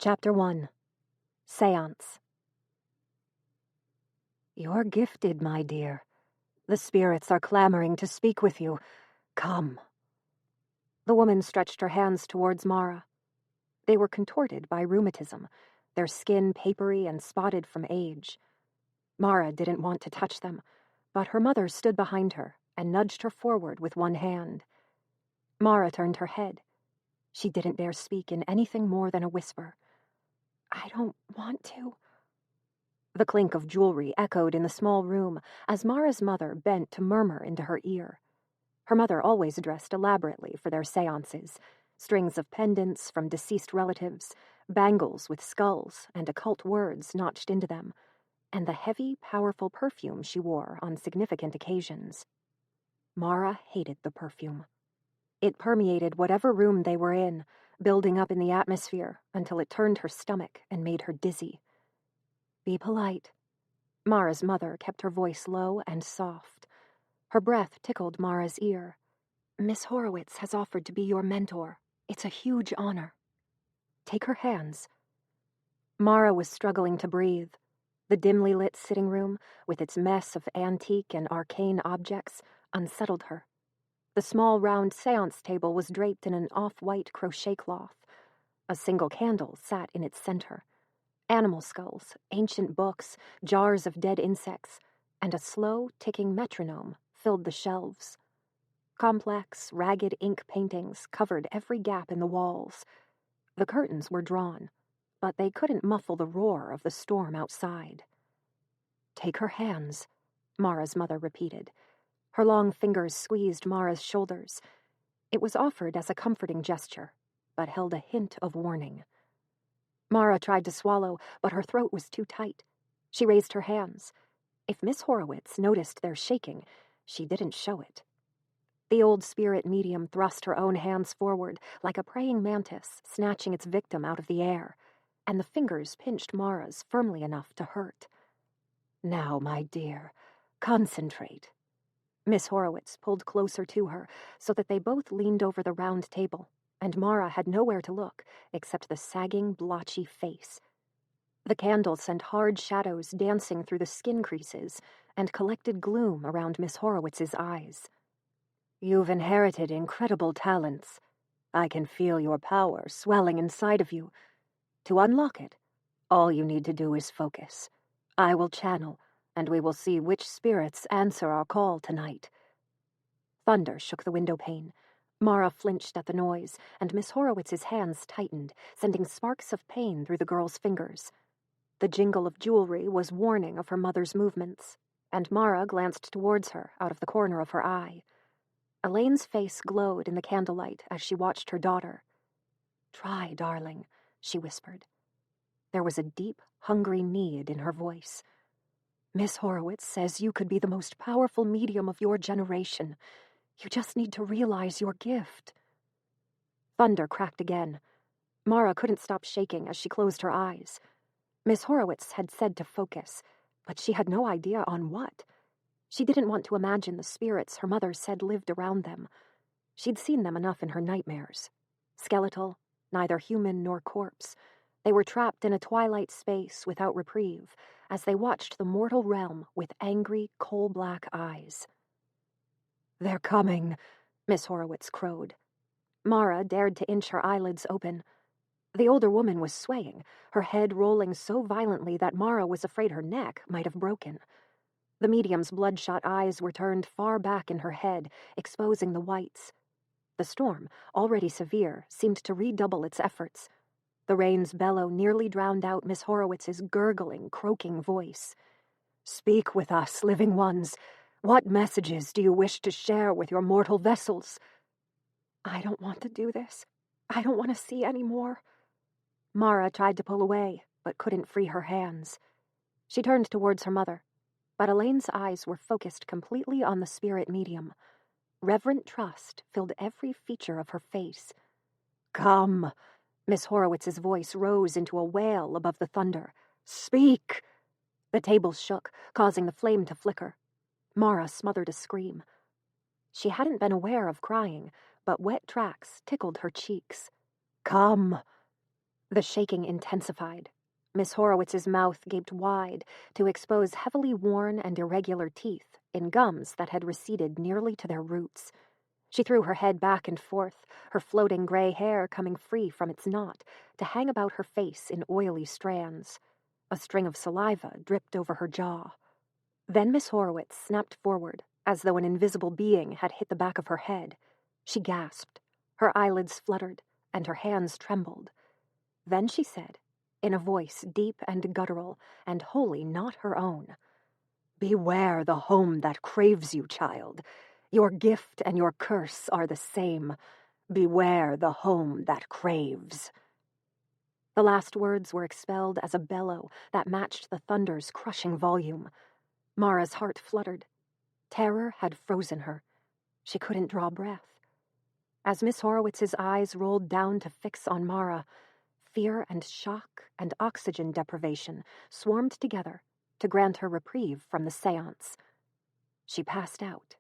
Chapter 1. Seance. "You're gifted, my dear. The spirits are clamoring to speak with you. Come." The woman stretched her hands towards Mara. They were contorted by rheumatism, their skin papery and spotted from age. Mara didn't want to touch them, but her mother stood behind her and nudged her forward with one hand. Mara turned her head. She didn't dare speak in anything more than a whisper. "I don't want to." The clink of jewelry echoed in the small room as Mara's mother bent to murmur into her ear. Her mother always dressed elaborately for their seances, strings of pendants from deceased relatives, bangles with skulls and occult words notched into them, and the heavy, powerful perfume she wore on significant occasions. Mara hated the perfume. It permeated whatever room they were in, building up in the atmosphere until it turned her stomach and made her dizzy. "Be polite." Mara's mother kept her voice low and soft. Her breath tickled Mara's ear. "Miss Horowitz has offered to be your mentor. It's a huge honor. Take her hands." Mara was struggling to breathe. The dimly lit sitting room, with its mess of antique and arcane objects, unsettled her. The small round seance table was draped in an off-white crochet cloth. A single candle sat in its center. Animal skulls, ancient books, jars of dead insects, and a slow, ticking metronome filled the shelves. Complex, ragged ink paintings covered every gap in the walls. The curtains were drawn, but they couldn't muffle the roar of the storm outside. "Take her hands," Mara's mother repeated. Her long fingers squeezed Mara's shoulders. It was offered as a comforting gesture, but held a hint of warning. Mara tried to swallow, but her throat was too tight. She raised her hands. If Miss Horowitz noticed their shaking, she didn't show it. The old spirit medium thrust her own hands forward like a praying mantis snatching its victim out of the air, and the fingers pinched Mara's firmly enough to hurt. "Now, my dear, concentrate." Miss Horowitz pulled closer to her so that they both leaned over the round table, and Mara had nowhere to look except the sagging, blotchy face. The candle sent hard shadows dancing through the skin creases and collected gloom around Miss Horowitz's eyes. "You've inherited incredible talents. I can feel your power swelling inside of you. To unlock it, all you need to do is focus. I will channel, and we will see which spirits answer our call tonight." Thunder shook the window pane. Mara flinched at the noise, and Miss Horowitz's hands tightened, sending sparks of pain through the girl's fingers. The jingle of jewelry was warning of her mother's movements, and Mara glanced towards her out of the corner of her eye. Elaine's face glowed in the candlelight as she watched her daughter. "Try, darling," she whispered. There was a deep, hungry need in her voice. "Miss Horowitz says you could be the most powerful medium of your generation. You just need to realize your gift." Thunder cracked again. Mara couldn't stop shaking as she closed her eyes. Miss Horowitz had said to focus, but she had no idea on what. She didn't want to imagine the spirits her mother said lived around them. She'd seen them enough in her nightmares. Skeletal, neither human nor corpse. They were trapped in a twilight space without reprieve as they watched the mortal realm with angry, coal-black eyes. "They're coming," Miss Horowitz crowed. Mara dared to inch her eyelids open. The older woman was swaying, her head rolling so violently that Mara was afraid her neck might have broken. The medium's bloodshot eyes were turned far back in her head, exposing the whites. The storm, already severe, seemed to redouble its efforts. The rain's bellow nearly drowned out Miss Horowitz's gurgling, croaking voice. "Speak with us, living ones. What messages do you wish to share with your mortal vessels?" "I don't want to do this. I don't want to see any more." Mara tried to pull away, but couldn't free her hands. She turned towards her mother, but Elaine's eyes were focused completely on the spirit medium. Reverent trust filled every feature of her face. "Come!" Miss Horowitz's voice rose into a wail above the thunder. "Speak!" The table shook, causing the flame to flicker. Mara smothered a scream. She hadn't been aware of crying, but wet tracks tickled her cheeks. "Come!" The shaking intensified. Miss Horowitz's mouth gaped wide to expose heavily worn and irregular teeth in gums that had receded nearly to their roots. She threw her head back and forth, her floating gray hair coming free from its knot to hang about her face in oily strands. A string of saliva dripped over her jaw. Then Miss Horowitz snapped forward, as though an invisible being had hit the back of her head. She gasped. Her eyelids fluttered, and her hands trembled. Then she said, in a voice deep and guttural, and wholly not her own, "Beware the home that craves you, child. Your gift and your curse are the same. Beware the home that craves." The last words were expelled as a bellow that matched the thunder's crushing volume. Mara's heart fluttered. Terror had frozen her. She couldn't draw breath. As Miss Horowitz's eyes rolled down to fix on Mara, fear and shock and oxygen deprivation swarmed together to grant her reprieve from the seance. She passed out.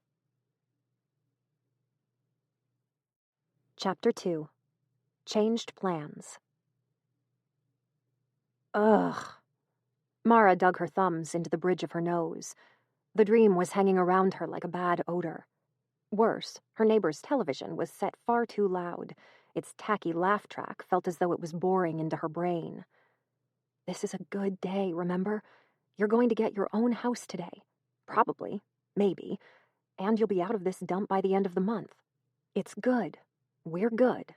Chapter 2. Changed Plans. Ugh. Mara dug her thumbs into the bridge of her nose. The dream was hanging around her like a bad odor. Worse, her neighbor's television was set far too loud. Its tacky laugh track felt as though it was boring into her brain. This is a good day, remember? You're going to get your own house today. Probably. Maybe. And you'll be out of this dump by the end of the month. It's good. We're good.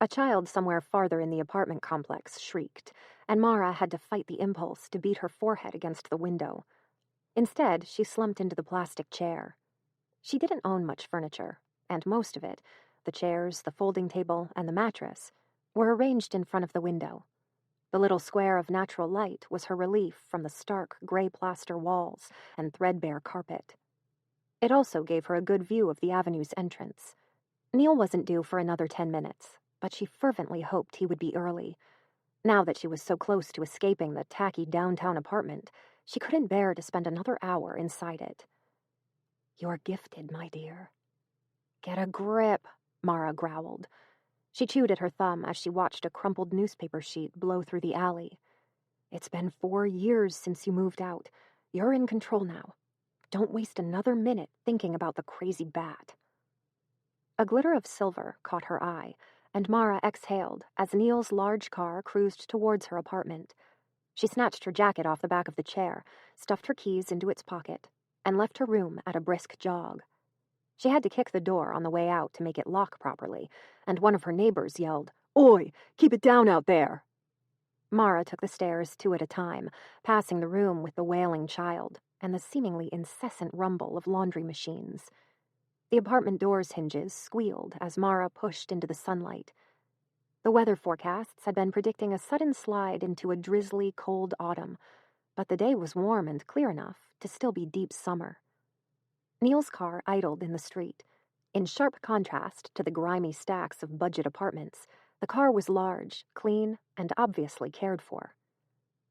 A child somewhere farther in the apartment complex shrieked, and Mara had to fight the impulse to beat her forehead against the window. Instead, she slumped into the plastic chair. She didn't own much furniture, and most of it, the chairs, the folding table, and the mattress, were arranged in front of the window. The little square of natural light was her relief from the stark gray plaster walls and threadbare carpet. It also gave her a good view of the avenue's entrance. Neil wasn't due for another 10 minutes, but she fervently hoped he would be early. Now that she was so close to escaping the tacky downtown apartment, she couldn't bear to spend another hour inside it. "You're gifted, my dear." "Get a grip," Mara growled. She chewed at her thumb as she watched a crumpled newspaper sheet blow through the alley. "It's been 4 years since you moved out. You're in control now. Don't waste another minute thinking about the crazy bat." A glitter of silver caught her eye, and Mara exhaled as Neil's large car cruised towards her apartment. She snatched her jacket off the back of the chair, stuffed her keys into its pocket, and left her room at a brisk jog. She had to kick the door on the way out to make it lock properly, and one of her neighbors yelled, "Oi, keep it down out there!" Mara took the stairs 2 at a time, passing the room with the wailing child and the seemingly incessant rumble of laundry machines. The apartment door's hinges squealed as Mara pushed into the sunlight. The weather forecasts had been predicting a sudden slide into a drizzly, cold autumn, but the day was warm and clear enough to still be deep summer. Neil's car idled in the street. In sharp contrast to the grimy stacks of budget apartments, the car was large, clean, and obviously cared for.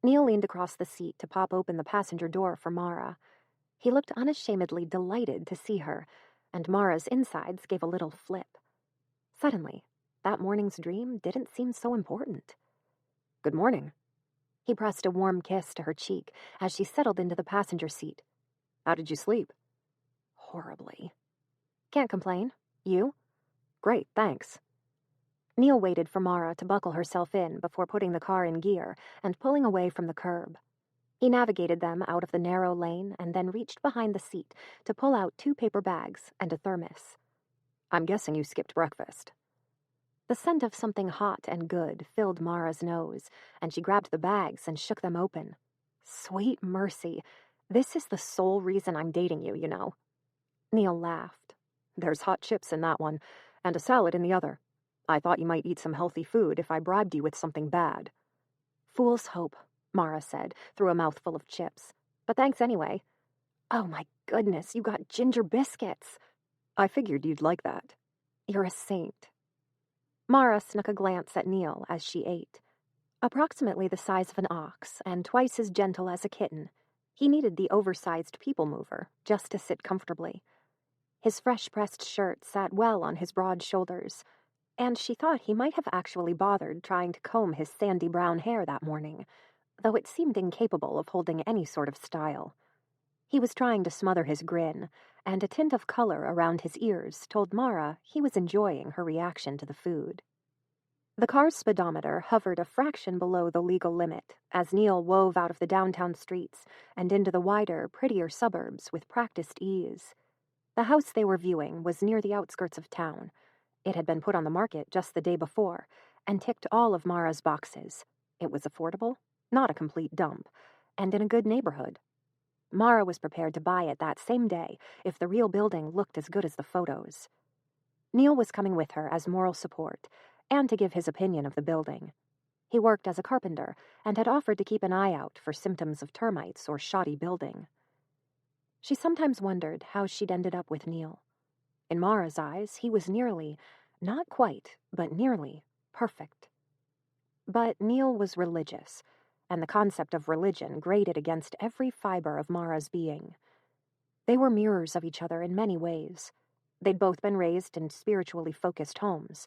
Neil leaned across the seat to pop open the passenger door for Mara. He looked unashamedly delighted to see her, and Mara's insides gave a little flip. Suddenly, that morning's dream didn't seem so important. "Good morning." He pressed a warm kiss to her cheek as she settled into the passenger seat. "How did you sleep?" "Horribly." "Can't complain. You?" "Great, thanks." Neil waited for Mara to buckle herself in before putting the car in gear and pulling away from the curb. He navigated them out of the narrow lane and then reached behind the seat to pull out 2 paper bags and a thermos. "I'm guessing you skipped breakfast." The scent of something hot and good filled Mara's nose, and she grabbed the bags and shook them open. "Sweet mercy, this is the sole reason I'm dating you, you know." Neil laughed. "There's hot chips in that one, and a salad in the other. I thought you might eat some healthy food if I bribed you with something bad." "Fool's hope," Mara said, through a mouthful of chips. "But thanks anyway." "Oh my goodness, you got ginger biscuits." "I figured you'd like that." "You're a saint." Mara snuck a glance at Neil as she ate. Approximately the size of an ox and twice as gentle as a kitten, he needed the oversized people mover just to sit comfortably. His fresh-pressed shirt sat well on his broad shoulders. and she thought he might have actually bothered trying to comb his sandy brown hair that morning, though it seemed incapable of holding any sort of style. He was trying to smother his grin, and a tint of color around his ears told Mara he was enjoying her reaction to the food. The car's speedometer hovered a fraction below the legal limit as Neil wove out of the downtown streets and into the wider, prettier suburbs with practiced ease. The house they were viewing was near the outskirts of town. It had been put on the market just the day before and ticked all of Mara's boxes. It was affordable, not a complete dump, and in a good neighborhood. Mara was prepared to buy it that same day if the real building looked as good as the photos. Neil was coming with her as moral support and to give his opinion of the building. He worked as a carpenter and had offered to keep an eye out for symptoms of termites or shoddy building. She sometimes wondered how she'd ended up with Neil. In Mara's eyes, he was nearly, not quite, but nearly, perfect. But Neil was religious, and the concept of religion grated against every fiber of Mara's being. They were mirrors of each other in many ways. They'd both been raised in spiritually focused homes,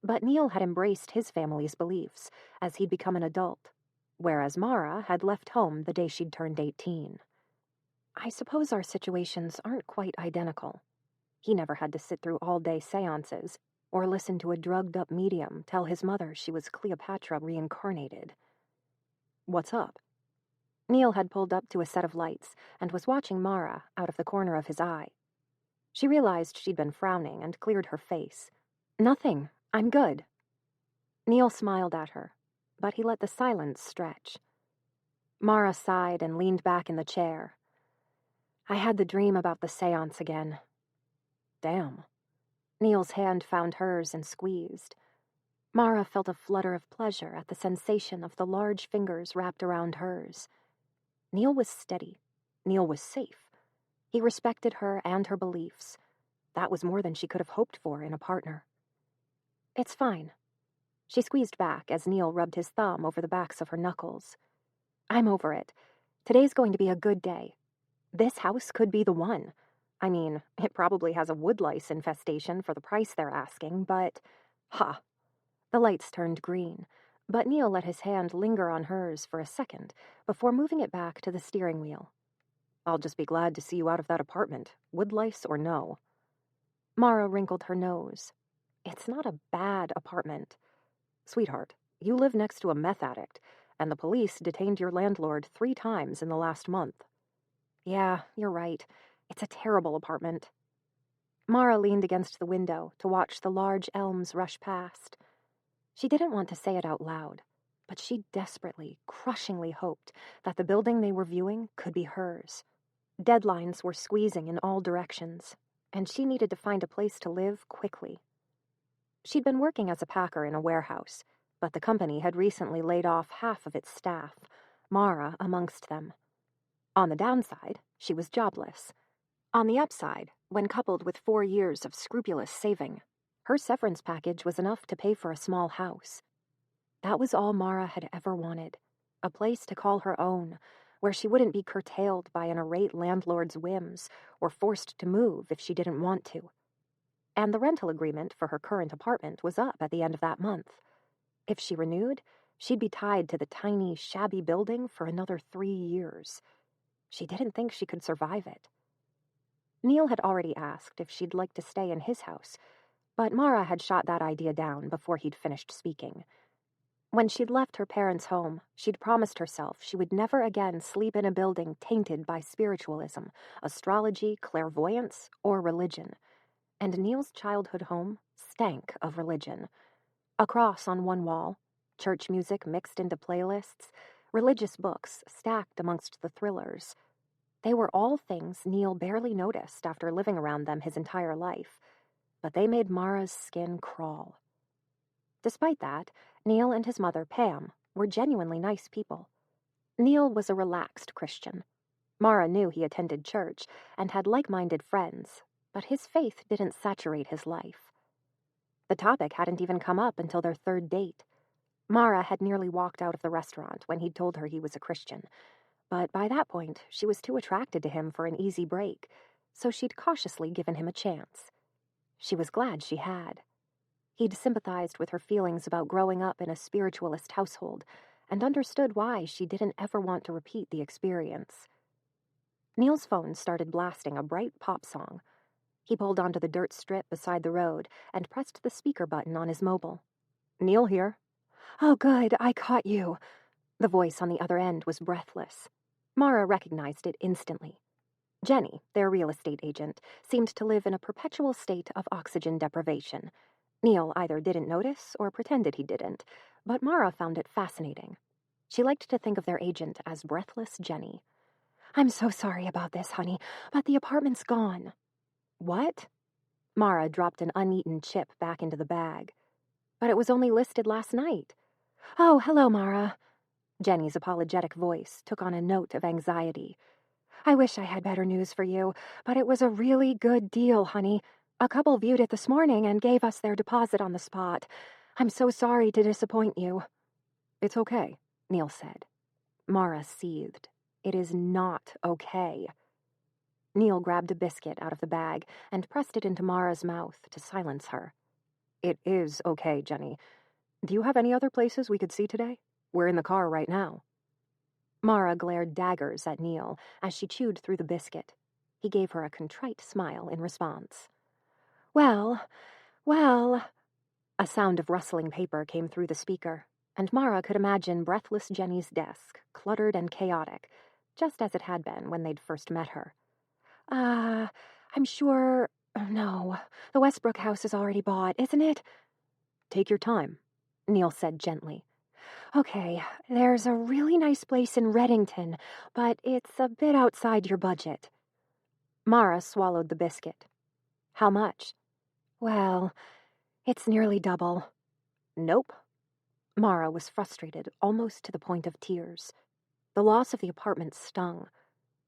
but Neil had embraced his family's beliefs as he'd become an adult, whereas Mara had left home the day she'd turned 18. I suppose our situations aren't quite identical. He never had to sit through all-day seances or listen to a drugged-up medium tell his mother she was Cleopatra reincarnated. What's up? Neil had pulled up to a set of lights and was watching Mara out of the corner of his eye. She realized she'd been frowning and cleared her face. Nothing. I'm good. Neil smiled at her, but he let the silence stretch. Mara sighed and leaned back in the chair. I had the dream about the seance again. Damn. Neil's hand found hers and squeezed. Mara felt a flutter of pleasure at the sensation of the large fingers wrapped around hers. Neil was steady. Neil was safe. He respected her and her beliefs. That was more than she could have hoped for in a partner. It's fine. She squeezed back as Neil rubbed his thumb over the backs of her knuckles. I'm over it. Today's going to be a good day. This house could be the one. I mean, it probably has a woodlice infestation for the price they're asking, but... Ha! The lights turned green, but Neil let his hand linger on hers for a second before moving it back to the steering wheel. I'll just be glad to see you out of that apartment, woodlice or no. Mara wrinkled her nose. It's not a bad apartment. Sweetheart, you live next to a meth addict, and the police detained your landlord 3 times in the last month. Yeah, you're right. It's a terrible apartment. Mara leaned against the window to watch the large elms rush past. She didn't want to say it out loud, but she desperately, crushingly hoped that the building they were viewing could be hers. Deadlines were squeezing in all directions, and she needed to find a place to live quickly. She'd been working as a packer in a warehouse, but the company had recently laid off half of its staff, Mara amongst them. On the downside, she was jobless. On the upside, when coupled with 4 years of scrupulous saving, her severance package was enough to pay for a small house. That was all Mara had ever wanted, a place to call her own, where she wouldn't be curtailed by an irate landlord's whims or forced to move if she didn't want to. And the rental agreement for her current apartment was up at the end of that month. If she renewed, she'd be tied to the tiny, shabby building for another 3 years. She didn't think she could survive it. Neil had already asked if she'd like to stay in his house, but Mara had shot that idea down before he'd finished speaking. When she'd left her parents' home, she'd promised herself she would never again sleep in a building tainted by spiritualism, astrology, clairvoyance, or religion. And Neil's childhood home stank of religion. A cross on one wall, church music mixed into playlists, religious books stacked amongst the thrillers. They were all things Neil barely noticed after living around them his entire life, but they made Mara's skin crawl. Despite that, Neil and his mother, Pam, were genuinely nice people. Neil was a relaxed Christian. Mara knew he attended church and had like-minded friends, but his faith didn't saturate his life. The topic hadn't even come up until their 3rd date. Mara had nearly walked out of the restaurant when he'd told her he was a Christian, but by that point she was too attracted to him for an easy break, so she'd cautiously given him a chance. She was glad she had. He'd sympathized with her feelings about growing up in a spiritualist household and understood why she didn't ever want to repeat the experience. Neil's phone started blasting a bright pop song. He pulled onto the dirt strip beside the road and pressed the speaker button on his mobile. "Neil here." "Oh, good, I caught you." The voice on the other end was breathless. Mara recognized it instantly. Jenny, their real estate agent, seemed to live in a perpetual state of oxygen deprivation. Neil either didn't notice or pretended he didn't, but Mara found it fascinating. She liked to think of their agent as Breathless Jenny. "I'm so sorry about this, honey, but the apartment's gone." "What?" Mara dropped an uneaten chip back into the bag. "But it was only listed last night." "Oh, hello, Mara." Jenny's apologetic voice took on a note of anxiety. "I wish I had better news for you, but it was a really good deal, honey. A couple viewed it this morning and gave us their deposit on the spot. I'm so sorry to disappoint you." "It's okay," Neil said. Mara seethed. "It is not okay." Neil grabbed a biscuit out of the bag and pressed it into Mara's mouth to silence her. "It is okay, Jenny. Do you have any other places we could see today? We're in the car right now." Mara glared daggers at Neil as she chewed through the biscuit. He gave her a contrite smile in response. Well. A sound of rustling paper came through the speaker, and Mara could imagine Breathless Jenny's desk, cluttered and chaotic, just as it had been when they'd first met her. I'm sure... No, the Westbrook house is already bought, isn't it?" "Take your time," Neil said gently. "Okay, there's a really nice place in Reddington, but it's a bit outside your budget." Mara swallowed the biscuit. "How much?" "Well, it's nearly double." "Nope." Mara was frustrated, almost to the point of tears. The loss of the apartment stung.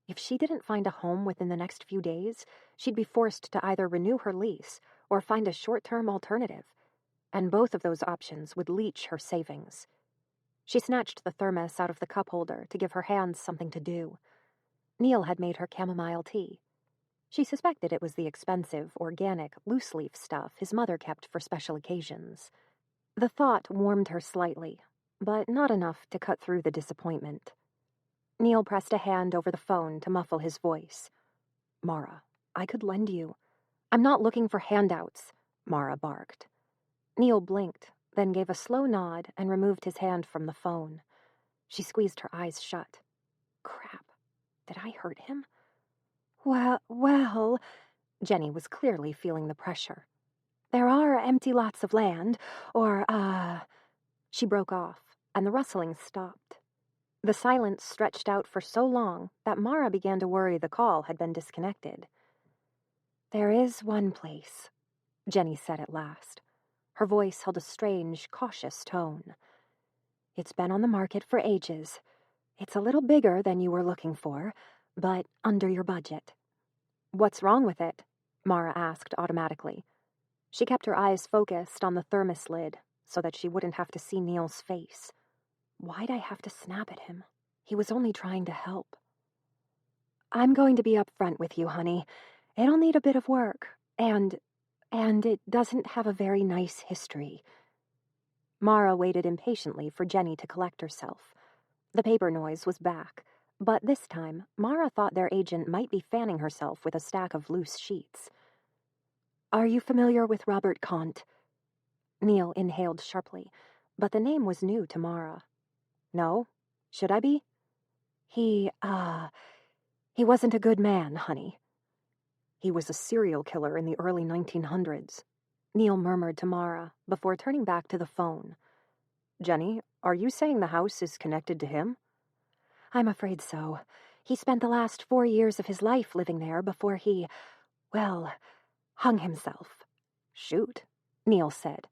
If she didn't find a home within the next few days, she'd be forced to either renew her lease or find a short-term alternative, and both of those options would leach her savings. She snatched the thermos out of the cup holder to give her hands something to do. Neil had made her chamomile tea. She suspected it was the expensive, organic, loose-leaf stuff his mother kept for special occasions. The thought warmed her slightly, but not enough to cut through the disappointment. Neil pressed a hand over the phone to muffle his voice. "Mara, I could lend you." "I'm not looking for handouts," Mara barked. Neil blinked, then gave a slow nod and removed his hand from the phone. She squeezed her eyes shut. Crap. Did I hurt him? Well, Jenny was clearly feeling the pressure. "There are empty lots of land, or, She broke off, and the rustling stopped. The silence stretched out for so long that Mara began to worry the call had been disconnected. "There is one place," Jenny said at last. Her voice held a strange, cautious tone. "It's been on the market for ages. It's a little bigger than you were looking for, but under your budget." "What's wrong with it?" Mara asked automatically. She kept her eyes focused on the thermos lid so that she wouldn't have to see Neil's face. Why'd I have to snap at him? He was only trying to help. "I'm going to be upfront with you, honey. It'll need a bit of work, and it doesn't have a very nice history." Mara waited impatiently for Jenny to collect herself. The paper noise was back, but this time Mara thought their agent might be fanning herself with a stack of loose sheets. "Are you familiar with Robert Kant?" Neil inhaled sharply, but the name was new to Mara. "No? Should I be?" He wasn't a good man, honey." "He was a serial killer in the early 1900s, Neil murmured to Mara before turning back to the phone. "Jenny, are you saying the house is connected to him?" "I'm afraid so. He spent the last 4 years of his life living there before he, hung himself." "Shoot," Neil said.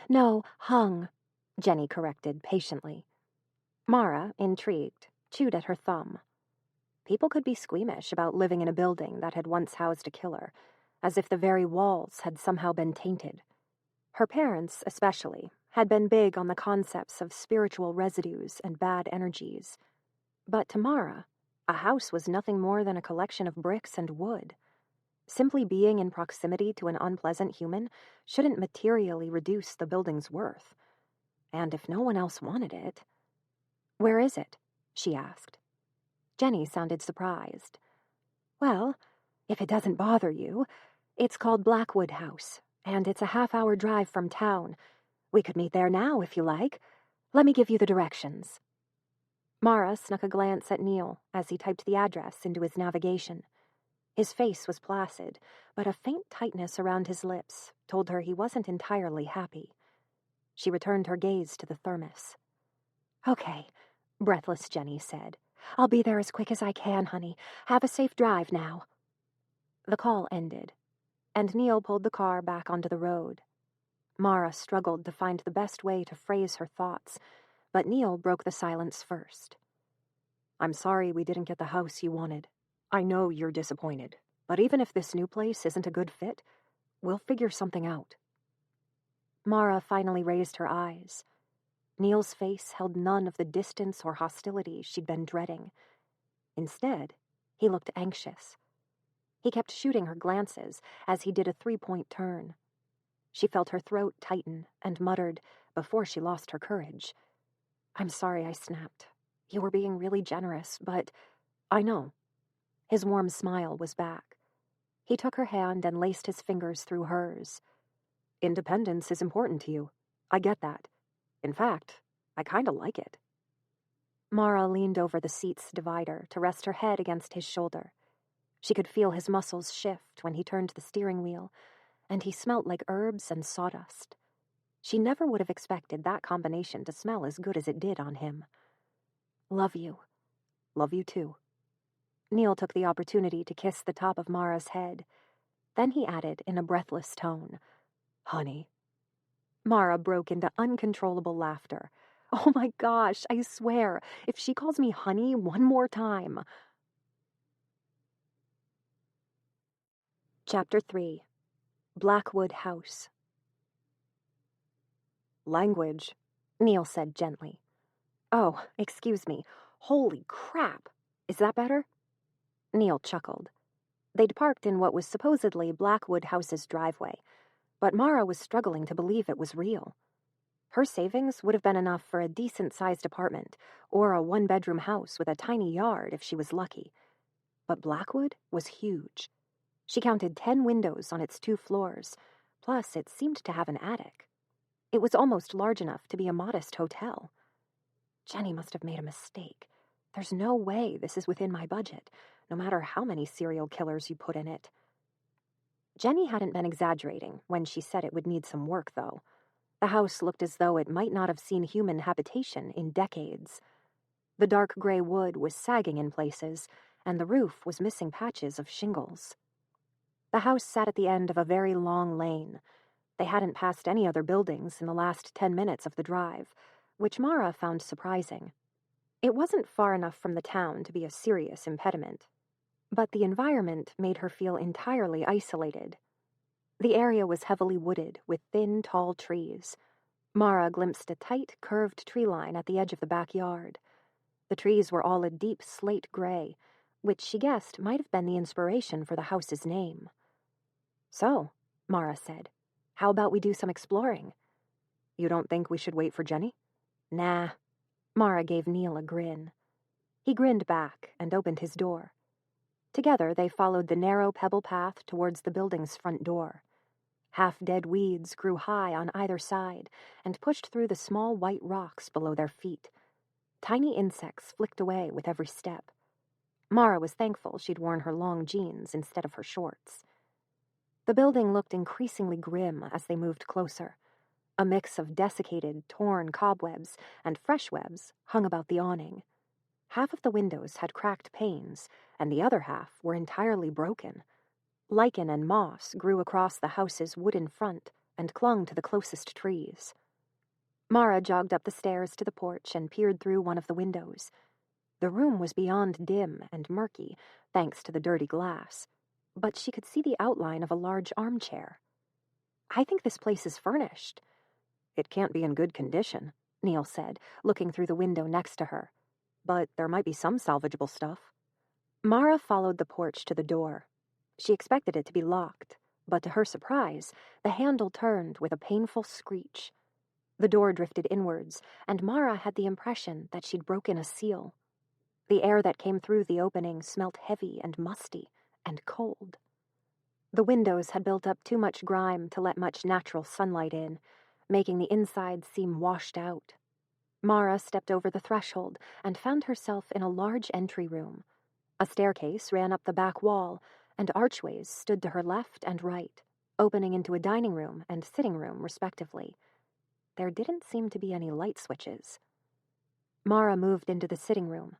"No, hung," Jenny corrected patiently. Mara, intrigued, chewed at her thumb. People could be squeamish about living in a building that had once housed a killer, as if the very walls had somehow been tainted. Her parents, especially, had been big on the concepts of spiritual residues and bad energies. But to Mara, a house was nothing more than a collection of bricks and wood. Simply being in proximity to an unpleasant human shouldn't materially reduce the building's worth. And if no one else wanted it... "Where is it?" she asked. Jenny sounded surprised. "Well, if it doesn't bother you, it's called Blackwood House, and it's a half-hour drive from town. We could meet there now, if you like. Let me give you the directions." Mara snuck a glance at Neil as he typed the address into his navigation. His face was placid, but a faint tightness around his lips told her he wasn't entirely happy. She returned her gaze to the thermos. "Okay," breathless Jenny said. "I'll be there as quick as I can, honey. Have a safe drive now." The call ended, and Neil pulled the car back onto the road. Mara struggled to find the best way to phrase her thoughts, but Neil broke the silence first. "I'm sorry we didn't get the house you wanted. I know you're disappointed, but even if this new place isn't a good fit, we'll figure something out." Mara finally raised her eyes. Neil's face held none of the distance or hostility she'd been dreading. Instead, he looked anxious. He kept shooting her glances as he did a 3-point turn. She felt her throat tighten and muttered, before she lost her courage, "I'm sorry I snapped. You were being really generous, but I know." His warm smile was back. He took her hand and laced his fingers through hers. "Independence is important to you. I get that. In fact, I kind of like it." Mara leaned over the seat's divider to rest her head against his shoulder. She could feel his muscles shift when he turned the steering wheel, and he smelt like herbs and sawdust. She never would have expected that combination to smell as good as it did on him. "Love you." "Love you too." Neil took the opportunity to kiss the top of Mara's head. Then he added in a breathless tone, "Honey." Mara broke into uncontrollable laughter. "Oh my gosh, I swear, if she calls me honey one more time." Chapter 3. Blackwood House. "Language," Neil said gently. "Oh, excuse me. Holy crap. Is that better?" Neil chuckled. They'd parked in what was supposedly Blackwood House's driveway, but Mara was struggling to believe it was real. Her savings would have been enough for a decent-sized apartment, or a one-bedroom house with a tiny yard if she was lucky. But Blackwood was huge. She counted 10 windows on its 2 floors, plus it seemed to have an attic. It was almost large enough to be a modest hotel. Jenny must have made a mistake. There's no way this is within my budget, no matter how many serial killers you put in it. Jenny hadn't been exaggerating when she said it would need some work, though. The house looked as though it might not have seen human habitation in decades. The dark gray wood was sagging in places, and the roof was missing patches of shingles. The house sat at the end of a very long lane. They hadn't passed any other buildings in the last 10 minutes of the drive, which Mara found surprising. It wasn't far enough from the town to be a serious impediment, but the environment made her feel entirely isolated. The area was heavily wooded with thin, tall trees. Mara glimpsed a tight, curved tree line at the edge of the backyard. The trees were all a deep slate gray, which she guessed might have been the inspiration for the house's name. "So," Mara said, "how about we do some exploring?" "You don't think we should wait for Jenny?" "Nah." Mara gave Neil a grin. He grinned back and opened his door. Together they followed the narrow pebble path towards the building's front door. Half-dead weeds grew high on either side and pushed through the small white rocks below their feet. Tiny insects flicked away with every step. Mara was thankful she'd worn her long jeans instead of her shorts. The building looked increasingly grim as they moved closer. A mix of desiccated, torn cobwebs and fresh webs hung about the awning. Half of the windows had cracked panes, and the other half were entirely broken. Lichen and moss grew across the house's wooden front and clung to the closest trees. Mara jogged up the stairs to the porch and peered through one of the windows. The room was beyond dim and murky, thanks to the dirty glass, but she could see the outline of a large armchair. "I think this place is furnished." "It can't be in good condition," Neil said, looking through the window next to her. "But there might be some salvageable stuff." Mara followed the porch to the door. She expected it to be locked, but to her surprise, the handle turned with a painful screech. The door drifted inwards, and Mara had the impression that she'd broken a seal. The air that came through the opening smelt heavy and musty and cold. The windows had built up too much grime to let much natural sunlight in, making the inside seem washed out. Mara stepped over the threshold and found herself in a large entry room. A staircase ran up the back wall, and archways stood to her left and right, opening into a dining room and sitting room, respectively. There didn't seem to be any light switches. Mara moved into the sitting room.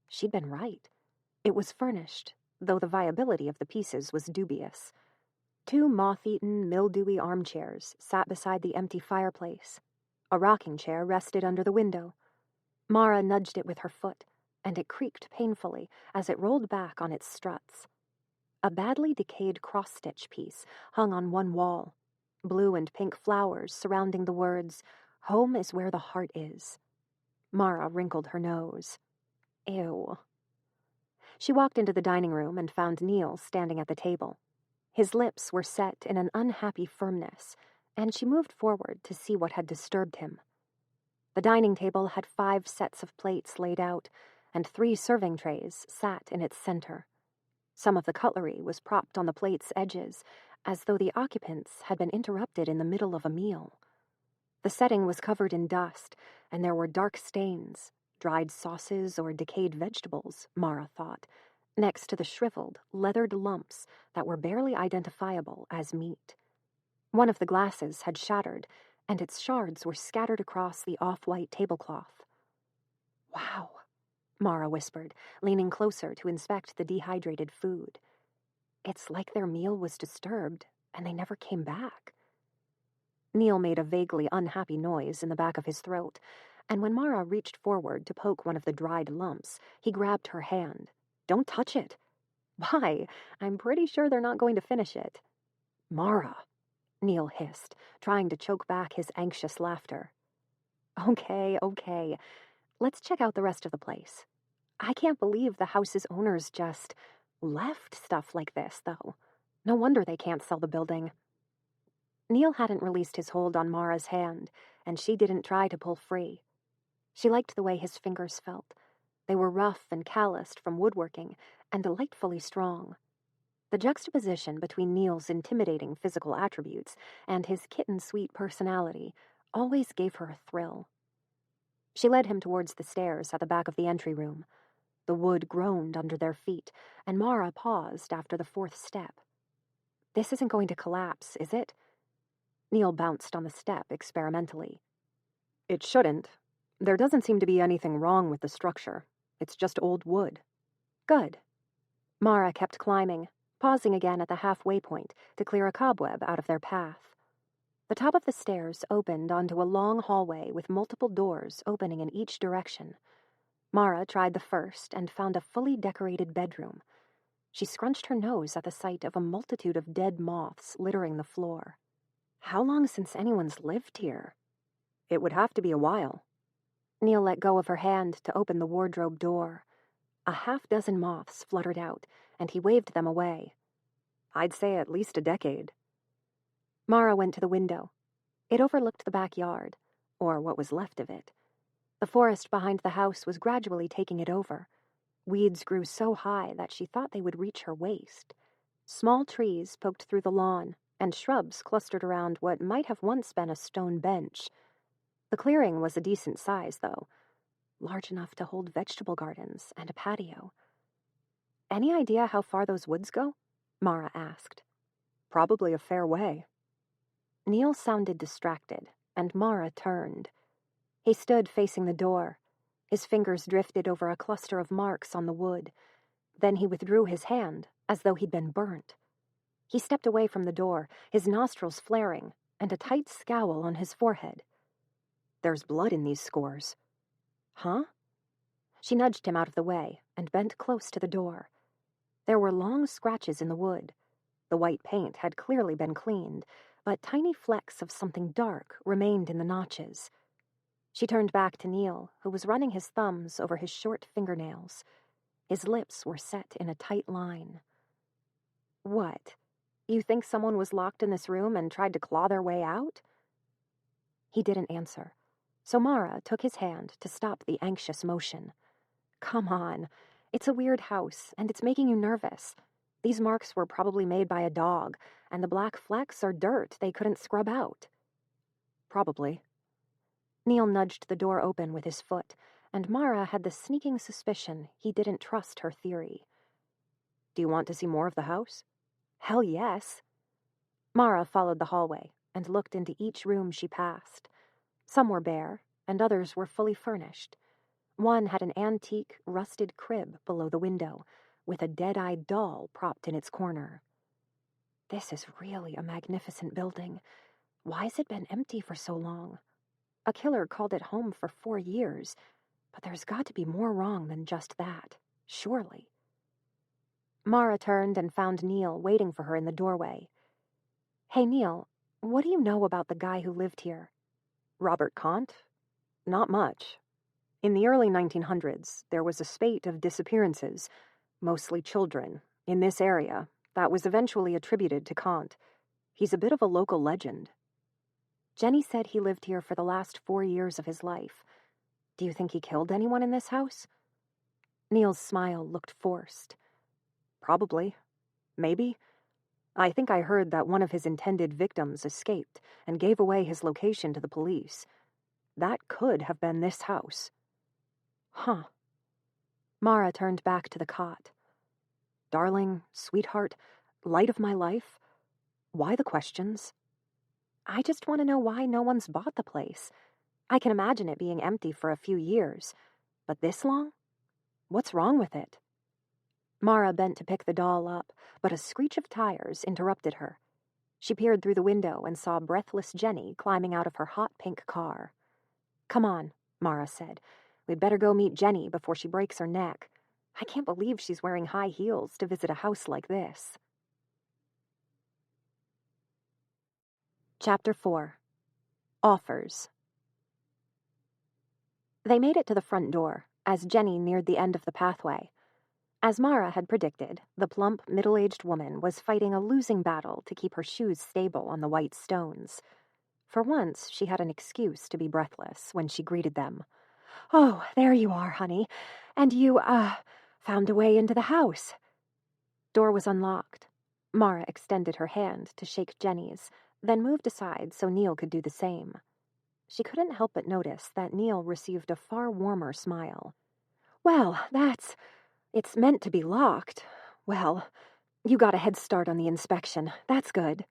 She'd been right. It was furnished, though the viability of the pieces was dubious. 2 moth-eaten, mildewy armchairs sat beside the empty fireplace. A rocking chair rested under the window. Mara nudged it with her foot, and it creaked painfully as it rolled back on its struts. A badly decayed cross-stitch piece hung on one wall, blue and pink flowers surrounding the words, "Home is where the heart is." Mara wrinkled her nose. Ew. She walked into the dining room and found Neil standing at the table. His lips were set in an unhappy firmness, and she moved forward to see what had disturbed him. The dining table had 5 sets of plates laid out, and 3 serving trays sat in its center. Some of the cutlery was propped on the plates' edges, as though the occupants had been interrupted in the middle of a meal. The setting was covered in dust, and there were dark stains, dried sauces or decayed vegetables, Mara thought, next to the shriveled, leathered lumps that were barely identifiable as meat. One of the glasses had shattered, and its shards were scattered across the off-white tablecloth. "Wow," Mara whispered, leaning closer to inspect the dehydrated food. "It's like their meal was disturbed, and they never came back." Neil made a vaguely unhappy noise in the back of his throat, and when Mara reached forward to poke one of the dried lumps, he grabbed her hand. "Don't touch it." "Why? I'm pretty sure they're not going to finish it." "Mara," Neil hissed, trying to choke back his anxious laughter. Okay. Let's check out the rest of the place. I can't believe the house's owners just left stuff like this, though. No wonder they can't sell the building." Neil hadn't released his hold on Mara's hand, and she didn't try to pull free. She liked the way his fingers felt. They were rough and calloused from woodworking, and delightfully strong. The juxtaposition between Neil's intimidating physical attributes and his kitten-sweet personality always gave her a thrill. She led him towards the stairs at the back of the entry room. The wood groaned under their feet, and Mara paused after the 4th step. "This isn't going to collapse, is it?" Neil bounced on the step experimentally. "It shouldn't. There doesn't seem to be anything wrong with the structure. It's just old wood." "Good." Mara kept climbing, pausing again at the halfway point to clear a cobweb out of their path. The top of the stairs opened onto a long hallway with multiple doors opening in each direction. Mara tried the first and found a fully decorated bedroom. She scrunched her nose at the sight of a multitude of dead moths littering the floor. How long since anyone's lived here? It would have to be a while. Neil let go of her hand to open the wardrobe door. A 6 moths fluttered out, and he waved them away. "I'd say at least a decade." Mara went to the window. It overlooked the backyard, or what was left of it. The forest behind the house was gradually taking it over. Weeds grew so high that she thought they would reach her waist. Small trees poked through the lawn, and shrubs clustered around what might have once been a stone bench. The clearing was a decent size, though, large enough to hold vegetable gardens and a patio. "Any idea how far those woods go?" Mara asked. "Probably a fair way." Neil sounded distracted, and Mara turned. He stood facing the door. His fingers drifted over a cluster of marks on the wood. Then he withdrew his hand, as though he'd been burnt. He stepped away from the door, his nostrils flaring, and a tight scowl on his forehead. "There's blood in these scores." "Huh?" She nudged him out of the way and bent close to the door. There were long scratches in the wood. The white paint had clearly been cleaned, but tiny flecks of something dark remained in the notches. She turned back to Neil, who was running his thumbs over his short fingernails. His lips were set in a tight line. What? You think someone was locked in this room and tried to claw their way out? He didn't answer, so Mara took his hand to stop the anxious motion. Come on. It's a weird house, and it's making you nervous. These marks were probably made by a dog, and the black flecks are dirt they couldn't scrub out. Probably. Neil nudged the door open with his foot, and Mara had the sneaking suspicion he didn't trust her theory. Do you want to see more of the house? Hell yes. Mara followed the hallway and looked into each room she passed. Some were bare, and others were fully furnished. One had an antique, rusted crib below the window, with a dead-eyed doll propped in its corner. This is really a magnificent building. Why has it been empty for so long? A killer called it home for 4 years, but there's got to be more wrong than just that, surely. Mara turned and found Neil waiting for her in the doorway. Hey, Neil, what do you know about the guy who lived here? Robert Kant? Not much. In the early 1900s, there was a spate of disappearances, mostly children, in this area that was eventually attributed to Kant. He's a bit of a local legend. Jenny said he lived here for the last 4 years of his life. Do you think he killed anyone in this house? Neil's smile looked forced. Probably. Maybe. I think I heard that one of his intended victims escaped and gave away his location to the police. That could have been this house. Huh. Mara turned back to the cot. Darling, sweetheart, light of my life, why the questions? I just want to know why no one's bought the place. I can imagine it being empty for a few years, but this long? What's wrong with it? Mara bent to pick the doll up, but a screech of tires interrupted her. She peered through the window and saw breathless Jenny climbing out of her hot pink car. Come on, Mara said. We'd better go meet Jenny before she breaks her neck. I can't believe she's wearing high heels to visit a house like this. Chapter 4. Offers. They made it to the front door as Jenny neared the end of the pathway. As Mara had predicted, the plump, middle-aged woman was fighting a losing battle to keep her shoes stable on the white stones. For once, she had an excuse to be breathless when she greeted them. Oh, there you are, honey. And you, found a way into the house. Door was unlocked. Mara extended her hand to shake Jenny's, then moved aside so Neil could do the same. She couldn't help but notice that Neil received a far warmer smile. Well, it's meant to be locked. Well, you got a head start on the inspection. That's good.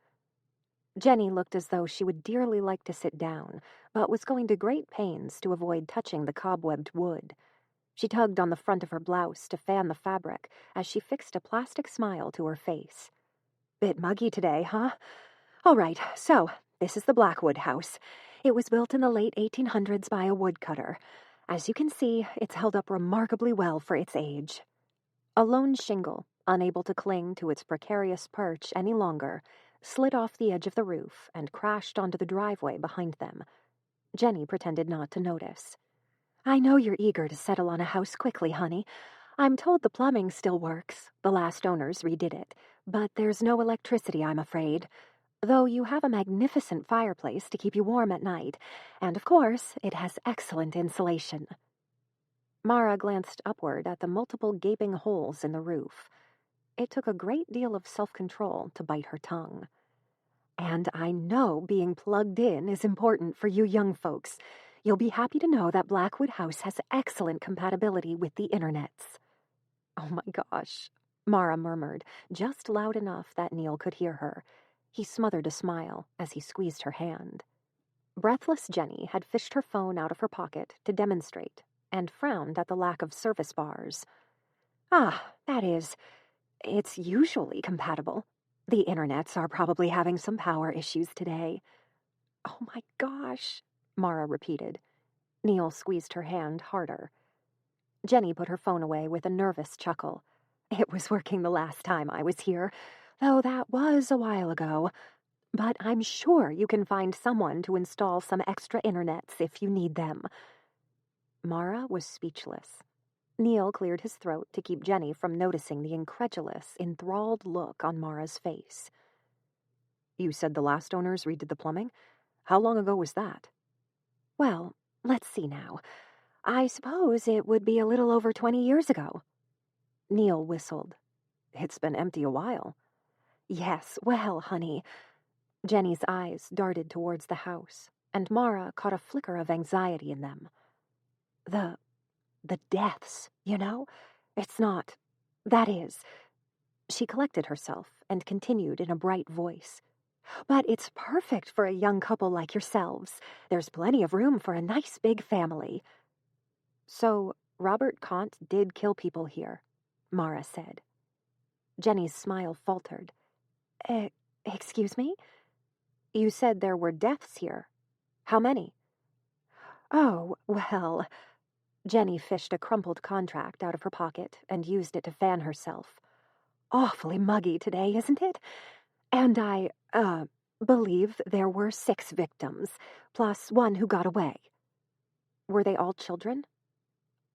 Jenny looked as though she would dearly like to sit down, but was going to great pains to avoid touching the cobwebbed wood. She tugged on the front of her blouse to fan the fabric as she fixed a plastic smile to her face. Bit muggy today, huh? All right, so this is the Blackwood House. It was built in the late 1800s by a woodcutter. As you can see, it's held up remarkably well for its age. A lone shingle, unable to cling to its precarious perch any longer, slid off the edge of the roof and crashed onto the driveway behind them. Jenny pretended not to notice. I know you're eager to settle on a house quickly, honey. I'm told the plumbing still works. The last owners redid it. But there's no electricity, I'm afraid. Though you have a magnificent fireplace to keep you warm at night. And, of course, it has excellent insulation. Mara glanced upward at the multiple gaping holes in the roof. It took a great deal of self-control to bite her tongue. And I know being plugged in is important for you young folks. You'll be happy to know that Blackwood House has excellent compatibility with the internets. Oh my gosh, Mara murmured, just loud enough that Neil could hear her. He smothered a smile as he squeezed her hand. Breathless Jenny had fished her phone out of her pocket to demonstrate, and frowned at the lack of service bars. It's usually compatible. The internets are probably having some power issues today. Oh my gosh, Mara repeated. Neil squeezed her hand harder. Jenny put her phone away with a nervous chuckle. It was working the last time I was here, though that was a while ago. But I'm sure you can find someone to install some extra internets if you need them. Mara was speechless. Neil cleared his throat to keep Jenny from noticing the incredulous, enthralled look on Mara's face. You said the last owners redid the plumbing? How long ago was that? Well, let's see now. I suppose it would be a little over 20 years ago. Neil whistled. It's been empty a while. Yes, well, honey. Jenny's eyes darted towards the house, and Mara caught a flicker of anxiety in them. The deaths, you know? It's not... That is... She collected herself and continued in a bright voice. But it's perfect for a young couple like yourselves. There's plenty of room for a nice big family. So, Robert Kant did kill people here, Mara said. Jenny's smile faltered. Excuse me? You said there were deaths here. How many? Oh, well... Jenny fished a crumpled contract out of her pocket and used it to fan herself. Awfully muggy today, isn't it? And I, believe there were 6 victims, plus one who got away. Were they all children?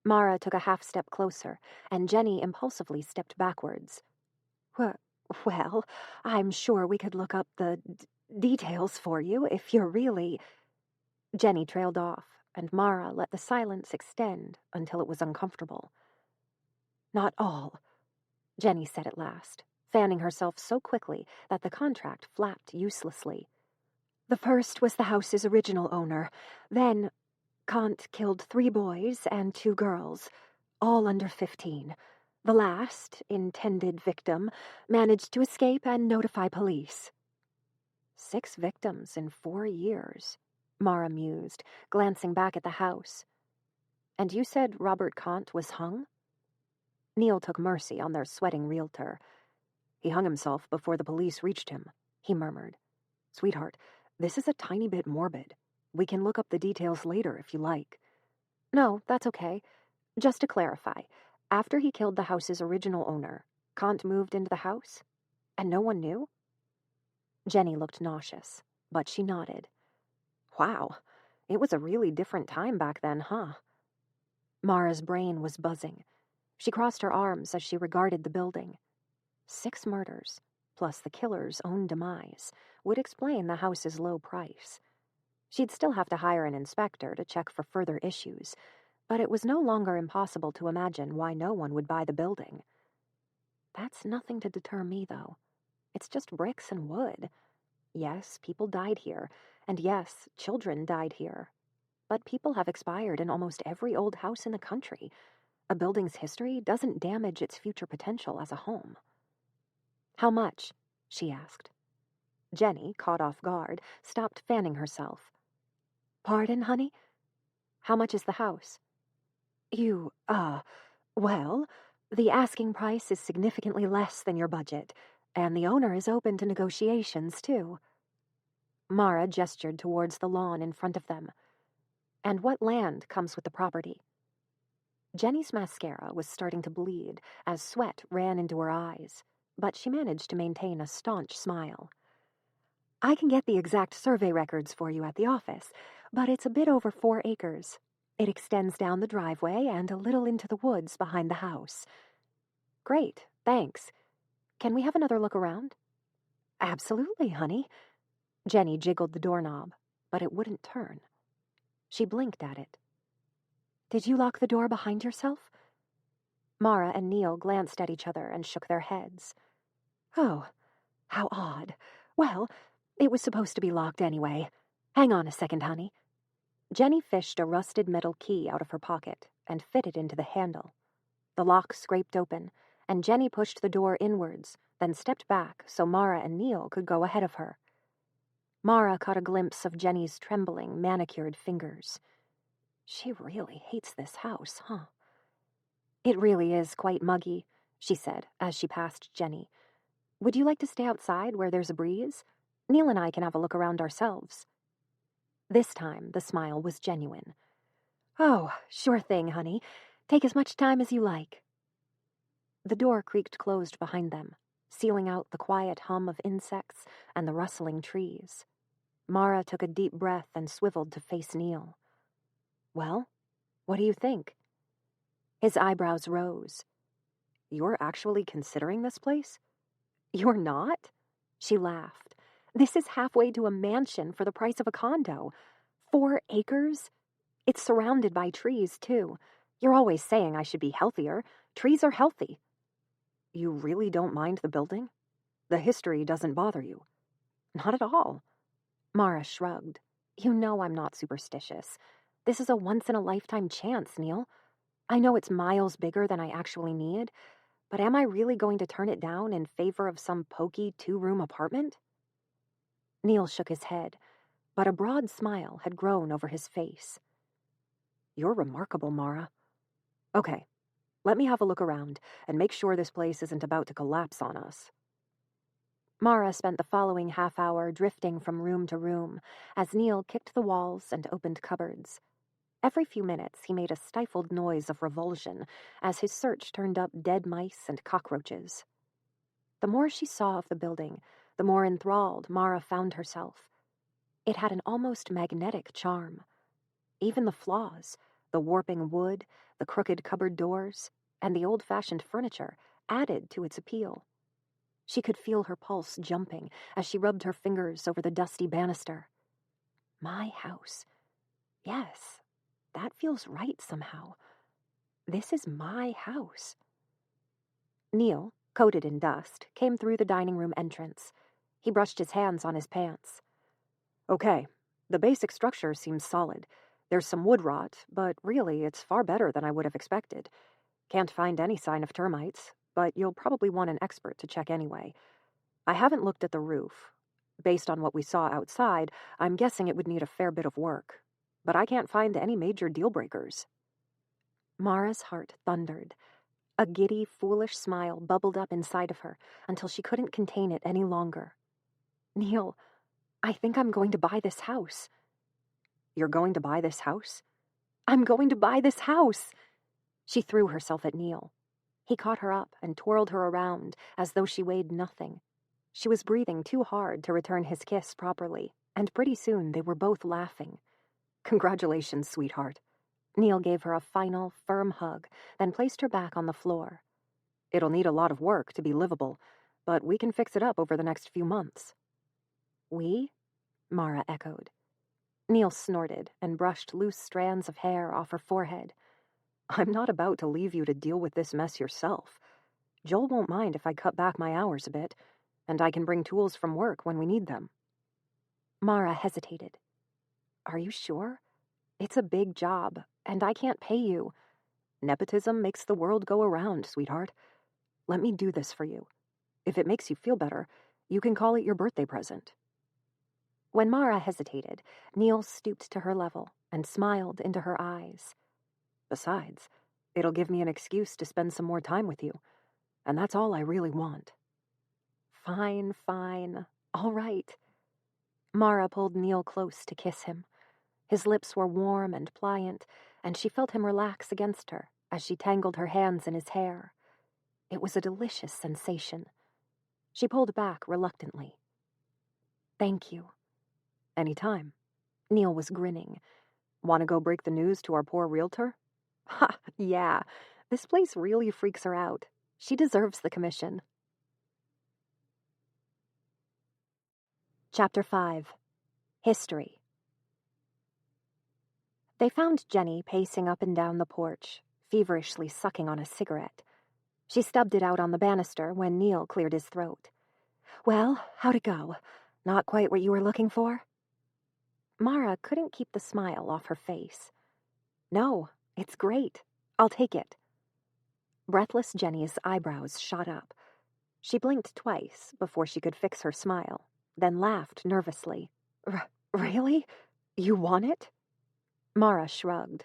Mara took a half-step closer, and Jenny impulsively stepped backwards. Well, I'm sure we could look up the details for you if you're really... Jenny trailed off, and Mara let the silence extend until it was uncomfortable. Not all, Jenny said at last, fanning herself so quickly that the contract flapped uselessly. The first was the house's original owner. Then, Kant killed 3 boys and 2 girls, all under 15. The last, intended victim, managed to escape and notify police. 6 victims in 4 years, Mara mused, glancing back at the house. And you said Robert Kant was hung? Neil took mercy on their sweating realtor. He hung himself before the police reached him, he murmured. Sweetheart, this is a tiny bit morbid. We can look up the details later if you like. No, that's okay. Just to clarify, after he killed the house's original owner, Kant moved into the house? And no one knew? Jenny looked nauseous, but she nodded. Wow, it was a really different time back then, huh? Mara's brain was buzzing. She crossed her arms as she regarded the building. 6 murders, plus the killer's own demise, would explain the house's low price. She'd still have to hire an inspector to check for further issues, but it was no longer impossible to imagine why no one would buy the building. That's nothing to deter me, though. It's just bricks and wood. Yes, people died here, and yes, children died here. But people have expired in almost every old house in the country. A building's history doesn't damage its future potential as a home. How much? She asked. Jenny, caught off guard, stopped fanning herself. Pardon, honey? How much is the house? Well, the asking price is significantly less than your budget, and the owner is open to negotiations, too. Mara gestured towards the lawn in front of them. And what land comes with the property? Jenny's mascara was starting to bleed as sweat ran into her eyes, but she managed to maintain a staunch smile. I can get the exact survey records for you at the office, but it's a bit over 4 acres. It extends down the driveway and a little into the woods behind the house. Great, thanks. Can we have another look around? Absolutely, honey. Jenny jiggled the doorknob, but it wouldn't turn. She blinked at it. Did you lock the door behind yourself? Mara and Neil glanced at each other and shook their heads. Oh, how odd. Well, it was supposed to be locked anyway. Hang on a second, honey. Jenny fished a rusted metal key out of her pocket and fitted into the handle. The lock scraped open, and Jenny pushed the door inwards, then stepped back so Mara and Neil could go ahead of her. Mara caught a glimpse of Jenny's trembling, manicured fingers. She really hates this house, huh? It really is quite muggy, she said as she passed Jenny. Would you like to stay outside where there's a breeze? Neil and I can have a look around ourselves. This time, the smile was genuine. Oh, sure thing, honey. Take as much time as you like. The door creaked closed behind them, sealing out the quiet hum of insects and the rustling trees. Mara took a deep breath and swiveled to face Neil. Well, what do you think? His eyebrows rose. You're actually considering this place? You're not? She laughed. This is halfway to a mansion for the price of a condo. 4 acres? It's surrounded by trees, too. You're always saying I should be healthier. Trees are healthy. You really don't mind the building? The history doesn't bother you? Not at all. Mara shrugged. You know I'm not superstitious. This is a once-in-a-lifetime chance, Neil. I know it's miles bigger than I actually need, but am I really going to turn it down in favor of some pokey 2-room apartment? Neil shook his head, but a broad smile had grown over his face. You're remarkable, Mara. Okay, let me have a look around and make sure this place isn't about to collapse on us. Mara spent the following half-hour drifting from room to room as Neil kicked the walls and opened cupboards. Every few minutes he made a stifled noise of revulsion as his search turned up dead mice and cockroaches. The more she saw of the building, the more enthralled Mara found herself. It had an almost magnetic charm. Even the flaws, the warping wood, the crooked cupboard doors, and the old-fashioned furniture added to its appeal. She could feel her pulse jumping as she rubbed her fingers over the dusty banister. My house. Yes, that feels right somehow. This is my house. Neil, coated in dust, came through the dining room entrance. He brushed his hands on his pants. Okay, the basic structure seems solid. There's some wood rot, but really it's far better than I would have expected. Can't find any sign of termites, but you'll probably want an expert to check anyway. I haven't looked at the roof. Based on what we saw outside, I'm guessing it would need a fair bit of work. But I can't find any major deal breakers. Mara's heart thundered. A giddy, foolish smile bubbled up inside of her until she couldn't contain it any longer. Neil, I think I'm going to buy this house. You're going to buy this house? I'm going to buy this house! She threw herself at Neil. He caught her up and twirled her around as though she weighed nothing. She was breathing too hard to return his kiss properly, and pretty soon they were both laughing. Congratulations, sweetheart. Neil gave her a final, firm hug, then placed her back on the floor. It'll need a lot of work to be livable, but we can fix it up over the next few months. We? Mara echoed. Neil snorted and brushed loose strands of hair off her forehead. I'm not about to leave you to deal with this mess yourself. Joel won't mind if I cut back my hours a bit, and I can bring tools from work when we need them. Mara hesitated. Are you sure? It's a big job, and I can't pay you. Nepotism makes the world go around, sweetheart. Let me do this for you. If it makes you feel better, you can call it your birthday present. When Mara hesitated, Neil stooped to her level and smiled into her eyes. Besides, it'll give me an excuse to spend some more time with you, and that's all I really want. Fine, fine. All right. Mara pulled Neil close to kiss him. His lips were warm and pliant, and she felt him relax against her as she tangled her hands in his hair. It was a delicious sensation. She pulled back reluctantly. Thank you. Anytime. Neil was grinning. Want to go break the news to our poor realtor? Ha, yeah. This place really freaks her out. She deserves the commission. Chapter 5. History. They found Jenny pacing up and down the porch, feverishly sucking on a cigarette. She stubbed it out on the banister when Neil cleared his throat. Well, how'd it go? Not quite what you were looking for? Mara couldn't keep the smile off her face. No, it's great. I'll take it. Breathless Jenny's eyebrows shot up. She blinked twice before she could fix her smile, then laughed nervously. Really? You want it? Mara shrugged.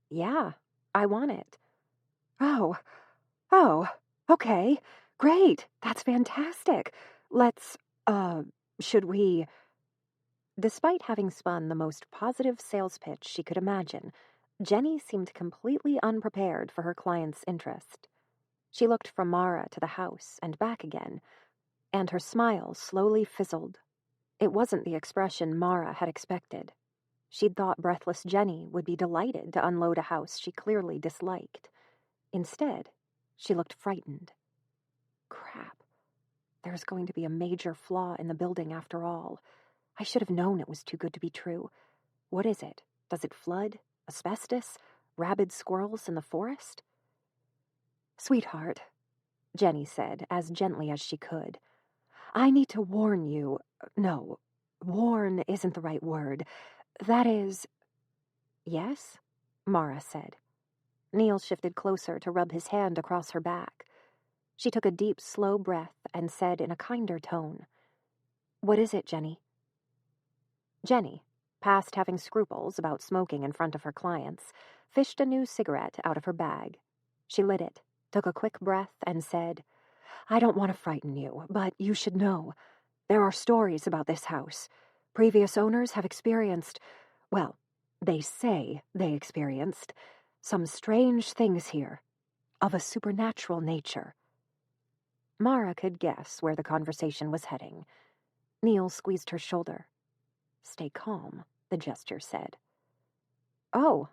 Yeah, I want it. Oh, okay. Great. That's fantastic. Let's, should we... Despite having spun the most positive sales pitch she could imagine, Jenny seemed completely unprepared for her client's interest. She looked from Mara to the house and back again, and her smile slowly fizzled. It wasn't the expression Mara had expected. She'd thought breathless Jenny would be delighted to unload a house she clearly disliked. Instead, she looked frightened. Crap. There's going to be a major flaw in the building after all. I should have known it was too good to be true. What is it? Does it flood? Asbestos? Rabid squirrels in the forest? Sweetheart, Jenny said, as gently as she could, I need to warn you. No, warn isn't the right word. That is... Yes? Mara said. Neil shifted closer to rub his hand across her back. She took a deep, slow breath and said in a kinder tone, What is it, Jenny? Jenny, past having scruples about smoking in front of her clients, fished a new cigarette out of her bag. She lit it, took a quick breath, and said, I don't want to frighten you, but you should know. There are stories about this house. Previous owners have experienced, well, they say they experienced, some strange things here, of a supernatural nature. Mara could guess where the conversation was heading. Neil squeezed her shoulder. Stay calm, the gesture said. Oh,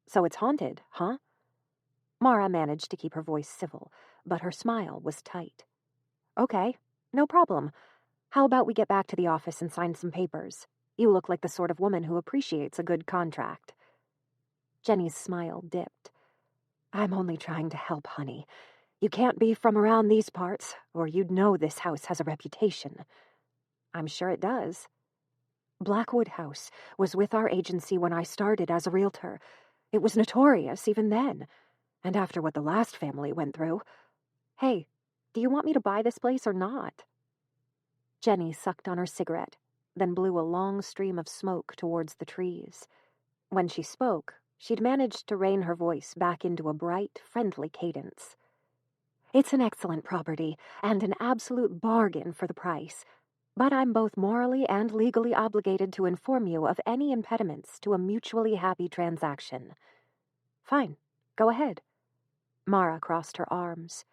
so it's haunted, huh? Mara managed to keep her voice civil, but her smile was tight. Okay, no problem. How about we get back to the office and sign some papers? You look like the sort of woman who appreciates a good contract. Jenny's smile dipped. I'm only trying to help, honey. You can't be from around these parts, or you'd know this house has a reputation. I'm sure it does. Blackwood House was with our agency when I started as a realtor. It was notorious even then. And after what the last family went through... Hey, do you want me to buy this place or not? Jenny sucked on her cigarette, then blew a long stream of smoke towards the trees. When she spoke, she'd managed to rein her voice back into a bright, friendly cadence. It's an excellent property, and an absolute bargain for the price. But I'm both morally and legally obligated to inform you of any impediments to a mutually happy transaction. Fine, go ahead. Mara crossed her arms.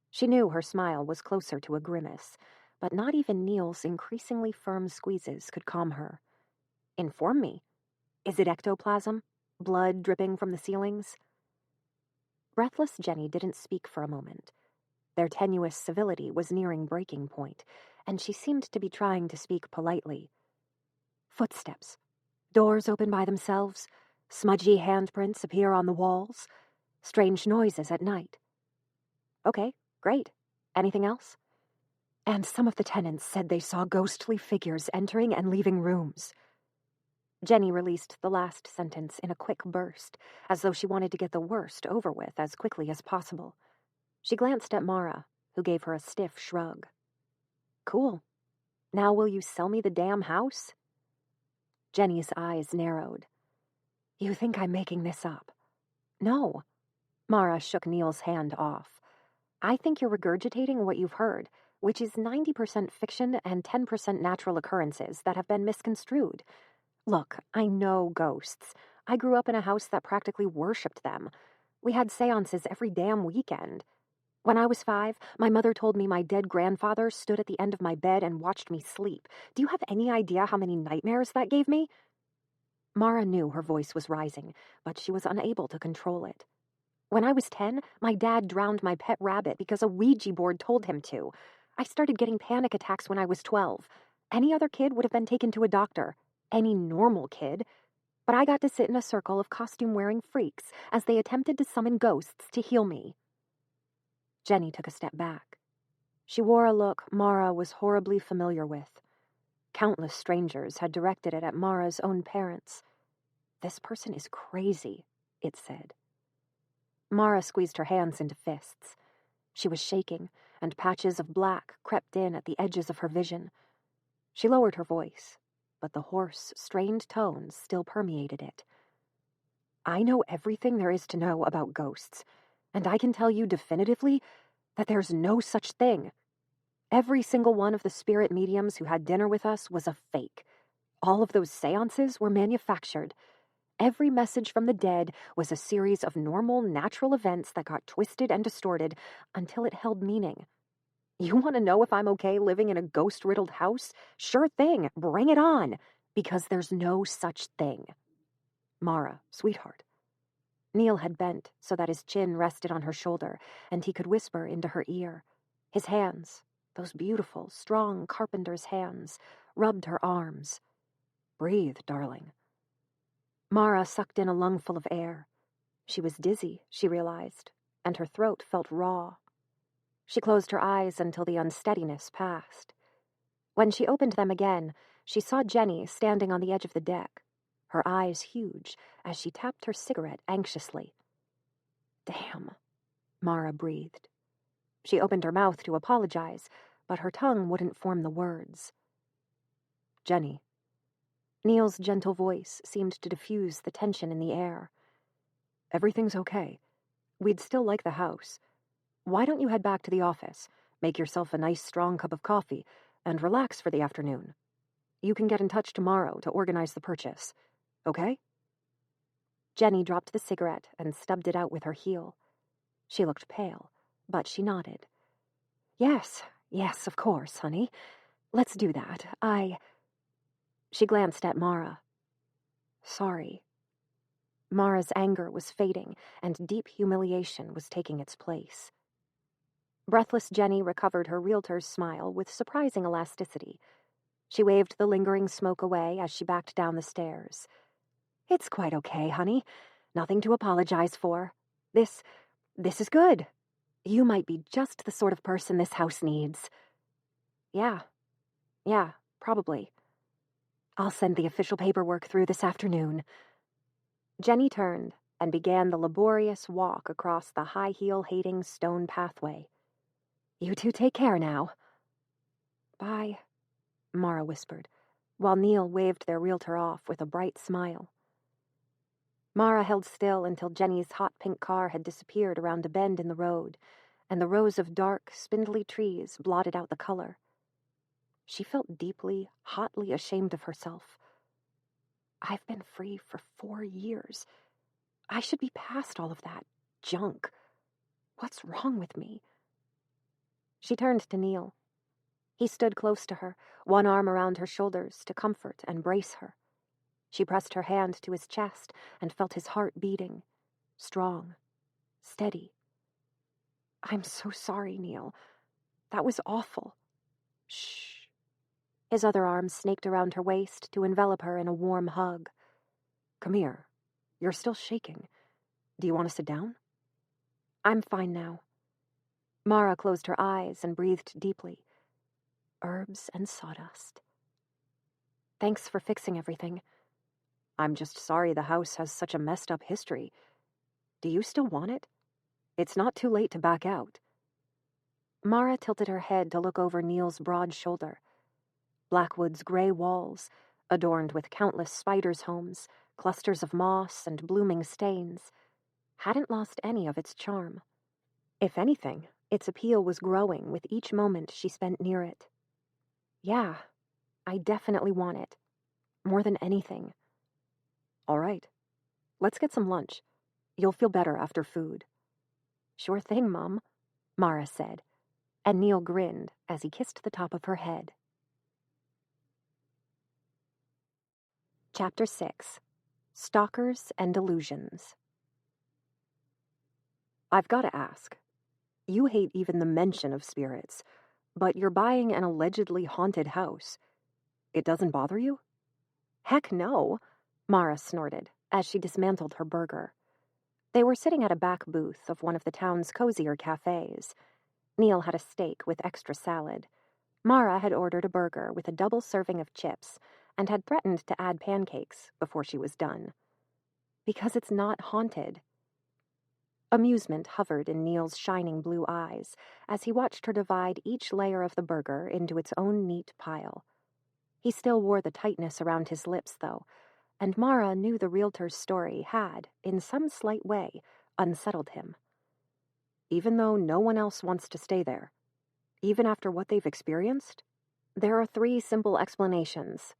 She knew her smile was closer to a grimace, but not even Neil's increasingly firm squeezes could calm her. Inform me. Is it ectoplasm? Blood dripping from the ceilings? Breathless Jenny didn't speak for a moment. Their tenuous civility was nearing breaking point, and she seemed to be trying to speak politely. Footsteps. Doors open by themselves. Smudgy handprints appear on the walls. Strange noises at night. Okay, great. Anything else? And some of the tenants said they saw ghostly figures entering and leaving rooms. Jenny released the last sentence in a quick burst, as though she wanted to get the worst over with as quickly as possible. She glanced at Mara, who gave her a stiff shrug. Cool. Now will you sell me the damn house? Jenny's eyes narrowed. You think I'm making this up? No. Mara shook Neil's hand off. I think you're regurgitating what you've heard, which is 90% fiction and 10% natural occurrences that have been misconstrued. Look, I know ghosts. I grew up in a house that practically worshipped them. We had seances every damn weekend. When I was 5, my mother told me my dead grandfather stood at the end of my bed and watched me sleep. Do you have any idea how many nightmares that gave me? Mara knew her voice was rising, but she was unable to control it. When I was 10, my dad drowned my pet rabbit because a Ouija board told him to. I started getting panic attacks when I was 12. Any other kid would have been taken to a doctor. Any normal kid. But I got to sit in a circle of costume-wearing freaks as they attempted to summon ghosts to heal me. Jenny took a step back. She wore a look Mara was horribly familiar with. Countless strangers had directed it at Mara's own parents. This person is crazy, it said. Mara squeezed her hands into fists. She was shaking, and patches of black crept in at the edges of her vision. She lowered her voice, but the hoarse, strained tones still permeated it. I know everything there is to know about ghosts, and I can tell you definitively that there's no such thing. Every single one of the spirit mediums who had dinner with us was a fake. All of those seances were manufactured. Every message from the dead was a series of normal, natural events that got twisted and distorted until it held meaning. You want to know if I'm okay living in a ghost-riddled house? Sure thing, bring it on, because there's no such thing. Mara, sweetheart, Neil had bent so that his chin rested on her shoulder, and he could whisper into her ear. His hands, those beautiful, strong carpenter's hands, rubbed her arms. "Breathe, darling." Mara sucked in a lungful of air. She was dizzy, she realized, and her throat felt raw. She closed her eyes until the unsteadiness passed. When she opened them again, she saw Jenny standing on the edge of the deck, her eyes huge, as she tapped her cigarette anxiously. "Damn," Mara breathed. She opened her mouth to apologize, but her tongue wouldn't form the words. "Jenny." Neil's gentle voice seemed to diffuse the tension in the air. "Everything's okay. We'd still like the house. Why don't you head back to the office, make yourself a nice strong cup of coffee, and relax for the afternoon? You can get in touch tomorrow to organize the purchase. Okay?" Jenny dropped the cigarette and stubbed it out with her heel. She looked pale, but she nodded. Yes, of course, honey. Let's do that. She glanced at Mara. "Sorry." Mara's anger was fading, and deep humiliation was taking its place. Breathless Jenny recovered her realtor's smile with surprising elasticity. She waved the lingering smoke away as she backed down the stairs. "It's quite okay, honey. Nothing to apologize for. This is good. You might be just the sort of person this house needs." Yeah, probably. "I'll send the official paperwork through this afternoon." Jenny turned and began the laborious walk across the high-heel-hating stone pathway. "You two take care now." "Bye," Mara whispered, while Neil waved their realtor off with a bright smile. Mara held still until Jenny's hot pink car had disappeared around a bend in the road, and the rows of dark, spindly trees blotted out the color. She felt deeply, hotly ashamed of herself. I've been free for 4 years. I should be past all of that junk. What's wrong with me? She turned to Neil. He stood close to her, one arm around her shoulders to comfort and brace her. She pressed her hand to his chest and felt his heart beating, strong, steady. "I'm so sorry, Neil. That was awful." "Shh." His other arm snaked around her waist to envelop her in a warm hug. "Come here. You're still shaking. Do you want to sit down?" "I'm fine now." Mara closed her eyes and breathed deeply. Herbs and sawdust. "Thanks for fixing everything." "I'm just sorry the house has such a messed up history. Do you still want it? It's not too late to back out." Mara tilted her head to look over Neil's broad shoulder. Blackwood's gray walls, adorned with countless spiders' homes, clusters of moss, and blooming stains, hadn't lost any of its charm. If anything, its appeal was growing with each moment she spent near it. "Yeah, I definitely want it. More than anything." "All right. Let's get some lunch. You'll feel better after food." "Sure thing, Mom," Mara said, and Neil grinned as he kissed the top of her head. Chapter 6. Stalkers and Delusions. "I've got to ask. You hate even the mention of spirits, but you're buying an allegedly haunted house. It doesn't bother you?" "Heck no," Mara snorted as she dismantled her burger. They were sitting at a back booth of one of the town's cozier cafes. Neil had a steak with extra salad. Mara had ordered a burger with a double serving of chips and had threatened to add pancakes before she was done. "Because it's not haunted." Amusement hovered in Neil's shining blue eyes as he watched her divide each layer of the burger into its own neat pile. He still wore the tightness around his lips, though, and Mara knew the realtor's story had, in some slight way, unsettled him. "Even though no one else wants to stay there? Even after what they've experienced?" "There are 3 simple explanations."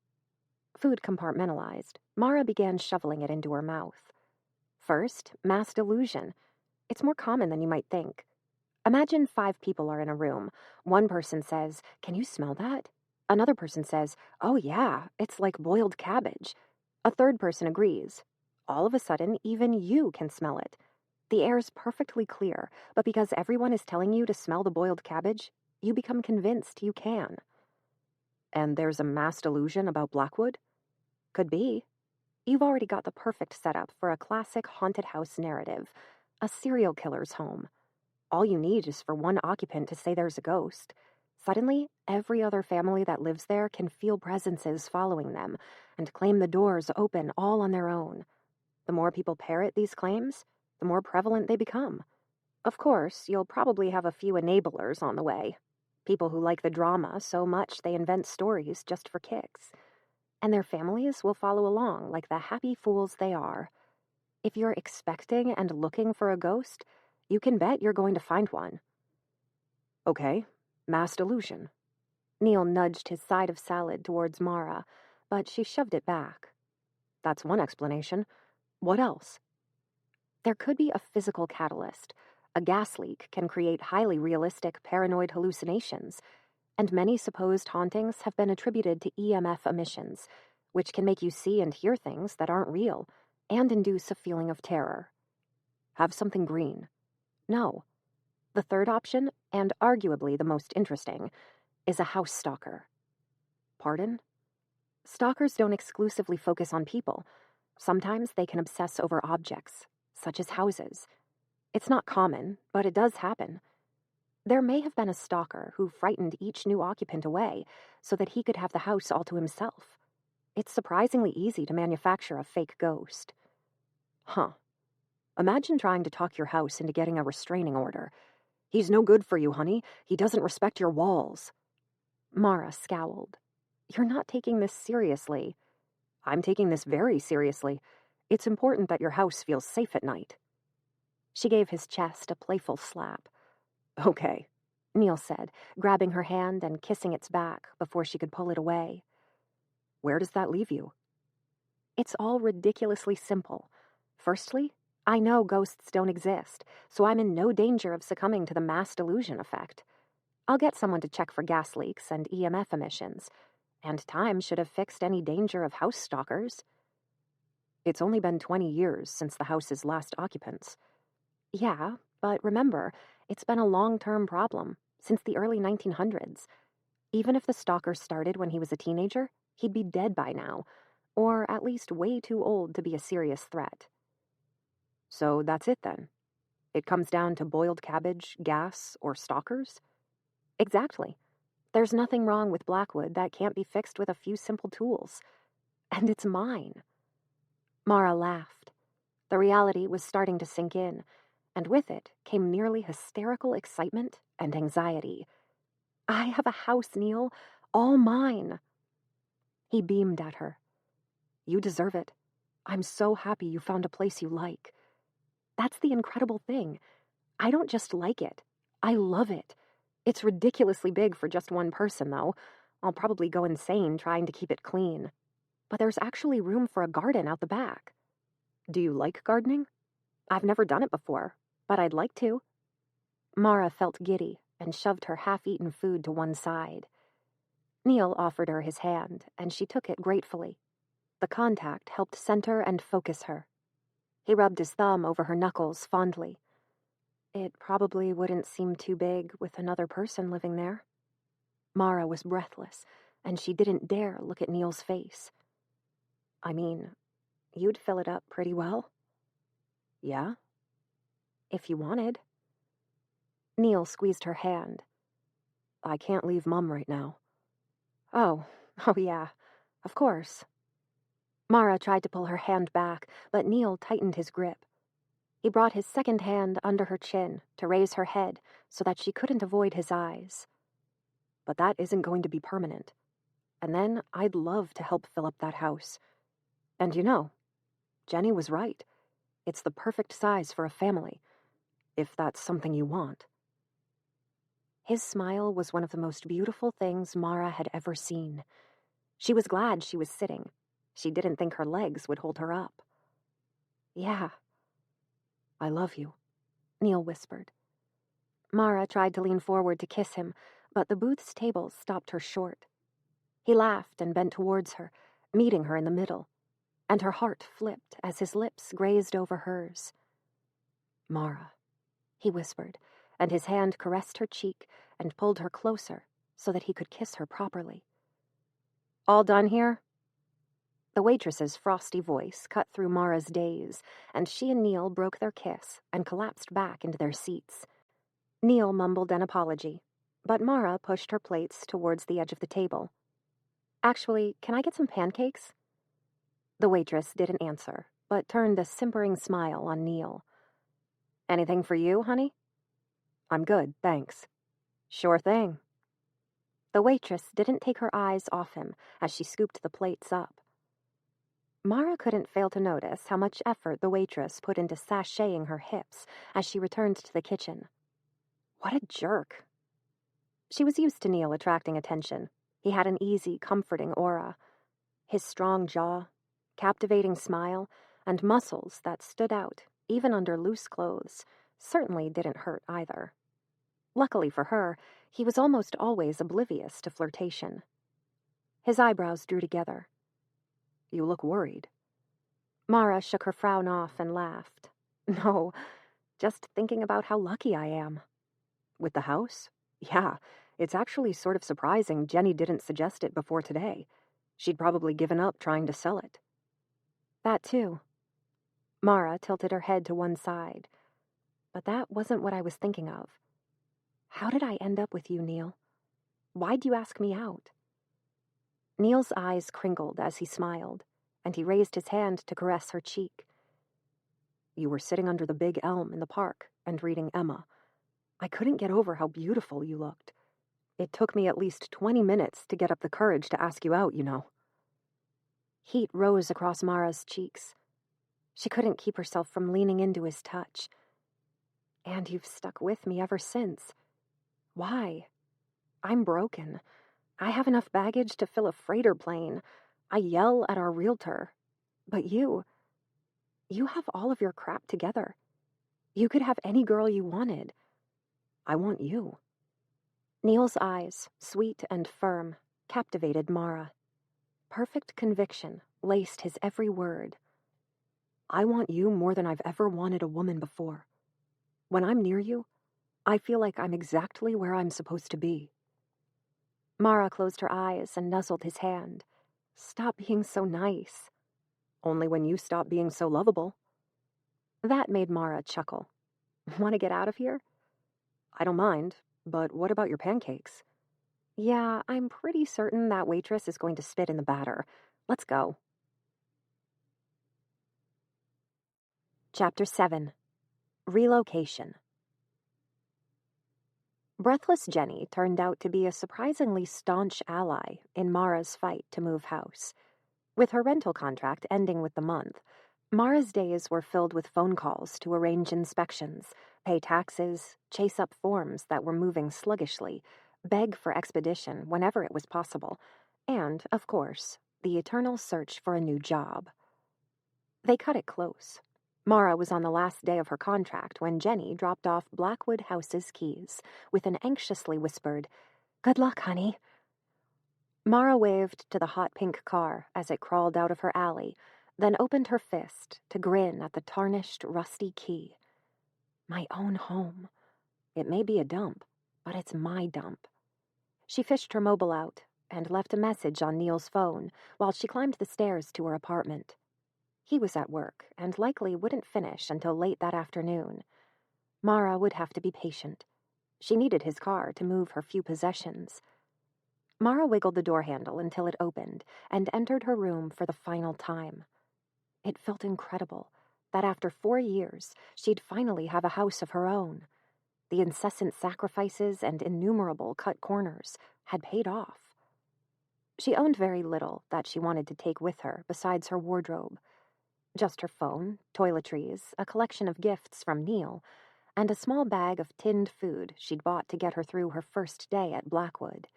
Food compartmentalized, Mara began shoveling it into her mouth. First, mass delusion. It's more common than you might think. Imagine 5 people are in a room. One person says, "Can you smell that?" Another person says, "Oh yeah, it's like boiled cabbage." A third person agrees. All of a sudden, even you can smell it. The air's perfectly clear, but because everyone is telling you to smell the boiled cabbage, you become convinced you can. And there's a mass delusion about Blackwood? Could be. You've already got the perfect setup for a classic haunted house narrative, a serial killer's home. All you need is for one occupant to say there's a ghost. Suddenly, every other family that lives there can feel presences following them and claim the doors open all on their own. The more people parrot these claims, the more prevalent they become. Of course, you'll probably have a few enablers on the way. People who like the drama so much they invent stories just for kicks. And their families will follow along like the happy fools they are. If you're expecting and looking for a ghost, you can bet you're going to find one. Okay, mass delusion. Neil nudged his side of salad towards Mara, but she shoved it back. That's one explanation. What else? There could be a physical catalyst. A gas leak can create highly realistic paranoid hallucinations, and many supposed hauntings have been attributed to EMF emissions, which can make you see and hear things that aren't real, and induce a feeling of terror. Have something green. No. The third option, and arguably the most interesting, is a house stalker. Pardon? Stalkers don't exclusively focus on people. Sometimes they can obsess over objects, such as houses. It's not common, but it does happen. There may have been a stalker who frightened each new occupant away so that he could have the house all to himself. It's surprisingly easy to manufacture a fake ghost. Huh. Imagine trying to talk your house into getting a restraining order. He's no good for you, honey. He doesn't respect your walls. Mara scowled. You're not taking this seriously. I'm taking this very seriously. It's important that your house feels safe at night. She gave his chest a playful slap. Okay, Neil said, grabbing her hand and kissing its back before she could pull it away. Where does that leave you? It's all ridiculously simple. Firstly, I know ghosts don't exist, so I'm in no danger of succumbing to the mass delusion effect. I'll get someone to check for gas leaks and EMF emissions, and time should have fixed any danger of house stalkers. It's only been 20 years since the house's last occupants. Yeah, but remember, it's been a long-term problem, since the early 1900s. Even if the stalker started when he was a teenager, he'd be dead by now, or at least way too old to be a serious threat. So that's it then. It comes down to boiled cabbage, gas, or stalkers? Exactly. There's nothing wrong with Blackwood that can't be fixed with a few simple tools. And it's mine. Mara laughed. The reality was starting to sink in, and with it came nearly hysterical excitement and anxiety. I have a house, Neil. All mine. He beamed at her. You deserve it. I'm so happy you found a place you like. That's the incredible thing. I don't just like it. I love it. It's ridiculously big for just one person, though. I'll probably go insane trying to keep it clean. But there's actually room for a garden out the back. Do you like gardening? I've never done it before, but I'd like to. Mara felt giddy and shoved her half-eaten food to one side. Neil offered her his hand, and she took it gratefully. The contact helped center and focus her. He rubbed his thumb over her knuckles fondly. It probably wouldn't seem too big with another person living there. Mara was breathless, and she didn't dare look at Neil's face. I mean, you'd fill it up pretty well. Yeah? If you wanted. Neil squeezed her hand. I can't leave Mum right now. Oh yeah, of course. Mara tried to pull her hand back, but Neil tightened his grip. He brought his second hand under her chin to raise her head so that she couldn't avoid his eyes. But that isn't going to be permanent. And then I'd love to help fill up that house. And you know, Jenny was right. It's the perfect size for a family, if that's something you want. His smile was one of the most beautiful things Mara had ever seen. She was glad she was sitting. She didn't think her legs would hold her up. Yeah. I love you, Neil whispered. Mara tried to lean forward to kiss him, but the booth's table stopped her short. He laughed and bent towards her, meeting her in the middle. and her heart flipped as his lips grazed over hers. "Mara," he whispered, and his hand caressed her cheek and pulled her closer so that he could kiss her properly. "All done here?" The waitress's frosty voice cut through Mara's daze, and she and Neil broke their kiss and collapsed back into their seats. Neil mumbled an apology, but Mara pushed her plates towards the edge of the table. "Actually, can I get some pancakes?" The waitress didn't answer, but turned a simpering smile on Neil. "Anything for you, honey?" "I'm good, thanks." "Sure thing." The waitress didn't take her eyes off him as she scooped the plates up. Mara couldn't fail to notice how much effort the waitress put into sashaying her hips as she returned to the kitchen. What a jerk. She was used to Neil attracting attention. He had an easy, comforting aura. His strong jaw, captivating smile, and muscles that stood out, even under loose clothes, certainly didn't hurt either. Luckily for her, he was almost always oblivious to flirtation. His eyebrows drew together. "You look worried." Mara shook her frown off and laughed. "No, just thinking about how lucky I am." "With the house? Yeah, it's actually sort of surprising Jenny didn't suggest it before today. She'd probably given up trying to sell it." "That too." Mara tilted her head to one side. "But that wasn't what I was thinking of. How did I end up with you, Neil? Why'd you ask me out?" Neil's eyes crinkled as he smiled, and he raised his hand to caress her cheek. "You were sitting under the big elm in the park and reading Emma. I couldn't get over how beautiful you looked. It took me at least 20 minutes to get up the courage to ask you out, you know." Heat rose across Mara's cheeks. She couldn't keep herself from leaning into his touch. "And you've stuck with me ever since. Why? I'm broken. I have enough baggage to fill a freighter plane. I yell at our realtor. But you have all of your crap together. You could have any girl you wanted. I want you." Neil's eyes, sweet and firm, captivated Mara. Perfect conviction laced his every word. "I want you more than I've ever wanted a woman before. When I'm near you, I feel like I'm exactly where I'm supposed to be." Mara closed her eyes and nuzzled his hand. "Stop being so nice." "Only when you stop being so lovable." That made Mara chuckle. "Want to get out of here?" "I don't mind, but what about your pancakes?" "Yeah, I'm pretty certain that waitress is going to spit in the batter. Let's go." Chapter 7. Relocation. Breathless Jenny turned out to be a surprisingly staunch ally in Mara's fight to move house. With her rental contract ending with the month, Mara's days were filled with phone calls to arrange inspections, pay taxes, chase up forms that were moving sluggishly, beg for expedition whenever it was possible, and, of course, the eternal search for a new job. They cut it close. Mara was on the last day of her contract when Jenny dropped off Blackwood House's keys with an anxiously whispered, "Good luck, honey." Mara waved to the hot pink car as it crawled out of her alley, then opened her fist to grin at the tarnished, rusty key. My own home. It may be a dump, but it's my dump. She fished her mobile out and left a message on Neil's phone while she climbed the stairs to her apartment. He was at work and likely wouldn't finish until late that afternoon. Mara would have to be patient. She needed his car to move her few possessions. Mara wiggled the door handle until it opened and entered her room for the final time. It felt incredible that after 4 years, she'd finally have a house of her own. The incessant sacrifices and innumerable cut corners had paid off. She owned very little that she wanted to take with her besides her wardrobe. Just her phone, toiletries, a collection of gifts from Neil, and a small bag of tinned food she'd bought to get her through her first day at Blackwood.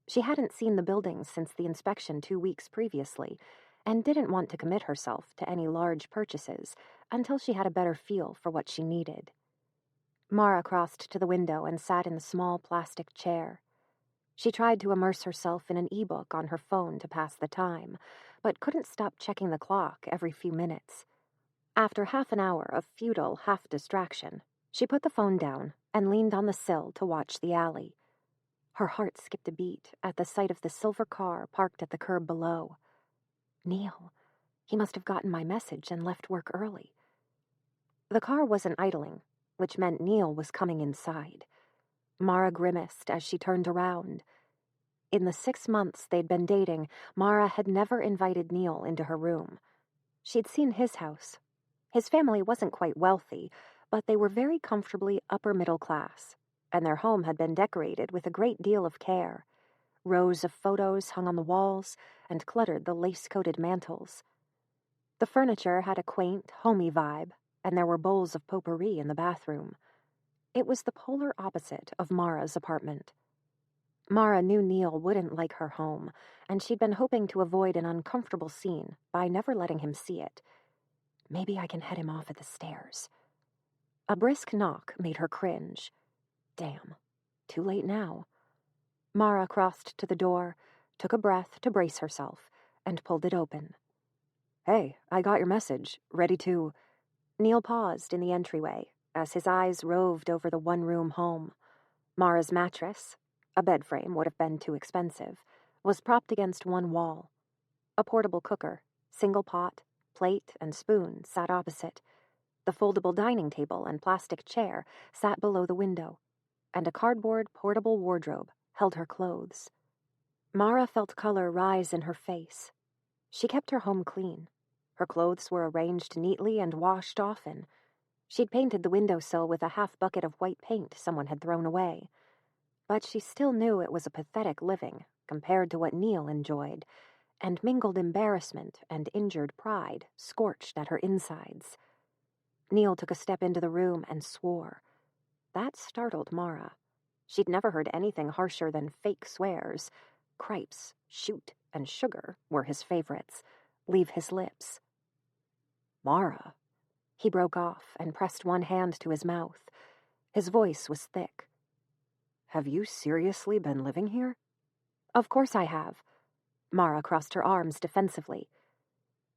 She hadn't seen the building since the inspection 2 weeks previously, and didn't want to commit herself to any large purchases until she had a better feel for what she needed. Mara crossed to the window and sat in the small plastic chair. She tried to immerse herself in an e-book on her phone to pass the time, but couldn't stop checking the clock every few minutes. After half an hour of futile half-distraction, she put the phone down and leaned on the sill to watch the alley. Her heart skipped a beat at the sight of the silver car parked at the curb below. Neil. He must have gotten my message and left work early. The car wasn't idling, which meant Neil was coming inside. Mara grimaced as she turned around. In the 6 months they'd been dating, Mara had never invited Neil into her room. She'd seen his house. His family wasn't quite wealthy, but they were very comfortably upper middle class, and their home had been decorated with a great deal of care. Rows of photos hung on the walls and cluttered the lace-coated mantels. The furniture had a quaint, homey vibe, and there were bowls of potpourri in the bathroom. It was the polar opposite of Mara's apartment. Mara knew Neil wouldn't like her home, and she'd been hoping to avoid an uncomfortable scene by never letting him see it. Maybe I can head him off at the stairs. A brisk knock made her cringe. Damn, too late now. Mara crossed to the door, took a breath to brace herself, and pulled it open. Hey, I got your message. Ready to... Neil paused in the entryway as his eyes roved over the one-room home. Mara's mattress, a bed frame would have been too expensive, was propped against one wall. A portable cooker, single pot, plate, and spoon sat opposite. The foldable dining table and plastic chair sat below the window, and a cardboard portable wardrobe held her clothes. Mara felt color rise in her face. She kept her home clean. Her clothes were arranged neatly and washed often. She'd painted the windowsill with a half bucket of white paint someone had thrown away. But she still knew it was a pathetic living compared to what Neil enjoyed, and mingled embarrassment and injured pride scorched at her insides. Neil took a step into the room and swore. That startled Mara. She'd never heard anything harsher than fake swears. Cripes, shoot, and sugar were his favorites. Leave his lips. Mara. He broke off and pressed one hand to his mouth. His voice was thick. Have you seriously been living here? Of course I have. Mara crossed her arms defensively.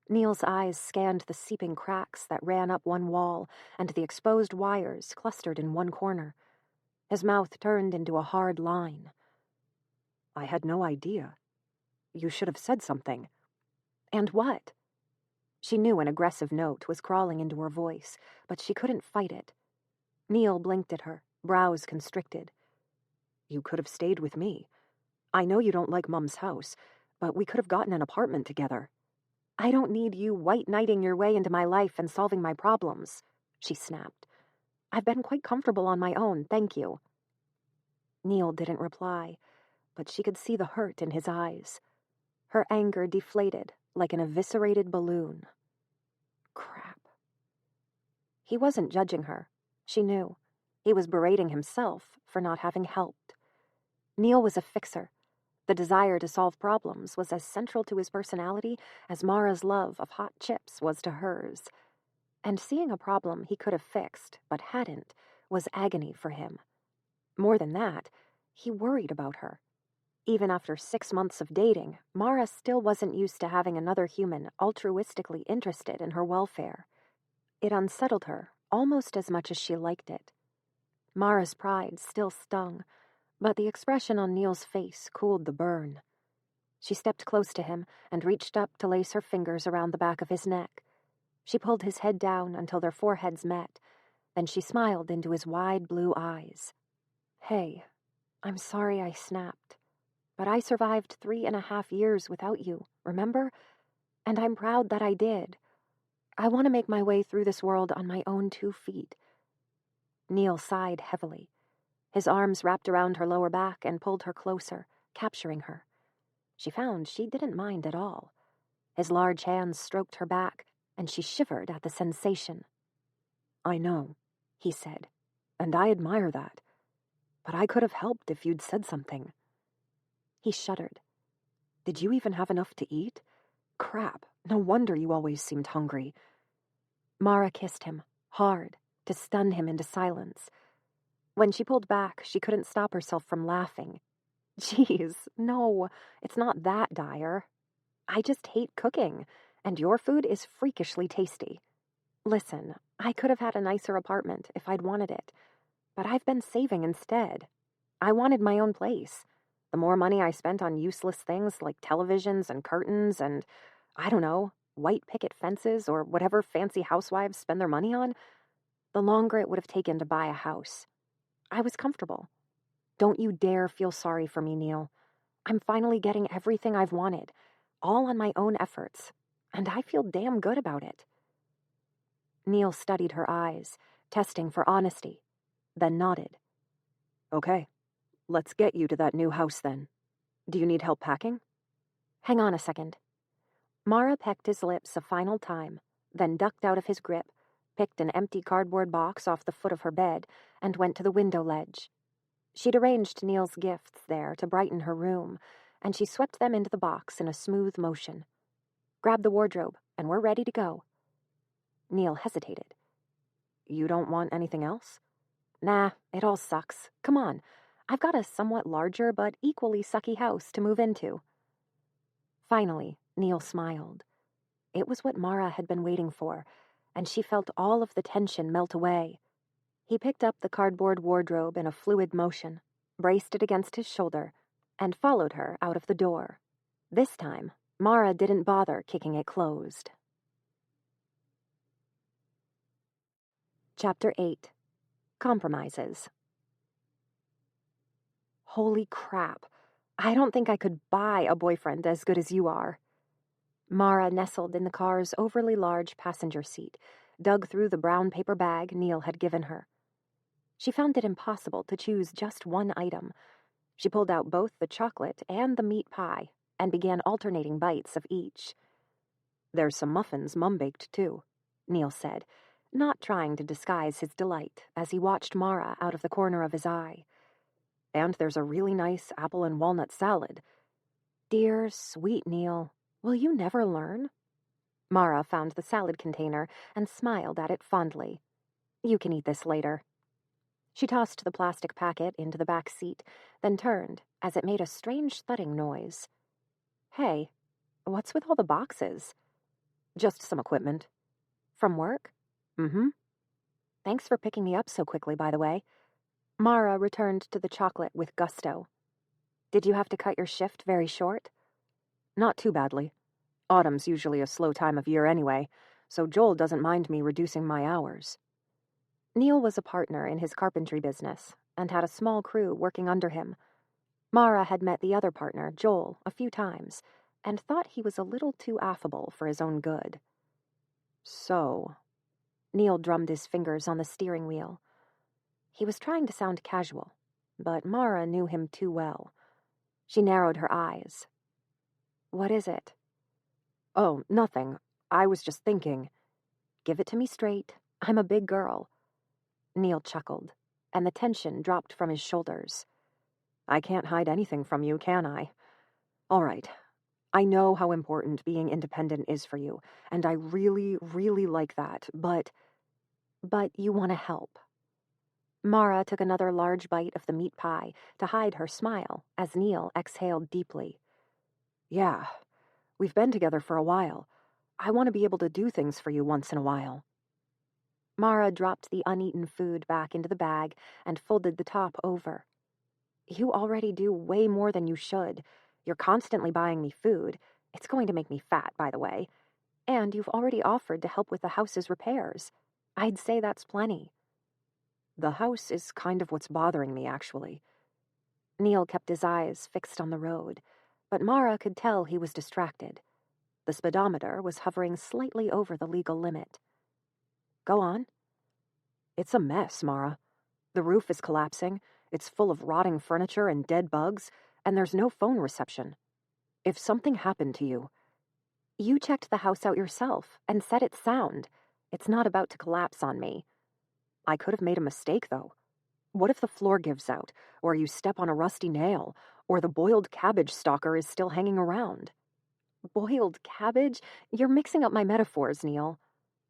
Neil's eyes scanned the seeping cracks that ran up one wall and the exposed wires clustered in one corner. His mouth turned into a hard line. I had no idea. You should have said something. And what? She knew an aggressive note was crawling into her voice, but she couldn't fight it. Neil blinked at her, brows constricted. You could have stayed with me. I know you don't like Mum's house, but we could have gotten an apartment together. I don't need you white-knighting your way into my life and solving my problems, she snapped. I've been quite comfortable on my own, thank you. Neil didn't reply, but she could see the hurt in his eyes. Her anger deflated like an eviscerated balloon. Crap. He wasn't judging her. She knew. He was berating himself for not having helped. Neil was a fixer. The desire to solve problems was as central to his personality as Mara's love of hot chips was to hers. And seeing a problem he could have fixed, but hadn't, was agony for him. More than that, he worried about her. Even after 6 months of dating, Mara still wasn't used to having another human altruistically interested in her welfare. It unsettled her almost as much as she liked it. Mara's pride still stung, but the expression on Neil's face cooled the burn. She stepped close to him and reached up to lace her fingers around the back of his neck. She pulled his head down until their foreheads met. Then she smiled into his wide blue eyes. Hey, I'm sorry I snapped. But I survived 3.5 years without you, remember? And I'm proud that I did. I want to make my way through this world on my own 2 feet. Neil sighed heavily. His arms wrapped around her lower back and pulled her closer, capturing her. She found she didn't mind at all. His large hands stroked her back, and she shivered at the sensation. I know, he said, and I admire that. But I could have helped if you'd said something. He shuddered. Did you even have enough to eat? Crap, no wonder you always seemed hungry. Mara kissed him, hard, to stun him into silence. When she pulled back, she couldn't stop herself from laughing. Geez, no, it's not that dire. I just hate cooking, and your food is freakishly tasty. Listen, I could have had a nicer apartment if I'd wanted it, but I've been saving instead. I wanted my own place. The more money I spent on useless things like televisions and curtains and, I don't know, white picket fences or whatever fancy housewives spend their money on, the longer it would have taken to buy a house. I was comfortable. Don't you dare feel sorry for me, Neil. I'm finally getting everything I've wanted, all on my own efforts, and I feel damn good about it. Neil studied her eyes, testing for honesty, then nodded. Okay, let's get you to that new house then. Do you need help packing? Hang on a second. Mara pecked his lips a final time, then ducked out of his grip, picked an empty cardboard box off the foot of her bed, and went to the window ledge. She'd arranged Neil's gifts there to brighten her room, and she swept them into the box in a smooth motion. Grab the wardrobe, and we're ready to go. Neil hesitated. You don't want anything else? Nah, it all sucks. Come on. I've got a somewhat larger but equally sucky house to move into. Finally, Neil smiled. It was what Mara had been waiting for, and she felt all of the tension melt away. He picked up the cardboard wardrobe in a fluid motion, braced it against his shoulder, and followed her out of the door. This time, Mara didn't bother kicking it closed. Chapter 8. Compromises. Holy crap. I don't think I could buy a boyfriend as good as you are. Mara nestled in the car's overly large passenger seat, dug through the brown paper bag Neil had given her. She found it impossible to choose just one item. She pulled out both the chocolate and the meat pie and began alternating bites of each. There's some muffins Mum baked, too, Neil said, not trying to disguise his delight as he watched Mara out of the corner of his eye. And there's a really nice apple and walnut salad. Dear, sweet Neil, will you never learn? Mara found the salad container and smiled at it fondly. You can eat this later. She tossed the plastic packet into the back seat, then turned as it made a strange thudding noise. Hey, what's with all the boxes? Just some equipment. From work? Mm-hmm. Thanks for picking me up so quickly, by the way. Mara returned to the chocolate with gusto. Did you have to cut your shift very short? Not too badly. Autumn's usually a slow time of year anyway, so Joel doesn't mind me reducing my hours. Neil was a partner in his carpentry business and had a small crew working under him. Mara had met the other partner, Joel, a few times, and thought he was a little too affable for his own good. So, Neil drummed his fingers on the steering wheel. He was trying to sound casual, but Mara knew him too well. She narrowed her eyes. What is it? Oh, nothing. I was just thinking. Give it to me straight. I'm a big girl. Neil chuckled, and the tension dropped from his shoulders. I can't hide anything from you, can I? All right. I know how important being independent is for you, and I really, really like that, but you want to help. Mara took another large bite of the meat pie to hide her smile as Neil exhaled deeply. Yeah, we've been together for a while. I want to be able to do things for you once in a while. Mara dropped the uneaten food back into the bag and folded the top over. You already do way more than you should. You're constantly buying me food. It's going to make me fat, by the way. And you've already offered to help with the house's repairs. I'd say that's plenty. The house is kind of what's bothering me, actually. Neil kept his eyes fixed on the road, but Mara could tell he was distracted. The speedometer was hovering slightly over the legal limit. Go on. It's a mess, Mara. The roof is collapsing, it's full of rotting furniture and dead bugs, and there's no phone reception. If something happened to you... You checked the house out yourself and said it's sound. It's not about to collapse on me. I could have made a mistake, though. What if the floor gives out, or you step on a rusty nail, or the boiled cabbage stalker is still hanging around? Boiled cabbage? You're mixing up my metaphors, Neil.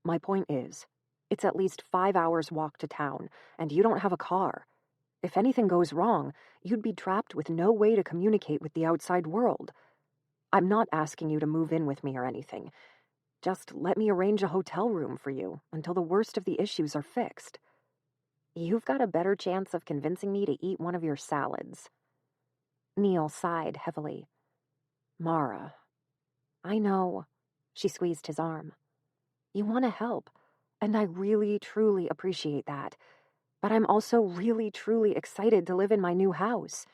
My point is, it's at least 5 hours' walk to town, and you don't have a car. If anything goes wrong, you'd be trapped with no way to communicate with the outside world. I'm not asking you to move in with me or anything. Just let me arrange a hotel room for you until the worst of the issues are fixed. You've got a better chance of convincing me to eat one of your salads." Neil sighed heavily. "Mara, I know." She squeezed his arm. "You want to help, and I really, truly appreciate that. But I'm also really, truly excited to live in my new house.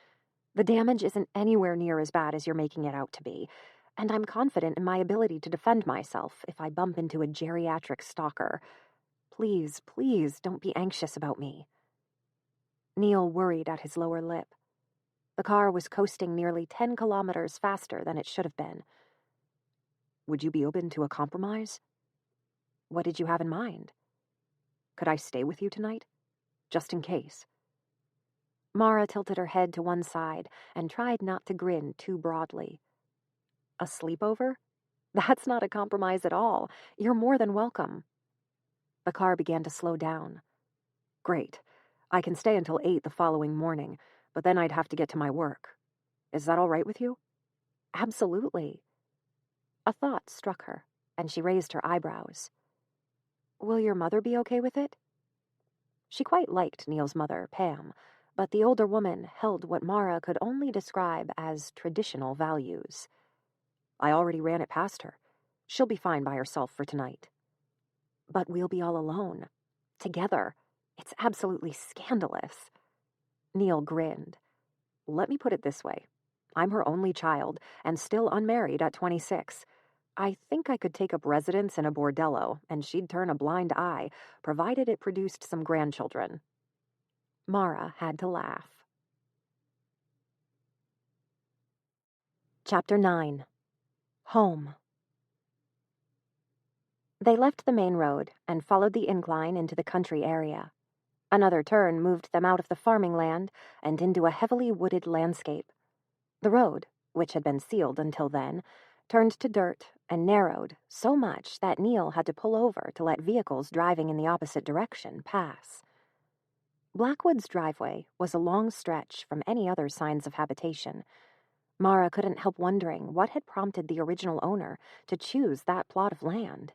The damage isn't anywhere near as bad as you're making it out to be, and I'm confident in my ability to defend myself if I bump into a geriatric stalker. Please, please don't be anxious about me." Neil worried at his lower lip. The car was coasting nearly 10 kilometers faster than it should have been. "Would you be open to a compromise?" "What did you have in mind?" "Could I stay with you tonight? Just in case." Mara tilted her head to one side and tried not to grin too broadly. "A sleepover? That's not a compromise at all. You're more than welcome." The car began to slow down. "Great. I can stay until 8 the following morning, but then I'd have to get to my work. Is that all right with you?" "Absolutely." A thought struck her, and she raised her eyebrows. "Will your mother be okay with it?" She quite liked Neil's mother, Pam, but the older woman held what Mara could only describe as traditional values. "I already ran it past her. She'll be fine by herself for tonight." "But we'll be all alone. Together. It's absolutely scandalous." Neil grinned. "Let me put it this way. I'm her only child, and still unmarried at 26. I think I could take up residence in a bordello, and she'd turn a blind eye, provided it produced some grandchildren." Mara had to laugh. Chapter 9. Home. They left the main road and followed the incline into the country area. Another turn moved them out of the farming land and into a heavily wooded landscape. The road, which had been sealed until then, turned to dirt and narrowed so much that Neil had to pull over to let vehicles driving in the opposite direction pass. Blackwood's driveway was a long stretch from any other signs of habitation. Mara couldn't help wondering what had prompted the original owner to choose that plot of land.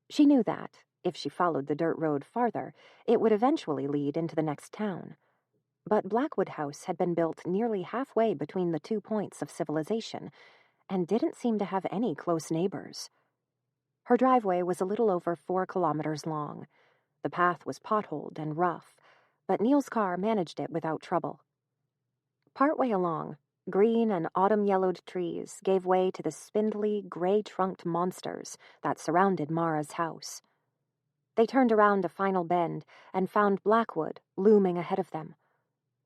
She knew that, if she followed the dirt road farther, it would eventually lead into the next town. But Blackwood House had been built nearly halfway between the 2 points of civilization, and didn't seem to have any close neighbors. Her driveway was a little over 4 kilometers long. The path was potholed and rough, but Neil's car managed it without trouble. Partway along, green and autumn-yellowed trees gave way to the spindly, gray-trunked monsters that surrounded Mara's house. They turned around a final bend and found Blackwood looming ahead of them.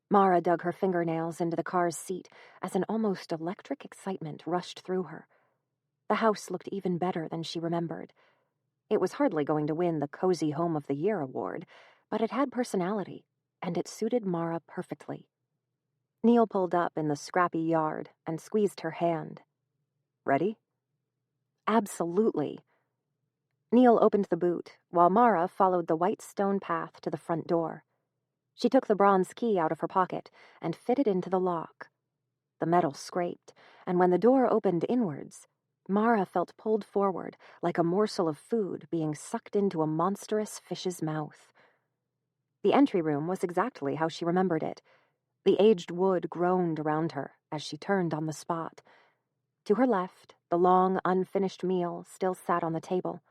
Mara dug her fingernails into the car's seat as an almost electric excitement rushed through her. The house looked even better than she remembered. It was hardly going to win the Cozy Home of the Year award, but it had personality, and it suited Mara perfectly. Neil pulled up in the scrappy yard and squeezed her hand. "Ready?" "Absolutely." Neil opened the boot, while Mara followed the white stone path to the front door. She took the bronze key out of her pocket and fit it into the lock. The metal scraped, and when the door opened inwards, Mara felt pulled forward like a morsel of food being sucked into a monstrous fish's mouth. The entry room was exactly how she remembered it. The aged wood groaned around her as she turned on the spot. To her left, the long, unfinished meal still sat on the table.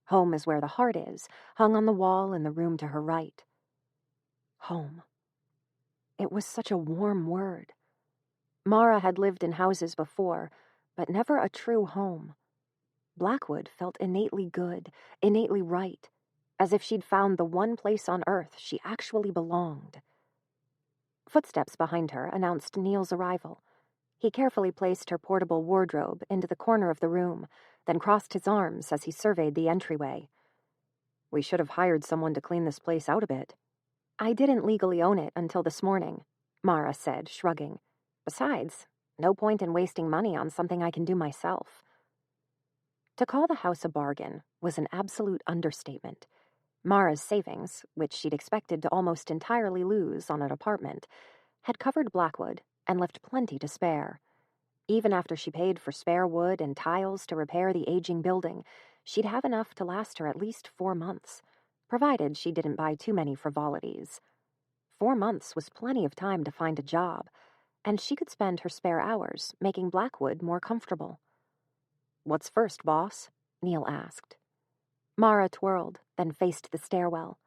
"Home is where the heart is," hung on the wall in the room to her right. Home. It was such a warm word. Mara had lived in houses before, but never a true home. Blackwood felt innately good, innately right, as if she'd found the one place on earth she actually belonged. Footsteps behind her announced Neil's arrival. He carefully placed her portable wardrobe into the corner of the room, then crossed his arms as he surveyed the entryway. "We should have hired someone to clean this place out a bit." "I didn't legally own it until this morning," Mara said, shrugging. "Besides, no point in wasting money on something I can do myself." To call the house a bargain was an absolute understatement. Mara's savings, which she'd expected to almost entirely lose on an apartment, had covered Blackwood and left plenty to spare. Even after she paid for spare wood and tiles to repair the aging building, she'd have enough to last her at least 4 months, provided she didn't buy too many frivolities. 4 months was plenty of time to find a job, and she could spend her spare hours making Blackwood more comfortable. "What's first, boss?" Neil asked. Mara twirled, then faced the stairwell.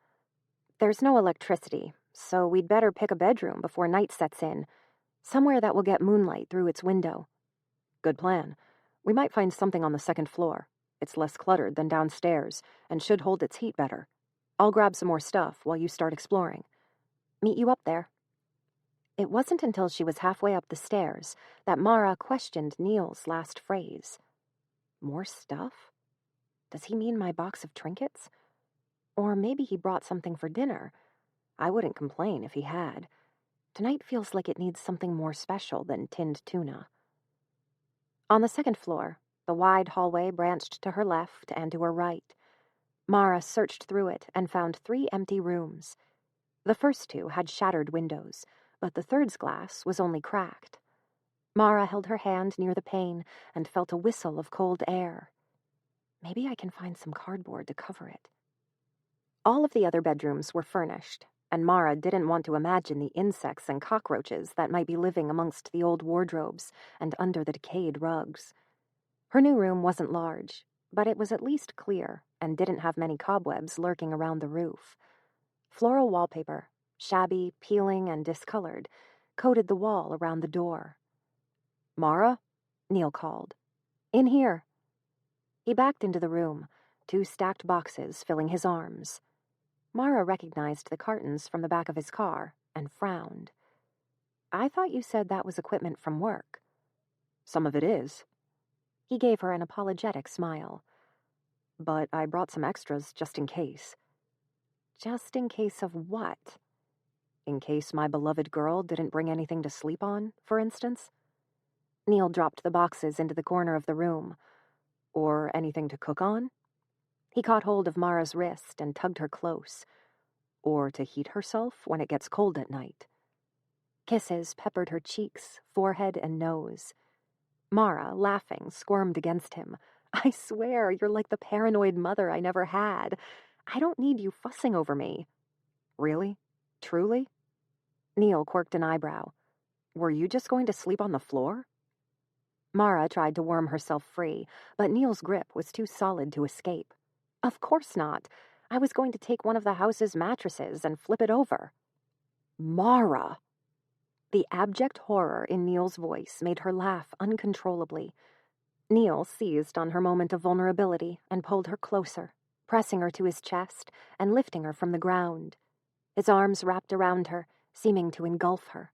"There's no electricity, so we'd better pick a bedroom before night sets in, somewhere that will get moonlight through its window." "Good plan. We might find something on the second floor. It's less cluttered than downstairs, and should hold its heat better. I'll grab some more stuff while you start exploring." "Meet you up there." It wasn't until she was halfway up the stairs that Mara questioned Neil's last phrase. "More stuff? Does he mean my box of trinkets? Or maybe he brought something for dinner. I wouldn't complain if he had. Tonight feels like it needs something more special than tinned tuna." On the second floor, the wide hallway branched to her left and to her right. Mara searched through it and found 3 empty rooms. The first 2 had shattered windows, but the third's glass was only cracked. Mara held her hand near the pane and felt a whistle of cold air. Maybe I can find some cardboard to cover it. All of the other bedrooms were furnished, and Mara didn't want to imagine the insects and cockroaches that might be living amongst the old wardrobes and under the decayed rugs. Her new room wasn't large, but it was at least clear and didn't have many cobwebs lurking around the roof. Floral wallpaper, shabby, peeling, and discolored, coated the wall around the door. "Mara?" Neil called. "In here." He backed into the room, 2 stacked boxes filling his arms. Mara recognized the cartons from the back of his car and frowned. "I thought you said that was equipment from work." "Some of it is." He gave her an apologetic smile. "But I brought some extras just in case." "Just in case of what?" "In case my beloved girl didn't bring anything to sleep on, for instance." Neil dropped the boxes into the corner of the room. "Or anything to cook on?" He caught hold of Mara's wrist and tugged her close. "Or to heat herself when it gets cold at night." Kisses peppered her cheeks, forehead, and nose. Mara, laughing, squirmed against him. "I swear, you're like the paranoid mother I never had. I don't need you fussing over me." "Really? Truly?" Neil quirked an eyebrow. "Were you just going to sleep on the floor?" Mara tried to worm herself free, but Neil's grip was too solid to escape. "Of course not. I was going to take one of the house's mattresses and flip it over." "Mara!" The abject horror in Neil's voice made her laugh uncontrollably. Neil seized on her moment of vulnerability and pulled her closer, pressing her to his chest and lifting her from the ground. His arms wrapped around her, seeming to engulf her.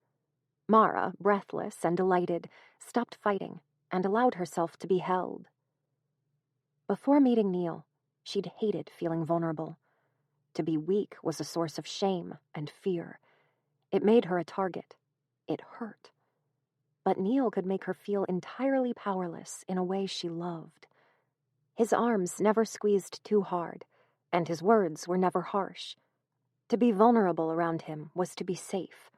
Mara, breathless and delighted, stopped fighting and allowed herself to be held. Before meeting Neil, she'd hated feeling vulnerable. To be weak was a source of shame and fear. It made her a target. It hurt. But Neil could make her feel entirely powerless in a way she loved. His arms never squeezed too hard, and his words were never harsh. To be vulnerable around him was to be safe.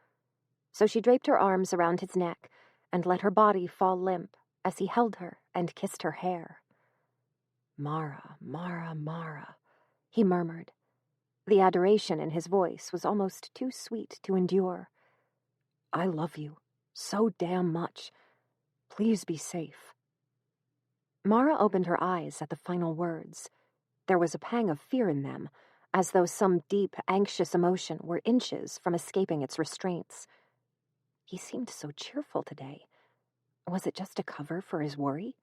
So she draped her arms around his neck and let her body fall limp as he held her and kissed her hair. "Mara, Mara, Mara," he murmured. The adoration in his voice was almost too sweet to endure. "I love you so damn much. Please be safe." Mara opened her eyes at the final words. There was a pang of fear in them, as though some deep, anxious emotion were inches from escaping its restraints. He seemed so cheerful today. Was it just a cover for his worry?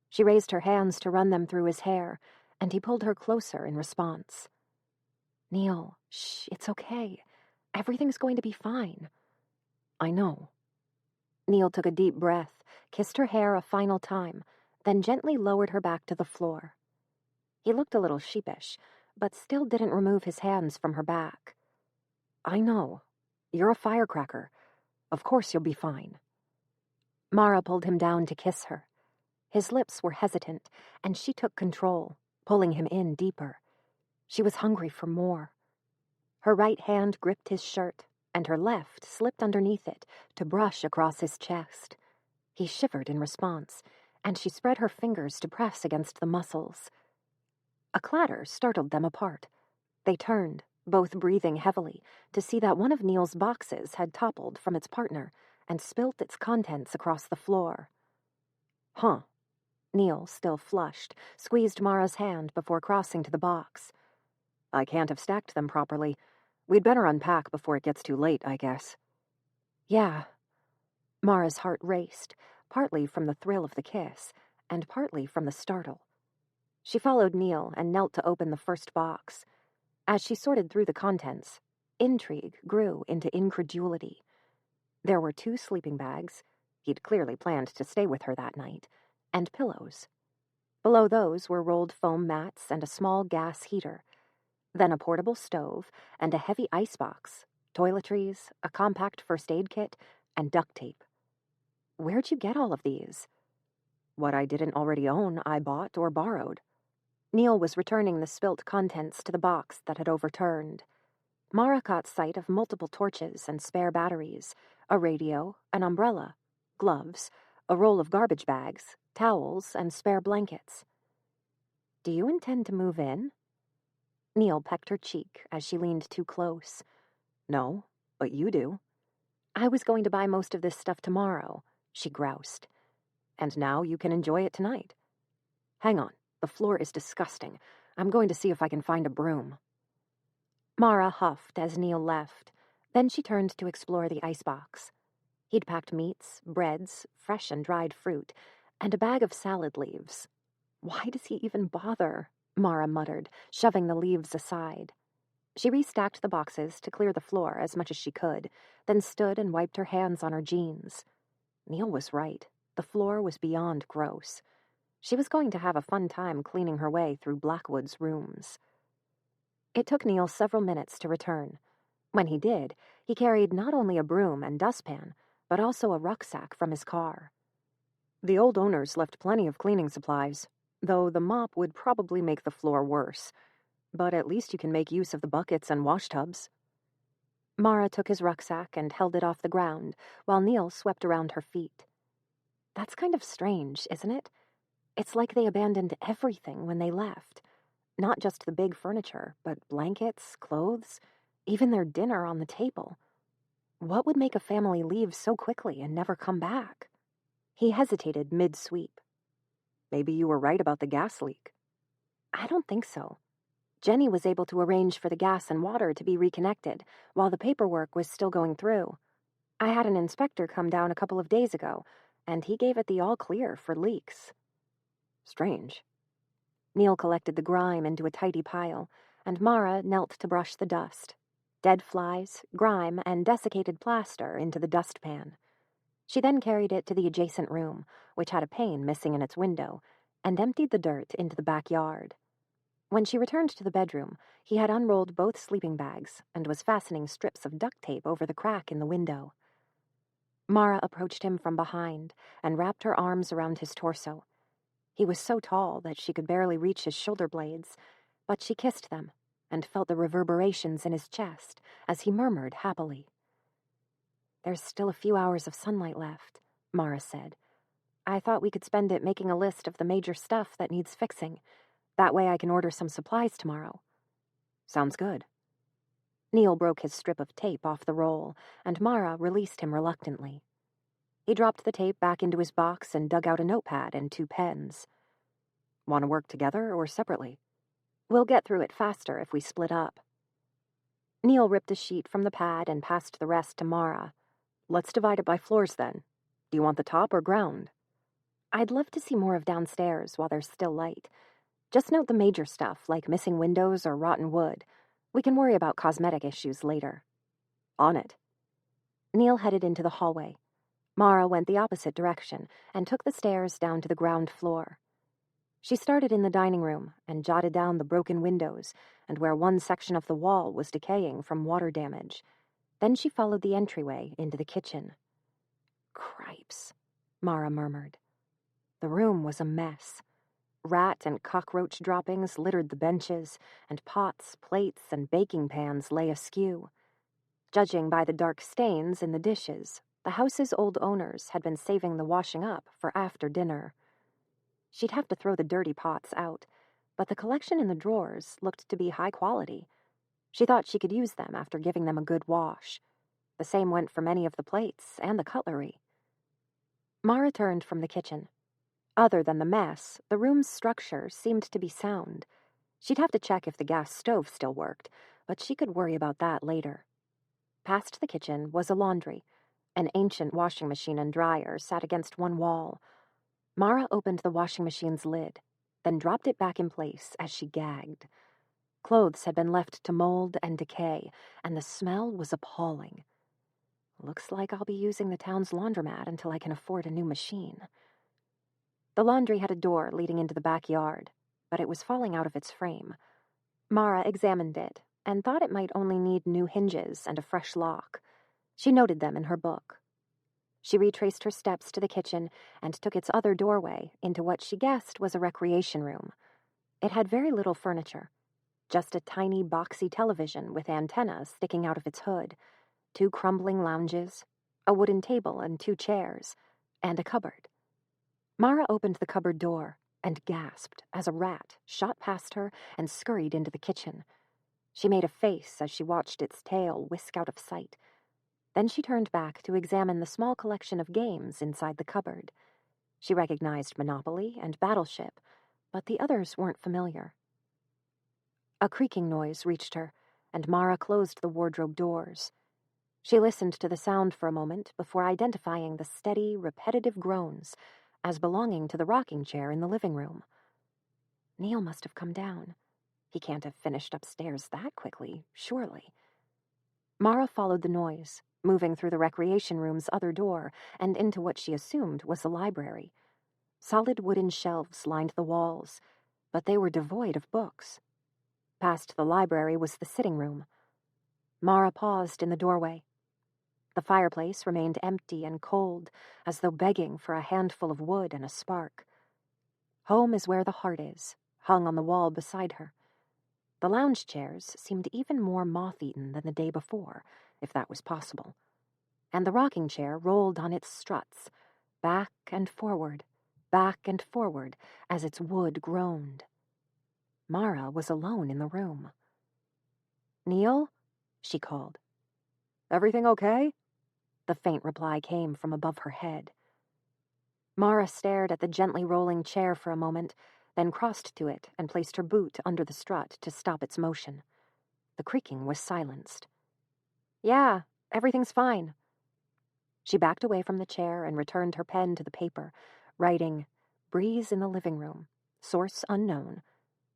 She raised her hands to run them through his hair, and he pulled her closer in response. "Neil, shh, it's okay. Everything's going to be fine." "I know." Neil took a deep breath, kissed her hair a final time, then gently lowered her back to the floor. He looked a little sheepish, but still didn't remove his hands from her back. "I know. You're a firecracker. Of course you'll be fine." Mara pulled him down to kiss her. His lips were hesitant, and she took control, pulling him in deeper. She was hungry for more. Her right hand gripped his shirt, and her left slipped underneath it to brush across his chest. He shivered in response, and she spread her fingers to press against the muscles. A clatter startled them apart. They turned, both breathing heavily, to see that one of Neil's boxes had toppled from its partner and spilt its contents across the floor. Huh. Neil, still flushed, squeezed Mara's hand before crossing to the box. I can't have stacked them properly. We'd better unpack before it gets too late, I guess. Yeah. Mara's heart raced, partly from the thrill of the kiss, and partly from the startle. She followed Neil and knelt to open the first box. As she sorted through the contents, intrigue grew into incredulity. There were 2 sleeping bags — he'd clearly planned to stay with her that night — and pillows. Below those were rolled foam mats and a small gas heater, then a portable stove and a heavy icebox, toiletries, a compact first aid kit, and duct tape. Where'd you get all of these? What I didn't already own, I bought or borrowed. Neil was returning the spilt contents to the box that had overturned. Mara caught sight of multiple torches and spare batteries, a radio, an umbrella, gloves, a roll of garbage bags, towels, and spare blankets. Do you intend to move in? Neil pecked her cheek as she leaned too close. No, but you do. I was going to buy most of this stuff tomorrow, she groused. And now you can enjoy it tonight. Hang on, the floor is disgusting. I'm going to see if I can find a broom. Mara huffed as Neil left. Then she turned to explore the icebox. He'd packed meats, breads, fresh and dried fruit, and a bag of salad leaves. Why does he even bother? Mara muttered, shoving the leaves aside. She restacked the boxes to clear the floor as much as she could, then stood and wiped her hands on her jeans. Neil was right. The floor was beyond gross. She was going to have a fun time cleaning her way through Blackwood's rooms. It took Neil several minutes to return. When he did, he carried not only a broom and dustpan, but also a rucksack from his car. The old owners left plenty of cleaning supplies, though the mop would probably make the floor worse. But at least you can make use of the buckets and washtubs. Mara took his rucksack and held it off the ground, while Neil swept around her feet. That's kind of strange, isn't it? It's like they abandoned everything when they left. Not just the big furniture, but blankets, clothes, even their dinner on the table. What would make a family leave so quickly and never come back? He hesitated mid-sweep. Maybe you were right about the gas leak. I don't think so. Jenny was able to arrange for the gas and water to be reconnected while the paperwork was still going through. I had an inspector come down a couple of days ago, and he gave it the all-clear for leaks. Strange. Neil collected the grime into a tidy pile, and Mara knelt to brush the dust. Dead flies, grime, and desiccated plaster into the dustpan. She then carried it to the adjacent room, which had a pane missing in its window, and emptied the dirt into the backyard. When she returned to the bedroom, he had unrolled both sleeping bags and was fastening strips of duct tape over the crack in the window. Mara approached him from behind and wrapped her arms around his torso. He was so tall that she could barely reach his shoulder blades, but she kissed them and felt the reverberations in his chest as he murmured happily. There's still a few hours of sunlight left, Mara said. I thought we could spend it making a list of the major stuff that needs fixing. That way I can order some supplies tomorrow. Sounds good. Neil broke his strip of tape off the roll, and Mara released him reluctantly. He dropped the tape back into his box and dug out a notepad and 2 pens. Want to work together or separately? We'll get through it faster if we split up. Neil ripped a sheet from the pad and passed the rest to Mara. Let's divide it by floors then. Do you want the top or ground? I'd love to see more of downstairs while there's still light. Just note the major stuff, like missing windows or rotten wood. We can worry about cosmetic issues later. On it. Neil headed into the hallway. Mara went the opposite direction and took the stairs down to the ground floor. She started in the dining room and jotted down the broken windows and where one section of the wall was decaying from water damage. Then she followed the entryway into the kitchen. Cripes, Mara murmured. The room was a mess. Rat and cockroach droppings littered the benches, and pots, plates, and baking pans lay askew. Judging by the dark stains in the dishes, The house's old owners had been saving the washing up for after dinner. She'd have to throw the dirty pots out, but the collection in the drawers looked to be high quality. She thought she could use them after giving them a good wash. The same went for many of the plates and the cutlery. Mara turned from the kitchen. Other than the mess, the room's structure seemed to be sound. She'd have to check if the gas stove still worked, but she could worry about that later. Past the kitchen was a laundry. An ancient washing machine and dryer sat against one wall. Mara opened the washing machine's lid, then dropped it back in place as she gagged. Clothes had been left to mold and decay, and the smell was appalling. Looks like I'll be using the town's laundromat until I can afford a new machine. The laundry had a door leading into the backyard, but it was falling out of its frame. Mara examined it and thought it might only need new hinges and a fresh lock. She noted them in her book. She retraced her steps to the kitchen and took its other doorway into what she guessed was a recreation room. It had very little furniture, just a tiny boxy television with antennas sticking out of its hood, 2 crumbling lounges, a wooden table and 2 chairs, and a cupboard. Mara opened the cupboard door and gasped as a rat shot past her and scurried into the kitchen. She made a face as she watched its tail whisk out of sight. Then she turned back to examine the small collection of games inside the cupboard. She recognized Monopoly and Battleship, but the others weren't familiar. A creaking noise reached her, and Mara closed the wardrobe doors. She listened to the sound for a moment before identifying the steady, repetitive groans as belonging to the rocking chair in the living room. Neil must have come down. He can't have finished upstairs that quickly, surely. Mara followed the noise, moving through the recreation room's other door and into what she assumed was the library. Solid wooden shelves lined the walls, but they were devoid of books. Past the library was the sitting room. Mara paused in the doorway. The fireplace remained empty and cold, as though begging for a handful of wood and a spark. "Home is where the heart is," hung on the wall beside her. The lounge chairs seemed even more moth-eaten than the day before, if that was possible. And the rocking chair rolled on its struts, back and forward, as its wood groaned. Mara was alone in the room. "Neil?" she called. "Everything okay?" The faint reply came from above her head. Mara stared at the gently rolling chair for a moment, then crossed to it and placed her boot under the strut to stop its motion. The creaking was silenced. "Yeah, everything's fine." She backed away from the chair and returned her pen to the paper, writing, "Breeze in the living room. Source unknown.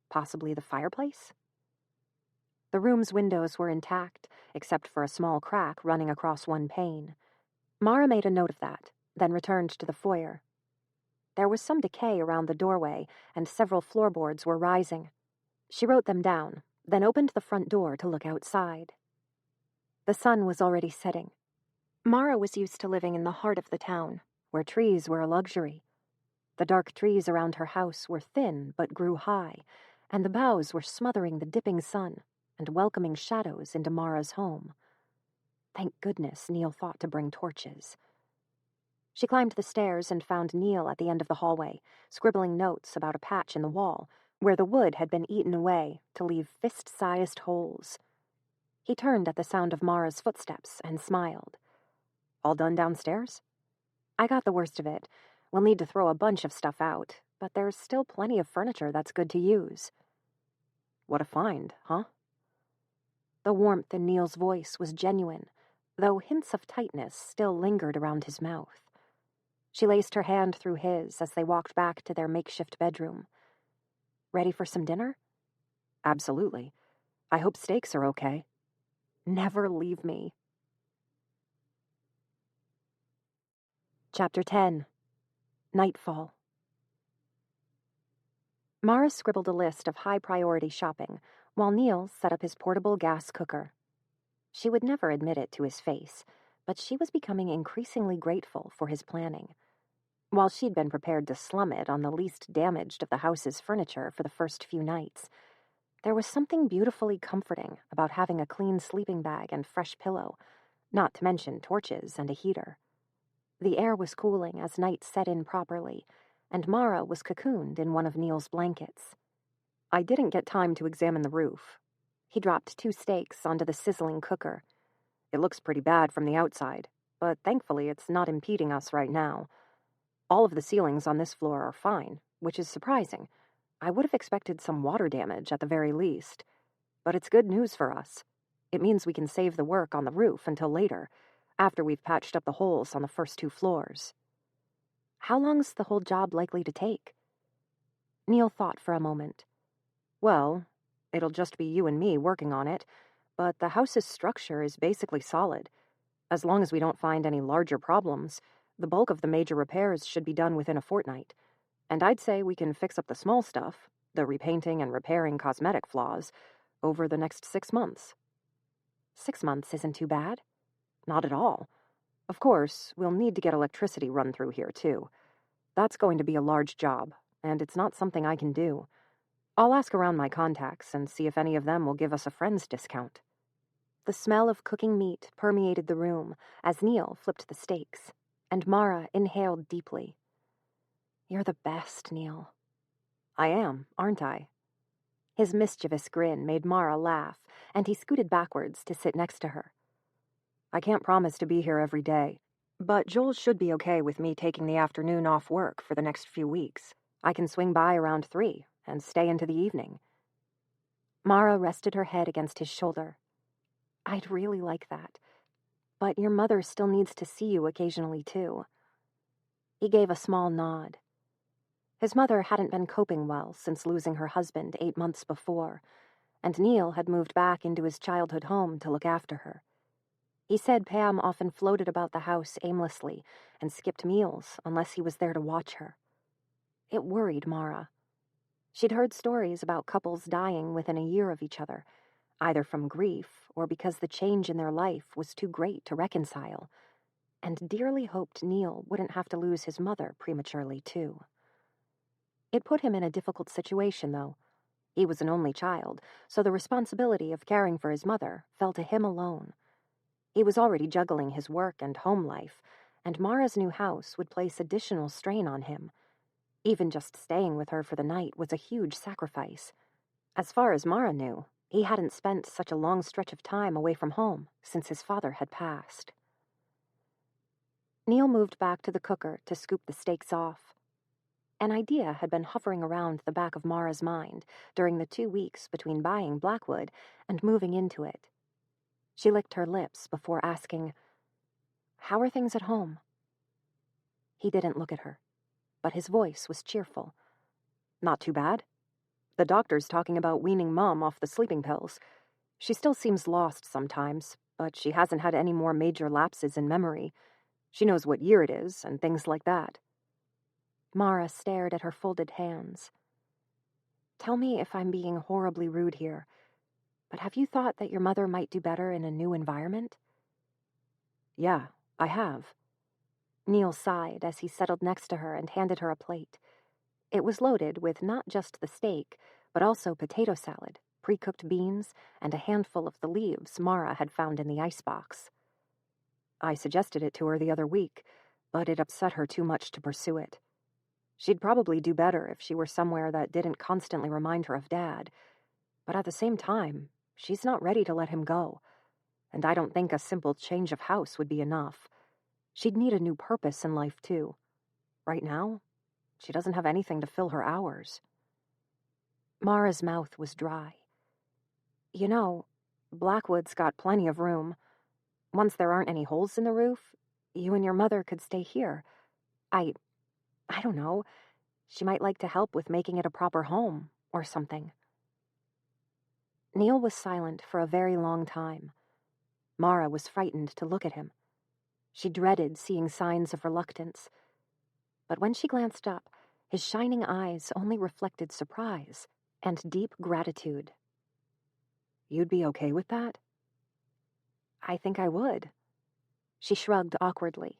Possibly the fireplace?" The room's windows were intact, except for a small crack running across one pane. Mara made a note of that, then returned to the foyer. There was some decay around the doorway, and several floorboards were rising. She wrote them down, then opened the front door to look outside. The sun was already setting. Mara was used to living in the heart of the town, where trees were a luxury. The dark trees around her house were thin but grew high, and the boughs were smothering the dipping sun and welcoming shadows into Mara's home. Thank goodness Neil thought to bring torches. She climbed the stairs and found Neil at the end of the hallway, scribbling notes about a patch in the wall, where the wood had been eaten away to leave fist-sized holes. He turned at the sound of Mara's footsteps and smiled. "All done downstairs?" "I got the worst of it. We'll need to throw a bunch of stuff out, but there's still plenty of furniture that's good to use." "What a find, huh?" The warmth in Neil's voice was genuine, though hints of tightness still lingered around his mouth. She laced her hand through his as they walked back to their makeshift bedroom. "Ready for some dinner?" "Absolutely. I hope steaks are okay." "Never leave me." Chapter 10. Nightfall. Mara scribbled a list of high-priority shopping, while Neil set up his portable gas cooker. She would never admit it to his face, but she was becoming increasingly grateful for his planning. While she'd been prepared to slum it on the least damaged of the house's furniture for the first few nights, there was something beautifully comforting about having a clean sleeping bag and fresh pillow, not to mention torches and a heater. The air was cooling as night set in properly, and Mara was cocooned in one of Neil's blankets. I didn't get time to examine the roof. He dropped 2 steaks onto the sizzling cooker. It looks pretty bad from the outside, but thankfully it's not impeding us right now. All of the ceilings on this floor are fine, which is surprising. I would have expected some water damage at the very least. But it's good news for us. It means we can save the work on the roof until later, after we've patched up the holes on the first 2 floors. How long's the whole job likely to take? Neil thought for a moment. Well, it'll just be you and me working on it, but the house's structure is basically solid. As long as we don't find any larger problems, the bulk of the major repairs should be done within a fortnight. And I'd say we can fix up the small stuff, the repainting and repairing cosmetic flaws, over the next 6 months. 6 months isn't too bad. Not at all. Of course, we'll need to get electricity run through here, too. That's going to be a large job, and it's not something I can do. I'll ask around my contacts and see if any of them will give us a friend's discount. The smell of cooking meat permeated the room as Neil flipped the steaks, and Mara inhaled deeply. You're the best, Neil. I am, aren't I? His mischievous grin made Mara laugh, and he scooted backwards to sit next to her. I can't promise to be here every day, but Joel should be okay with me taking the afternoon off work for the next few weeks. I can swing by around 3 and stay into the evening. Mara rested her head against his shoulder. I'd really like that, but your mother still needs to see you occasionally, too. He gave a small nod. His mother hadn't been coping well since losing her husband 8 months before, and Neil had moved back into his childhood home to look after her. He said Pam often floated about the house aimlessly and skipped meals unless he was there to watch her. It worried Mara. She'd heard stories about couples dying within a year of each other, either from grief or because the change in their life was too great to reconcile, and dearly hoped Neil wouldn't have to lose his mother prematurely, too. It put him in a difficult situation, though. He was an only child, so the responsibility of caring for his mother fell to him alone. He was already juggling his work and home life, and Mara's new house would place additional strain on him. Even just staying with her for the night was a huge sacrifice. As far as Mara knew, he hadn't spent such a long stretch of time away from home since his father had passed. Neil moved back to the cooker to scoop the steaks off. An idea had been hovering around the back of Mara's mind during the 2 weeks between buying Blackwood and moving into it. She licked her lips before asking, "How are things at home?" He didn't look at her, but his voice was cheerful. "Not too bad. The doctor's talking about weaning Mom off the sleeping pills. She still seems lost sometimes, but she hasn't had any more major lapses in memory. She knows what year it is and things like that." Mara stared at her folded hands. "Tell me if I'm being horribly rude here, but have you thought that your mother might do better in a new environment?" "Yeah, I have." Neil sighed as he settled next to her and handed her a plate. It was loaded with not just the steak, but also potato salad, pre-cooked beans, and a handful of the leaves Mara had found in the icebox. I suggested it to her the other week, but it upset her too much to pursue it. She'd probably do better if she were somewhere that didn't constantly remind her of Dad, but at the same time, she's not ready to let him go, and I don't think a simple change of house would be enough. She'd need a new purpose in life, too. Right now, she doesn't have anything to fill her hours. Mara's mouth was dry. You know, Blackwood's got plenty of room. Once there aren't any holes in the roof, you and your mother could stay here. I don't know. She might like to help with making it a proper home, or something. Neil was silent for a very long time. Mara was frightened to look at him. She dreaded seeing signs of reluctance. But when she glanced up, his shining eyes only reflected surprise and deep gratitude. "You'd be okay with that?" "I think I would." She shrugged awkwardly.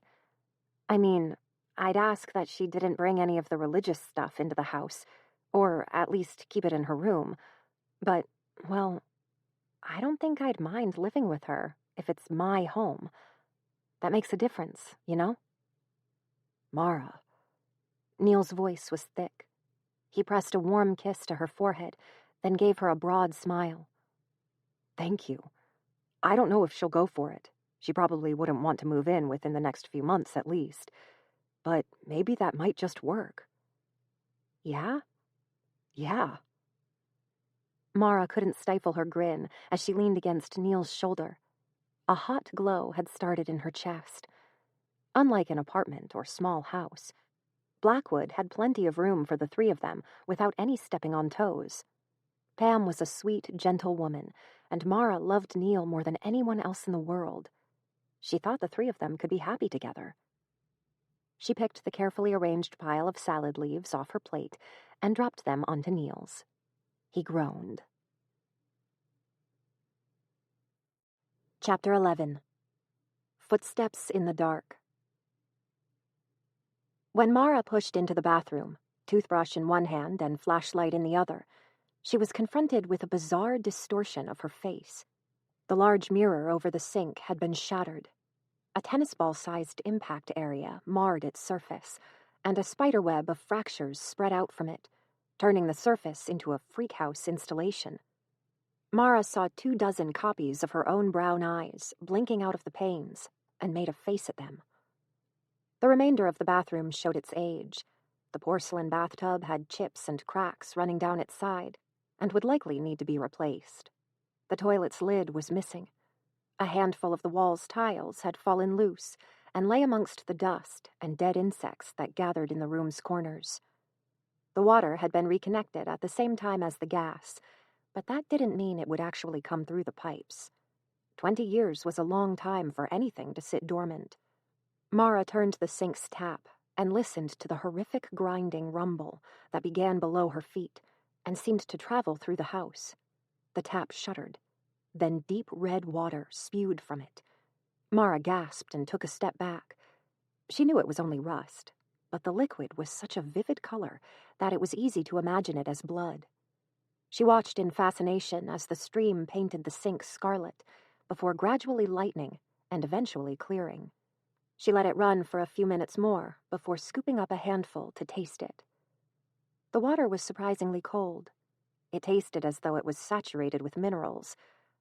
"I mean, I'd ask that she didn't bring any of the religious stuff into the house, or at least keep it in her room. But, well, I don't think I'd mind living with her if it's my home. That makes a difference, you know?" Mara. Neil's voice was thick. He pressed a warm kiss to her forehead, then gave her a broad smile. Thank you. I don't know if she'll go for it. She probably wouldn't want to move in within the next few months at least. But maybe that might just work. Yeah? Yeah. Mara couldn't stifle her grin as she leaned against Neil's shoulder. A hot glow had started in her chest. Unlike an apartment or small house, Blackwood had plenty of room for the three of them without any stepping on toes. Pam was a sweet, gentle woman, and Mara loved Neil more than anyone else in the world. She thought the three of them could be happy together. She picked the carefully arranged pile of salad leaves off her plate and dropped them onto Neil's. He groaned. Chapter 11. Footsteps in the Dark. When Mara pushed into the bathroom, toothbrush in one hand and flashlight in the other, she was confronted with a bizarre distortion of her face. The large mirror over the sink had been shattered. A tennis ball-sized impact area marred its surface, and a spiderweb of fractures spread out from it, turning the surface into a freak house installation. Mara saw 24 copies of her own brown eyes blinking out of the panes and made a face at them. The remainder of the bathroom showed its age. The porcelain bathtub had chips and cracks running down its side and would likely need to be replaced. The toilet's lid was missing. A handful of the wall's tiles had fallen loose and lay amongst the dust and dead insects that gathered in the room's corners. The water had been reconnected at the same time as the gas, but that didn't mean it would actually come through the pipes. 20 years was a long time for anything to sit dormant. Mara turned the sink's tap and listened to the horrific grinding rumble that began below her feet and seemed to travel through the house. The tap shuddered. Then deep red water spewed from it. Mara gasped and took a step back. She knew it was only rust, but the liquid was such a vivid color that it was easy to imagine it as blood. She watched in fascination as the stream painted the sink scarlet, before gradually lightening and eventually clearing. She let it run for a few minutes more before scooping up a handful to taste it. The water was surprisingly cold. It tasted as though it was saturated with minerals,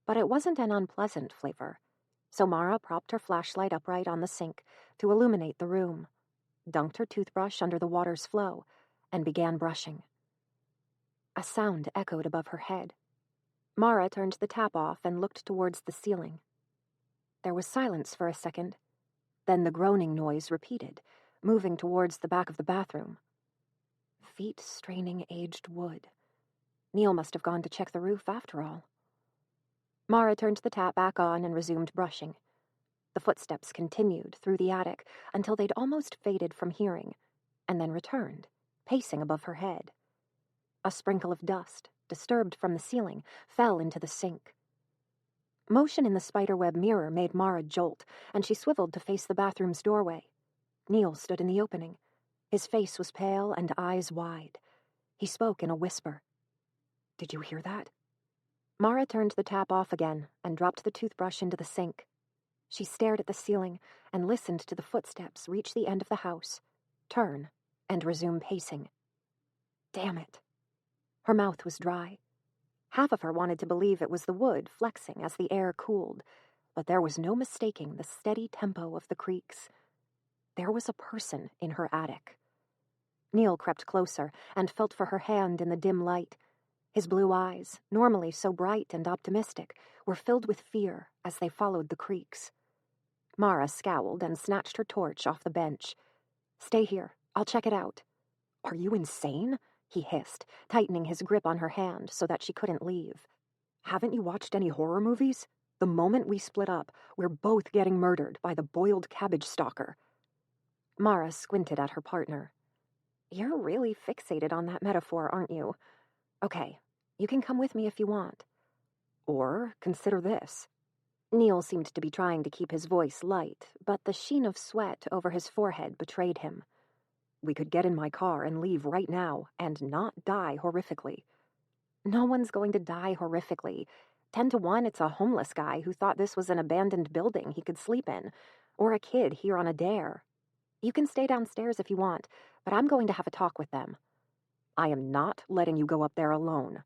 but it wasn't an unpleasant flavor, so Mara propped her flashlight upright on the sink to illuminate the room, dunked her toothbrush under the water's flow, and began brushing. A sound echoed above her head. Mara turned the tap off and looked towards the ceiling. There was silence for a second. Then the groaning noise repeated, moving towards the back of the bathroom. Feet straining aged wood. Neil must have gone to check the roof after all. Mara turned the tap back on and resumed brushing. The footsteps continued through the attic until they'd almost faded from hearing, and then returned, pacing above her head. A sprinkle of dust, disturbed from the ceiling, fell into the sink. Motion in the spiderweb mirror made Mara jolt, and she swiveled to face the bathroom's doorway. Neil stood in the opening. His face was pale and eyes wide. He spoke in a whisper. "Did you hear that?" Mara turned the tap off again and dropped the toothbrush into the sink. She stared at the ceiling and listened to the footsteps reach the end of the house, turn, and resume pacing. Damn it. Her mouth was dry. Half of her wanted to believe it was the wood flexing as the air cooled, but there was no mistaking the steady tempo of the creaks. There was a person in her attic. Neil crept closer and felt for her hand in the dim light. His blue eyes, normally so bright and optimistic, were filled with fear as they followed the creaks. Mara scowled and snatched her torch off the bench. "Stay here. I'll check it out." "Are you insane?" he hissed, tightening his grip on her hand so that she couldn't leave. "Haven't you watched any horror movies? The moment we split up, we're both getting murdered by the boiled cabbage stalker." Mara squinted at her partner. "You're really fixated on that metaphor, aren't you? Okay, you can come with me if you want. Or consider this." Neil seemed to be trying to keep his voice light, but the sheen of sweat over his forehead betrayed him. "We could get in my car and leave right now and not die horrifically." "No one's going to die horrifically. 10 to 1, it's a homeless guy who thought this was an abandoned building he could sleep in, or a kid here on a dare." You can stay downstairs if you want, but I'm going to have a talk with them. I am not letting you go up there alone.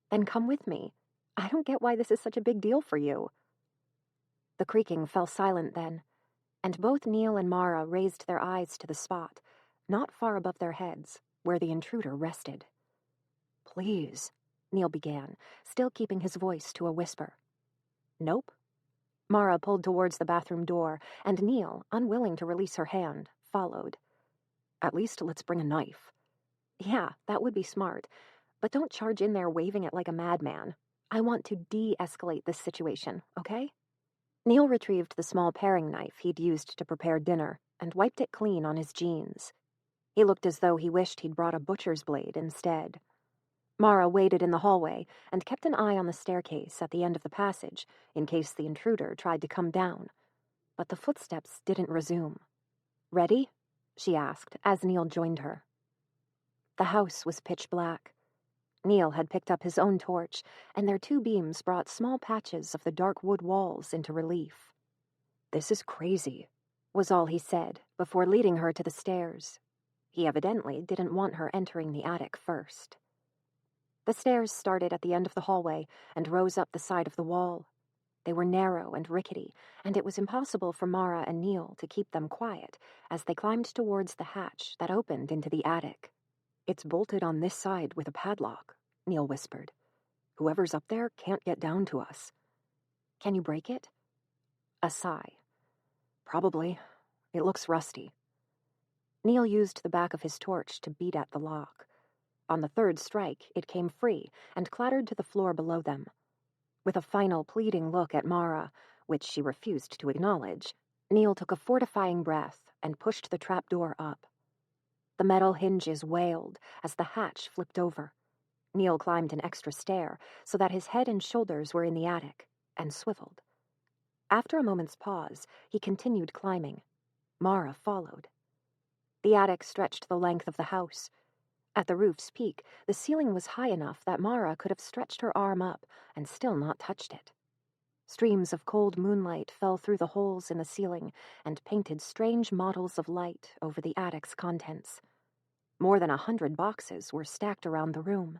Then come with me. I don't get why this is such a big deal for you. The creaking fell silent then, and both Neil and Mara raised their eyes to the spot, not far above their heads, where the intruder rested. Please, Neil began, still keeping his voice to a whisper. Nope. Mara pulled towards the bathroom door, and Neil, unwilling to release her hand, followed. At least let's bring a knife. Yeah, that would be smart, but don't charge in there waving it like a madman. I want to de-escalate this situation, okay? Neil retrieved the small paring knife he'd used to prepare dinner and wiped it clean on his jeans. He looked as though he wished he'd brought a butcher's blade instead. Mara waited in the hallway and kept an eye on the staircase at the end of the passage in case the intruder tried to come down, but the footsteps didn't resume. Ready? She asked as Neil joined her. The house was pitch black. Neil had picked up his own torch, and their two beams brought small patches of the dark wood walls into relief. This is crazy, was all he said before leading her to the stairs. He evidently didn't want her entering the attic first. The stairs started at the end of the hallway and rose up the side of the wall. They were narrow and rickety, and it was impossible for Mara and Neil to keep them quiet as they climbed towards the hatch that opened into the attic. It's bolted on this side with a padlock, Neil whispered. Whoever's up there can't get down to us. Can you break it? A sigh. Probably. It looks rusty. Neil used the back of his torch to beat at the lock. On the third strike, it came free and clattered to the floor below them. With a final pleading look at Mara, which she refused to acknowledge, Neil took a fortifying breath and pushed the trapdoor up. The metal hinges wailed as the hatch flipped over. Neil climbed an extra stair so that his head and shoulders were in the attic, and swiveled. After a moment's pause, he continued climbing. Mara followed. The attic stretched the length of the house. At the roof's peak, the ceiling was high enough that Mara could have stretched her arm up and still not touched it. Streams of cold moonlight fell through the holes in the ceiling and painted strange models of light over the attic's contents. More than 100 boxes were stacked around the room.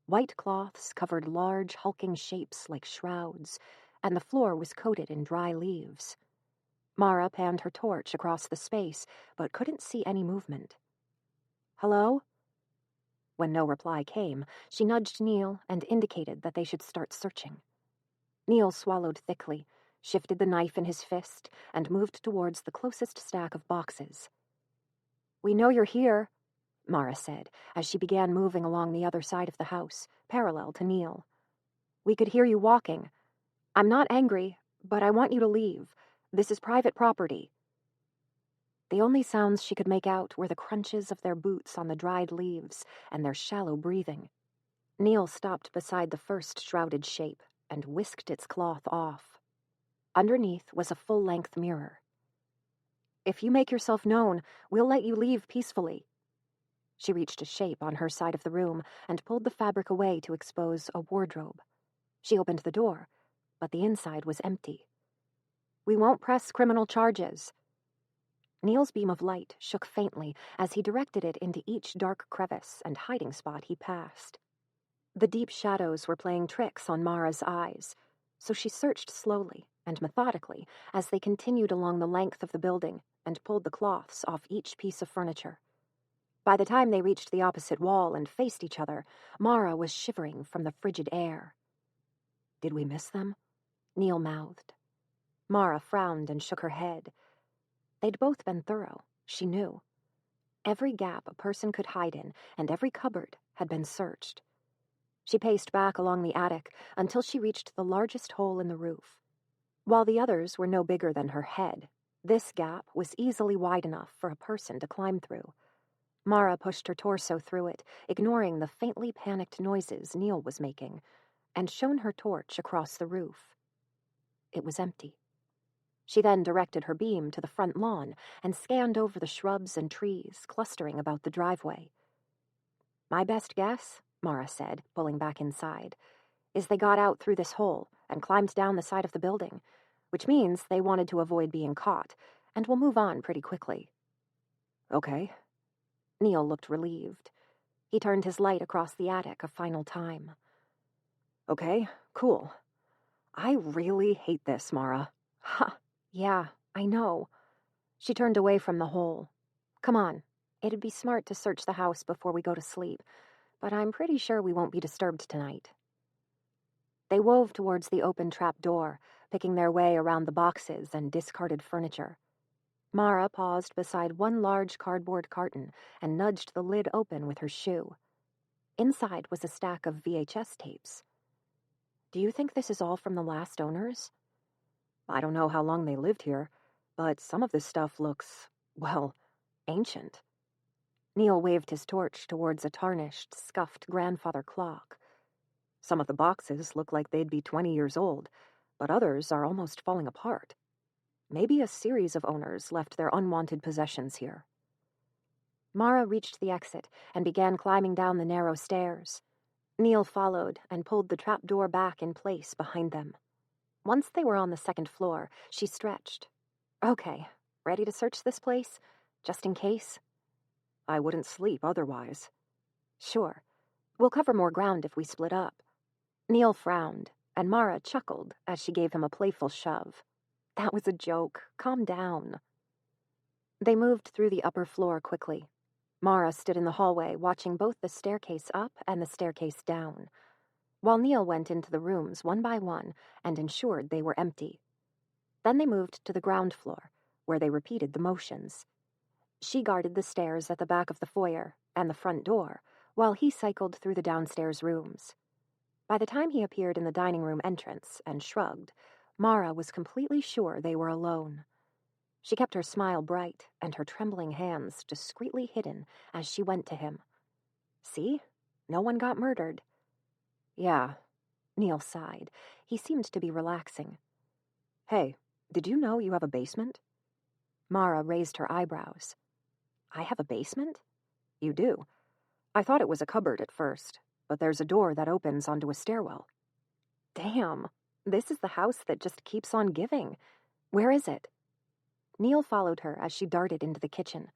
White cloths covered large, hulking shapes like shrouds, and the floor was coated in dry leaves. Mara panned her torch across the space, but couldn't see any movement. Hello? When no reply came, she nudged Neil and indicated that they should start searching. Neil swallowed thickly, shifted the knife in his fist, and moved towards the closest stack of boxes. We know you're here, Mara said, as she began moving along the other side of the house, parallel to Neil. We could hear you walking. I'm not angry, but I want you to leave. This is private property. The only sounds she could make out were the crunches of their boots on the dried leaves and their shallow breathing. Neil stopped beside the first shrouded shape and whisked its cloth off. Underneath was a full-length mirror. If you make yourself known, we'll let you leave peacefully. She reached a shape on her side of the room and pulled the fabric away to expose a wardrobe. She opened the door, but the inside was empty. We won't press criminal charges. Neil's beam of light shook faintly as he directed it into each dark crevice and hiding spot he passed. The deep shadows were playing tricks on Mara's eyes, so she searched slowly and methodically as they continued along the length of the building and pulled the cloths off each piece of furniture. By the time they reached the opposite wall and faced each other, Mara was shivering from the frigid air. Did we miss them? Neil mouthed. Mara frowned and shook her head. They'd both been thorough, she knew. Every gap a person could hide in and every cupboard had been searched. She paced back along the attic until she reached the largest hole in the roof. While the others were no bigger than her head, this gap was easily wide enough for a person to climb through. Mara pushed her torso through it, ignoring the faintly panicked noises Neil was making, and shone her torch across the roof. It was empty. She then directed her beam to the front lawn and scanned over the shrubs and trees clustering about the driveway. My best guess, Mara said, pulling back inside, is they got out through this hole and climbed down the side of the building, which means they wanted to avoid being caught, and will move on pretty quickly. Okay. Neil looked relieved. He turned his light across the attic a final time. Okay, cool. I really hate this, Mara. Ha! Yeah, I know. She turned away from the hole. Come on. It'd be smart to search the house before we go to sleep, but I'm pretty sure we won't be disturbed tonight. They wove towards the open trap door, picking their way around the boxes and discarded furniture. Mara paused beside one large cardboard carton and nudged the lid open with her shoe. Inside was a stack of VHS tapes. Do you think this is all from the last owners? I don't know how long they lived here, but some of this stuff looks, well, ancient. Neil waved his torch towards a tarnished, scuffed grandfather clock. Some of the boxes look like they'd be 20 years old, but others are almost falling apart. Maybe a series of owners left their unwanted possessions here. Mara reached the exit and began climbing down the narrow stairs. Neil followed and pulled the trap door back in place behind them. Once they were on the second floor, she stretched. Okay, ready to search this place? Just in case? I wouldn't sleep otherwise. Sure. We'll cover more ground if we split up. Neil frowned, and Mara chuckled as she gave him a playful shove. That was a joke. Calm down. They moved through the upper floor quickly. Mara stood in the hallway watching both the staircase up and the staircase down, while Neil went into the rooms one by one and ensured they were empty. Then they moved to the ground floor, where they repeated the motions. She guarded the stairs at the back of the foyer and the front door, while he cycled through the downstairs rooms. By the time he appeared in the dining room entrance and shrugged, Mara was completely sure they were alone. She kept her smile bright and her trembling hands discreetly hidden as she went to him. See? No one got murdered. Yeah, Neil sighed. He seemed to be relaxing. Hey, did you know you have a basement? Mara raised her eyebrows. I have a basement? You do. I thought it was a cupboard at first, but there's a door that opens onto a stairwell. Damn, this is the house that just keeps on giving. Where is it? Neil followed her as she darted into the kitchen.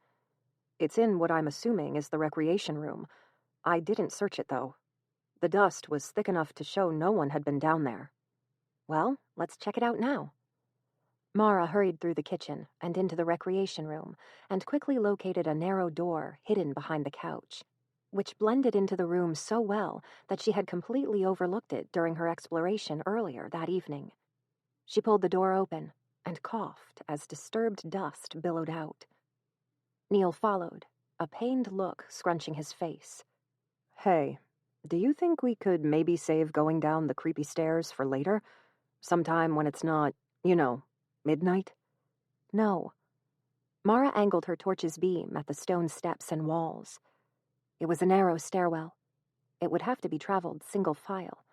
It's in what I'm assuming is the recreation room. I didn't search it, though. The dust was thick enough to show no one had been down there. Well, let's check it out now. Mara hurried through the kitchen and into the recreation room and quickly located a narrow door hidden behind the couch, which blended into the room so well that she had completely overlooked it during her exploration earlier that evening. She pulled the door open and coughed as disturbed dust billowed out. Neil followed, a pained look scrunching his face. Hey, do you think we could maybe save going down the creepy stairs for later? Sometime when it's not, midnight? No. Mara angled her torch's beam at the stone steps and walls. It was a narrow stairwell. It would have to be traveled single file.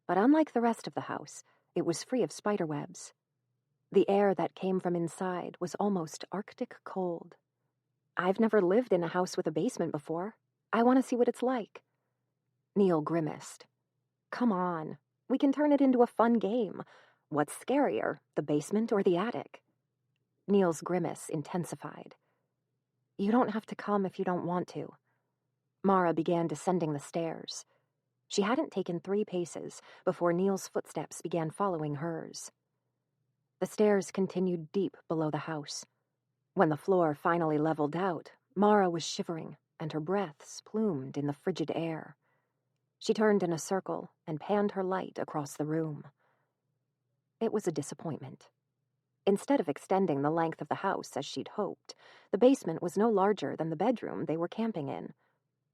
But unlike the rest of the house, it was free of spiderwebs. The air that came from inside was almost Arctic cold. I've never lived in a house with a basement before. I want to see what it's like. Neil grimaced. Come on, we can turn it into a fun game. What's scarier, the basement or the attic? Neil's grimace intensified. You don't have to come if you don't want to. Mara began descending the stairs. She hadn't taken 3 paces before Neil's footsteps began following hers. The stairs continued deep below the house. When the floor finally leveled out, Mara was shivering, and her breaths plumed in the frigid air. She turned in a circle and panned her light across the room. It was a disappointment. Instead of extending the length of the house as she'd hoped, the basement was no larger than the bedroom they were camping in.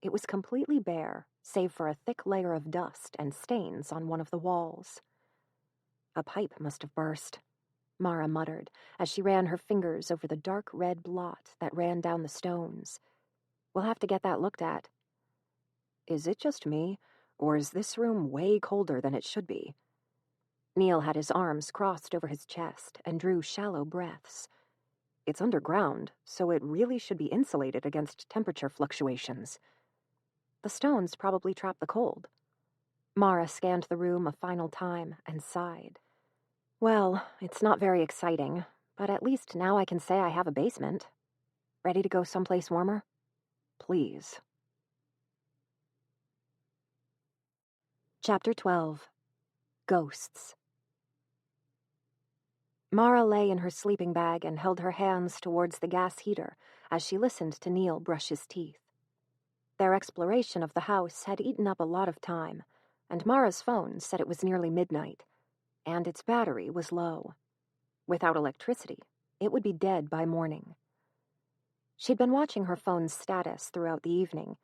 It was completely bare, save for a thick layer of dust and stains on one of the walls. A pipe must have burst, Mara muttered as she ran her fingers over the dark red blot that ran down the stones. We'll have to get that looked at. Is it just me, or is this room way colder than it should be? Neil had his arms crossed over his chest and drew shallow breaths. It's underground, so it really should be insulated against temperature fluctuations. The stones probably trap the cold. Mara scanned the room a final time and sighed. Well, it's not very exciting, but at least now I can say I have a basement. Ready to go someplace warmer? Please. Chapter 12. Ghosts. Mara lay in her sleeping bag and held her hands towards the gas heater as she listened to Neil brush his teeth. Their exploration of the house had eaten up a lot of time, and Mara's phone said it was nearly midnight, and its battery was low. Without electricity, it would be dead by morning. She'd been watching her phone's status throughout the evening.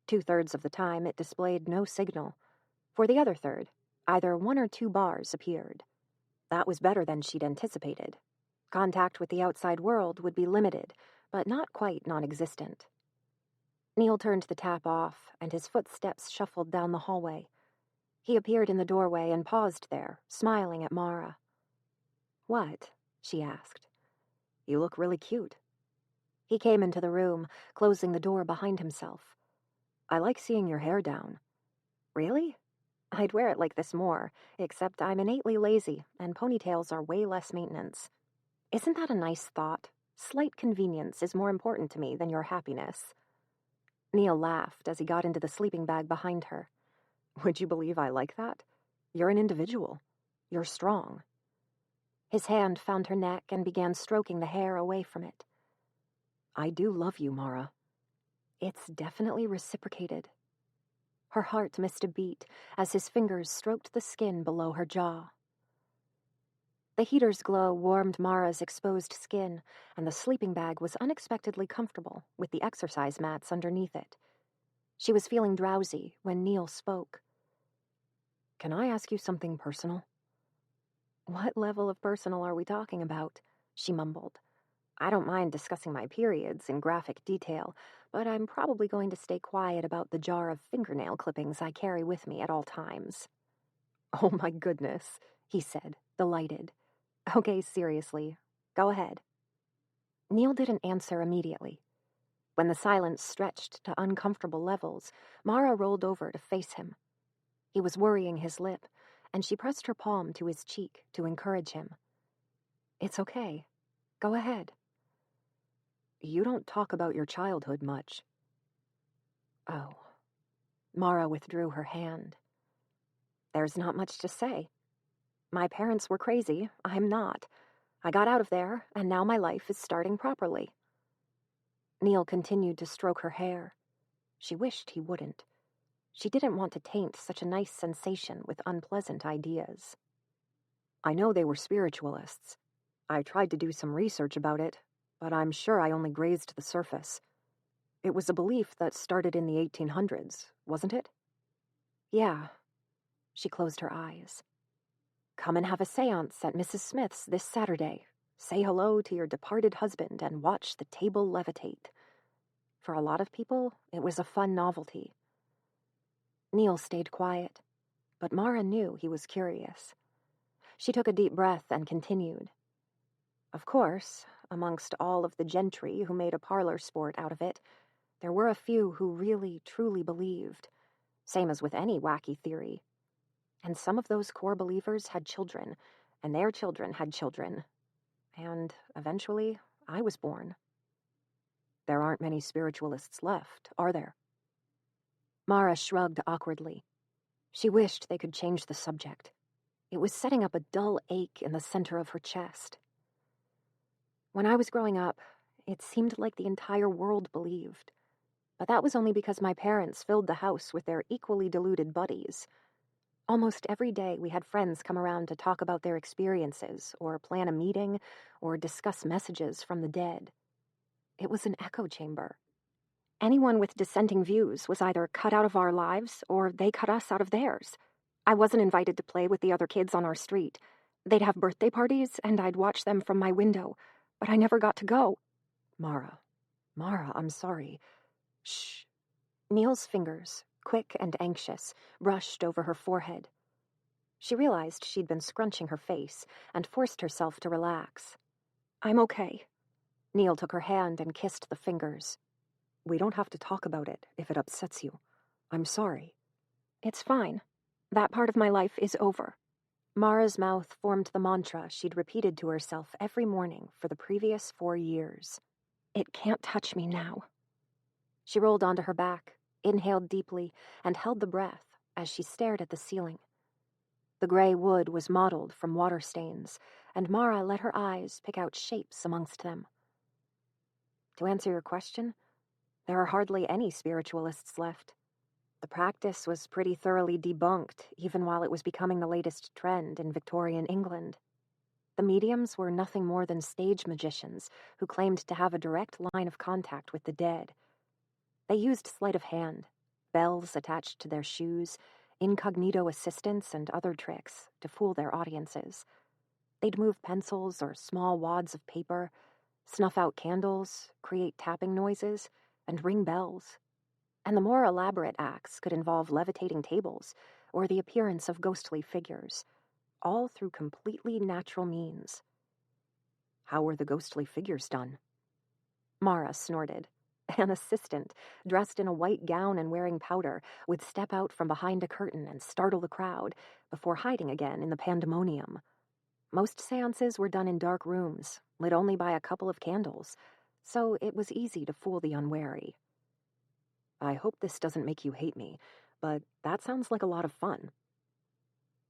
2/3 of the time, it displayed no signal. For the other third, either 1 or 2 bars appeared. That was better than she'd anticipated. Contact with the outside world would be limited, but not quite non-existent. Neil turned the tap off, and his footsteps shuffled down the hallway. He appeared in the doorway and paused there, smiling at Mara. "What?" she asked. "You look really cute." He came into the room, closing the door behind himself. "I like seeing your hair down." "Really? I'd wear it like this more, except I'm innately lazy, and ponytails are way less maintenance. Isn't that a nice thought? Slight convenience is more important to me than your happiness." Neil laughed as he got into the sleeping bag behind her. "Would you believe I like that? You're an individual. You're strong." His hand found her neck and began stroking the hair away from it. "I do love you, Mara." "It's definitely reciprocated." Her heart missed a beat as his fingers stroked the skin below her jaw. The heater's glow warmed Mara's exposed skin, and the sleeping bag was unexpectedly comfortable with the exercise mats underneath it. She was feeling drowsy when Neil spoke. "Can I ask you something personal?" "What level of personal are we talking about?" she mumbled. "I don't mind discussing my periods in graphic detail, but I'm probably going to stay quiet about the jar of fingernail clippings I carry with me at all times." "Oh my goodness," he said, delighted. "Okay, seriously, go ahead." Neil didn't answer immediately. When the silence stretched to uncomfortable levels, Mara rolled over to face him. He was worrying his lip, and she pressed her palm to his cheek to encourage him. "It's okay. Go ahead." "You don't talk about your childhood much." "Oh." Mara withdrew her hand. "There's not much to say. My parents were crazy. I'm not. I got out of there, and now my life is starting properly." Neil continued to stroke her hair. She wished he wouldn't. She didn't want to taint such a nice sensation with unpleasant ideas. "I know they were spiritualists. I tried to do some research about it, but I'm sure I only grazed the surface. It was a belief that started in the 1800s, wasn't it?" "Yeah." She closed her eyes. "Come and have a seance at Mrs. Smith's this Saturday. Say hello to your departed husband and watch the table levitate." For a lot of people, it was a fun novelty. Neil stayed quiet, but Mara knew he was curious. She took a deep breath and continued. "Of course, amongst all of the gentry who made a parlor sport out of it, there were a few who really, truly believed, same as with any wacky theory. And some of those core believers had children, and their children had children. And, eventually, I was born." "There aren't many spiritualists left, are there?" Mara shrugged awkwardly. She wished they could change the subject. It was setting up a dull ache in the center of her chest. "When I was growing up, it seemed like the entire world believed. But that was only because my parents filled the house with their equally deluded buddies. Almost every day we had friends come around to talk about their experiences, or plan a meeting, or discuss messages from the dead. It was an echo chamber. Anyone with dissenting views was either cut out of our lives, or they cut us out of theirs. I wasn't invited to play with the other kids on our street. They'd have birthday parties, and I'd watch them from my window, but I never got to go." Mara, I'm sorry." "Shh." Neil's fingers, quick and anxious, brushed over her forehead. She realized she'd been scrunching her face and forced herself to relax. "I'm okay." Neil took her hand and kissed the fingers. "We don't have to talk about it if it upsets you. I'm sorry." "It's fine. That part of my life is over." Mara's mouth formed the mantra she'd repeated to herself every morning for the previous 4 years. It can't touch me now. She rolled onto her back, inhaled deeply, and held the breath as she stared at the ceiling. The gray wood was mottled from water stains, and Mara let her eyes pick out shapes amongst them. To answer your question, there are hardly any spiritualists left. The practice was pretty thoroughly debunked, even while it was becoming the latest trend in Victorian England. The mediums were nothing more than stage magicians who claimed to have a direct line of contact with the dead. They used sleight of hand, bells attached to their shoes, incognito assistants, and other tricks to fool their audiences. They'd move pencils or small wads of paper, snuff out candles, create tapping noises, and ring bells. And the more elaborate acts could involve levitating tables or the appearance of ghostly figures, all through completely natural means. How were the ghostly figures done? Mara snorted. An assistant, dressed in a white gown and wearing powder, would step out from behind a curtain and startle the crowd before hiding again in the pandemonium. Most seances were done in dark rooms, lit only by a couple of candles, so it was easy to fool the unwary. I hope this doesn't make you hate me, but that sounds like a lot of fun.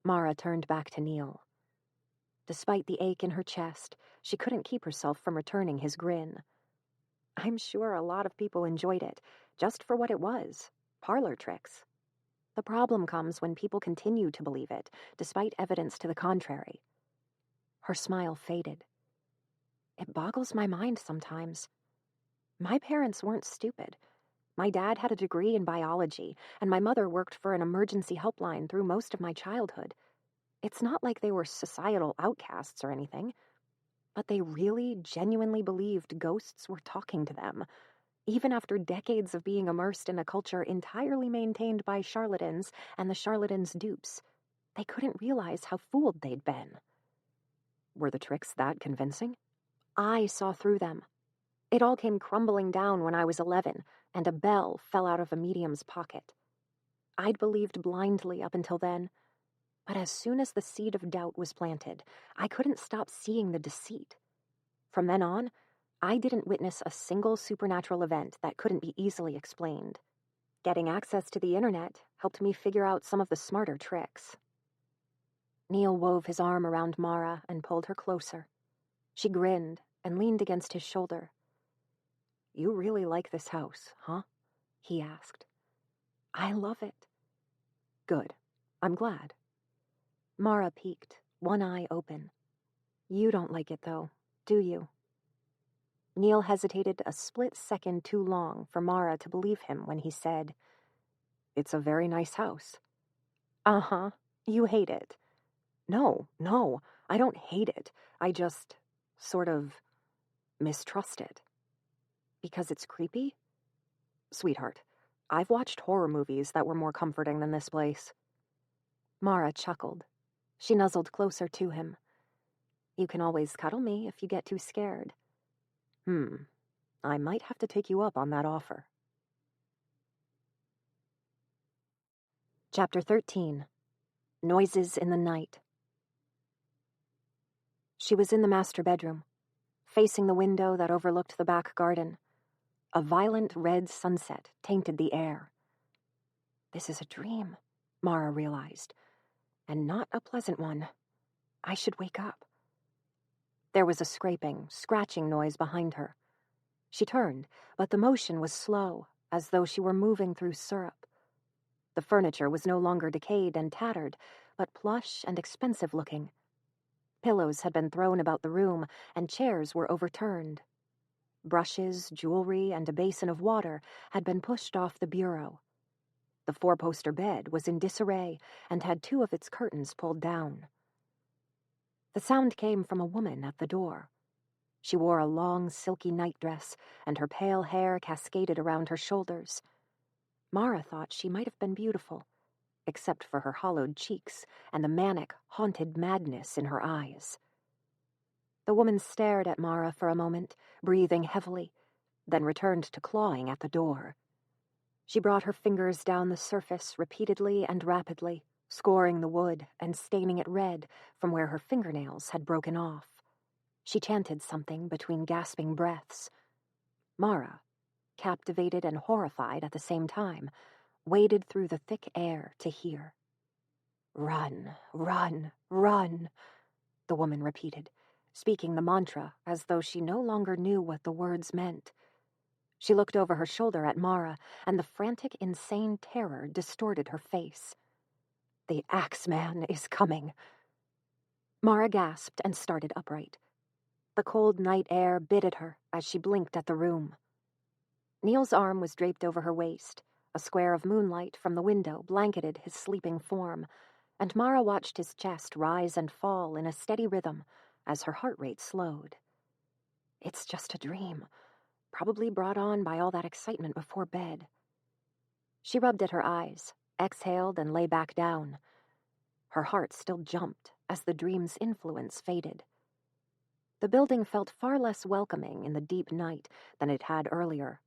Mara turned back to Neil. Despite the ache in her chest, she couldn't keep herself from returning his grin. I'm sure a lot of people enjoyed it, just for what it was, parlor tricks. The problem comes when people continue to believe it, despite evidence to the contrary. Her smile faded. It boggles my mind sometimes. My parents weren't stupid. My dad had a degree in biology, and my mother worked for an emergency helpline through most of my childhood. It's not like they were societal outcasts or anything. But they really, genuinely believed ghosts were talking to them, even after decades of being immersed in a culture entirely maintained by charlatans and the charlatans' dupes. They couldn't realize how fooled they'd been. Were the tricks that convincing? I saw through them. It all came crumbling down when I was 11, and a bell fell out of a medium's pocket. I'd believed blindly up until then, but as soon as the seed of doubt was planted, I couldn't stop seeing the deceit. From then on, I didn't witness a single supernatural event that couldn't be easily explained. Getting access to the internet helped me figure out some of the smarter tricks. Neil wove his arm around Mara and pulled her closer. She grinned and leaned against his shoulder. You really like this house, huh? He asked. I love it. Good. I'm glad. Mara peeked, one eye open. You don't like it, though, do you? Neil hesitated a split second too long for Mara to believe him when he said, It's a very nice house. Uh-huh. You hate it. No, I don't hate it. I just sort of mistrust it. Because it's creepy? Sweetheart, I've watched horror movies that were more comforting than this place. Mara chuckled. She nuzzled closer to him. You can always cuddle me if you get too scared. I might have to take you up on that offer. Chapter 13. Noises in the Night. She was in the master bedroom, facing the window that overlooked the back garden. A violent red sunset tainted the air. This is a dream, Mara realized, and not a pleasant one. I should wake up. There was a scraping, scratching noise behind her. She turned, but the motion was slow, as though she were moving through syrup. The furniture was no longer decayed and tattered, but plush and expensive-looking. Pillows had been thrown about the room, and chairs were overturned. Brushes, jewelry, and a basin of water had been pushed off the bureau. The four-poster bed was in disarray and had two of its curtains pulled down. The sound came from a woman at the door. She wore a long, silky nightdress, and her pale hair cascaded around her shoulders. Mara thought she might have been beautiful, except for her hollowed cheeks and the manic, haunted madness in her eyes. The woman stared at Mara for a moment, breathing heavily, then returned to clawing at the door. She brought her fingers down the surface repeatedly and rapidly, scoring the wood and staining it red from where her fingernails had broken off. She chanted something between gasping breaths. Mara, captivated and horrified at the same time, waded through the thick air to hear. "Run, run, run," the woman repeated, speaking the mantra as though she no longer knew what the words meant. She looked over her shoulder at Mara, and the frantic, insane terror distorted her face. "The Axeman is coming." Mara gasped and started upright. The cold night air bit at her as she blinked at the room. Neil's arm was draped over her waist. A square of moonlight from the window blanketed his sleeping form, and Mara watched his chest rise and fall in a steady rhythm as her heart rate slowed. It's just a dream, probably brought on by all that excitement before bed. She rubbed at her eyes, exhaled, and lay back down. Her heart still jumped as the dream's influence faded. The building felt far less welcoming in the deep night than it had earlier,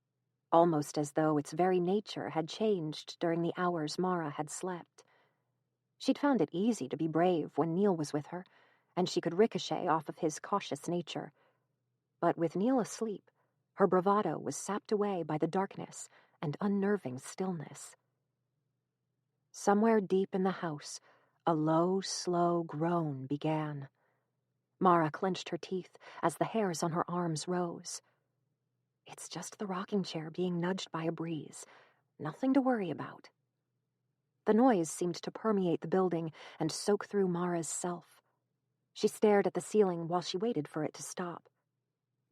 almost as though its very nature had changed during the hours Mara had slept. She'd found it easy to be brave when Neil was with her, and she could ricochet off of his cautious nature. But with Neil asleep, her bravado was sapped away by the darkness and unnerving stillness. Somewhere deep in the house, a low, slow groan began. Mara clenched her teeth as the hairs on her arms rose. It's just the rocking chair being nudged by a breeze. Nothing to worry about. The noise seemed to permeate the building and soak through Mara's self. She stared at the ceiling while she waited for it to stop.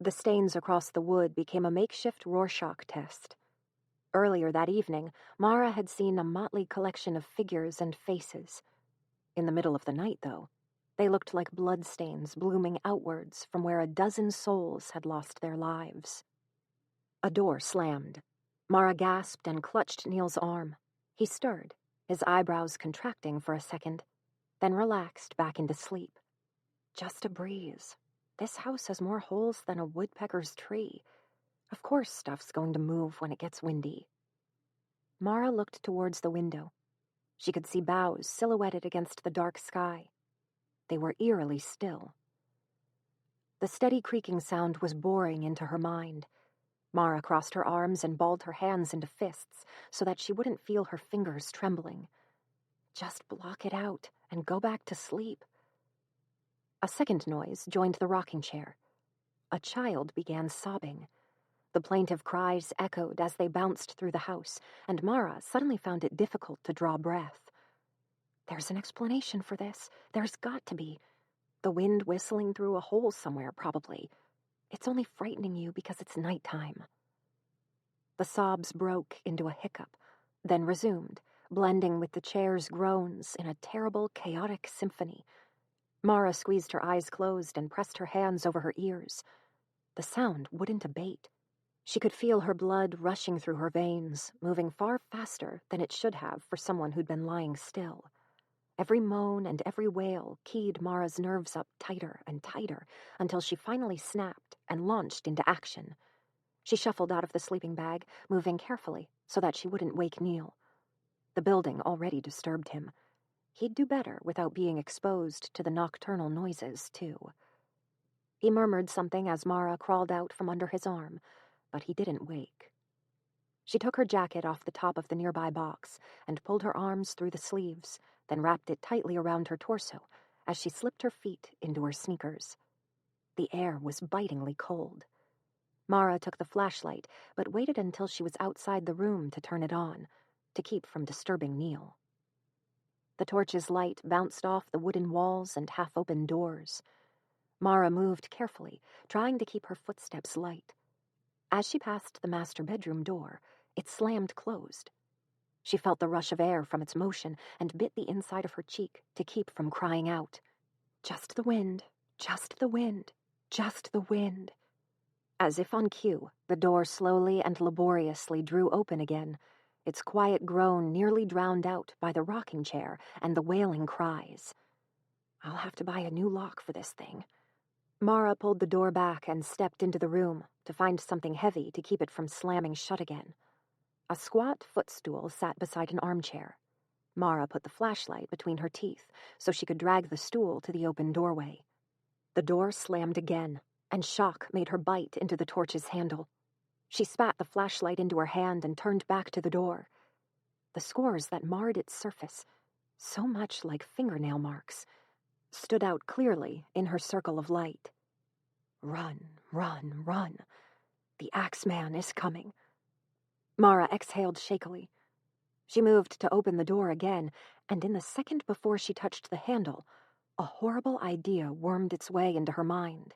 The stains across the wood became a makeshift Rorschach test. Earlier that evening, Mara had seen a motley collection of figures and faces. In the middle of the night, though, they looked like bloodstains blooming outwards from where a dozen souls had lost their lives. A door slammed. Mara gasped and clutched Neil's arm. He stirred, his eyebrows contracting for a second, then relaxed back into sleep. Just a breeze. This house has more holes than a woodpecker's tree. Of course stuff's going to move when it gets windy. Mara looked towards the window. She could see boughs silhouetted against the dark sky. They were eerily still. The steady creaking sound was boring into her mind. Mara crossed her arms and balled her hands into fists so that she wouldn't feel her fingers trembling. Just block it out and go back to sleep. A second noise joined the rocking chair. A child began sobbing. The plaintive cries echoed as they bounced through the house, and Mara suddenly found it difficult to draw breath. There's an explanation for this. There's got to be. The wind whistling through a hole somewhere, probably. It's only frightening you because it's nighttime. The sobs broke into a hiccup, then resumed, blending with the chair's groans in a terrible, chaotic symphony. Mara squeezed her eyes closed and pressed her hands over her ears. The sound wouldn't abate. She could feel her blood rushing through her veins, moving far faster than it should have for someone who'd been lying still. Every moan and every wail keyed Mara's nerves up tighter and tighter until she finally snapped and launched into action. She shuffled out of the sleeping bag, moving carefully so that she wouldn't wake Neil. The building already disturbed him. He'd do better without being exposed to the nocturnal noises, too. He murmured something as Mara crawled out from under his arm, but he didn't wake. She took her jacket off the top of the nearby box and pulled her arms through the sleeves, then wrapped it tightly around her torso as she slipped her feet into her sneakers. The air was bitingly cold. Mara took the flashlight, but waited until she was outside the room to turn it on, to keep from disturbing Neil. The torch's light bounced off the wooden walls and half-open doors. Mara moved carefully, trying to keep her footsteps light. As she passed the master bedroom door, it slammed closed. She felt the rush of air from its motion and bit the inside of her cheek to keep from crying out. Just the wind, just the wind, just the wind. As if on cue, the door slowly and laboriously drew open again, its quiet groan nearly drowned out by the rocking chair and the wailing cries. I'll have to buy a new lock for this thing. Mara pulled the door back and stepped into the room to find something heavy to keep it from slamming shut again. A squat footstool sat beside an armchair. Mara put the flashlight between her teeth so she could drag the stool to the open doorway. The door slammed again, and shock made her bite into the torch's handle. She spat the flashlight into her hand and turned back to the door. The scores that marred its surface, so much like fingernail marks, stood out clearly in her circle of light. Run, run, run. The Axeman is coming. Mara exhaled shakily. She moved to open the door again, and in the second before she touched the handle, a horrible idea wormed its way into her mind.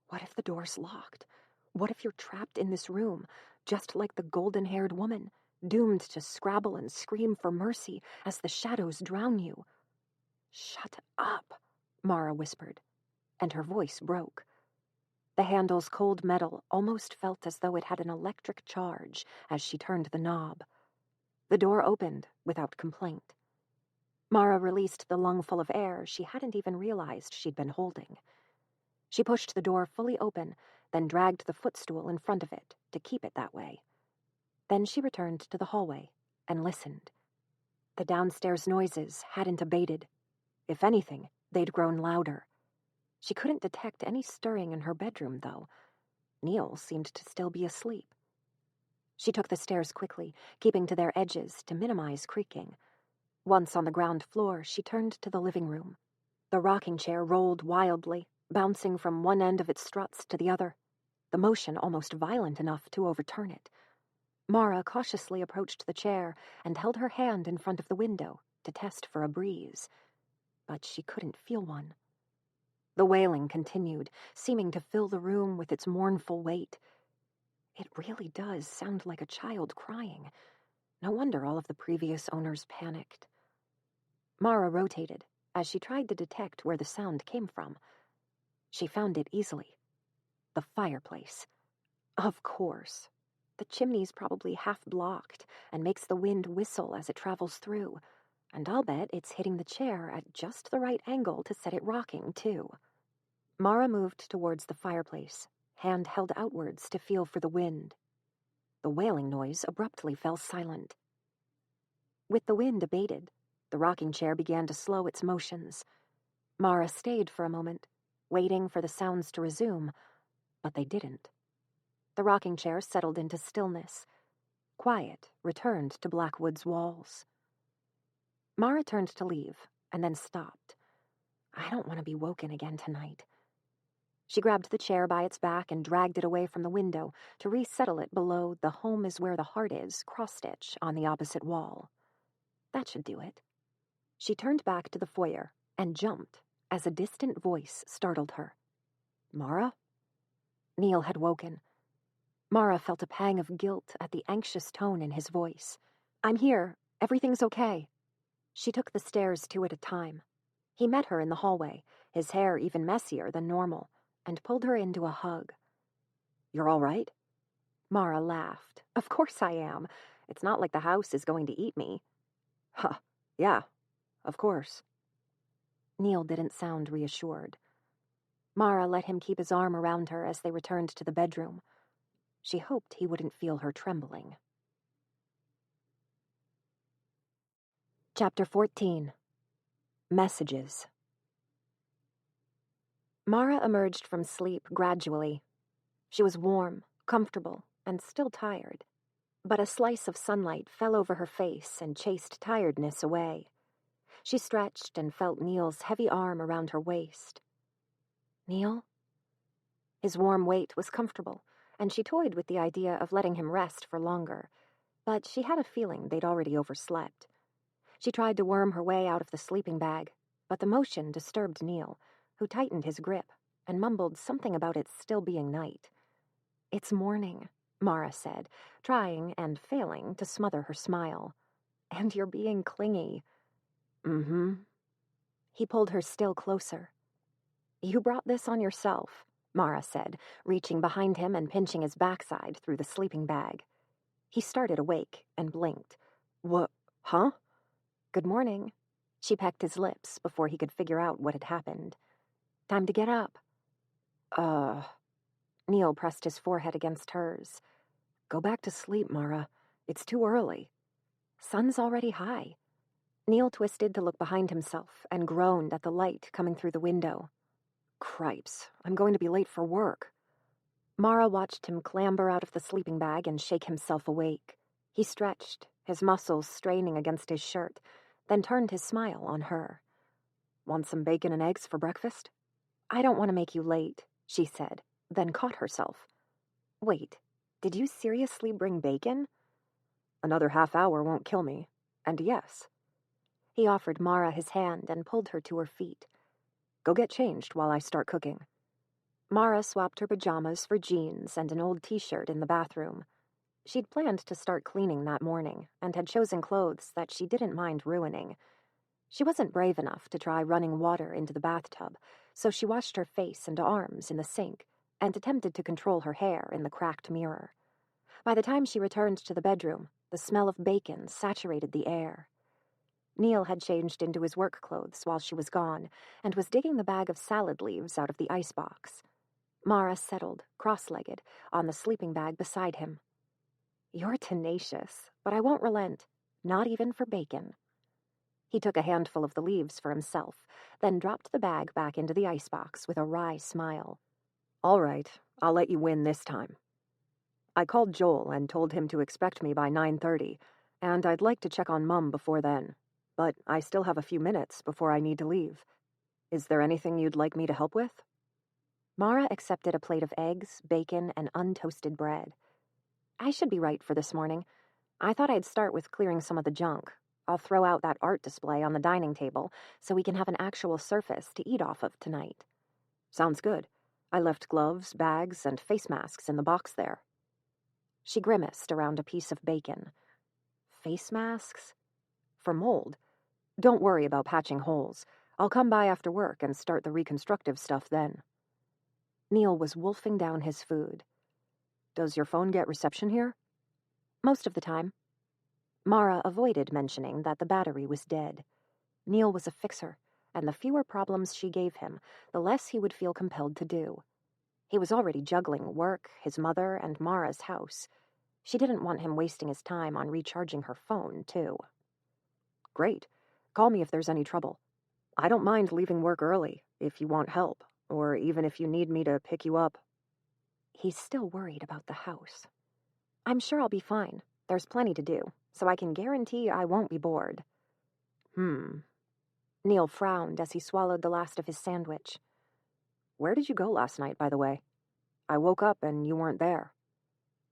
What if the door's locked? What if you're trapped in this room, just like the golden-haired woman, doomed to scrabble and scream for mercy as the shadows drown you? Shut up, Mara whispered, and her voice broke. The handle's cold metal almost felt as though it had an electric charge as she turned the knob. The door opened without complaint. Mara released the lungful of air she hadn't even realized she'd been holding. She pushed the door fully open, then dragged the footstool in front of it to keep it that way. Then she returned to the hallway and listened. The downstairs noises hadn't abated. If anything, they'd grown louder. She couldn't detect any stirring in her bedroom, though. Neil seemed to still be asleep. She took the stairs quickly, keeping to their edges to minimize creaking. Once on the ground floor, she turned to the living room. The rocking chair rolled wildly, bouncing from one end of its struts to the other, the motion almost violent enough to overturn it. Mara cautiously approached the chair and held her hand in front of the window to test for a breeze. But she couldn't feel one. The wailing continued, seeming to fill the room with its mournful weight. It really does sound like a child crying. No wonder all of the previous owners panicked. Mara rotated as she tried to detect where the sound came from. She found it easily. The fireplace. Of course. The chimney's probably half blocked and makes the wind whistle as it travels through, and I'll bet it's hitting the chair at just the right angle to set it rocking, too. Mara moved towards the fireplace, hand held outwards to feel for the wind. The wailing noise abruptly fell silent. With the wind abated, the rocking chair began to slow its motions. Mara stayed for a moment, waiting for the sounds to resume, but they didn't. The rocking chair settled into stillness. Quiet returned to Blackwood's walls. Mara turned to leave, and then stopped. I don't want to be woken again tonight. She grabbed the chair by its back and dragged it away from the window to resettle it below the "home is where the heart is" cross-stitch on the opposite wall. That should do it. She turned back to the foyer and jumped as a distant voice startled her. Mara? Neil had woken. Mara felt a pang of guilt at the anxious tone in his voice. I'm here. Everything's okay. She took the stairs two at a time. He met her in the hallway, his hair even messier than normal, and pulled her into a hug. You're all right? Mara laughed. Of course I am. It's not like the house is going to eat me. Huh, yeah, of course. Neil didn't sound reassured. Mara let him keep his arm around her as they returned to the bedroom. She hoped he wouldn't feel her trembling. Chapter 14. Messages. Mara emerged from sleep gradually. She was warm, comfortable, and still tired. But a slice of sunlight fell over her face and chased tiredness away. She stretched and felt Neil's heavy arm around her waist. Neil? His warm weight was comfortable, and she toyed with the idea of letting him rest for longer, but she had a feeling they'd already overslept. She tried to worm her way out of the sleeping bag, but the motion disturbed Neil, who tightened his grip and mumbled something about it still being night. It's morning, Mara said, trying and failing to smother her smile. And you're being clingy. Mm-hmm. He pulled her still closer. You brought this on yourself, Mara said, reaching behind him and pinching his backside through the sleeping bag. He started awake and blinked. What? Huh? Good morning. She pecked his lips before he could figure out what had happened. Time to get up. Neil pressed his forehead against hers. Go back to sleep, Mara. It's too early. Sun's already high. Neil twisted to look behind himself and groaned at the light coming through the window. Cripes, I'm going to be late for work. Mara watched him clamber out of the sleeping bag and shake himself awake. He stretched, his muscles straining against his shirt, then turned his smile on her. "Want some bacon and eggs for breakfast?" "I don't want to make you late," she said, then caught herself. "Wait, did you seriously bring bacon?" "Another half hour won't kill me. And yes." He offered Mara his hand and pulled her to her feet. "Go get changed while I start cooking." Mara swapped her pajamas for jeans and an old t-shirt in the bathroom. She'd planned to start cleaning that morning and had chosen clothes that she didn't mind ruining. She wasn't brave enough to try running water into the bathtub, so she washed her face and arms in the sink and attempted to control her hair in the cracked mirror. By the time she returned to the bedroom, the smell of bacon saturated the air. Neil had changed into his work clothes while she was gone and was digging the bag of salad leaves out of the icebox. Mara settled, cross-legged, on the sleeping bag beside him. "You're tenacious, but I won't relent, not even for bacon." He took a handful of the leaves for himself, then dropped the bag back into the icebox with a wry smile. "All right, I'll let you win this time. I called Joel and told him to expect me by 9:30, and I'd like to check on Mum before then, but I still have a few minutes before I need to leave. Is there anything you'd like me to help with?" Mara accepted a plate of eggs, bacon, and untoasted bread. "I should be right for this morning. I thought I'd start with clearing some of the junk. I'll throw out that art display on the dining table so we can have an actual surface to eat off of tonight." "Sounds good. I left gloves, bags, and face masks in the box there." She grimaced around a piece of bacon. "Face masks? For mold. Don't worry about patching holes. I'll come by after work and start the reconstructive stuff then." Neil was wolfing down his food. "Does your phone get reception here?" "Most of the time." Mara avoided mentioning that the battery was dead. Neil was a fixer, and the fewer problems she gave him, the less he would feel compelled to do. He was already juggling work, his mother, and Mara's house. She didn't want him wasting his time on recharging her phone, too. "Great. Call me if there's any trouble. I don't mind leaving work early, if you want help, or even if you need me to pick you up." He's still worried about the house. "I'm sure I'll be fine. There's plenty to do, so I can guarantee I won't be bored." Neil frowned as he swallowed the last of his sandwich. "Where did you go last night, by the way? I woke up and you weren't there."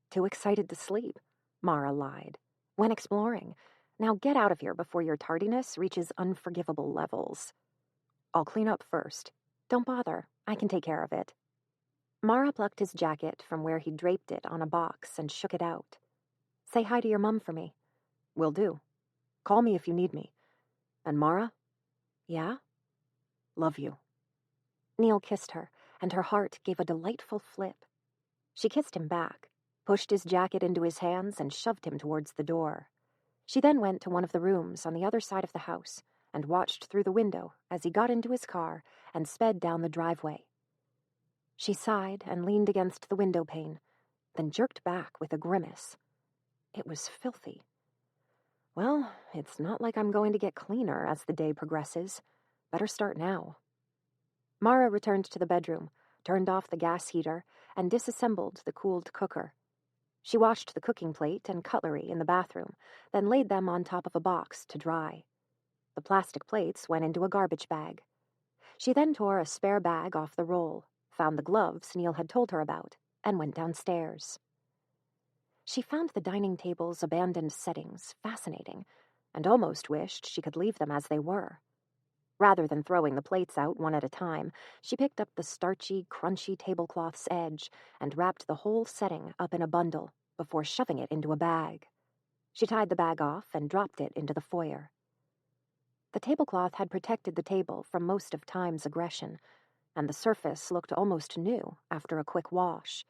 "Too excited to sleep," Mara lied. "Went exploring. Now get out of here before your tardiness reaches unforgivable levels." "I'll clean up first." "Don't bother. I can take care of it." Mara plucked his jacket from where he draped it on a box and shook it out. "Say hi to your mum for me." "Will do. Call me if you need me. And Mara?" "Yeah?" "Love you." Neil kissed her, and her heart gave a delightful flip. She kissed him back, pushed his jacket into his hands, and shoved him towards the door. She then went to one of the rooms on the other side of the house and watched through the window as he got into his car and sped down the driveway. She sighed and leaned against the window pane, then jerked back with a grimace. It was filthy. Well, it's not like I'm going to get cleaner as the day progresses. Better start now. Mara returned to the bedroom, turned off the gas heater, and disassembled the cooled cooker. She washed the cooking plate and cutlery in the bathroom, then laid them on top of a box to dry. The plastic plates went into a garbage bag. She then tore a spare bag off the roll, found the gloves Neil had told her about, and went downstairs. She found the dining table's abandoned settings fascinating, and almost wished she could leave them as they were. Rather than throwing the plates out one at a time, she picked up the starchy, crunchy tablecloth's edge and wrapped the whole setting up in a bundle before shoving it into a bag. She tied the bag off and dropped it into the foyer. The tablecloth had protected the table from most of time's aggression, and the surface looked almost new after a quick wash.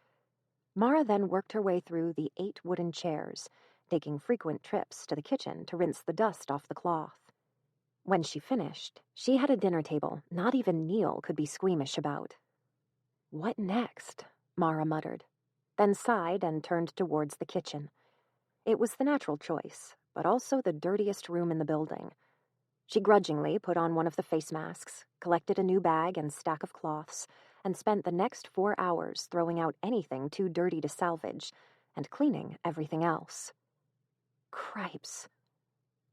Mara then worked her way through the 8 wooden chairs, taking frequent trips to the kitchen to rinse the dust off the cloth. When she finished, she had a dinner table not even Neil could be squeamish about. "What next?" Mara muttered, then sighed and turned towards the kitchen. It was the natural choice, but also the dirtiest room in the building. She grudgingly put on one of the face masks, collected a new bag and stack of cloths, and spent the next 4 hours throwing out anything too dirty to salvage and cleaning everything else. Cripes.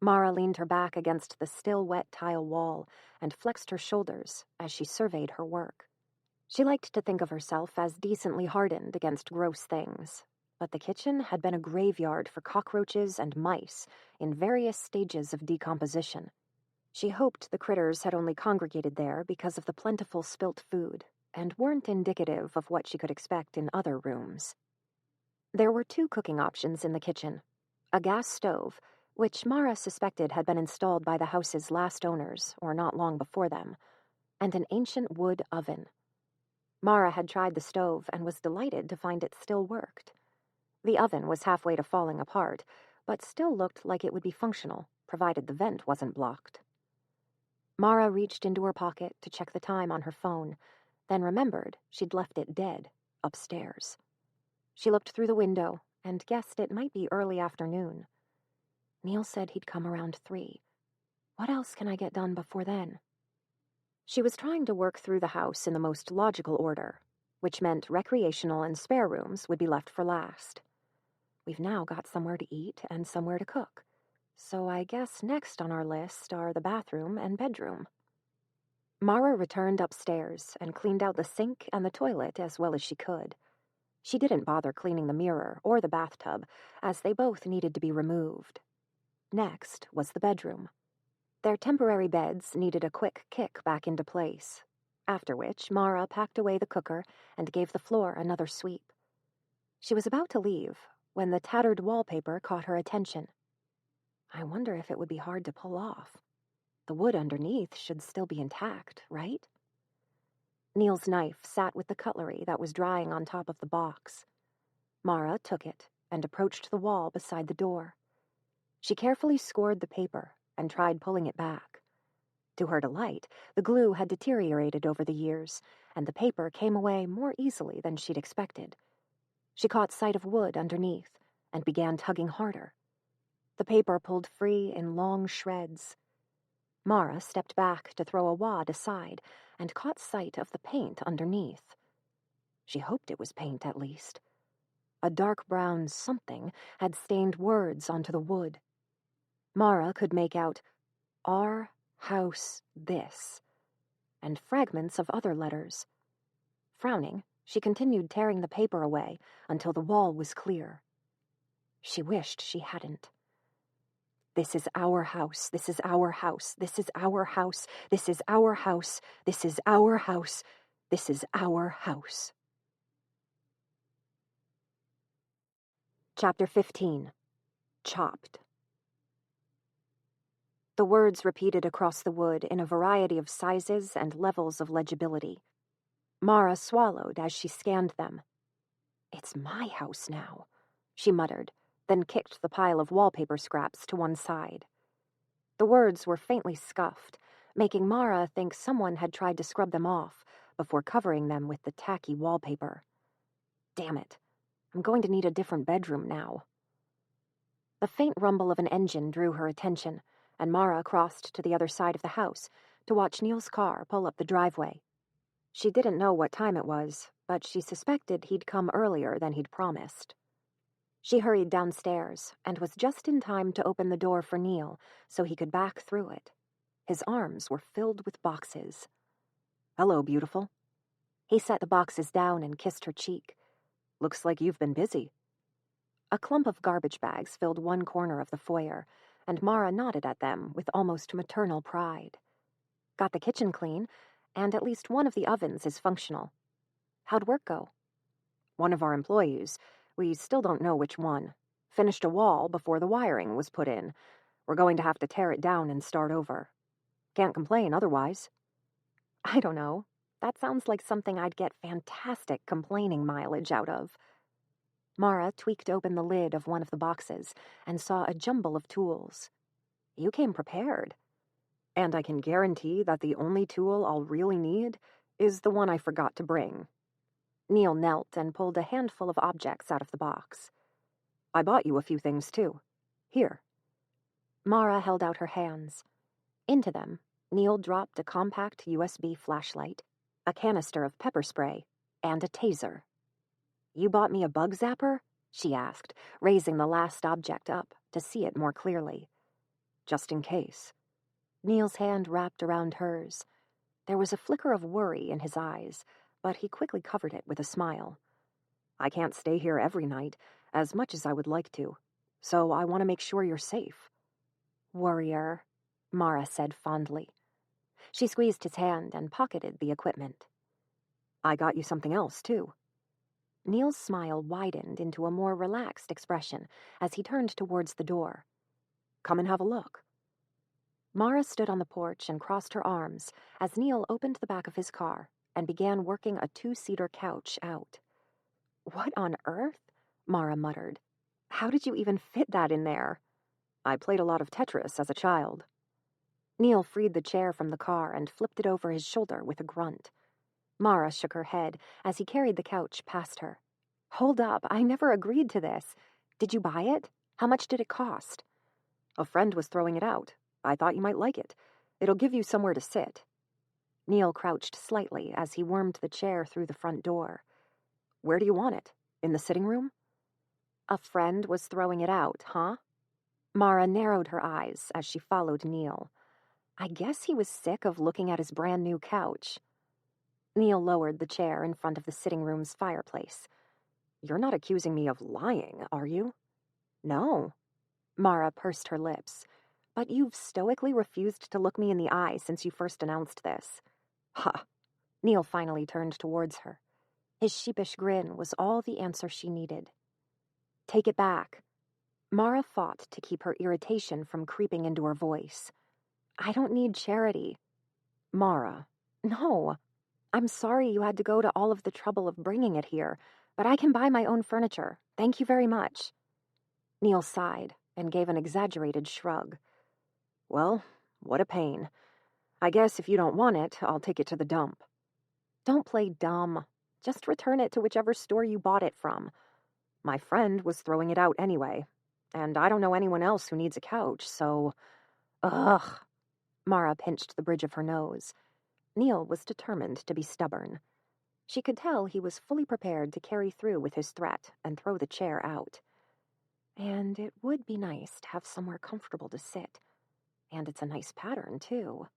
Mara leaned her back against the still wet tile wall and flexed her shoulders as she surveyed her work. She liked to think of herself as decently hardened against gross things, but the kitchen had been a graveyard for cockroaches and mice in various stages of decomposition. She hoped the critters had only congregated there because of the plentiful spilt food, and weren't indicative of what she could expect in other rooms. There were 2 cooking options in the kitchen: a gas stove, which Mara suspected had been installed by the house's last owners or not long before them, and an ancient wood oven. Mara had tried the stove and was delighted to find it still worked. The oven was halfway to falling apart, but still looked like it would be functional, provided the vent wasn't blocked. Mara reached into her pocket to check the time on her phone, then remembered she'd left it dead, upstairs. She looked through the window and guessed it might be early afternoon. Neil said he'd come around 3. What else can I get done before then? She was trying to work through the house in the most logical order, which meant recreational and spare rooms would be left for last. We've now got somewhere to eat and somewhere to cook, so I guess next on our list are the bathroom and bedroom. Mara returned upstairs and cleaned out the sink and the toilet as well as she could. She didn't bother cleaning the mirror or the bathtub, as they both needed to be removed. Next was the bedroom. Their temporary beds needed a quick kick back into place, after which Mara packed away the cooker and gave the floor another sweep. She was about to leave when the tattered wallpaper caught her attention. I wonder if it would be hard to pull off. The wood underneath should still be intact, right? Neil's knife sat with the cutlery that was drying on top of the box. Mara took it and approached the wall beside the door. She carefully scored the paper and tried pulling it back. To her delight, the glue had deteriorated over the years, and the paper came away more easily than she'd expected. She caught sight of wood underneath and began tugging harder. The paper pulled free in long shreds. Mara stepped back to throw a wad aside and caught sight of the paint underneath. She hoped it was paint, at least. A dark brown something had stained words onto the wood. Mara could make out "Our house this," and fragments of other letters. Frowning, she continued tearing the paper away until the wall was clear. She wished she hadn't. This is our house, this is our house, this is our house, this is our house, this is our house, this is our house. Chapter 15. Chopped. The words repeated across the wood in a variety of sizes and levels of legibility. Mara swallowed as she scanned them. It's my house now, she muttered, then kicked the pile of wallpaper scraps to one side. The words were faintly scuffed, making Mara think someone had tried to scrub them off before covering them with the tacky wallpaper. Damn it, I'm going to need a different bedroom now. The faint rumble of an engine drew her attention, and Mara crossed to the other side of the house to watch Neil's car pull up the driveway. She didn't know what time it was, but she suspected he'd come earlier than he'd promised. She hurried downstairs and was just in time to open the door for Neil so he could back through it. His arms were filled with boxes. "Hello, beautiful." He set the boxes down and kissed her cheek. "Looks like you've been busy." A clump of garbage bags filled one corner of the foyer, and Mara nodded at them with almost maternal pride. Got the kitchen clean, and at least one of the ovens is functional. How'd work go? One of our employees, we still don't know which one, finished a wall before the wiring was put in. We're going to have to tear it down and start over. Can't complain otherwise. I don't know. That sounds like something I'd get fantastic complaining mileage out of. Mara tweaked open the lid of one of the boxes and saw a jumble of tools. You came prepared. And I can guarantee that the only tool I'll really need is the one I forgot to bring. Neil knelt and pulled a handful of objects out of the box. I bought you a few things, too. Here. Mara held out her hands. Into them, Neil dropped a compact USB flashlight, a canister of pepper spray, and a taser. "You bought me a bug zapper?" she asked, raising the last object up to see it more clearly. "Just in case." Neil's hand wrapped around hers. There was a flicker of worry in his eyes, but he quickly covered it with a smile. "I can't stay here every night, as much as I would like to, so I want to make sure you're safe." "Warrior," Mara said fondly. She squeezed his hand and pocketed the equipment. "I got you something else, too." Neil's smile widened into a more relaxed expression as he turned towards the door. "Come and have a look." Mara stood on the porch and crossed her arms as Neil opened the back of his car and began working a 2-seater couch out. "What on earth?" Mara muttered. "How did you even fit that in there?" "I played a lot of Tetris as a child." Neil freed the chair from the car and flipped it over his shoulder with a grunt. Mara shook her head as he carried the couch past her. "Hold up, I never agreed to this. Did you buy it? How much did it cost?" "A friend was throwing it out. I thought you might like it. It'll give you somewhere to sit." Neil crouched slightly as he wormed the chair through the front door. "Where do you want it? In the sitting room?" "A friend was throwing it out, huh?" Mara narrowed her eyes as she followed Neil. I guess he was sick of looking at his brand new couch. Neil lowered the chair in front of the sitting room's fireplace. "You're not accusing me of lying, are you?" "No." Mara pursed her lips. "But you've stoically refused to look me in the eye since you first announced this." "Ha!" Neil finally turned towards her. His sheepish grin was all the answer she needed. "Take it back." Mara fought to keep her irritation from creeping into her voice. "I don't need charity." "Mara." "No. I'm sorry you had to go to all of the trouble of bringing it here, but I can buy my own furniture. Thank you very much." Neil sighed and gave an exaggerated shrug. "Well, what a pain. I guess if you don't want it, I'll take it to the dump." "Don't play dumb. Just return it to whichever store you bought it from." "My friend was throwing it out anyway, and I don't know anyone else who needs a couch, so—" "Ugh." Mara pinched the bridge of her nose. Neil was determined to be stubborn. She could tell he was fully prepared to carry through with his threat and throw the chair out. "And it would be nice to have somewhere comfortable to sit. And it's a nice pattern, too."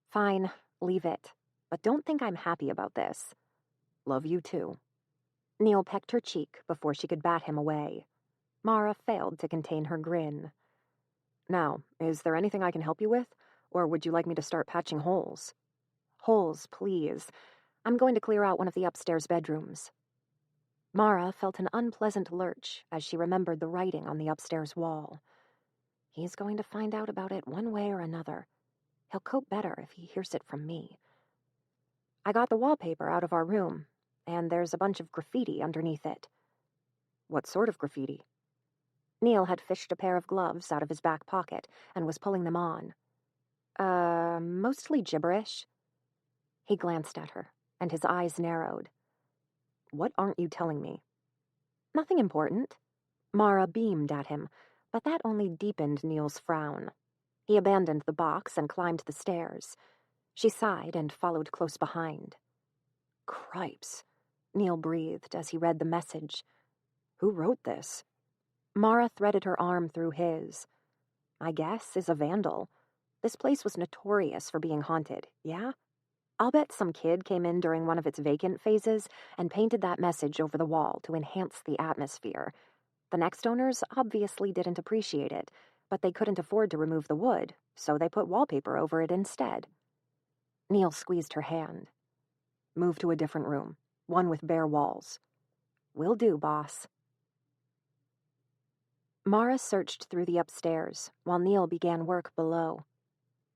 "Fine, leave it. But don't think I'm happy about this." "Love you, too." Neil pecked her cheek before she could bat him away. Mara failed to contain her grin. "Now, is there anything I can help you with? Or would you like me to start patching holes?" "Holes, please. I'm going to clear out one of the upstairs bedrooms." Mara felt an unpleasant lurch as she remembered the writing on the upstairs wall. He's going to find out about it one way or another. He'll cope better if he hears it from me. "I got the wallpaper out of our room, and there's a bunch of graffiti underneath it." "What sort of graffiti?" Neil had fished a pair of gloves out of his back pocket and was pulling them on. Mostly gibberish." He glanced at her, and his eyes narrowed. "What aren't you telling me?" "Nothing important." Mara beamed at him, but that only deepened Neil's frown. He abandoned the box and climbed the stairs. She sighed and followed close behind. "Cripes," Neil breathed as he read the message. "Who wrote this?" Mara threaded her arm through his. "I guess is a vandal. This place was notorious for being haunted, yeah? I'll bet some kid came in during one of its vacant phases and painted that message over the wall to enhance the atmosphere. The next owners obviously didn't appreciate it, but they couldn't afford to remove the wood, so they put wallpaper over it instead." Neil squeezed her hand. "Move to a different room, one with bare walls." "Will do, boss." Mara searched through the upstairs while Neil began work below.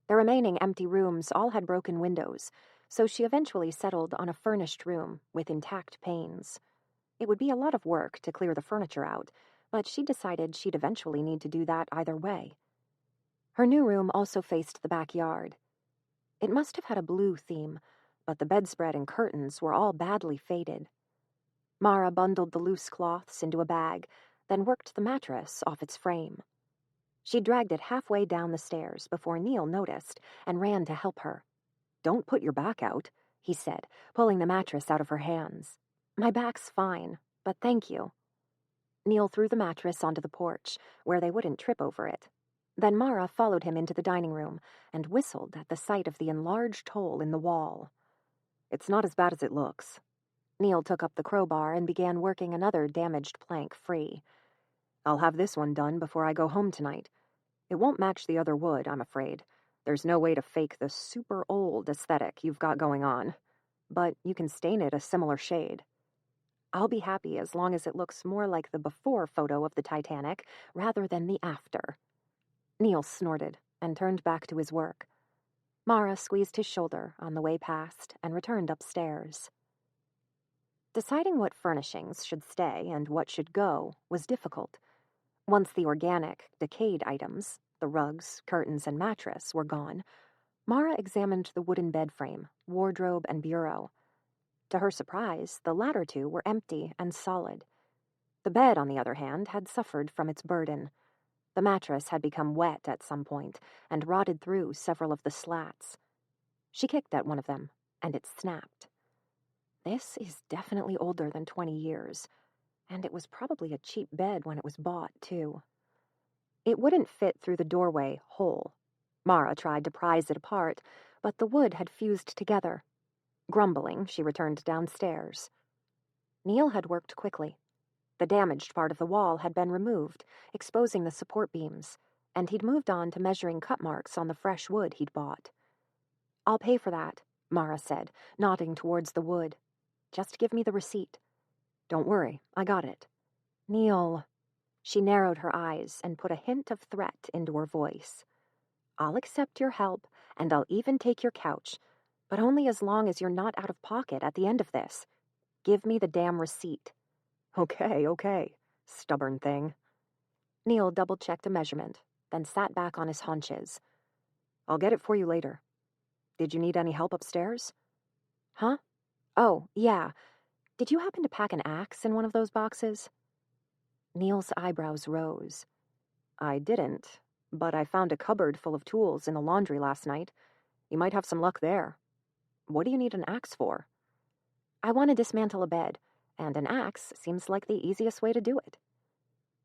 The remaining empty rooms all had broken windows, so she eventually settled on a furnished room with intact panes. It would be a lot of work to clear the furniture out, but she decided she'd eventually need to do that either way. Her new room also faced the backyard. It must have had a blue theme, but the bedspread and curtains were all badly faded. Mara bundled the loose cloths into a bag, then worked the mattress off its frame. She dragged it halfway down the stairs before Neil noticed and ran to help her. "Don't put your back out. he said, pulling the mattress out of her hands. "My back's fine, but thank you." Neil threw the mattress onto the porch, where they wouldn't trip over it. Then Mara followed him into the dining room and whistled at the sight of the enlarged hole in the wall. "It's not as bad as it looks." Neil took up the crowbar and began working another damaged plank free. "I'll have this one done before I go home tonight. It won't match the other wood, I'm afraid. There's no way to fake the super old aesthetic you've got going on. But you can stain it a similar shade. I'll be happy as long as it looks more like the before photo of the Titanic rather than the after." Neil snorted and turned back to his work. Mara squeezed his shoulder on the way past and returned upstairs. Deciding what furnishings should stay and what should go was difficult. Once the organic, decayed items, the rugs, curtains, and mattress, were gone, Mara examined the wooden bed frame, wardrobe, and bureau. To her surprise, the latter two were empty and solid. The bed, on the other hand, had suffered from its burden. The mattress had become wet at some point and rotted through several of the slats. She kicked at one of them, and it snapped. This is definitely older than 20 years, and it was probably a cheap bed when it was bought, too. It wouldn't fit through the doorway whole. Mara tried to prise it apart, but the wood had fused together. Grumbling, she returned downstairs. Neil had worked quickly. The damaged part of the wall had been removed, exposing the support beams, and he'd moved on to measuring cut marks on the fresh wood he'd bought. "I'll pay for that," Mara said, nodding towards the wood. "Just give me the receipt." "Don't worry, I got it." "Neil." She narrowed her eyes and put a hint of threat into her voice. "I'll accept your help, and I'll even take your couch, but only as long as you're not out of pocket at the end of this. Give me the damn receipt." Okay, stubborn thing." Neil double-checked a measurement, then sat back on his haunches. "I'll get it for you later. Did you need any help upstairs?" "Huh? Oh, yeah. Did you happen to pack an axe in one of those boxes?" Neil's eyebrows rose. "I didn't, but I found a cupboard full of tools in the laundry last night. You might have some luck there. What do you need an axe for?" "I want to dismantle a bed, and an axe seems like the easiest way to do it."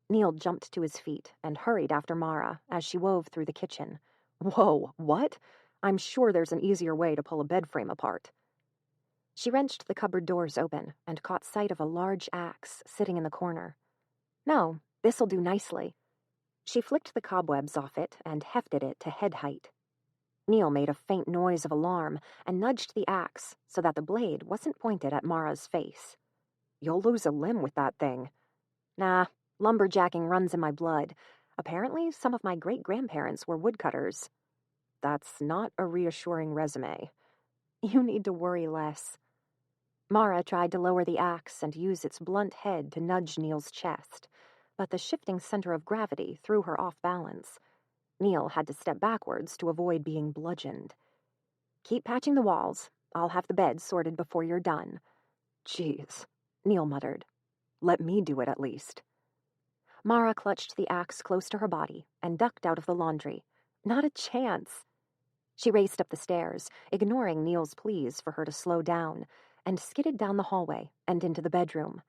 Neil jumped to his feet and hurried after Mara as she wove through the kitchen. "Whoa, what? I'm sure there's an easier way to pull a bed frame apart." She wrenched the cupboard doors open and caught sight of a large axe sitting in the corner. "No, this'll do nicely." She flicked the cobwebs off it and hefted it to head height. Neil made a faint noise of alarm and nudged the axe so that the blade wasn't pointed at Mara's face. "You'll lose a limb with that thing." "Nah, lumberjacking runs in my blood. Apparently, some of my great-grandparents were woodcutters." "That's not a reassuring resume." "You need to worry less." Mara tried to lower the axe and use its blunt head to nudge Neil's chest, but the shifting center of gravity threw her off balance. Neil had to step backwards to avoid being bludgeoned. "Keep patching the walls. I'll have the bed sorted before you're done." "Jeez," Neil muttered. "Let me do it at least." Mara clutched the axe close to her body and ducked out of the laundry. Not a chance. She raced up the stairs, ignoring Neil's pleas for her to slow down, and skidded down the hallway and into the bedroom.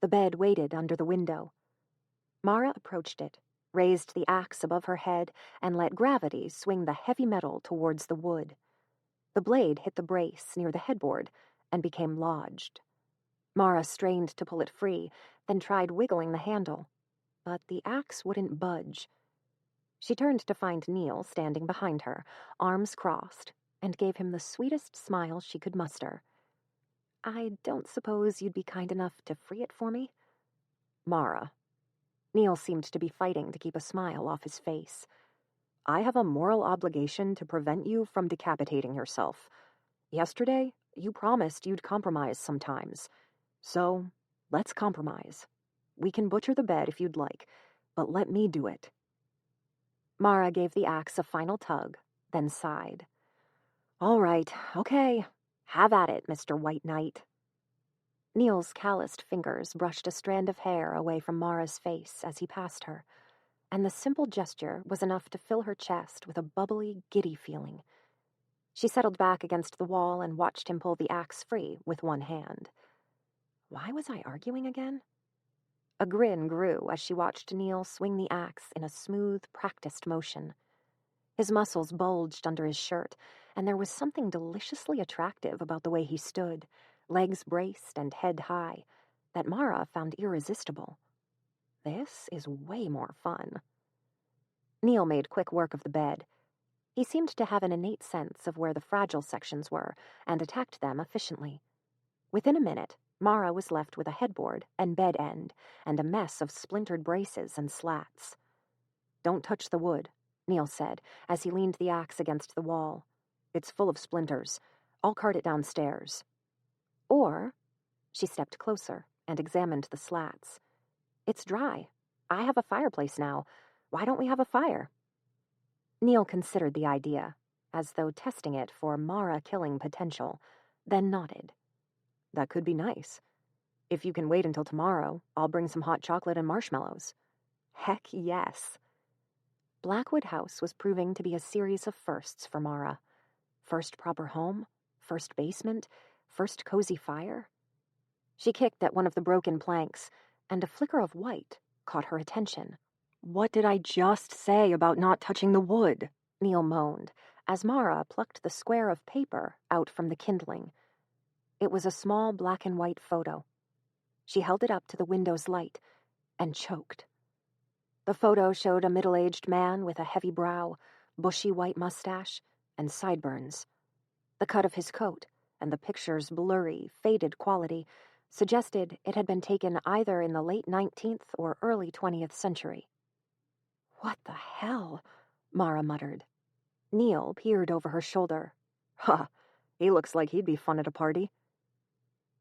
The bed waited under the window. Mara approached it, raised the axe above her head, and let gravity swing the heavy metal towards the wood. The blade hit the brace near the headboard and became lodged. Mara strained to pull it free, then tried wiggling the handle, but the axe wouldn't budge. She turned to find Neil standing behind her, arms crossed, and gave him the sweetest smile she could muster. "I don't suppose you'd be kind enough to free it for me?" "Mara." Neil seemed to be fighting to keep a smile off his face. "I have a moral obligation to prevent you from decapitating yourself. Yesterday, you promised you'd compromise sometimes. So, let's compromise. We can butcher the bed if you'd like, but let me do it." Mara gave the axe a final tug, then sighed. "All right, okay. Have at it, Mr. White Knight." Neil's calloused fingers brushed a strand of hair away from Mara's face as he passed her, and the simple gesture was enough to fill her chest with a bubbly, giddy feeling. She settled back against the wall and watched him pull the axe free with one hand. Why was I arguing again? A grin grew as she watched Neil swing the axe in a smooth, practiced motion. His muscles bulged under his shirt, and there was something deliciously attractive about the way he stood, legs braced and head high, that Mara found irresistible. This is way more fun. Neil made quick work of the bed. He seemed to have an innate sense of where the fragile sections were and attacked them efficiently. Within a minute, Mara was left with a headboard and bed end and a mess of splintered braces and slats. "Don't touch the wood," Neil said as he leaned the axe against the wall. "It's full of splinters. I'll cart it downstairs." Or, she stepped closer and examined the slats. "It's dry. I have a fireplace now. Why don't we have a fire?" Neil considered the idea, as though testing it for Mara-killing potential, then nodded. "That could be nice. If you can wait until tomorrow, I'll bring some hot chocolate and marshmallows." Heck yes. Blackwood House was proving to be a series of firsts for Mara. First proper home, first basement, first cozy fire. She kicked at one of the broken planks, and a flicker of white caught her attention. "What did I just say about not touching the wood?" Neil moaned, as Mara plucked the square of paper out from the kindling. It was a small black and white photo. She held it up to the window's light and choked. The photo showed a middle-aged man with a heavy brow, bushy white mustache, and sideburns. The cut of his coat and the picture's blurry, faded quality suggested it had been taken either in the late 19th or early 20th century. "What the hell?" Mara muttered. Neil peered over her shoulder. "Ha, he looks like he'd be fun at a party."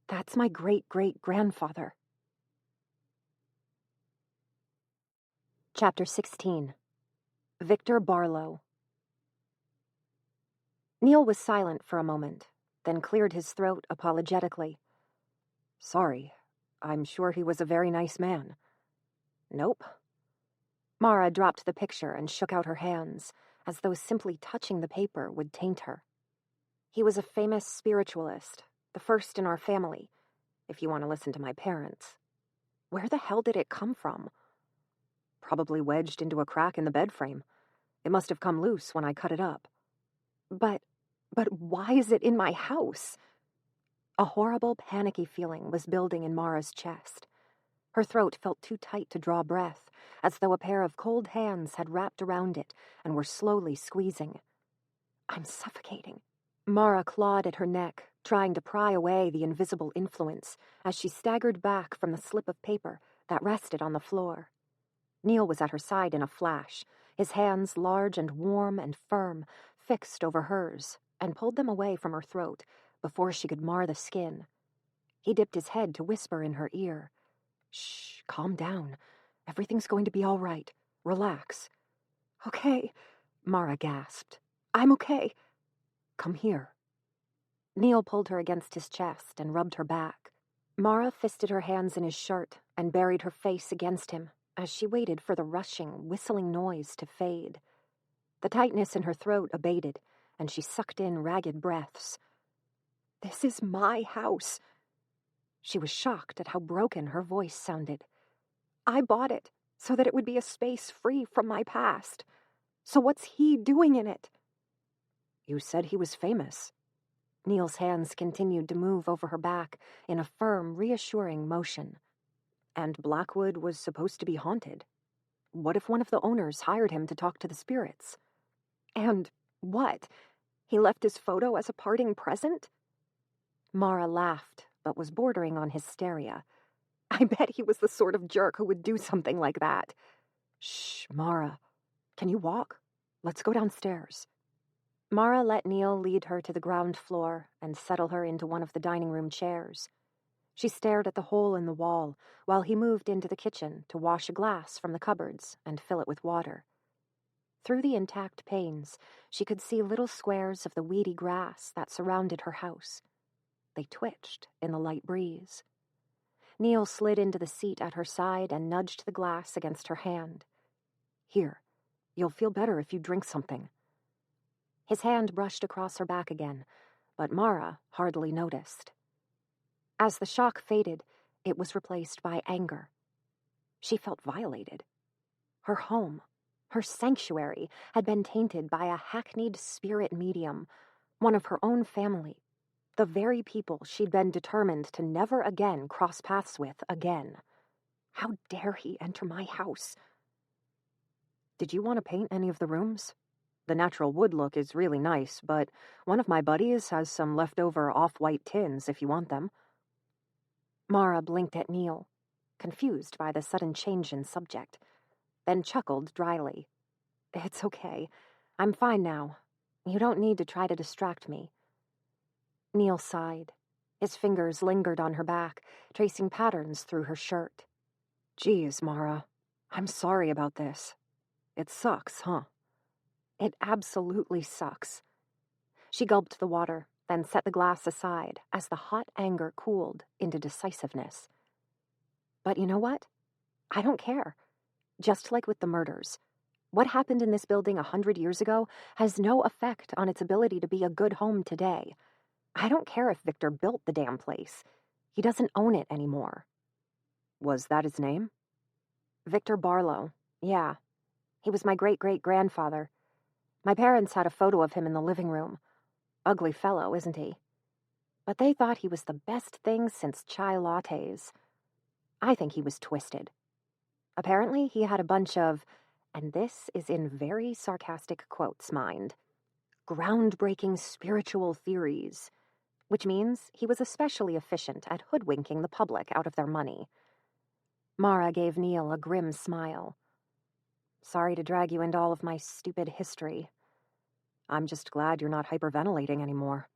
"That's my great-great-grandfather." Chapter 16. Victor Barlow. Neil was silent for a moment, then cleared his throat apologetically. "Sorry. I'm sure he was a very nice man." "Nope." Mara dropped the picture and shook out her hands, as though simply touching the paper would taint her. "He was a famous spiritualist, the first in our family, if you want to listen to my parents." "Where the hell did it come from?" "Probably wedged into a crack in the bed frame. It must have come loose when I cut it up." But why is it in my house?" A horrible, panicky feeling was building in Mara's chest. Her throat felt too tight to draw breath, as though a pair of cold hands had wrapped around it and were slowly squeezing. "I'm suffocating." Mara clawed at her neck, trying to pry away the invisible influence as she staggered back from the slip of paper that rested on the floor. Neil was at her side in a flash, his hands large and warm and firm, fixed over hers, and pulled them away from her throat before she could mar the skin. He dipped his head to whisper in her ear. "Shh, calm down. Everything's going to be all right. Relax." "Okay," Mara gasped. "I'm okay." "Come here." Neil pulled her against his chest and rubbed her back. Mara fisted her hands in his shirt and buried her face against him as she waited for the rushing, whistling noise to fade. The tightness in her throat abated, and she sucked in ragged breaths. "This is my house." She was shocked at how broken her voice sounded. "I bought it so that it would be a space free from my past. So what's he doing in it?" "You said he was famous." Neil's hands continued to move over her back in a firm, reassuring motion. "And Blackwood was supposed to be haunted. What if one of the owners hired him to talk to the spirits?" "And what? He left his photo as a parting present?" Mara laughed, but was bordering on hysteria. "I bet he was the sort of jerk who would do something like that." "Shh, Mara. Can you walk? Let's go downstairs." Mara let Neil lead her to the ground floor and settle her into one of the dining room chairs. She stared at the hole in the wall while he moved into the kitchen to wash a glass from the cupboards and fill it with water. Through the intact panes, she could see little squares of the weedy grass that surrounded her house. They twitched in the light breeze. Neil slid into the seat at her side and nudged the glass against her hand. "Here, you'll feel better if you drink something." His hand brushed across her back again, but Mara hardly noticed. As the shock faded, it was replaced by anger. She felt violated. Her home, her sanctuary, had been tainted by a hackneyed spirit medium, one of her own family, the very people she'd been determined to never again cross paths with again. How dare he enter my house? Did you want to paint any of the rooms? The natural wood look is really nice, but one of my buddies has some leftover off-white tins if you want them. Mara blinked at Neil, confused by the sudden change in subject, then chuckled dryly. It's okay. I'm fine now. You don't need to try to distract me. Neil sighed. His fingers lingered on her back, tracing patterns through her shirt. Geez, Mara. I'm sorry about this. It sucks, huh? It absolutely sucks. She gulped the water, then set the glass aside as the hot anger cooled into decisiveness. But you know what? I don't care. Just like with the murders. What happened in this building 100 years ago has no effect on its ability to be a good home today. I don't care if Victor built the damn place. He doesn't own it anymore. Was that his name? Victor Barlow, yeah. He was my great-great-grandfather. My parents had a photo of him in the living room. Ugly fellow, isn't he? But they thought he was the best thing since chai lattes. I think he was twisted. Apparently, he had a bunch of, and this is in very sarcastic quotes, mind, groundbreaking spiritual theories, which means he was especially efficient at hoodwinking the public out of their money. Mara gave Neil a grim smile. Sorry to drag you into all of my stupid history. I'm just glad you're not hyperventilating anymore.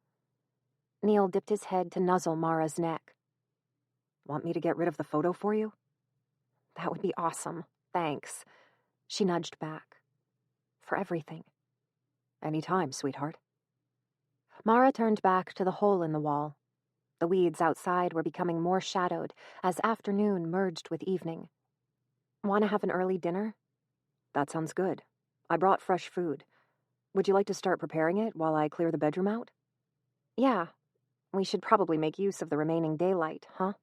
Neil dipped his head to nuzzle Mara's neck. Want me to get rid of the photo for you? That would be awesome. Thanks. She nudged back. For everything. Anytime, sweetheart. Mara turned back to the hole in the wall. The weeds outside were becoming more shadowed as afternoon merged with evening. Want to have an early dinner? That sounds good. I brought fresh food. Would you like to start preparing it while I clear the bedroom out? Yeah. We should probably make use of the remaining daylight, huh?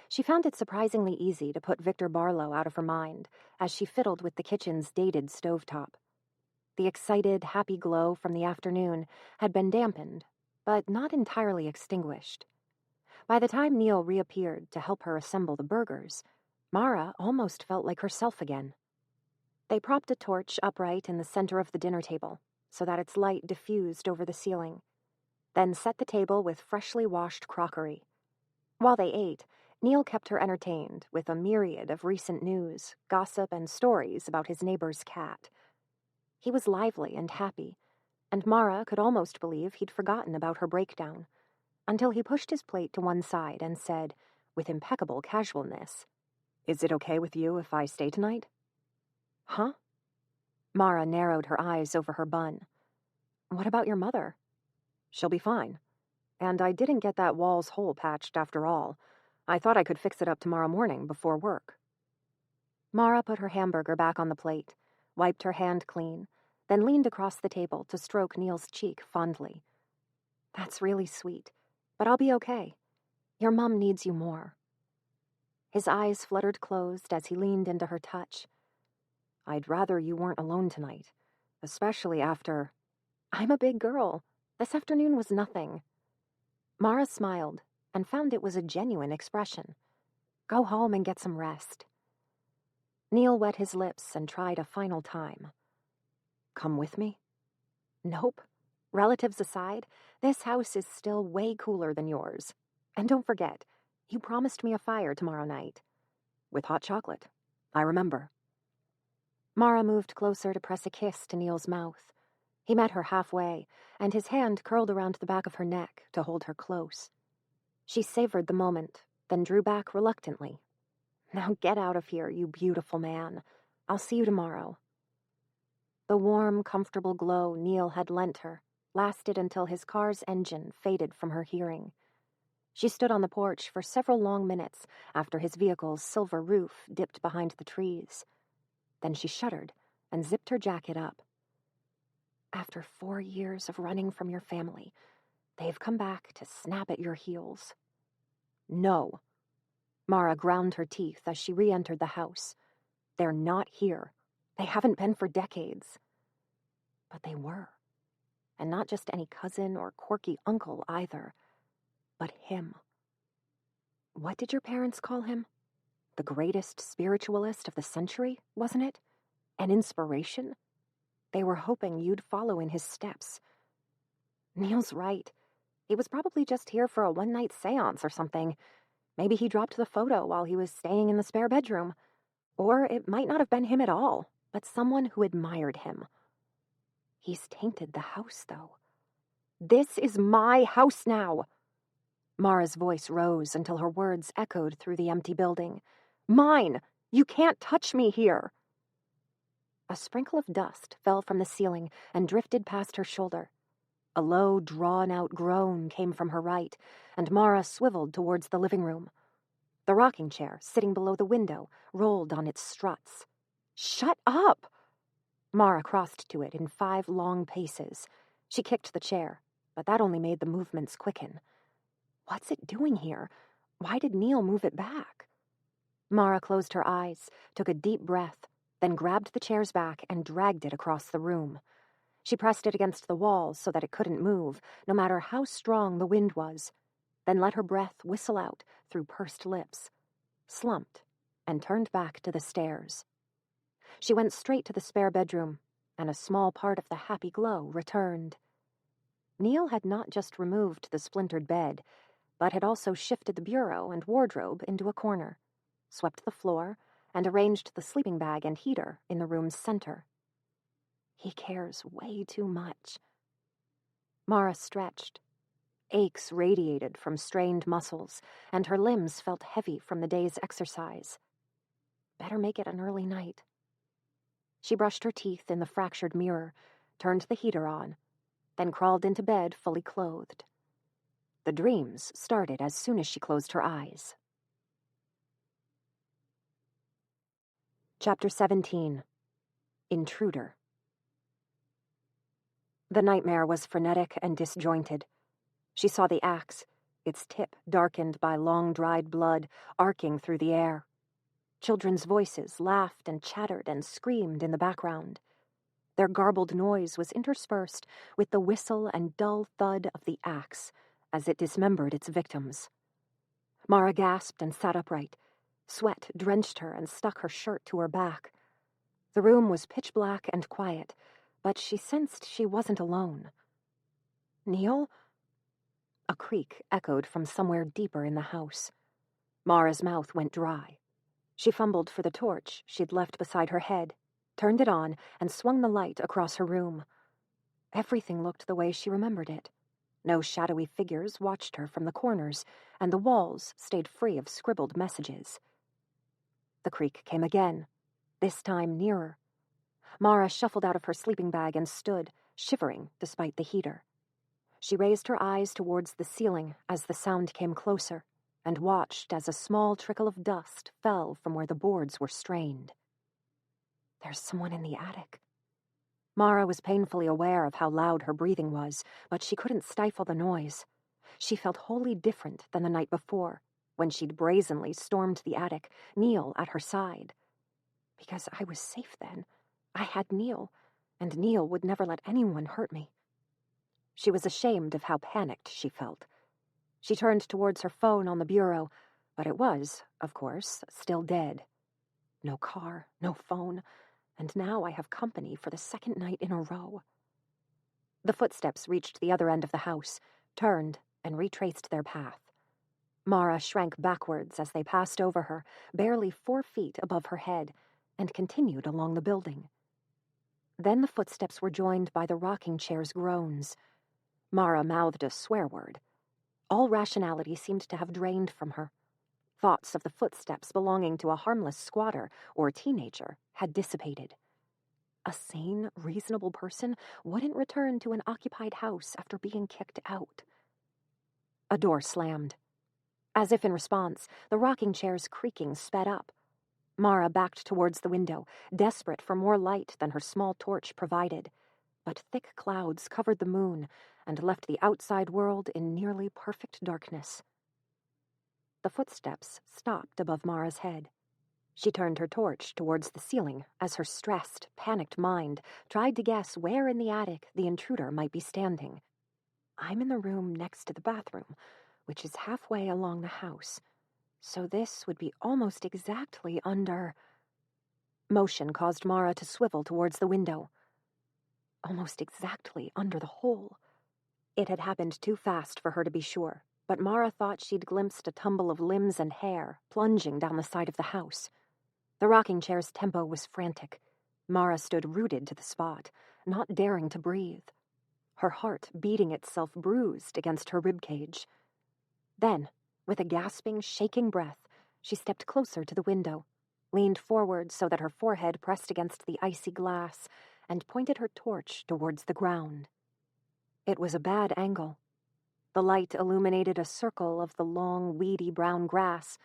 She found it surprisingly easy to put Victor Barlow out of her mind as she fiddled with the kitchen's dated stovetop. The excited, happy glow from the afternoon had been dampened, but not entirely extinguished. By the time Neil reappeared to help her assemble the burgers, Mara almost felt like herself again. They propped a torch upright in the center of the dinner table so that its light diffused over the ceiling, then set the table with freshly washed crockery. While they ate, Neil kept her entertained with a myriad of recent news, gossip, and stories about his neighbor's cat. He was lively and happy, and Mara could almost believe he'd forgotten about her breakdown, until he pushed his plate to one side and said, with impeccable casualness, Is it okay with you if I stay tonight? Huh? Mara narrowed her eyes over her bun. What about your mother? She'll be fine. And I didn't get that wall's hole patched after all. I thought I could fix it up tomorrow morning before work. Mara put her hamburger back on the plate, wiped her hand clean, then leaned across the table to stroke Neil's cheek fondly. That's really sweet, but I'll be okay. Your mom needs you more. His eyes fluttered closed as he leaned into her touch. I'd rather you weren't alone tonight, especially after... I'm a big girl. This afternoon was nothing. Mara smiled and found it was a genuine expression. Go home and get some rest. Neil wet his lips and tried a final time. Come with me? Nope. Relatives aside, this house is still way cooler than yours. And don't forget, you promised me a fire tomorrow night. With hot chocolate. I remember. Mara moved closer to press a kiss to Neil's mouth. He met her halfway, and his hand curled around the back of her neck to hold her close. She savored the moment, then drew back reluctantly. Now get out of here, you beautiful man. I'll see you tomorrow. The warm, comfortable glow Neil had lent her lasted until his car's engine faded from her hearing. She stood on the porch for several long minutes after his vehicle's silver roof dipped behind the trees. Then she shuddered and zipped her jacket up. After 4 years of running from your family, they've come back to snap at your heels. No. Mara ground her teeth as she re-entered the house. They're not here. They haven't been for decades. But they were. And not just any cousin or quirky uncle either, but him. What did your parents call him? The greatest spiritualist of the century, wasn't it? An inspiration? They were hoping you'd follow in his steps. Neil's right. He was probably just here for a one-night seance or something. Maybe he dropped the photo while he was staying in the spare bedroom. Or it might not have been him at all, but someone who admired him. He's tainted the house, though. This is my house now. Mara's voice rose until her words echoed through the empty building. Mine! You can't touch me here! A sprinkle of dust fell from the ceiling and drifted past her shoulder. A low, drawn-out groan came from her right, and Mara swiveled towards the living room. The rocking chair, sitting below the window, rolled on its struts. Shut up! Mara crossed to it in 5 long paces. She kicked the chair, but that only made the movements quicken. What's it doing here? Why did Neil move it back? Mara closed her eyes, took a deep breath, then grabbed the chair's back and dragged it across the room. She pressed it against the wall so that it couldn't move, no matter how strong the wind was, then let her breath whistle out through pursed lips, slumped, and turned back to the stairs. She went straight to the spare bedroom, and a small part of the happy glow returned. Neil had not just removed the splintered bed, but had also shifted the bureau and wardrobe into a corner, swept the floor, and arranged the sleeping bag and heater in the room's center. He cares way too much. Mara stretched. Aches radiated from strained muscles, and her limbs felt heavy from the day's exercise. Better make it an early night. She brushed her teeth in the fractured mirror, turned the heater on, then crawled into bed fully clothed. The dreams started as soon as she closed her eyes. Chapter 17. Intruder. The nightmare was frenetic and disjointed. She saw the axe, its tip darkened by long-dried blood, arcing through the air. Children's voices laughed and chattered and screamed in the background. Their garbled noise was interspersed with the whistle and dull thud of the axe as it dismembered its victims. Mara gasped and sat upright. Sweat drenched her and stuck her shirt to her back. The room was pitch black and quiet, but she sensed she wasn't alone. Neil? A creak echoed from somewhere deeper in the house. Mara's mouth went dry. She fumbled for the torch she'd left beside her head, turned it on, and swung the light across her room. Everything looked the way she remembered it. No shadowy figures watched her from the corners, and the walls stayed free of scribbled messages. The creak came again, this time nearer. Mara shuffled out of her sleeping bag and stood, shivering despite the heater. She raised her eyes towards the ceiling as the sound came closer, and watched as a small trickle of dust fell from where the boards were strained. There's someone in the attic. Mara was painfully aware of how loud her breathing was, but she couldn't stifle the noise. She felt wholly different than the night before, when she'd brazenly stormed the attic, Neil at her side. Because I was safe then. I had Neil, and Neil would never let anyone hurt me. She was ashamed of how panicked she felt. She turned towards her phone on the bureau, but it was, of course, still dead. No car, no phone, and now I have company for the 2nd night in a row. The footsteps reached the other end of the house, turned, and retraced their path. Mara shrank backwards as they passed over her, barely 4 feet above her head, and continued along the building. Then the footsteps were joined by the rocking chair's groans. Mara mouthed a swear word. All rationality seemed to have drained from her. Thoughts of the footsteps belonging to a harmless squatter or teenager had dissipated. A sane, reasonable person wouldn't return to an occupied house after being kicked out. A door slammed. As if in response, the rocking chair's creaking sped up. Mara backed towards the window, desperate for more light than her small torch provided. but thick clouds covered the moon and left the outside world in nearly perfect darkness. The footsteps stopped above Mara's head. She turned her torch towards the ceiling as her stressed, panicked mind tried to guess where in the attic the intruder might be standing. I'm in the room next to the bathroom, which is halfway along the house, so this would be almost exactly under... Motion caused Mara to swivel towards the window. Almost exactly under the hole. It had happened too fast for her to be sure, but Mara thought she'd glimpsed a tumble of limbs and hair plunging down the side of the house. The rocking chair's tempo was frantic. Mara stood rooted to the spot, not daring to breathe, her heart beating itself bruised against her ribcage. Then, with a gasping, shaking breath, she stepped closer to the window, leaned forward so that her forehead pressed against the icy glass, and pointed her torch towards the ground. It was a bad angle. The light illuminated a circle of the long, weedy brown grass,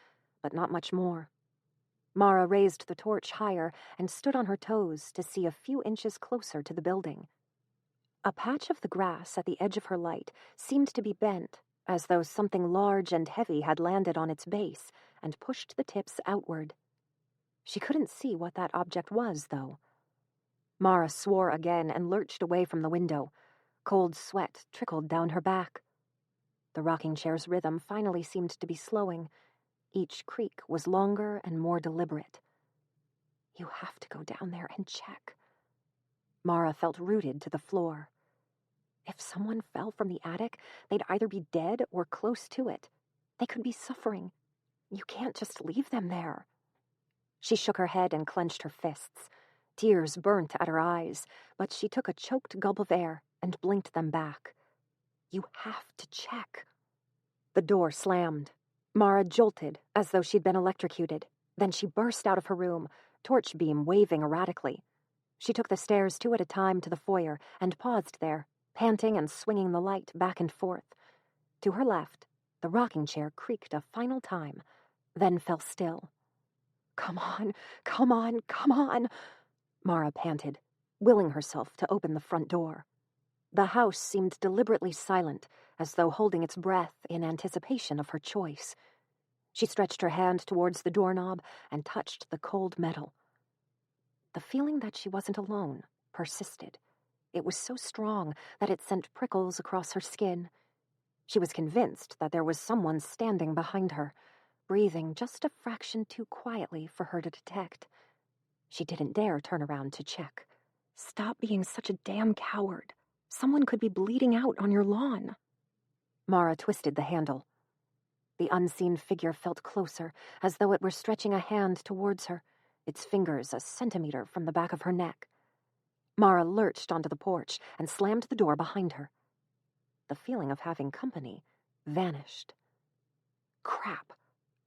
but not much more. Mara raised the torch higher and stood on her toes to see a few inches closer to the building. A patch of the grass at the edge of her light seemed to be bent, as though something large and heavy had landed on its base and pushed the tips outward. She couldn't see what that object was, though. Mara swore again and lurched away from the window. Cold sweat trickled down her back. The rocking chair's rhythm finally seemed to be slowing. Each creak was longer and more deliberate. You have to go down there and check. Mara felt rooted to the floor. If someone fell from the attic, they'd either be dead or close to it. They could be suffering. You can't just leave them there. She shook her head and clenched her fists. Tears burnt at her eyes, but she took a choked gulp of air and blinked them back. You have to check. The door slammed. Mara jolted as though she'd been electrocuted. Then she burst out of her room, torch beam waving erratically. She took the stairs 2 at a time to the foyer and paused there, panting and swinging the light back and forth. To her left, the rocking chair creaked a final time, then fell still. Come on, come on, come on, Mara panted, willing herself to open the front door. The house seemed deliberately silent, as though holding its breath in anticipation of her choice. She stretched her hand towards the doorknob and touched the cold metal. The feeling that she wasn't alone persisted. It was so strong that it sent prickles across her skin. She was convinced that there was someone standing behind her, breathing just a fraction too quietly for her to detect. She didn't dare turn around to check. Stop being such a damn coward. Someone could be bleeding out on your lawn. Mara twisted the handle. The unseen figure felt closer, as though it were stretching a hand towards her, its fingers a centimeter from the back of her neck. Mara lurched onto the porch and slammed the door behind her. The feeling of having company vanished. Crap,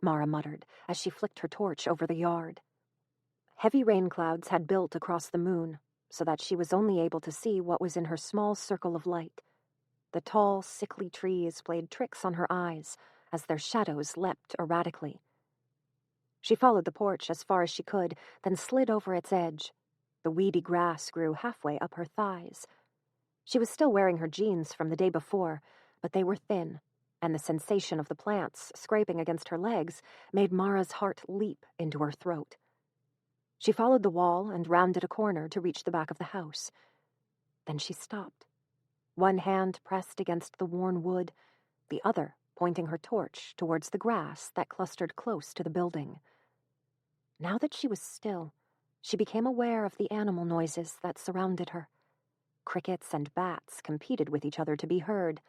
Mara muttered as she flicked her torch over the yard. Heavy rain clouds had built across the moon, so that she was only able to see what was in her small circle of light. The tall, sickly trees played tricks on her eyes as their shadows leapt erratically. She followed the porch as far as she could, then slid over its edge. The weedy grass grew halfway up her thighs. She was still wearing her jeans from the day before, but they were thin, and the sensation of the plants scraping against her legs made Mara's heart leap into her throat. She followed the wall and rounded a corner to reach the back of the house. Then she stopped, one hand pressed against the worn wood, the other pointing her torch towards the grass that clustered close to the building. Now that she was still, she became aware of the animal noises that surrounded her. Crickets and bats competed with each other to be heard,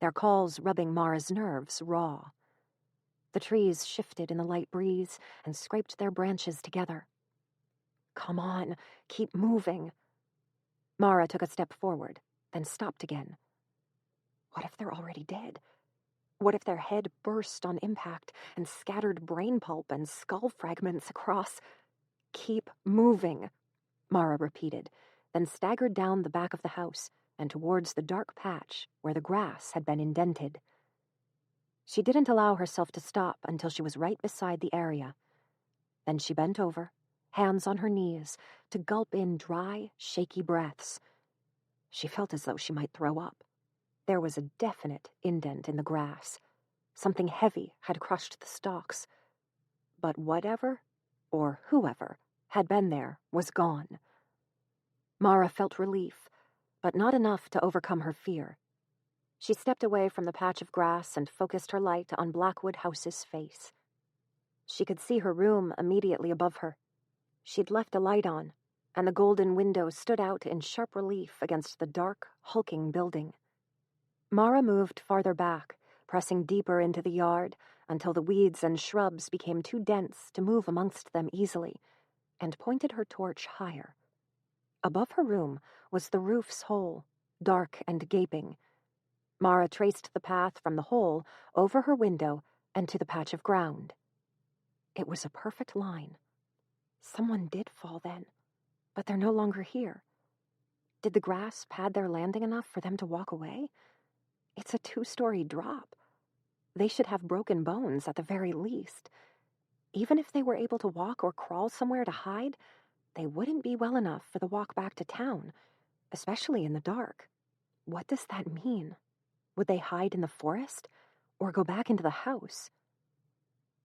their calls rubbing Mara's nerves raw. The trees shifted in the light breeze and scraped their branches together. Come on, keep moving. Mara took a step forward, then stopped again. What if they're already dead? What if their head burst on impact and scattered brain pulp and skull fragments across? Keep moving, Mara repeated, then staggered down the back of the house and towards the dark patch where the grass had been indented. She didn't allow herself to stop until she was right beside the area. Then she bent over, hands on her knees, to gulp in dry, shaky breaths. She felt as though she might throw up. There was a definite indent in the grass. Something heavy had crushed the stalks. But whatever, or whoever, had been there was gone. Mara felt relief, but not enough to overcome her fear. She stepped away from the patch of grass and focused her light on Blackwood House's face. She could see her room immediately above her. She'd left a light on, and the golden window stood out in sharp relief against the dark, hulking building. Mara moved farther back, pressing deeper into the yard until the weeds and shrubs became too dense to move amongst them easily, and pointed her torch higher. Above her room was the roof's hole, dark and gaping. Mara traced the path from the hole over her window and to the patch of ground. It was a perfect line. Someone did fall then, but they're no longer here. Did the grass pad their landing enough for them to walk away? It's a 2-story drop. They should have broken bones at the very least. Even if they were able to walk or crawl somewhere to hide, they wouldn't be well enough for the walk back to town, especially in the dark. What does that mean? Would they hide in the forest, or go back into the house?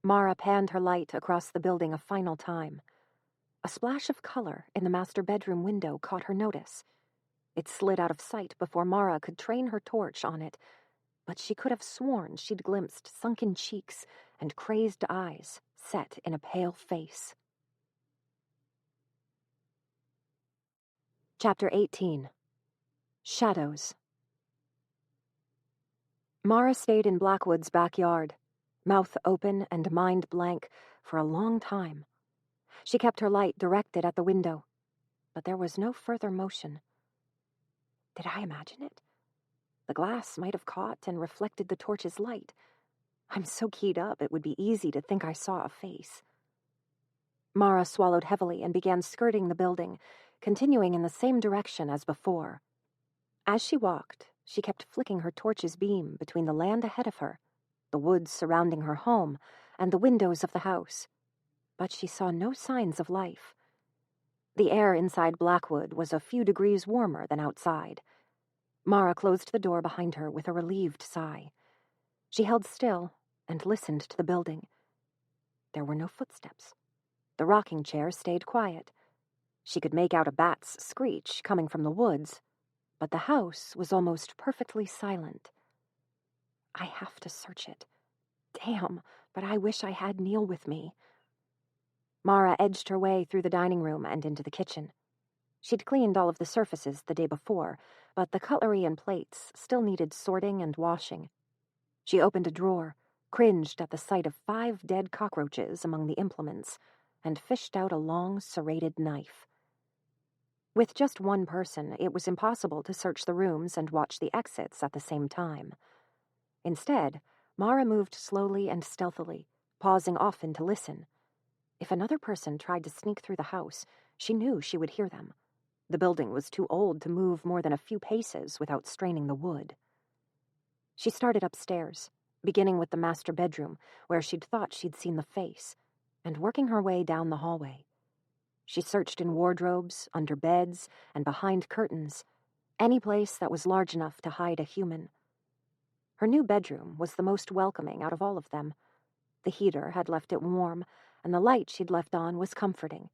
Mara panned her light across the building a final time. A splash of color in the master bedroom window caught her notice. It slid out of sight before Mara could train her torch on it, but she could have sworn she'd glimpsed sunken cheeks and crazed eyes set in a pale face. Chapter 18. Shadows. Mara stayed in Blackwood's backyard, mouth open and mind blank, for a long time. She kept her light directed at the window, but there was no further motion. Did I imagine it? The glass might have caught and reflected the torch's light. I'm so keyed up it would be easy to think I saw a face. Mara swallowed heavily and began skirting the building, continuing in the same direction as before. As she walked, she kept flicking her torch's beam between the land ahead of her, the woods surrounding her home, and the windows of the house. But she saw no signs of life. The air inside Blackwood was a few degrees warmer than outside. Mara closed the door behind her with a relieved sigh. She held still and listened to the building. There were no footsteps. The rocking chair stayed quiet. She could make out a bat's screech coming from the woods, but the house was almost perfectly silent. I have to search it. Damn, but I wish I had Neil with me. Mara edged her way through the dining room and into the kitchen. She'd cleaned all of the surfaces the day before, but the cutlery and plates still needed sorting and washing. She opened a drawer, cringed at the sight of 5 dead cockroaches among the implements, and fished out a long, serrated knife. With just one person, it was impossible to search the rooms and watch the exits at the same time. Instead, Mara moved slowly and stealthily, pausing often to listen. If another person tried to sneak through the house, she knew she would hear them. The building was too old to move more than a few paces without straining the wood. She started upstairs, beginning with the master bedroom, where she'd thought she'd seen the face, and working her way down the hallway. She searched in wardrobes, under beds, and behind curtains, any place that was large enough to hide a human. Her new bedroom was the most welcoming out of all of them. The heater had left it warm, and the light she'd left on was comforting.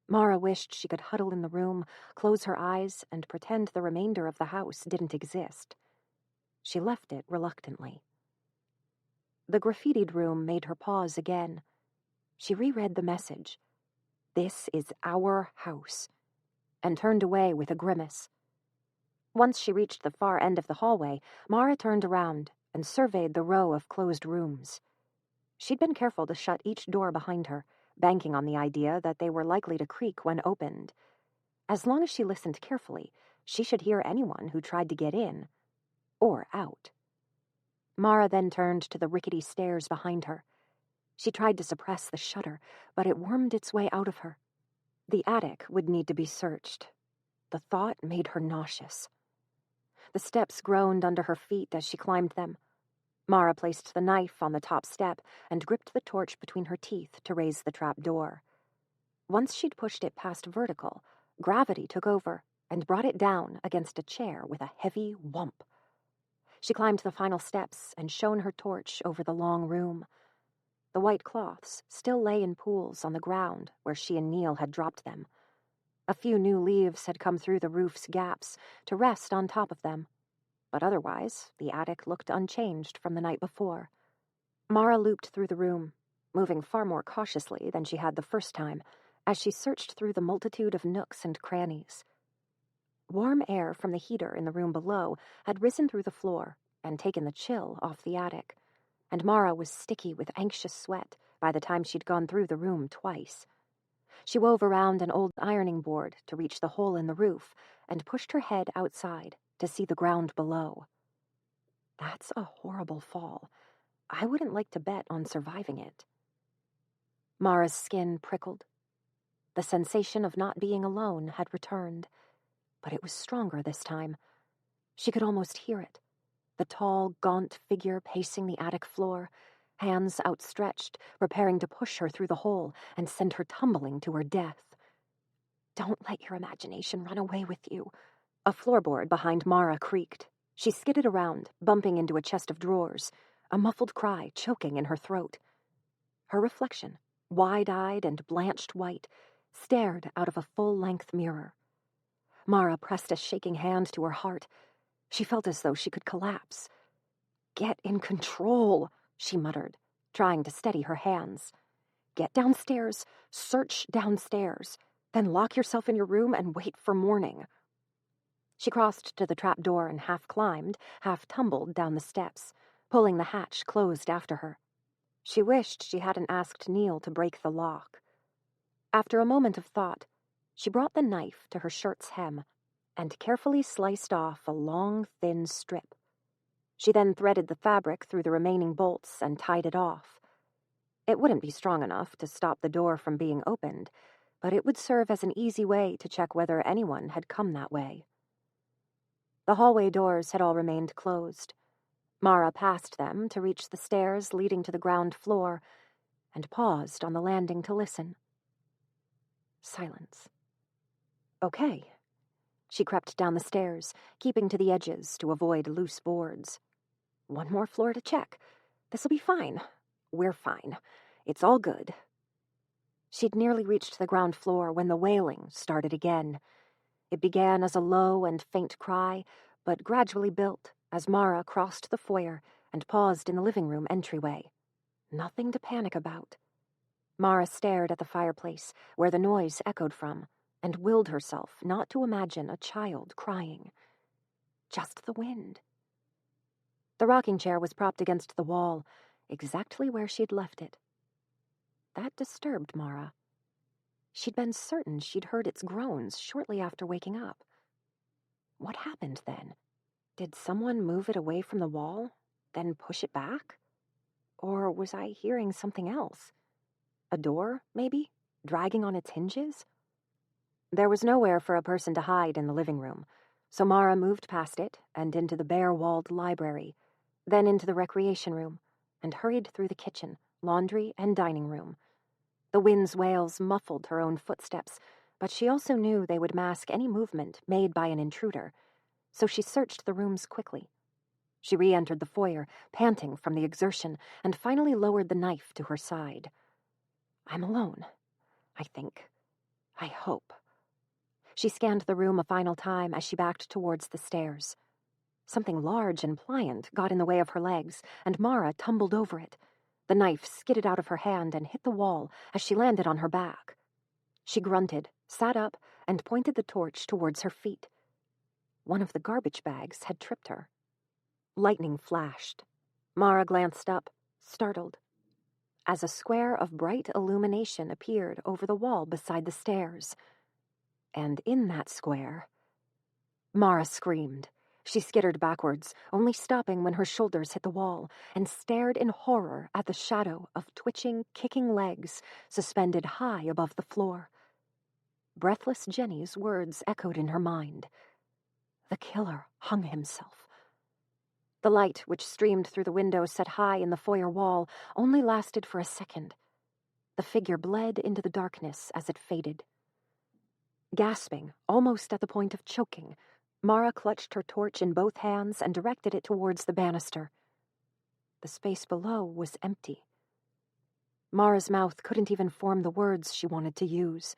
Mara wished she could huddle in the room, close her eyes, and pretend the remainder of the house didn't exist. She left it reluctantly. The graffitied room made her pause again. She reread the message, "This is our house," and turned away with a grimace. Once she reached the far end of the hallway, Mara turned around and surveyed the row of closed rooms. She'd been careful to shut each door behind her, banking on the idea that they were likely to creak when opened. As long as she listened carefully, she should hear anyone who tried to get in or out. Mara then turned to the rickety stairs behind her. She tried to suppress the shudder, but it wormed its way out of her. The attic would need to be searched. The thought made her nauseous. The steps groaned under her feet as she climbed them. Mara placed the knife on the top step and gripped the torch between her teeth to raise the trap door. Once she'd pushed it past vertical, gravity took over, and brought it down against a chair with a heavy whump. She climbed the final steps and shone her torch over the long room. The white cloths still lay in pools on the ground where she and Neil had dropped them. A few new leaves had come through the roof's gaps to rest on top of them, but otherwise the attic looked unchanged from the night before. Mara looped through the room, moving far more cautiously than she had the first time, as she searched through the multitude of nooks and crannies. Warm air from the heater in the room below had risen through the floor and taken the chill off the attic, and Mara was sticky with anxious sweat by the time she'd gone through the room twice. She wove around an old ironing board to reach the hole in the roof and pushed her head outside to see the ground below. That's a horrible fall. I wouldn't like to bet on surviving it. Mara's skin prickled. The sensation of not being alone had returned, but it was stronger this time. She could almost hear it. The tall, gaunt figure pacing the attic floor, hands outstretched, preparing to push her through the hole and send her tumbling to her death. Don't let your imagination run away with you. A floorboard behind Mara creaked. She skidded around, bumping into a chest of drawers, a muffled cry choking in her throat. Her reflection, wide-eyed and blanched white, stared out of a full-length mirror. Mara pressed a shaking hand to her heart. She felt as though she could collapse. "Get in control," she muttered, trying to steady her hands. "Get downstairs, search downstairs, then lock yourself in your room and wait for morning." She crossed to the trap door and half climbed, half tumbled down the steps, pulling the hatch closed after her. She wished she hadn't asked Neil to break the lock. After a moment of thought, she brought the knife to her shirt's hem and carefully sliced off a long, thin strip. She then threaded the fabric through the remaining bolts and tied it off. It wouldn't be strong enough to stop the door from being opened, but it would serve as an easy way to check whether anyone had come that way. The hallway doors had all remained closed. Mara passed them to reach the stairs leading to the ground floor and paused on the landing to listen. Silence. Okay. She crept down the stairs, keeping to the edges to avoid loose boards. One more floor to check. This'll be fine. We're fine. It's all good. She'd nearly reached the ground floor when the wailing started again. It began as a low and faint cry, but gradually built as Mara crossed the foyer and paused in the living room entryway. Nothing to panic about. Mara stared at the fireplace, where the noise echoed from, and willed herself not to imagine a child crying. Just the wind. The rocking chair was propped against the wall, exactly where she'd left it. That disturbed Mara. She'd been certain she'd heard its groans shortly after waking up. What happened then? Did someone move it away from the wall, then push it back? Or was I hearing something else? A door, maybe, dragging on its hinges? There was nowhere for a person to hide in the living room, so Mara moved past it and into the bare-walled library, then into the recreation room, and hurried through the kitchen, laundry, and dining room. The wind's wails muffled her own footsteps, but she also knew they would mask any movement made by an intruder, so she searched the rooms quickly. She re-entered the foyer, panting from the exertion, and finally lowered the knife to her side. I'm alone, I think. I hope. She scanned the room a final time as she backed towards the stairs. Something large and pliant got in the way of her legs, and Mara tumbled over it. The knife skidded out of her hand and hit the wall as she landed on her back. She grunted, sat up, and pointed the torch towards her feet. One of the garbage bags had tripped her. Lightning flashed. Mara glanced up, startled, as a square of bright illumination appeared over the wall beside the stairs. And in that square... Mara screamed. She skittered backwards, only stopping when her shoulders hit the wall, and stared in horror at the shadow of twitching, kicking legs suspended high above the floor. Breathless Jenny's words echoed in her mind. The killer hung himself. The light, which streamed through the window set high in the foyer wall, only lasted for a second. The figure bled into the darkness as it faded. Gasping, almost at the point of choking, Mara clutched her torch in both hands and directed it towards the banister. The space below was empty. Mara's mouth couldn't even form the words she wanted to use.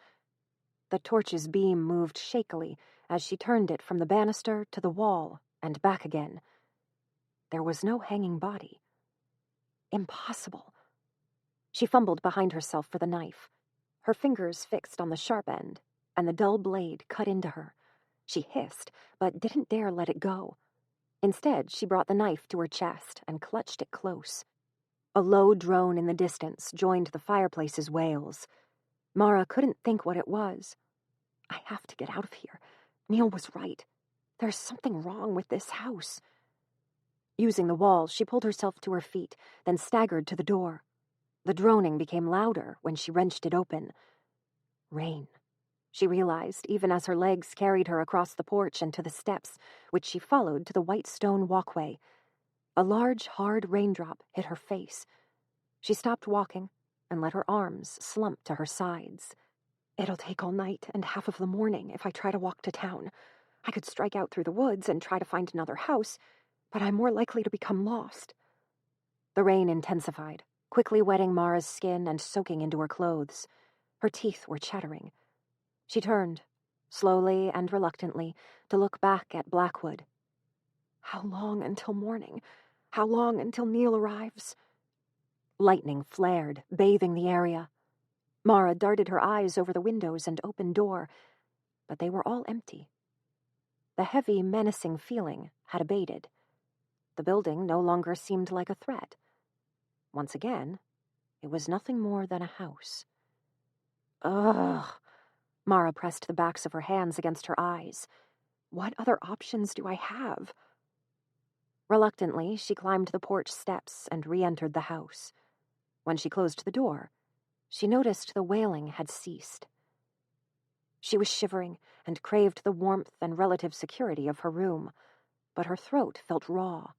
The torch's beam moved shakily as she turned it from the banister to the wall and back again. There was no hanging body. Impossible. She fumbled behind herself for the knife. Her fingers fixed on the sharp end, and the dull blade cut into her. She hissed, but didn't dare let it go. Instead, she brought the knife to her chest and clutched it close. A low drone in the distance joined the fireplace's wails. Mara couldn't think what it was. I have to get out of here. Neil was right. There's something wrong with this house. Using the wall, she pulled herself to her feet, then staggered to the door. The droning became louder when she wrenched it open. Rain. She realized, even as her legs carried her across the porch and to the steps, which she followed to the white stone walkway. A large, hard raindrop hit her face. She stopped walking and let her arms slump to her sides. It'll take all night and half of the morning if I try to walk to town. I could strike out through the woods and try to find another house, but I'm more likely to become lost. The rain intensified, quickly wetting Mara's skin and soaking into her clothes. Her teeth were chattering. She turned, slowly and reluctantly, to look back at Blackwood. How long until morning? How long until Neil arrives? Lightning flared, bathing the area. Mara darted her eyes over the windows and open door, but they were all empty. The heavy, menacing feeling had abated. The building no longer seemed like a threat. Once again, it was nothing more than a house. Ugh! Mara pressed the backs of her hands against her eyes. What other options do I have? Reluctantly, she climbed the porch steps and re-entered the house. When she closed the door, she noticed the wailing had ceased. She was shivering and craved the warmth and relative security of her room, but her throat felt raw.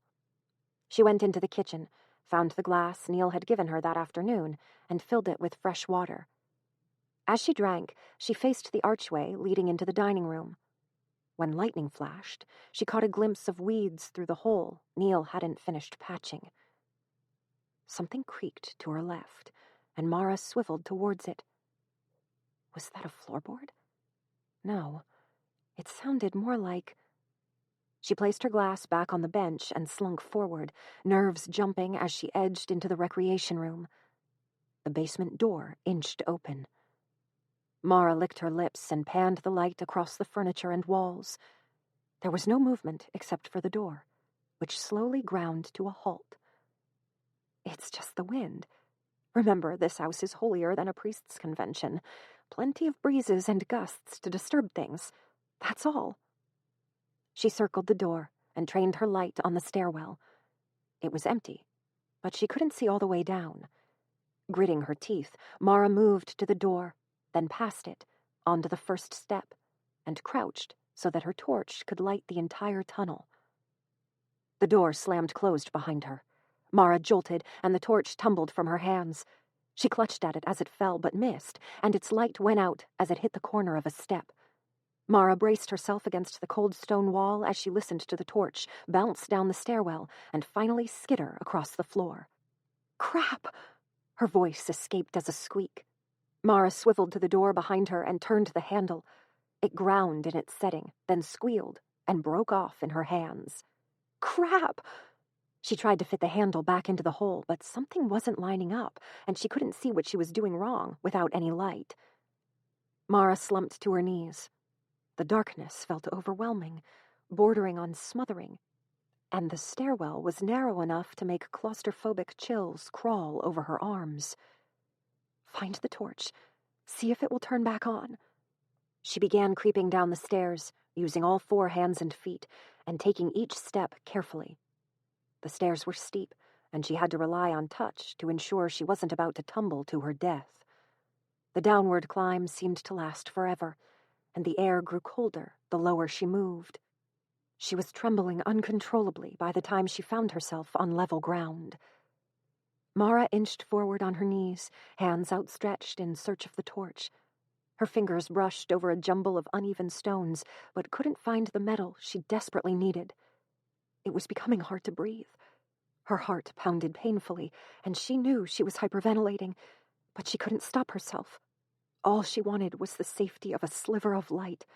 She went into the kitchen, found the glass Neil had given her that afternoon, and filled it with fresh water. As she drank, she faced the archway leading into the dining room. When lightning flashed, she caught a glimpse of weeds through the hole Neil hadn't finished patching. Something creaked to her left, and Mara swiveled towards it. Was that a floorboard? No, it sounded more like... She placed her glass back on the bench and slunk forward, nerves jumping as she edged into the recreation room. The basement door inched open. Mara licked her lips and panned the light across the furniture and walls. There was no movement except for the door, which slowly ground to a halt. It's just the wind. Remember, this house is holier than a priest's convention. Plenty of breezes and gusts to disturb things. That's all. She circled the door and trained her light on the stairwell. It was empty, but she couldn't see all the way down. Gritting her teeth, Mara moved to the door, then past it, onto the first step, and crouched so that her torch could light the entire tunnel. The door slammed closed behind her. Mara jolted, and the torch tumbled from her hands. She clutched at it as it fell, but missed, and its light went out as it hit the corner of a step. Mara braced herself against the cold stone wall as she listened to the torch bounce down the stairwell and finally skitter across the floor. Crap! Her voice escaped as a squeak. Mara swiveled to the door behind her and turned the handle. It ground in its setting, then squealed and broke off in her hands. Crap! She tried to fit the handle back into the hole, but something wasn't lining up, and she couldn't see what she was doing wrong without any light. Mara slumped to her knees. The darkness felt overwhelming, bordering on smothering, and the stairwell was narrow enough to make claustrophobic chills crawl over her arms. Find the torch. See if it will turn back on. She began creeping down the stairs, using all 4 hands and feet, and taking each step carefully. The stairs were steep, and she had to rely on touch to ensure she wasn't about to tumble to her death. The downward climb seemed to last forever, and the air grew colder the lower she moved. She was trembling uncontrollably by the time she found herself on level ground. Mara inched forward on her knees, hands outstretched in search of the torch. Her fingers brushed over a jumble of uneven stones, but couldn't find the metal she desperately needed. It was becoming hard to breathe. Her heart pounded painfully, and she knew she was hyperventilating, but she couldn't stop herself. All she wanted was the safety of a sliver of light.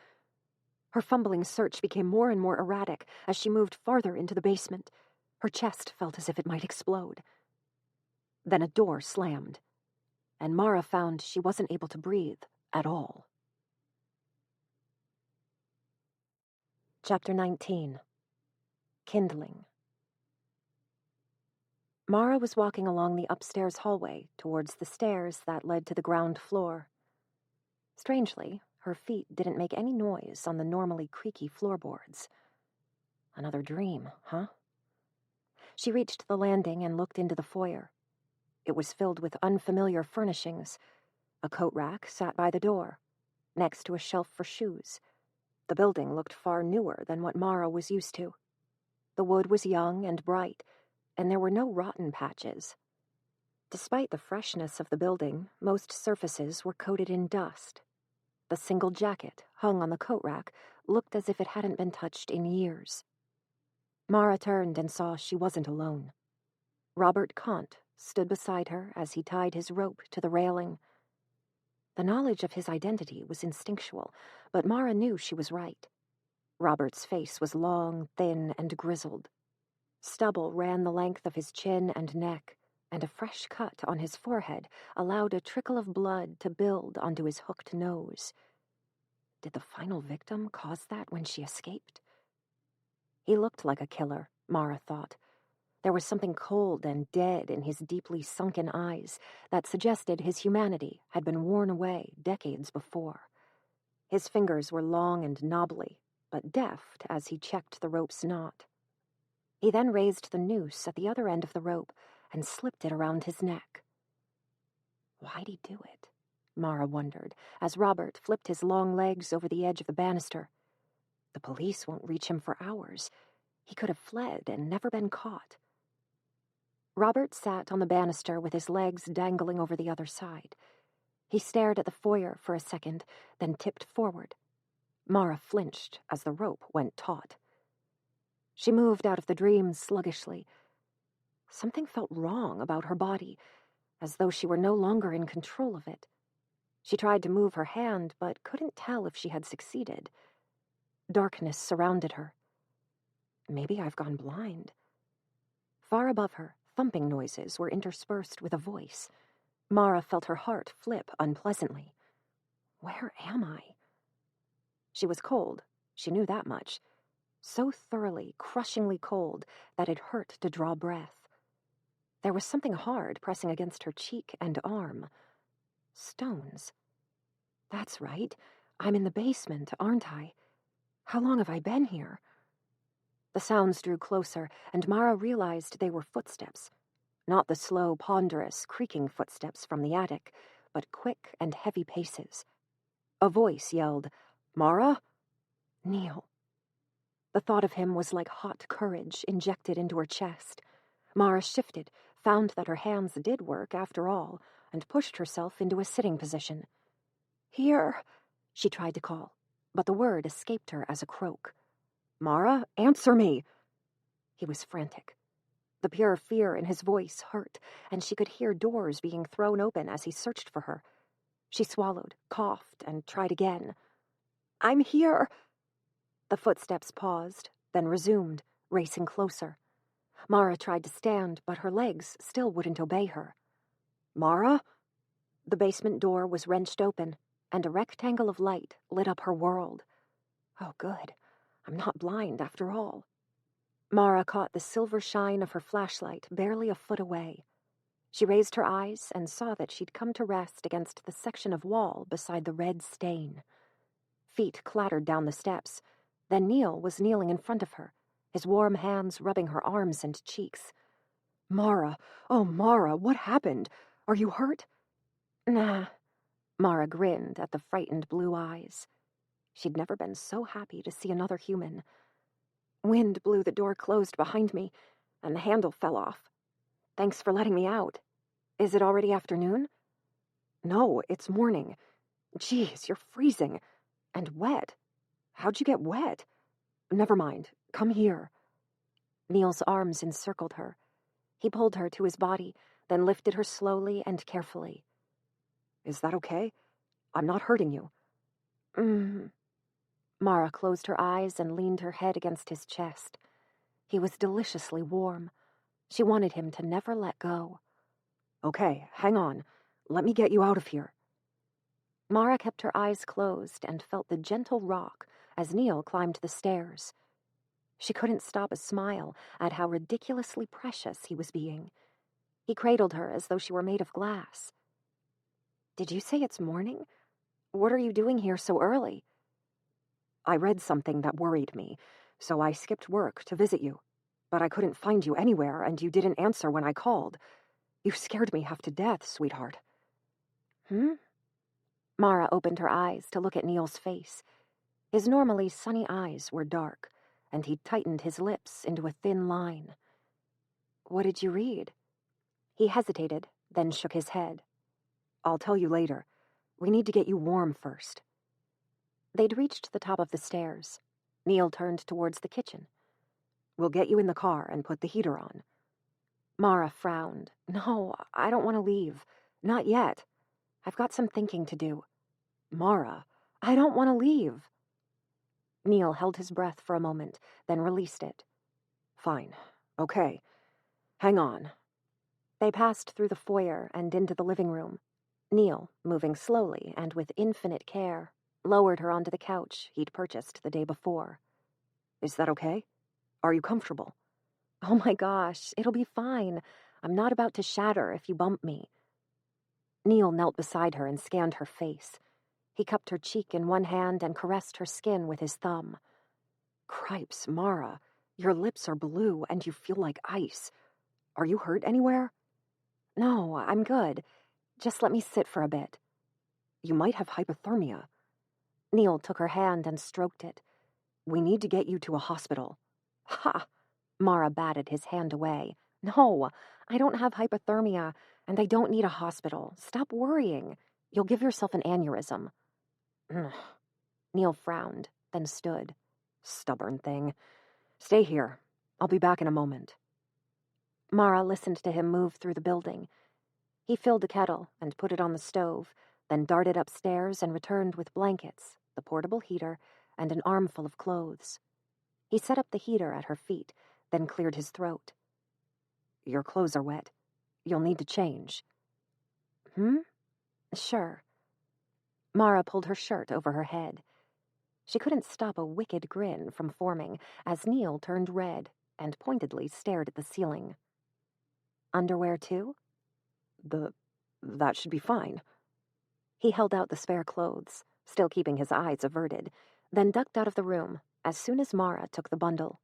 Her fumbling search became more and more erratic as she moved farther into the basement. Her chest felt as if it might explode. Then a door slammed, and Mara found she wasn't able to breathe at all. Chapter 19. Kindling. Mara was walking along the upstairs hallway towards the stairs that led to the ground floor. Strangely, her feet didn't make any noise on the normally creaky floorboards. Another dream, huh? She reached the landing and looked into the foyer. It was filled with unfamiliar furnishings. A coat rack sat by the door, next to a shelf for shoes. The building looked far newer than what Mara was used to. The wood was young and bright, and there were no rotten patches. Despite the freshness of the building, most surfaces were coated in dust. The single jacket, hung on the coat rack, looked as if it hadn't been touched in years. Mara turned and saw she wasn't alone. Robert Kant stood beside her as he tied his rope to the railing. The knowledge of his identity was instinctual, but Mara knew she was right. Robert's face was long, thin, and grizzled. Stubble ran the length of his chin and neck, and a fresh cut on his forehead allowed a trickle of blood to build onto his hooked nose. Did the final victim cause that when she escaped? He looked like a killer, Mara thought. There was something cold and dead in his deeply sunken eyes that suggested his humanity had been worn away decades before. His fingers were long and knobbly, but deft as he checked the rope's knot. He then raised the noose at the other end of the rope and slipped it around his neck. Why'd he do it? Mara wondered, as Robert flipped his long legs over the edge of the banister. The police won't reach him for hours. He could have fled and never been caught. Robert sat on the banister with his legs dangling over the other side. He stared at the foyer for a second, then tipped forward. Mara flinched as the rope went taut. She moved out of the dream sluggishly. Something felt wrong about her body, as though she were no longer in control of it. She tried to move her hand, but couldn't tell if she had succeeded. Darkness surrounded her. Maybe I've gone blind. Far above her, thumping noises were interspersed with a voice. Mara felt her heart flip unpleasantly. Where am I? She was cold, she knew that much. So thoroughly, crushingly cold that it hurt to draw breath. There was something hard pressing against her cheek and arm. Stones. That's right. I'm in the basement, aren't I? How long have I been here? The sounds drew closer, and Mara realized they were footsteps. Not the slow, ponderous, creaking footsteps from the attic, but quick and heavy paces. A voice yelled, "Mara?" Neil. The thought of him was like hot courage injected into her chest. Mara shifted, found that her hands did work after all, and pushed herself into a sitting position. "Here," she tried to call, but the word escaped her as a croak. "Mara, answer me!" He was frantic. The pure fear in his voice hurt, and she could hear doors being thrown open as he searched for her. She swallowed, coughed, and tried again. "I'm here." The footsteps paused, then resumed, racing closer. Mara tried to stand, but her legs still wouldn't obey her. "Mara?" The basement door was wrenched open, and a rectangle of light lit up her world. Oh, good. I'm not blind after all. Mara caught the silver shine of her flashlight barely a foot away. She raised her eyes and saw that she'd come to rest against the section of wall beside the red stain. Feet clattered down the steps. Then Neil was kneeling in front of her, his warm hands rubbing her arms and cheeks. "Mara, oh Mara, what happened? Are you hurt?" "Nah." Mara grinned at the frightened blue eyes. She'd never been so happy to see another human. "Wind blew the door closed behind me, and the handle fell off. Thanks for letting me out. Is it already afternoon?" "No, it's morning. Geez, you're freezing. And wet. How'd you get wet? Never mind. Come here. Neil's arms encircled her. He pulled her to his body, then lifted her slowly and carefully. Is that okay? I'm not hurting you. Mara closed her eyes and leaned her head against his chest. He was deliciously warm. She wanted him to never let go. Okay, hang on. Let me get you out of here. Mara kept her eyes closed and felt the gentle rock as Neil climbed the stairs. She couldn't stop a smile at how ridiculously precious he was being. He cradled her as though she were made of glass. Did you say it's morning? What are you doing here so early? I read something that worried me, so I skipped work to visit you. But I couldn't find you anywhere, and you didn't answer when I called. You scared me half to death, sweetheart. Mara opened her eyes to look at Neil's face. His normally sunny eyes were dark, and he'd tightened his lips into a thin line. What did you read? He hesitated, then shook his head. I'll tell you later. We need to get you warm first. They'd reached the top of the stairs. Neil turned towards the kitchen. We'll get you in the car and put the heater on. Mara frowned. No, I don't want to leave. Not yet. I've got some thinking to do. Mara, I don't want to leave. Neil held his breath for a moment, then released it. Fine. Okay. Hang on. They passed through the foyer and into the living room. Neil, moving slowly and with infinite care, lowered her onto the couch he'd purchased the day before. Is that okay? Are you comfortable? Oh my gosh, it'll be fine. I'm not about to shatter if you bump me. Neil knelt beside her and scanned her face. He cupped her cheek in one hand and caressed her skin with his thumb. Cripes, Mara, your lips are blue and you feel like ice. Are you hurt anywhere? No, I'm good. Just let me sit for a bit. You might have hypothermia. Neil took her hand and stroked it. We need to get you to a hospital. Ha! Mara batted his hand away. No, I don't have hypothermia, and I don't need a hospital. Stop worrying. You'll give yourself an aneurysm. Neil frowned, then stood. Stubborn thing. Stay here. I'll be back in a moment. Mara listened to him move through the building. He filled a kettle and put it on the stove, then darted upstairs and returned with blankets, the portable heater, and an armful of clothes. He set up the heater at her feet, then cleared his throat. Your clothes are wet. You'll need to change. Sure. Mara pulled her shirt over her head. She couldn't stop a wicked grin from forming as Neil turned red and pointedly stared at the ceiling. Underwear too? That should be fine. He held out the spare clothes, still keeping his eyes averted, then ducked out of the room as soon as Mara took the bundle.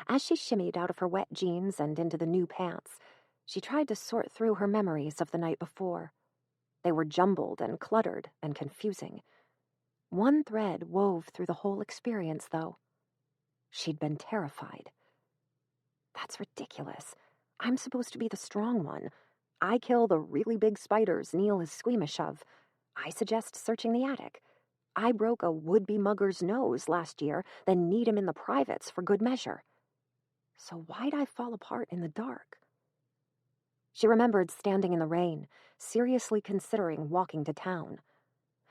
As she shimmied out of her wet jeans and into the new pants, she tried to sort through her memories of the night before. They were jumbled and cluttered and confusing. One thread wove through the whole experience, though. She'd been terrified. That's ridiculous. I'm supposed to be the strong one. I kill the really big spiders Neil is squeamish of. I suggest searching the attic. I broke a would-be mugger's nose last year, then need him in the privates for good measure. So why'd I fall apart in the dark? She remembered standing in the rain, seriously considering walking to town.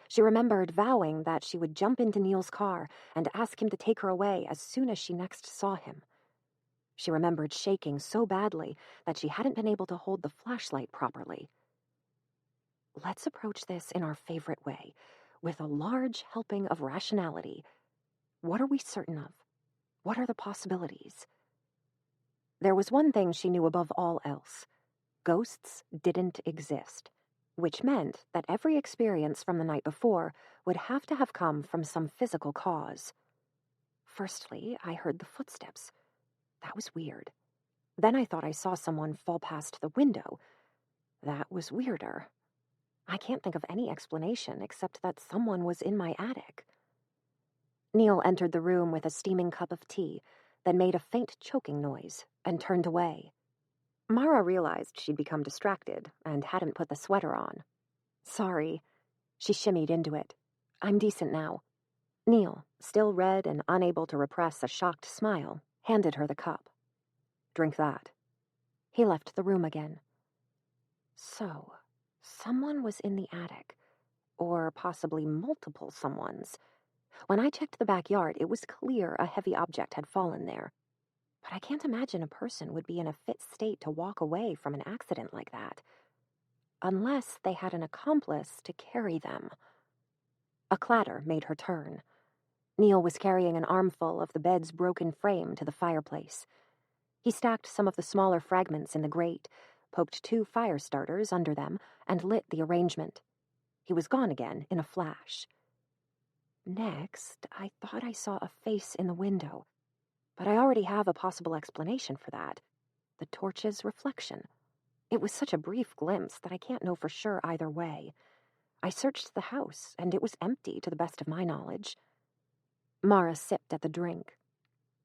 She remembered vowing that she would jump into Neil's car and ask him to take her away as soon as she next saw him. She remembered shaking so badly that she hadn't been able to hold the flashlight properly. Let's approach this in our favorite way, with a large helping of rationality. What are we certain of? What are the possibilities? There was one thing she knew above all else. Ghosts didn't exist, which meant that every experience from the night before would have to have come from some physical cause. Firstly, I heard the footsteps. That was weird. Then I thought I saw someone fall past the window. That was weirder. I can't think of any explanation except that someone was in my attic. Neil entered the room with a steaming cup of tea, then made a faint choking noise and turned away. Mara realized she'd become distracted and hadn't put the sweater on. Sorry. She shimmied into it. I'm decent now. Neil, still red and unable to repress a shocked smile, handed her the cup. Drink that. He left the room again. So, someone was in the attic. Or possibly multiple someones. When I checked the backyard, it was clear a heavy object had fallen there. But I can't imagine a person would be in a fit state to walk away from an accident like that. Unless they had an accomplice to carry them. A clatter made her turn. Neil was carrying an armful of the bed's broken frame to the fireplace. He stacked some of the smaller fragments in the grate, poked 2 fire starters under them, and lit the arrangement. He was gone again in a flash. Next, I thought I saw a face in the window, but I already have a possible explanation for that. The torch's reflection. It was such a brief glimpse that I can't know for sure either way. I searched the house, and it was empty to the best of my knowledge. Mara sipped at the drink.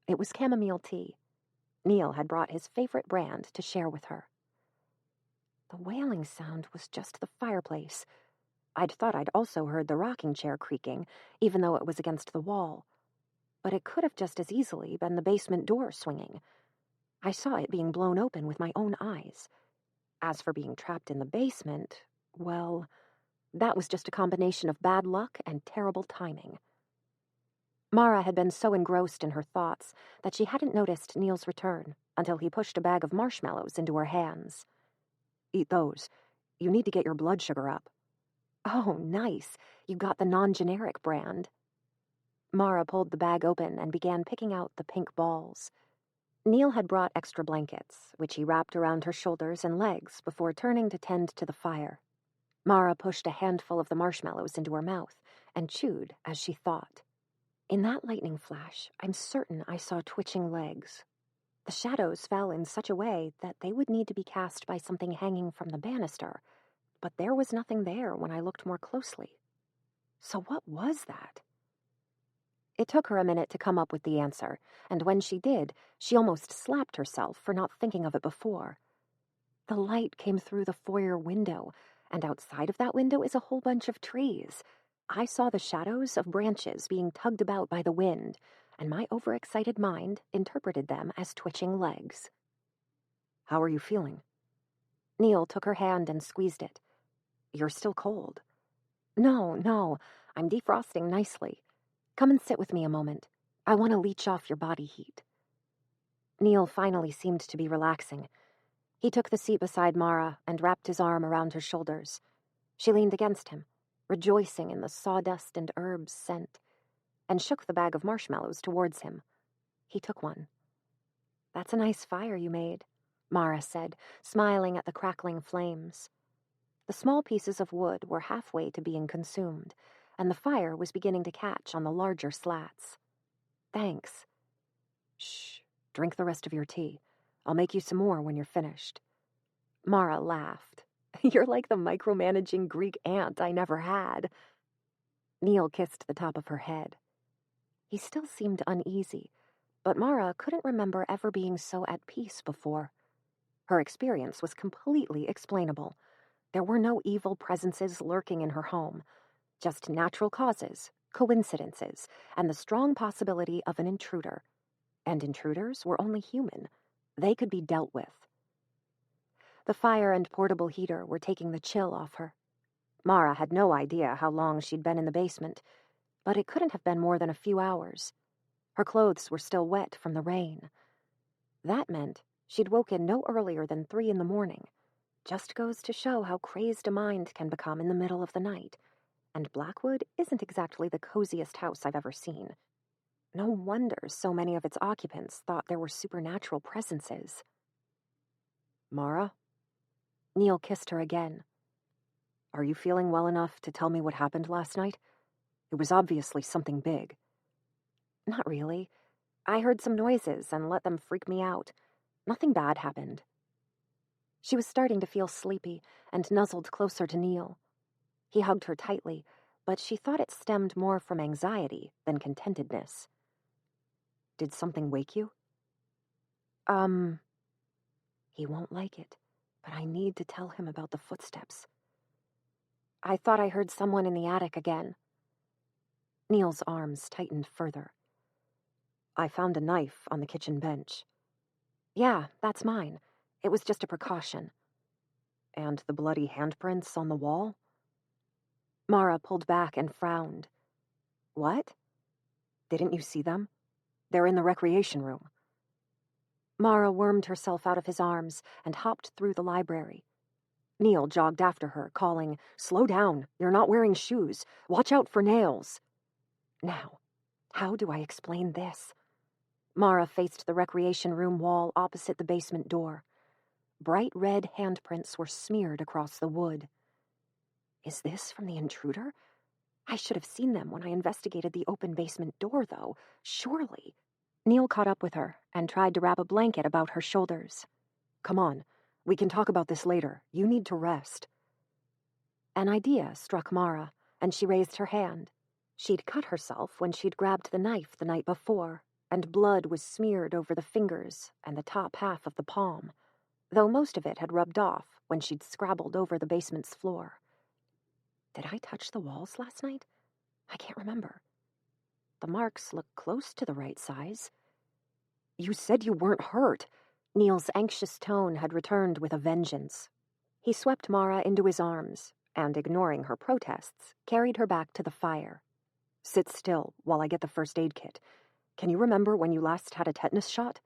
It was chamomile tea. Neil had brought his favorite brand to share with her. The wailing sound was just the fireplace. I'd thought I'd also heard the rocking chair creaking, even though it was against the wall. But it could have just as easily been the basement door swinging. I saw it being blown open with my own eyes. As for being trapped in the basement, well, that was just a combination of bad luck and terrible timing. Mara had been so engrossed in her thoughts that she hadn't noticed Neil's return until he pushed a bag of marshmallows into her hands. Eat those. You need to get your blood sugar up. Oh, nice. You got the non-generic brand. Mara pulled the bag open and began picking out the pink balls. Neil had brought extra blankets, which he wrapped around her shoulders and legs before turning to tend to the fire. Mara pushed a handful of the marshmallows into her mouth and chewed as she thought. In that lightning flash, I'm certain I saw twitching legs. The shadows fell in such a way that they would need to be cast by something hanging from the banister, but there was nothing there when I looked more closely. So what was that? It took her a minute to come up with the answer, and when she did, she almost slapped herself for not thinking of it before. The light came through the foyer window, and outside of that window is a whole bunch of trees. I saw the shadows of branches being tugged about by the wind, and my overexcited mind interpreted them as twitching legs. How are you feeling? Neil took her hand and squeezed it. You're still cold. No, I'm defrosting nicely. Come and sit with me a moment. I want to leech off your body heat. Neil finally seemed to be relaxing. He took the seat beside Mara and wrapped his arm around her shoulders. She leaned against him, rejoicing in the sawdust and herbs scent, and shook the bag of marshmallows towards him. He took one. That's a nice fire you made, Mara said, smiling at the crackling flames. The small pieces of wood were halfway to being consumed, and the fire was beginning to catch on the larger slats. Thanks. Shh, drink the rest of your tea. I'll make you some more when you're finished. Mara laughed. You're like the micromanaging Greek aunt I never had. Neil kissed the top of her head. He still seemed uneasy, but Mara couldn't remember ever being so at peace before. Her experience was completely explainable. There were no evil presences lurking in her home, just natural causes, coincidences, and the strong possibility of an intruder. And intruders were only human. They could be dealt with. The fire and portable heater were taking the chill off her. Mara had no idea how long she'd been in the basement, but it couldn't have been more than a few hours. Her clothes were still wet from the rain. That meant she'd woken no earlier than 3 a.m. Just goes to show how crazed a mind can become in the middle of the night. And Blackwood isn't exactly the coziest house I've ever seen. No wonder so many of its occupants thought there were supernatural presences. Mara? Neil kissed her again. Are you feeling well enough to tell me what happened last night? It was obviously something big. Not really. I heard some noises and let them freak me out. Nothing bad happened. She was starting to feel sleepy and nuzzled closer to Neil. He hugged her tightly, but she thought it stemmed more from anxiety than contentedness. Did something wake you? He won't like it, but I need to tell him about the footsteps. I thought I heard someone in the attic again. Neil's arms tightened further. I found a knife on the kitchen bench. Yeah, that's mine. It was just a precaution. And the bloody handprints on the wall? Mara pulled back and frowned. What? Didn't you see them? They're in the recreation room. Mara wormed herself out of his arms and hopped through the library. Neil jogged after her, calling, "Slow down, you're not wearing shoes. Watch out for nails." Now, how do I explain this? Mara faced the recreation room wall opposite the basement door. Bright red handprints were smeared across the wood. Is this from the intruder? I should have seen them when I investigated the open basement door, though, surely. Neil caught up with her and tried to wrap a blanket about her shoulders. Come on, we can talk about this later. You need to rest. An idea struck Mara, and she raised her hand. She'd cut herself when she'd grabbed the knife the night before, and blood was smeared over the fingers and the top half of the palm, though most of it had rubbed off when she'd scrabbled over the basement's floor. Did I touch the walls last night? I can't remember. The marks look close to the right size. You said you weren't hurt. Neil's anxious tone had returned with a vengeance. He swept Mara into his arms, and, ignoring her protests, carried her back to the fire. Sit still while I get the first aid kit. Can you remember when you last had a tetanus shot?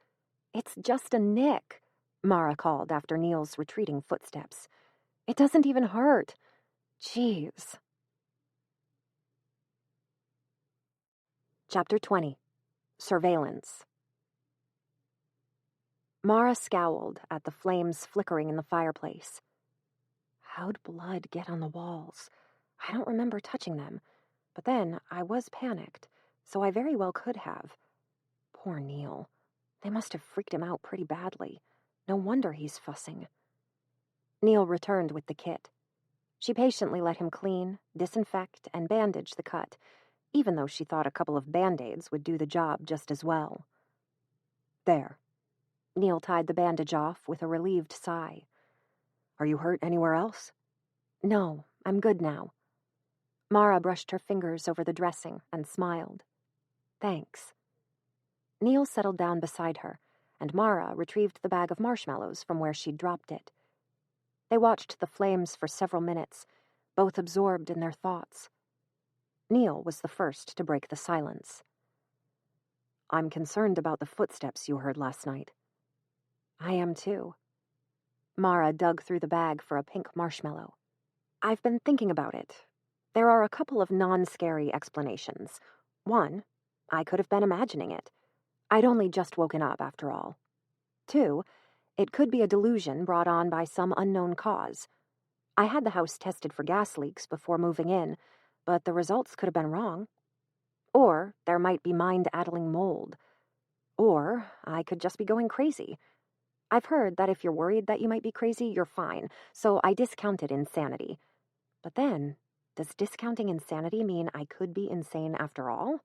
It's just a nick, Mara called after Neil's retreating footsteps. It doesn't even hurt. Jeez. Chapter 20. Surveillance. Mara scowled at the flames flickering in the fireplace. How'd blood get on the walls? I don't remember touching them, but then I was panicked, so I very well could have. Poor Neil. They must have freaked him out pretty badly. No wonder he's fussing. Neil returned with the kit. She patiently let him clean, disinfect, and bandage the cut, even though she thought a couple of Band-Aids would do the job just as well. There. Neil tied the bandage off with a relieved sigh. Are you hurt anywhere else? No, I'm good now. Mara brushed her fingers over the dressing and smiled. Thanks. Neil settled down beside her, and Mara retrieved the bag of marshmallows from where she'd dropped it. They watched the flames for several minutes, both absorbed in their thoughts. Neil was the first to break the silence. I'm concerned about the footsteps you heard last night. I am too. Mara dug through the bag for a pink marshmallow. I've been thinking about it. There are a couple of non-scary explanations. One, I could have been imagining it. I'd only just woken up, after all. Two, it could be a delusion brought on by some unknown cause. I had the house tested for gas leaks before moving in, but the results could have been wrong. Or there might be mind-addling mold. Or I could just be going crazy. I've heard that if you're worried that you might be crazy, you're fine, so I discounted insanity. But then, does discounting insanity mean I could be insane after all?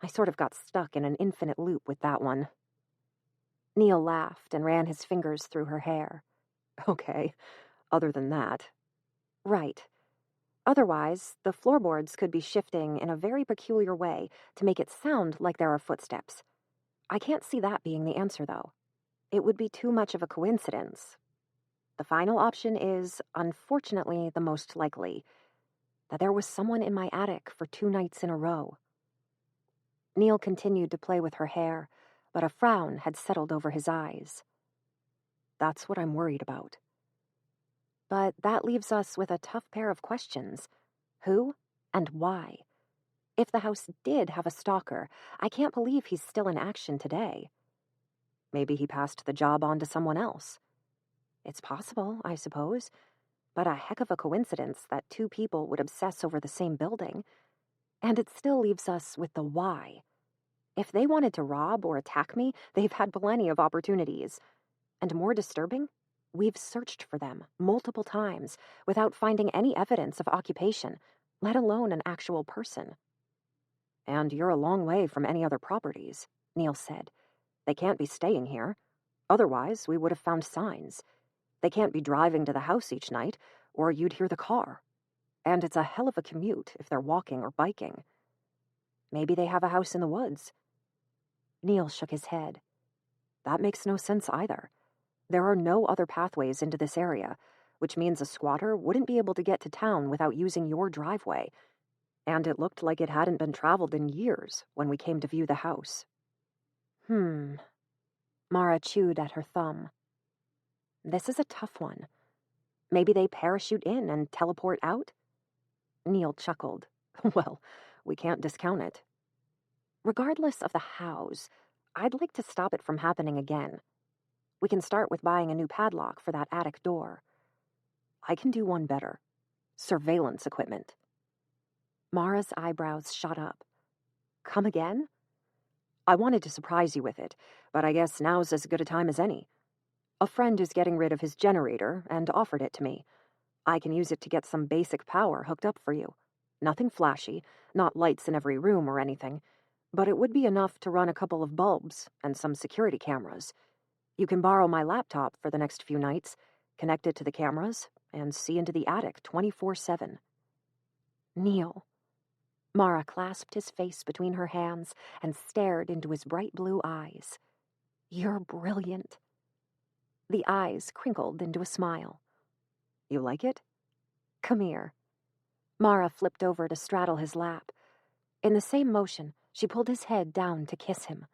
I sort of got stuck in an infinite loop with that one. Neil laughed and ran his fingers through her hair. Okay, other than that. Right. Otherwise, the floorboards could be shifting in a very peculiar way to make it sound like there are footsteps. I can't see that being the answer, though. It would be too much of a coincidence. The final option is, unfortunately, the most likely, that there was someone in my attic for 2 nights in a row. Neil continued to play with her hair, but a frown had settled over his eyes. That's what I'm worried about. But that leaves us with a tough pair of questions. Who and why? If the house did have a stalker, I can't believe he's still in action today. Maybe he passed the job on to someone else. It's possible, I suppose, but a heck of a coincidence that 2 people would obsess over the same building. And it still leaves us with the why. If they wanted to rob or attack me, they've had plenty of opportunities. And more disturbing, we've searched for them multiple times without finding any evidence of occupation, let alone an actual person. And you're a long way from any other properties, Neil said. They can't be staying here. Otherwise, we would have found signs. They can't be driving to the house each night, or you'd hear the car. And it's a hell of a commute if they're walking or biking. Maybe they have a house in the woods. Neil shook his head. That makes no sense either. There are no other pathways into this area, which means a squatter wouldn't be able to get to town without using your driveway. And it looked like it hadn't been traveled in years when we came to view the house. Mara chewed at her thumb. This is a tough one. Maybe they parachute in and teleport out? Neil chuckled. Well, we can't discount it. Regardless of the hows, I'd like to stop it from happening again. We can start with buying a new padlock for that attic door. I can do one better. Surveillance equipment. Mara's eyebrows shot up. Come again? I wanted to surprise you with it, but I guess now's as good a time as any. A friend is getting rid of his generator and offered it to me. I can use it to get some basic power hooked up for you. Nothing flashy, not lights in every room or anything, but it would be enough to run a couple of bulbs and some security cameras. You can borrow my laptop for the next few nights, connect it to the cameras, and see into the attic 24/7. Neil. Mara clasped his face between her hands and stared into his bright blue eyes. You're brilliant. The eyes crinkled into a smile. You like it? Come here. Mara flipped over to straddle his lap. In the same motion, she pulled his head down to kiss him.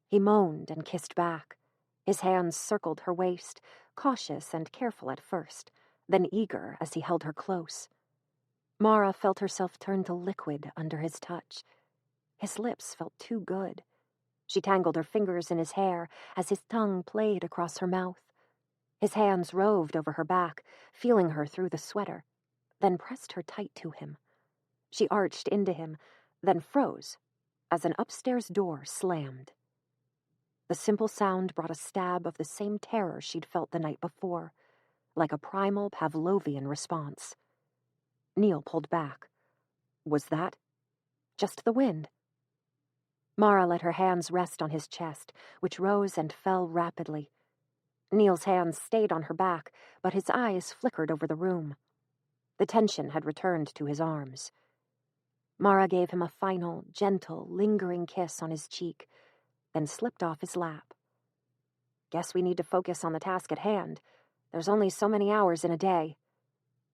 He moaned and kissed back. His hands circled her waist, cautious and careful at first, then eager as he held her close. Mara felt herself turn to liquid under his touch. His lips felt too good. She tangled her fingers in his hair as his tongue played across her mouth. His hands roved over her back, feeling her through the sweater, then pressed her tight to him. She arched into him, then froze as an upstairs door slammed. The simple sound brought a stab of the same terror she'd felt the night before, like a primal Pavlovian response. Neil pulled back. Was that just the wind? Mara let her hands rest on his chest, which rose and fell rapidly. Neil's hands stayed on her back, but his eyes flickered over the room. The tension had returned to his arms. Mara gave him a final, gentle, lingering kiss on his cheek, then slipped off his lap. Guess we need to focus on the task at hand. There's only so many hours in a day.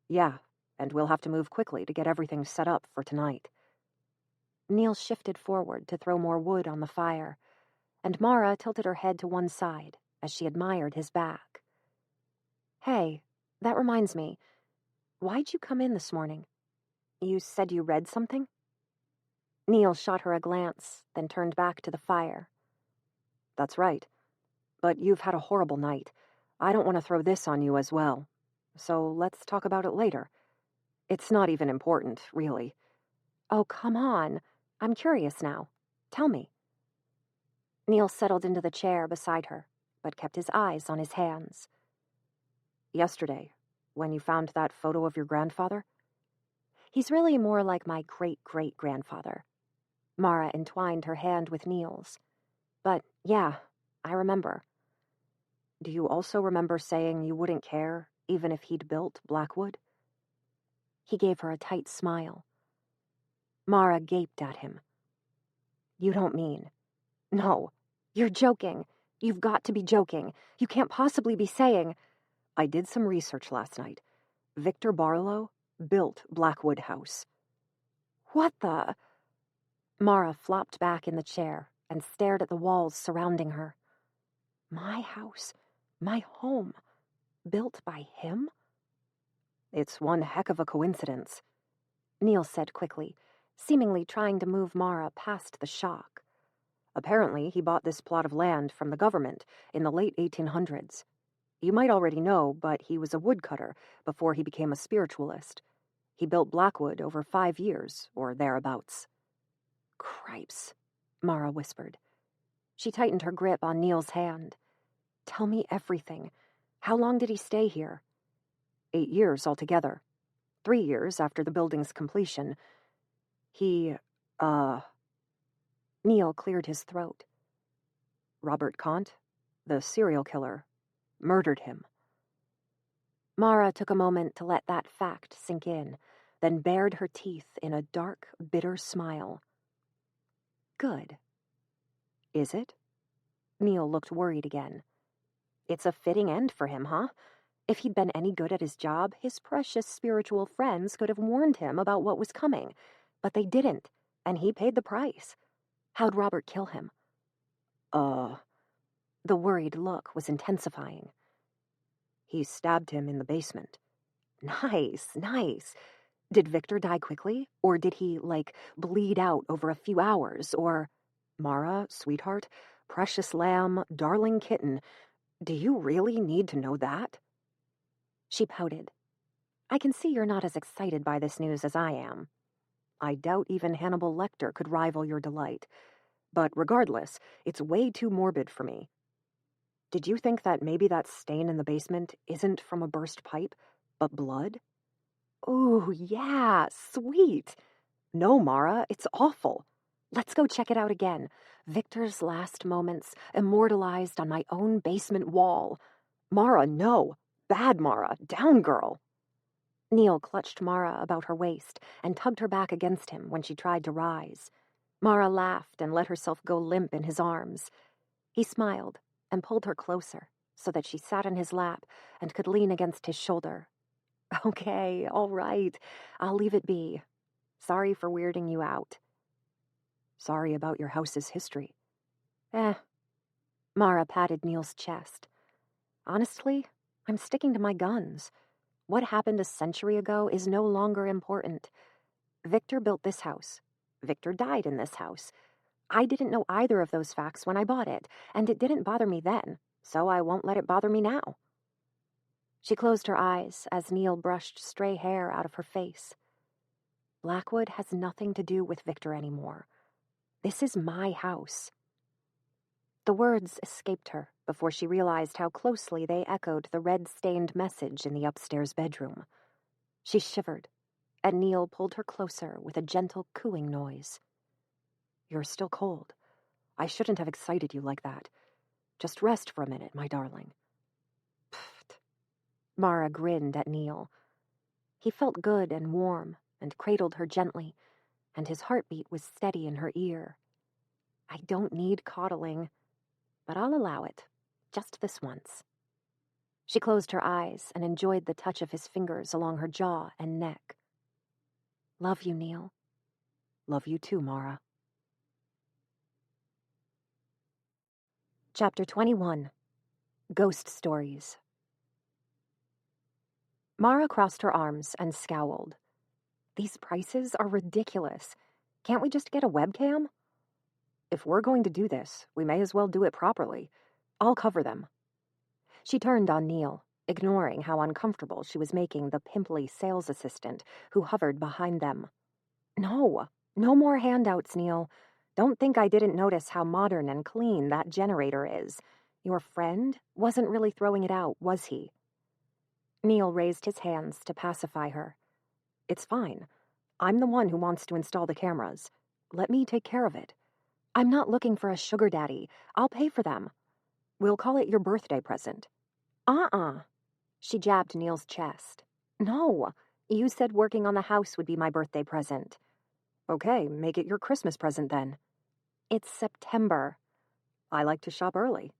Yeah, and we'll have to move quickly to get everything set up for tonight. Neil shifted forward to throw more wood on the fire, and Mara tilted her head to one side as she admired his back. Hey, that reminds me. Why'd you come in this morning? You said you read something? Neil shot her a glance, then turned back to the fire. That's right. But you've had a horrible night. I don't want to throw this on you as well. So let's talk about it later. It's not even important, really. Oh, come on. I'm curious now. Tell me. Neil settled into the chair beside her, but kept his eyes on his hands. Yesterday, when you found that photo of your grandfather? He's really more like my great-great-grandfather. Mara entwined her hand with Neil's. But, yeah, I remember. Do you also remember saying you wouldn't care, even if he'd built Blackwood? He gave her a tight smile. Mara gaped at him. You don't mean... No, you're joking. You've got to be joking. You can't possibly be saying... I did some research last night. Victor Barlow built Blackwood House. What the... Mara flopped back in the chair and stared at the walls surrounding her. My house, my home, built by him? It's one heck of a coincidence, Neil said quickly, seemingly trying to move Mara past the shock. Apparently, he bought this plot of land from the government in the late 1800s. You might already know, but he was a woodcutter before he became a spiritualist. He built Blackwood over 5 years, or thereabouts. Cripes, Mara whispered. She tightened her grip on Neil's hand. Tell me everything. How long did he stay here? 8 years altogether. 3 years after the building's completion. Neil cleared his throat. Robert Kant, the serial killer, murdered him. Mara took a moment to let that fact sink in, then bared her teeth in a dark, bitter smile. Good. Is it? Neil looked worried again. It's a fitting end for him, huh? If he'd been any good at his job, his precious spiritual friends could have warned him about what was coming. But they didn't, and he paid the price. How'd Robert kill him? The worried look was intensifying. He stabbed him in the basement. Nice, nice. Did Victor die quickly? Or did he, bleed out over a few hours? Or, Mara, sweetheart, precious lamb, darling kitten, do you really need to know that? She pouted. I can see you're not as excited by this news as I am. I doubt even Hannibal Lecter could rival your delight. But regardless, it's way too morbid for me. Did you think that maybe that stain in the basement isn't from a burst pipe, but blood? Ooh, yeah, sweet. No, Mara, it's awful. Let's go check it out again. Victor's last moments, immortalized on my own basement wall. Mara, no. Bad Mara. Down, girl. Neil clutched Mara about her waist and tugged her back against him when she tried to rise. Mara laughed and let herself go limp in his arms. He smiled and pulled her closer so that she sat in his lap and could lean against his shoulder. Okay, all right. I'll leave it be. Sorry for weirding you out. Sorry about your house's history. Mara patted Neil's chest. Honestly, I'm sticking to my guns. What happened a century ago is no longer important. Victor built this house. Victor died in this house. I didn't know either of those facts when I bought it, and it didn't bother me then, so I won't let it bother me now. She closed her eyes as Neil brushed stray hair out of her face. Blackwood has nothing to do with Victor anymore. This is my house. The words escaped her before she realized how closely they echoed the red-stained message in the upstairs bedroom. She shivered, and Neil pulled her closer with a gentle cooing noise. You're still cold. I shouldn't have excited you like that. Just rest for a minute, my darling. Pfft. Mara grinned at Neil. He felt good and warm and cradled her gently, and his heartbeat was steady in her ear. I don't need coddling, but I'll allow it, just this once. She closed her eyes and enjoyed the touch of his fingers along her jaw and neck. Love you, Neil. Love you too, Mara. Chapter 21. Ghost Stories. Mara crossed her arms and scowled. These prices are ridiculous. Can't we just get a webcam? If we're going to do this, we may as well do it properly. I'll cover them. She turned on Neil, ignoring how uncomfortable she was making the pimply sales assistant who hovered behind them. No more handouts, Neil. Don't think I didn't notice how modern and clean that generator is. Your friend wasn't really throwing it out, was he? Neil raised his hands to pacify her. It's fine. I'm the one who wants to install the cameras. Let me take care of it. I'm not looking for a sugar daddy. I'll pay for them. We'll call it your birthday present. She jabbed Neil's chest. No, you said working on the house would be my birthday present. Okay, make it your Christmas present then. It's September. I like to shop early.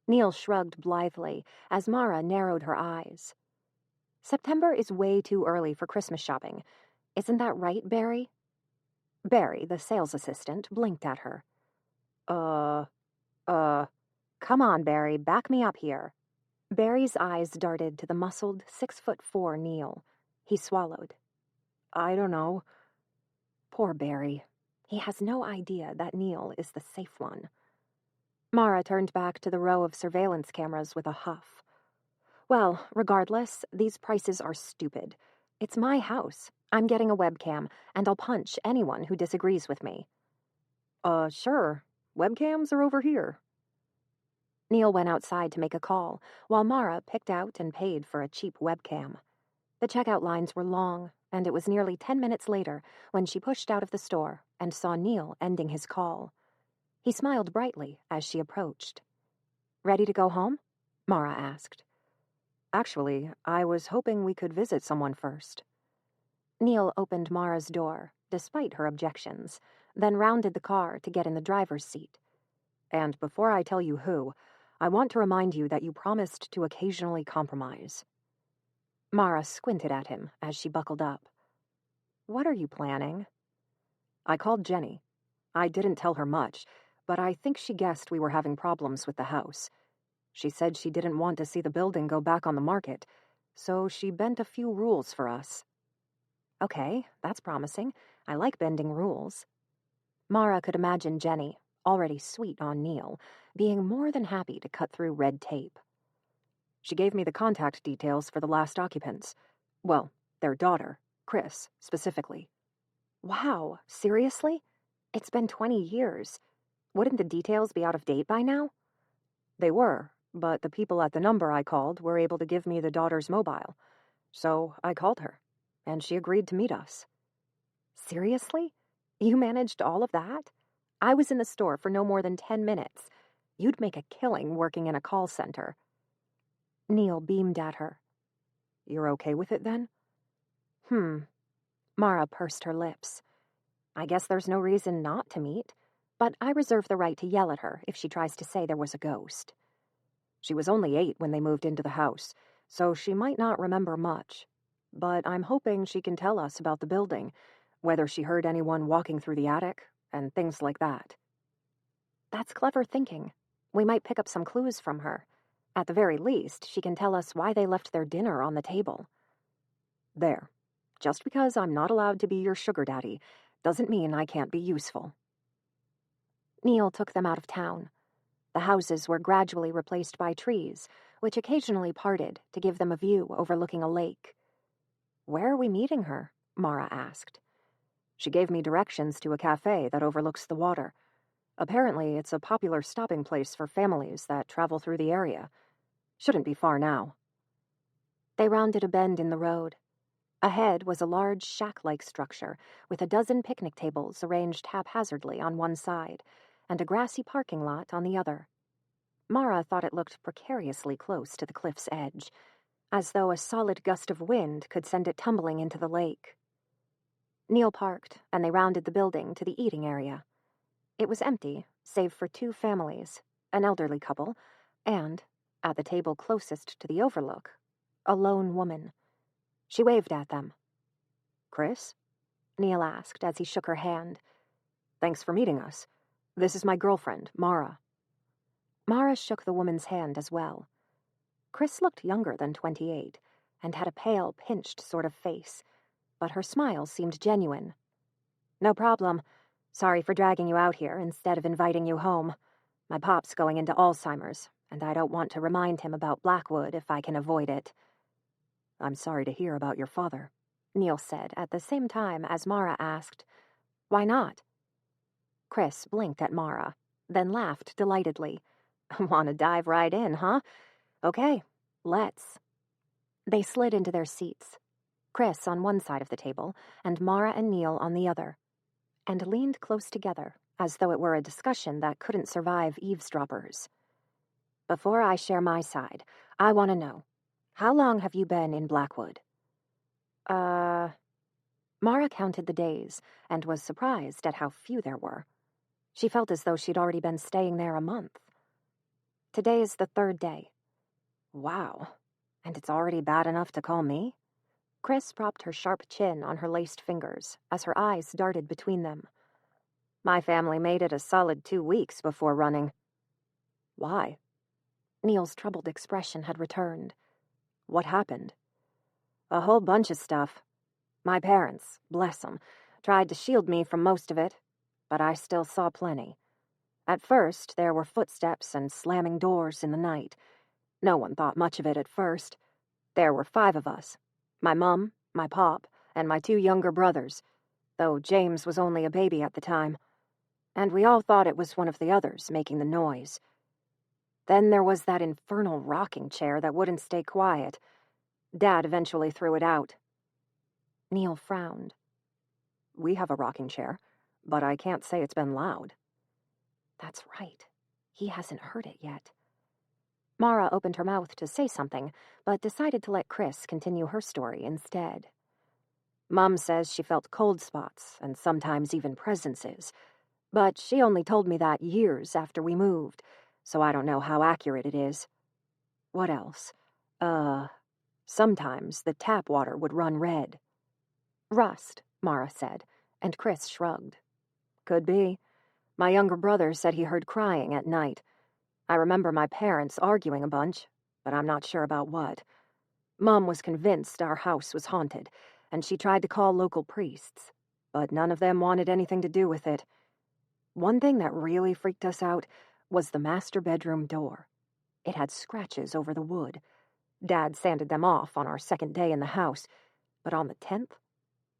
Neil shrugged blithely as Mara narrowed her eyes. September is way too early for Christmas shopping. Isn't that right, Barry? Barry, the sales assistant, blinked at her. Come on, Barry, back me up here. Barry's eyes darted to the muscled 6'4" Neil. He swallowed. I don't know. Poor Barry. He has no idea that Neil is the safe one. Mara turned back to the row of surveillance cameras with a huff. Well, regardless, these prices are stupid. It's my house. I'm getting a webcam, and I'll punch anyone who disagrees with me. Sure. Webcams are over here. Neil went outside to make a call, while Mara picked out and paid for a cheap webcam. The checkout lines were long, and it was nearly 10 minutes later when she pushed out of the store and saw Neil ending his call. He smiled brightly as she approached. Ready to go home? Mara asked. Actually, I was hoping we could visit someone first. Neil opened Mara's door, despite her objections, then rounded the car to get in the driver's seat. And before I tell you who, I want to remind you that you promised to occasionally compromise. Mara squinted at him as she buckled up. What are you planning? I called Jenny. I didn't tell her much, but I think she guessed we were having problems with the house. She said she didn't want to see the building go back on the market, so she bent a few rules for us. Okay, that's promising. I like bending rules. Mara could imagine Jenny, already sweet on Neil, being more than happy to cut through red tape. She gave me the contact details for the last occupants. Well, their daughter, Chris, specifically. Wow, seriously? It's been 20 years. Wouldn't the details be out of date by now? They were, but the people at the number I called were able to give me the daughter's mobile. So I called her, and she agreed to meet us. Seriously? You managed all of that? I was in the store for no more than 10 minutes. You'd make a killing working in a call center. Neil beamed at her. You're okay with it, then? Mara pursed her lips. I guess there's no reason not to meet, but I reserve the right to yell at her if she tries to say there was a ghost. She was only 8 when they moved into the house, so she might not remember much. But I'm hoping she can tell us about the building, whether she heard anyone walking through the attic, and things like that. That's clever thinking. We might pick up some clues from her. At the very least, she can tell us why they left their dinner on the table. There. Just because I'm not allowed to be your sugar daddy doesn't mean I can't be useful. Neil took them out of town. The houses were gradually replaced by trees, which occasionally parted to give them a view overlooking a lake. Where are we meeting her? Mara asked. She gave me directions to a cafe that overlooks the water. Apparently, it's a popular stopping place for families that travel through the area. Shouldn't be far now. They rounded a bend in the road. Ahead was a large shack-like structure with a dozen picnic tables arranged haphazardly on one side and a grassy parking lot on the other. Mara thought it looked precariously close to the cliff's edge, as though a solid gust of wind could send it tumbling into the lake. Neil parked, and they rounded the building to the eating area. It was empty, save for 2 families, an elderly couple, and, at the table closest to the overlook, a lone woman. She waved at them. Chris? Neil asked as he shook her hand. Thanks for meeting us. This is my girlfriend, Mara. Mara shook the woman's hand as well. Chris looked younger than 28 and had a pale, pinched sort of face, but her smile seemed genuine. No problem. Sorry for dragging you out here instead of inviting you home. My pop's going into Alzheimer's, and I don't want to remind him about Blackwood if I can avoid it. I'm sorry to hear about your father, Neil said at the same time as Mara asked, Why not? Chris blinked at Mara, then laughed delightedly. Want to dive right in, huh? Okay, let's. They slid into their seats, Chris on one side of the table and Mara and Neil on the other, and leaned close together as though it were a discussion that couldn't survive eavesdroppers. Before I share my side, I want to know, how long have you been in Blackwood? Mara counted the days and was surprised at how few there were. She felt as though she'd already been staying there a month. Today is the 3rd day. Wow. And it's already bad enough to call me? Chris propped her sharp chin on her laced fingers as her eyes darted between them. My family made it a solid 2 weeks before running. Why? Neil's troubled expression had returned. What happened? A whole bunch of stuff. My parents, bless 'em, tried to shield me from most of it, but I still saw plenty. At first, there were footsteps and slamming doors in the night. No one thought much of it at first. There were 5 of us. My mum, my pop, and my 2 younger brothers, though James was only a baby at the time. And we all thought it was one of the others making the noise. Then there was that infernal rocking chair that wouldn't stay quiet. Dad eventually threw it out. Neil frowned. We have a rocking chair, but I can't say it's been loud. That's right. He hasn't heard it yet. Mara opened her mouth to say something, but decided to let Chris continue her story instead. Mom says she felt cold spots and sometimes even presences, but she only told me that years after we moved, so I don't know how accurate it is. What else? Sometimes the tap water would run red. Rust, Mara said, and Chris shrugged. Could be. My younger brother said he heard crying at night. I remember my parents arguing a bunch, but I'm not sure about what. Mom was convinced our house was haunted, and she tried to call local priests, but none of them wanted anything to do with it. One thing that really freaked us out was the master bedroom door. It had scratches over the wood. Dad sanded them off on our second day in the house, but on the 10th,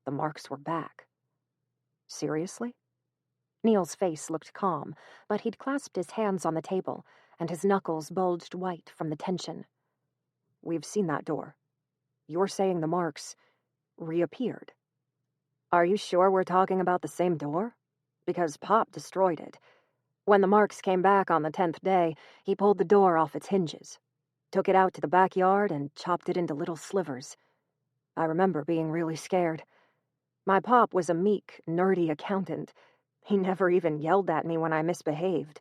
the marks were back. Seriously? Neil's face looked calm, but he'd clasped his hands on the table, and his knuckles bulged white from the tension. We've seen that door. You're saying the marks reappeared. Are you sure we're talking about the same door? Because Pop destroyed it. When the marks came back on the 10th day, he pulled the door off its hinges, took it out to the backyard, and chopped it into little slivers. I remember being really scared. My pop was a meek, nerdy accountant. He never even yelled at me when I misbehaved.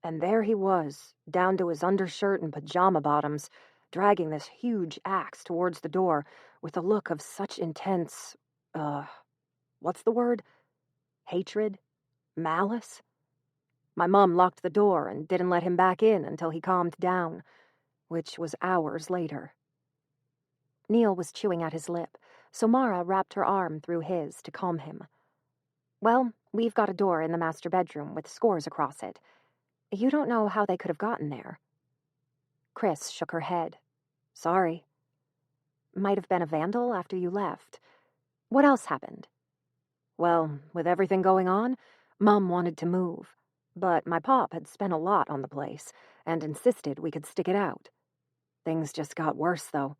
And there he was, down to his undershirt and pajama bottoms, dragging this huge axe towards the door with a look of such intense, what's the word? Hatred? Malice? My mom locked the door and didn't let him back in until he calmed down, which was hours later. Neil was chewing at his lip, so Mara wrapped her arm through his to calm him. Well, we've got a door in the master bedroom with scores across it. You don't know how they could have gotten there. Chris shook her head. Sorry. Might have been a vandal after you left. What else happened? Well, with everything going on, Mom wanted to move, but my pop had spent a lot on the place and insisted we could stick it out. Things just got worse, though.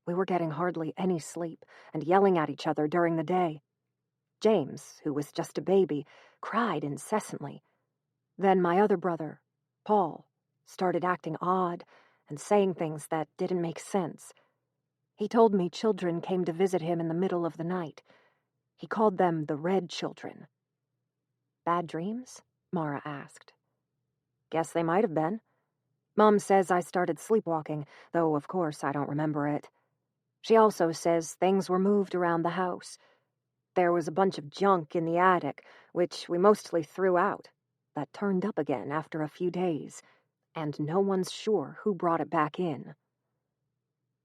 We were getting hardly any sleep and yelling at each other during the day. James, who was just a baby, cried incessantly. Then my other brother, Paul, started acting odd and saying things that didn't make sense. He told me children came to visit him in the middle of the night. He called them the Red Children. Bad dreams? Mara asked. Guess they might have been. Mom says I started sleepwalking, though of course I don't remember it. She also says things were moved around the house. There was a bunch of junk in the attic, which we mostly threw out, that turned up again after a few days, and no one's sure who brought it back in.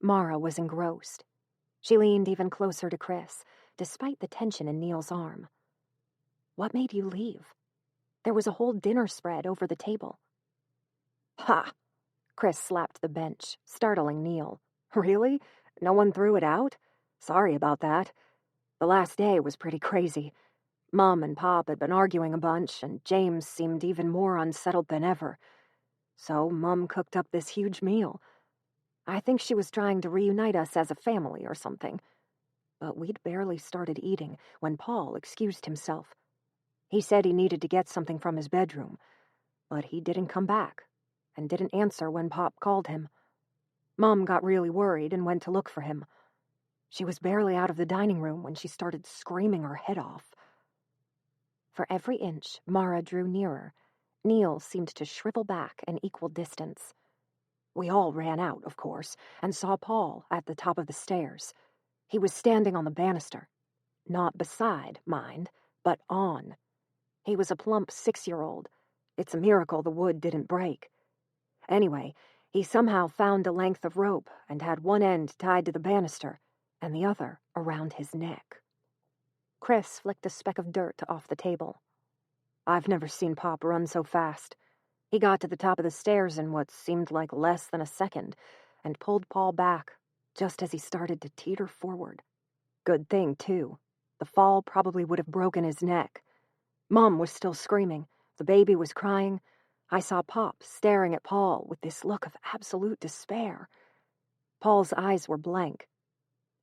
Mara was engrossed. She leaned even closer to Chris, despite the tension in Neil's arm. What made you leave? There was a whole dinner spread over the table. Ha! Chris slapped the bench, startling Neil. Really? No one threw it out? Sorry about that. The last day was pretty crazy. Mom and Pop had been arguing a bunch, and James seemed even more unsettled than ever. So Mom cooked up this huge meal. I think she was trying to reunite us as a family or something. But we'd barely started eating when Paul excused himself. He said he needed to get something from his bedroom, but he didn't come back and didn't answer when Pop called him. Mom got really worried and went to look for him. She was barely out of the dining room when she started screaming her head off. For every inch Mara drew nearer, Neil seemed to shrivel back an equal distance. We all ran out, of course, and saw Paul at the top of the stairs. He was standing on the banister. Not beside, mind, but on. He was a plump 6-year-old. It's a miracle the wood didn't break. Anyway, he somehow found a length of rope and had one end tied to the banister and the other around his neck. Chris flicked a speck of dirt off the table. I've never seen Pop run so fast. He got to the top of the stairs in what seemed like less than a second and pulled Paul back just as he started to teeter forward. Good thing, too. The fall probably would have broken his neck. Mom was still screaming. The baby was crying. I saw Pop staring at Paul with this look of absolute despair. Paul's eyes were blank.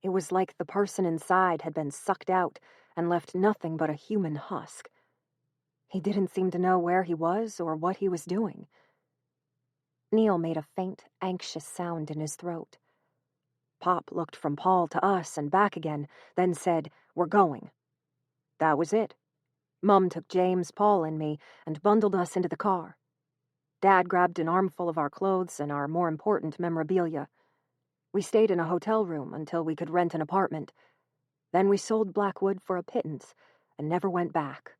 It was like the person inside had been sucked out and left nothing but a human husk. He didn't seem to know where he was or what he was doing. Neil made a faint, anxious sound in his throat. Pop looked from Paul to us and back again, then said, "We're going." That was it. Mum took James, Paul, and me and bundled us into the car. Dad grabbed an armful of our clothes and our more important memorabilia. We stayed in a hotel room until we could rent an apartment. Then we sold Blackwood for a pittance and never went back,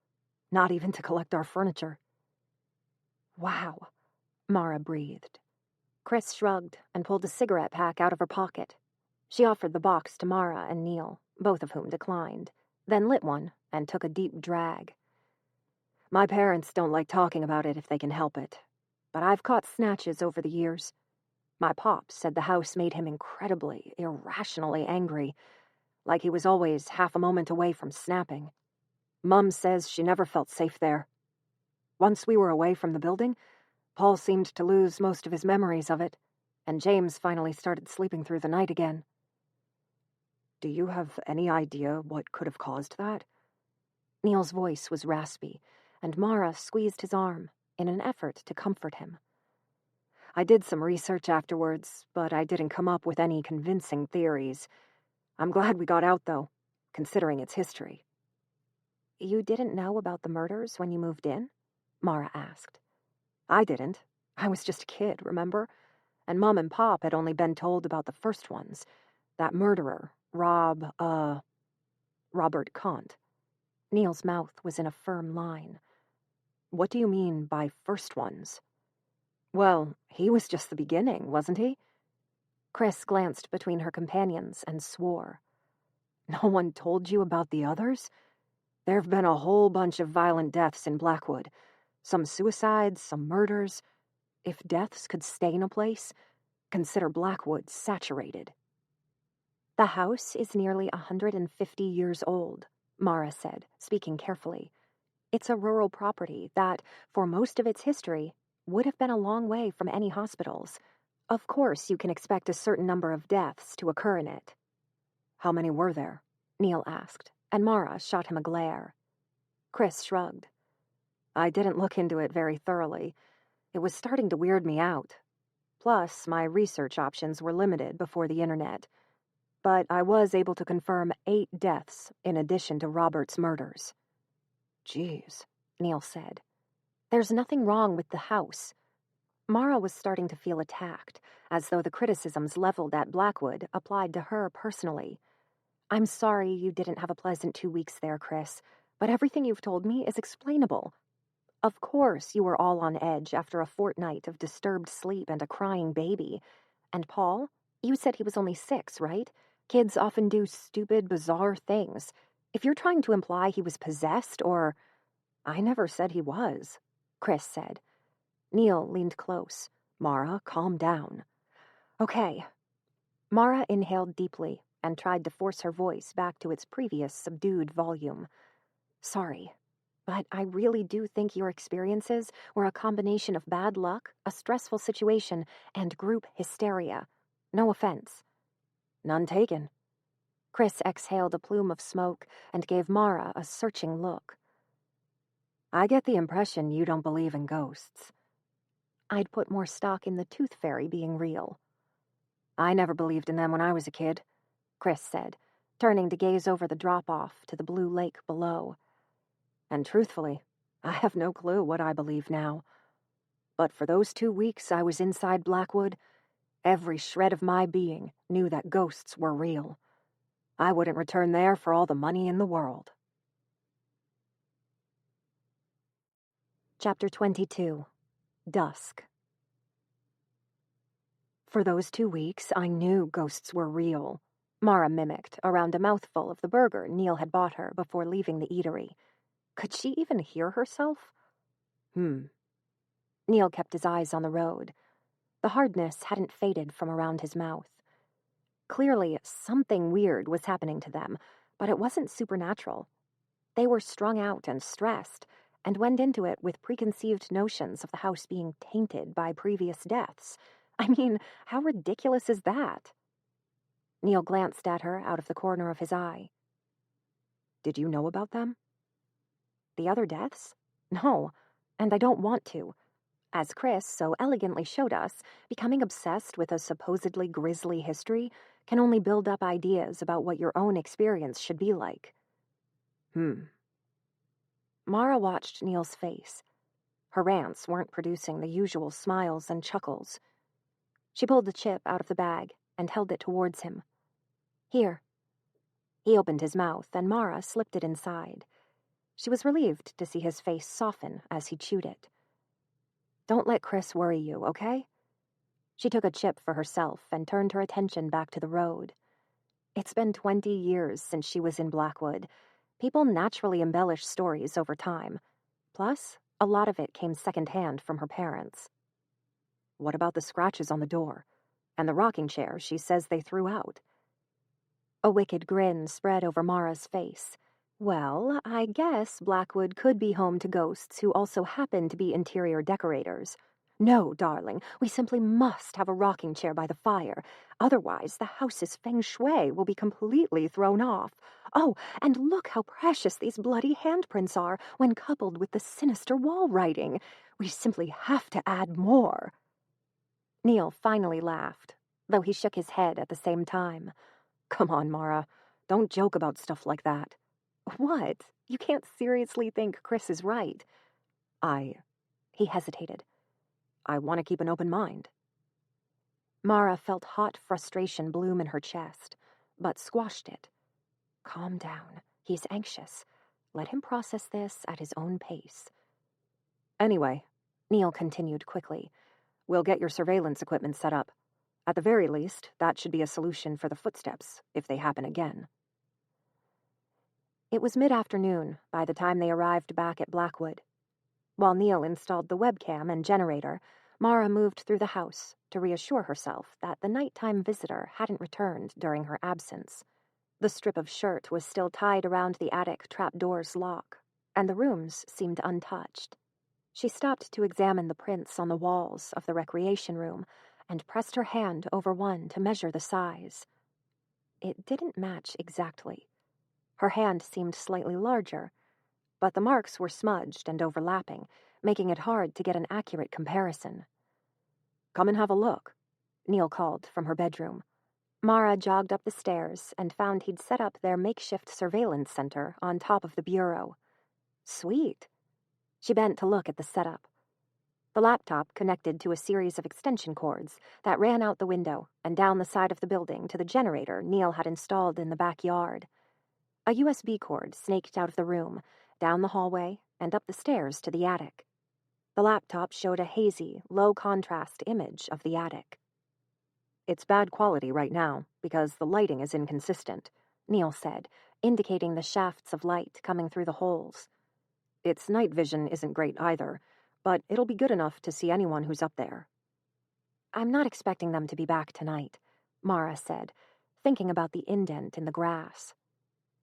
not even to collect our furniture. Wow, Mara breathed. Chris shrugged and pulled a cigarette pack out of her pocket. She offered the box to Mara and Neil, both of whom declined, then lit one and took a deep drag. My parents don't like talking about it if they can help it, but I've caught snatches over the years. My pop said the house made him incredibly, irrationally angry, like he was always half a moment away from snapping. Mum says she never felt safe there. Once we were away from the building, Paul seemed to lose most of his memories of it, and James finally started sleeping through the night again. Do you have any idea what could have caused that? Neil's voice was raspy, and Mara squeezed his arm in an effort to comfort him. I did some research afterwards, but I didn't come up with any convincing theories. I'm glad we got out, though, considering its history. You didn't know about the murders when you moved in? Mara asked. I didn't. I was just a kid, remember? And Mom and Pop had only been told about the first ones. That murderer, Robert Kant. Neil's mouth was in a firm line. What do you mean by first ones? Well, he was just the beginning, wasn't he? Chris glanced between her companions and swore. No one told you about the others? There've been a whole bunch of violent deaths in Blackwood. Some suicides, some murders. If deaths could stain a place, consider Blackwood saturated. The house is nearly 150 years old, Mara said, speaking carefully. It's a rural property that, for most of its history, would have been a long way from any hospitals. Of course, you can expect a certain number of deaths to occur in it. How many were there? Neil asked, and Mara shot him a glare. Chris shrugged. I didn't look into it very thoroughly. It was starting to weird me out. Plus, my research options were limited before the internet. But I was able to confirm 8 deaths in addition to Robert's murders. Jeez, Neil said. There's nothing wrong with the house. Mara was starting to feel attacked, as though the criticisms leveled at Blackwood applied to her personally. I'm sorry you didn't have a pleasant 2 weeks there, Chris, but everything you've told me is explainable. Of course you were all on edge after a fortnight of disturbed sleep and a crying baby. And Paul, you said he was only 6, right? Kids often do stupid, bizarre things. If you're trying to imply he was possessed or... I never said he was, Chris said. Neil leaned close. Mara, calm down. Okay. Mara inhaled deeply and tried to force her voice back to its previous subdued volume. Sorry, but I really do think your experiences were a combination of bad luck, a stressful situation, and group hysteria. No offense. None taken. Chris exhaled a plume of smoke and gave Mara a searching look. I get the impression you don't believe in ghosts. I'd put more stock in the tooth fairy being real. I never believed in them when I was a kid, Chris said, turning to gaze over the drop-off to the blue lake below. And truthfully, I have no clue what I believe now. But for those 2 weeks I was inside Blackwood, every shred of my being knew that ghosts were real. I wouldn't return there for all the money in the world. Chapter 22. Dusk. For those 2 weeks, I knew ghosts were real, Mara mimicked around a mouthful of the burger Neil had bought her before leaving the eatery. Could she even hear herself? Neil kept his eyes on the road. The hardness hadn't faded from around his mouth. Clearly, something weird was happening to them, but it wasn't supernatural. They were strung out and stressed, and went into it with preconceived notions of the house being tainted by previous deaths. I mean, how ridiculous is that? Neil glanced at her out of the corner of his eye. Did you know about them? The other deaths? No, and I don't want to. As Chris so elegantly showed us, becoming obsessed with a supposedly grisly history can only build up ideas about what your own experience should be like. Mara watched Neil's face. Her rants weren't producing the usual smiles and chuckles. She pulled the chip out of the bag and held it towards him. Here. He opened his mouth, and Mara slipped it inside. She was relieved to see his face soften as he chewed it. Don't let Chris worry you, okay? She took a chip for herself and turned her attention back to the road. It's been 20 years since she was in Blackwood. People naturally embellish stories over time. Plus, a lot of it came secondhand from her parents. What about the scratches on the door? And the rocking chair she says they threw out? A wicked grin spread over Mara's face. Well, I guess Blackwood could be home to ghosts who also happen to be interior decorators. No, darling, we simply must have a rocking chair by the fire. Otherwise, the house's feng shui will be completely thrown off. Oh, and look how precious these bloody handprints are when coupled with the sinister wall writing. We simply have to add more. Neil finally laughed, though he shook his head at the same time. Come on, Mara. Don't joke about stuff like that. What? You can't seriously think Chris is right. He hesitated. I want to keep an open mind. Mara felt hot frustration bloom in her chest, but squashed it. Calm down. He's anxious. Let him process this at his own pace. Anyway, Neil continued quickly, we'll get your surveillance equipment set up. At the very least, that should be a solution for the footsteps, if they happen again. It was mid-afternoon by the time they arrived back at Blackwood. While Neil installed the webcam and generator, Mara moved through the house to reassure herself that the nighttime visitor hadn't returned during her absence. The strip of shirt was still tied around the attic trapdoor's lock, and the rooms seemed untouched. She stopped to examine the prints on the walls of the recreation room and pressed her hand over one to measure the size. It didn't match exactly. Her hand seemed slightly larger, but the marks were smudged and overlapping, making it hard to get an accurate comparison. Come and have a look, Neil called from her bedroom. Mara jogged up the stairs and found he'd set up their makeshift surveillance center on top of the bureau. Sweet. She bent to look at the setup. The laptop connected to a series of extension cords that ran out the window and down the side of the building to the generator Neil had installed in the backyard. A USB cord snaked out of the room, down the hallway, and up the stairs to the attic. The laptop showed a hazy, low-contrast image of the attic. It's bad quality right now, because the lighting is inconsistent, Neil said, indicating the shafts of light coming through the holes. Its night vision isn't great either, but it'll be good enough to see anyone who's up there. I'm not expecting them to be back tonight, Mara said, thinking about the indent in the grass.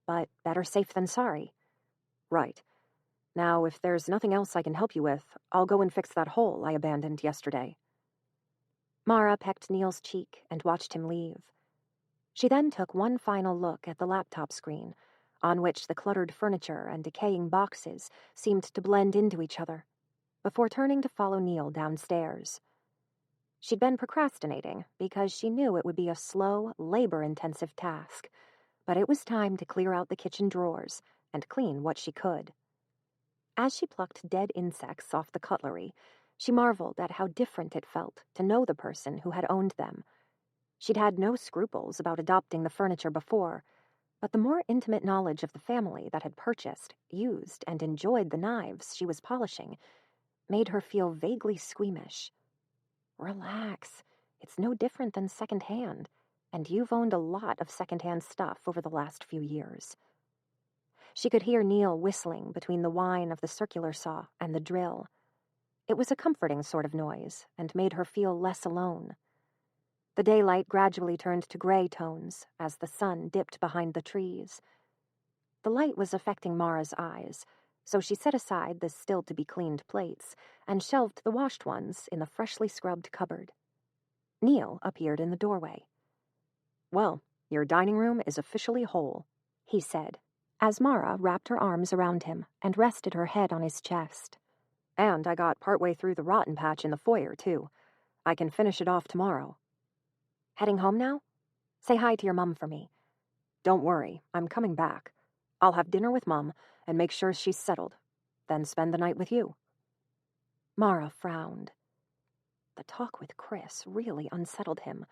But better safe than sorry. Right. Now, if there's nothing else I can help you with, I'll go and fix that hole I abandoned yesterday. Mara pecked Neil's cheek and watched him leave. She then took one final look at the laptop screen, on which the cluttered furniture and decaying boxes seemed to blend into each other, before turning to follow Neil downstairs. She'd been procrastinating because she knew it would be a slow, labor-intensive task, but it was time to clear out the kitchen drawers and clean what she could. As she plucked dead insects off the cutlery, she marveled at how different it felt to know the person who had owned them. She'd had no scruples about adopting the furniture before, but the more intimate knowledge of the family that had purchased, used, and enjoyed the knives she was polishing made her feel vaguely squeamish. Relax. It's no different than secondhand, and you've owned a lot of secondhand stuff over the last few years. She could hear Neil whistling between the whine of the circular saw and the drill. It was a comforting sort of noise, and made her feel less alone. The daylight gradually turned to gray tones as the sun dipped behind the trees. The light was affecting Mara's eyes, so she set aside the still-to-be-cleaned plates and shelved the washed ones in the freshly scrubbed cupboard. Neil appeared in the doorway. Well, your dining room is officially whole, he said, as Mara wrapped her arms around him and rested her head on his chest. And I got partway through the rotten patch in the foyer, too. I can finish it off tomorrow. Heading home now? Say hi to your mum for me. Don't worry, I'm coming back. I'll have dinner with Mum and make sure she's settled, then spend the night with you." Mara frowned. The talk with Chris really unsettled him.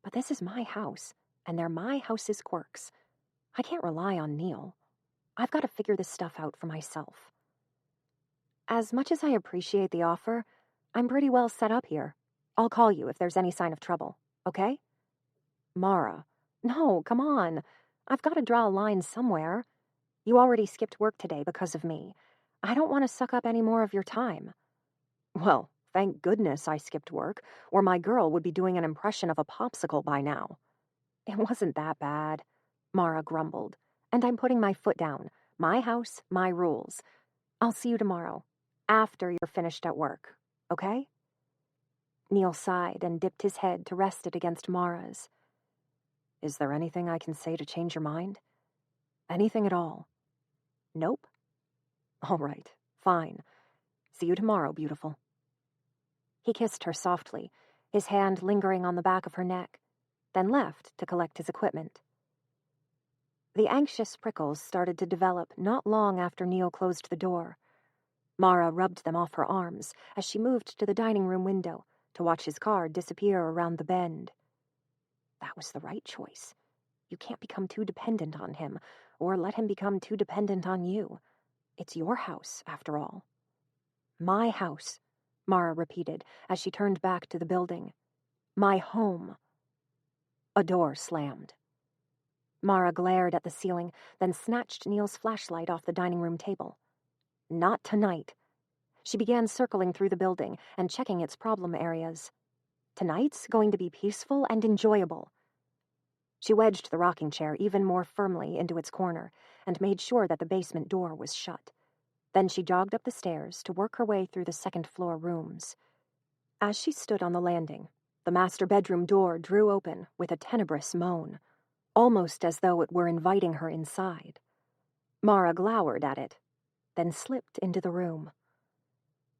But this is my house, and they're my house's quirks. I can't rely on Neil. I've got to figure this stuff out for myself. As much as I appreciate the offer, I'm pretty well set up here. I'll call you if there's any sign of trouble, okay? Mara. No, come on. I've got to draw a line somewhere. You already skipped work today because of me. I don't want to suck up any more of your time. Well, thank goodness I skipped work, or my girl would be doing an impression of a popsicle by now. It wasn't that bad, Mara grumbled, and I'm putting my foot down. My house, my rules. I'll see you tomorrow, after you're finished at work, okay? Neil sighed and dipped his head to rest it against Mara's. Is there anything I can say to change your mind? Anything at all? Nope? All right, fine. See you tomorrow, beautiful. He kissed her softly, his hand lingering on the back of her neck, then left to collect his equipment. The anxious prickles started to develop not long after Neil closed the door. Mara rubbed them off her arms as she moved to the dining room window to watch his car disappear around the bend. That was the right choice. You can't become too dependent on him, or let him become too dependent on you. It's your house, after all. My house, Mara repeated as she turned back to the building. My home. A door slammed. Mara glared at the ceiling, then snatched Neil's flashlight off the dining room table. Not tonight. She began circling through the building and checking its problem areas. Tonight's going to be peaceful and enjoyable. She wedged the rocking chair even more firmly into its corner and made sure that the basement door was shut. Then she jogged up the stairs to work her way through the second-floor rooms. As she stood on the landing, the master bedroom door drew open with a tenebrous moan, almost as though it were inviting her inside. Mara glowered at it, then slipped into the room.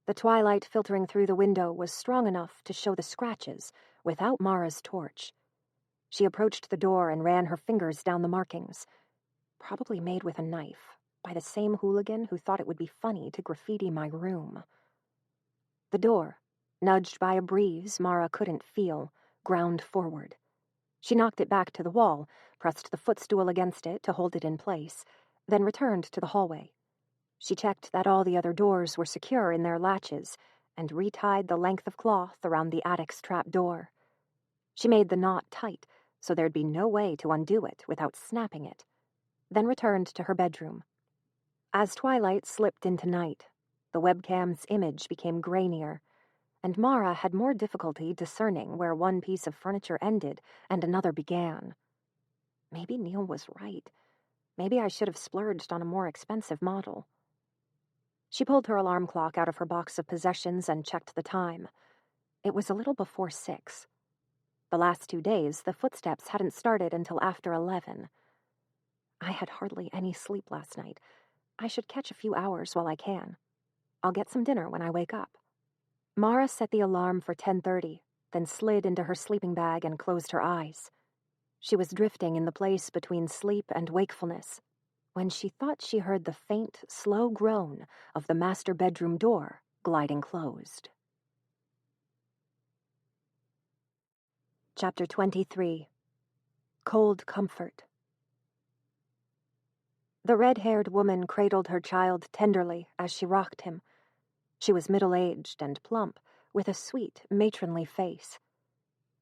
The twilight filtering through the window was strong enough to show the scratches without Mara's torch. She approached the door and ran her fingers down the markings. Probably made with a knife, by the same hooligan who thought it would be funny to graffiti my room. The door, nudged by a breeze Mara couldn't feel, ground forward. She knocked it back to the wall, pressed the footstool against it to hold it in place, then returned to the hallway. She checked that all the other doors were secure in their latches and retied the length of cloth around the attic's trap door. She made the knot tight so there'd be no way to undo it without snapping it, then returned to her bedroom. As twilight slipped into night, the webcam's image became grainier, and Mara had more difficulty discerning where one piece of furniture ended and another began. Maybe Neil was right. Maybe I should have splurged on a more expensive model. She pulled her alarm clock out of her box of possessions and checked the time. It was a little before 6. The last 2 days, the footsteps hadn't started until after 11. I had hardly any sleep last night. I should catch a few hours while I can. I'll get some dinner when I wake up. Mara set the alarm for 10:30, then slid into her sleeping bag and closed her eyes. She was drifting in the place between sleep and wakefulness when she thought she heard the faint, slow groan of the master bedroom door gliding closed. Chapter 23. Cold Comfort. The red-haired woman cradled her child tenderly as she rocked him. She was middle-aged and plump, with a sweet, matronly face.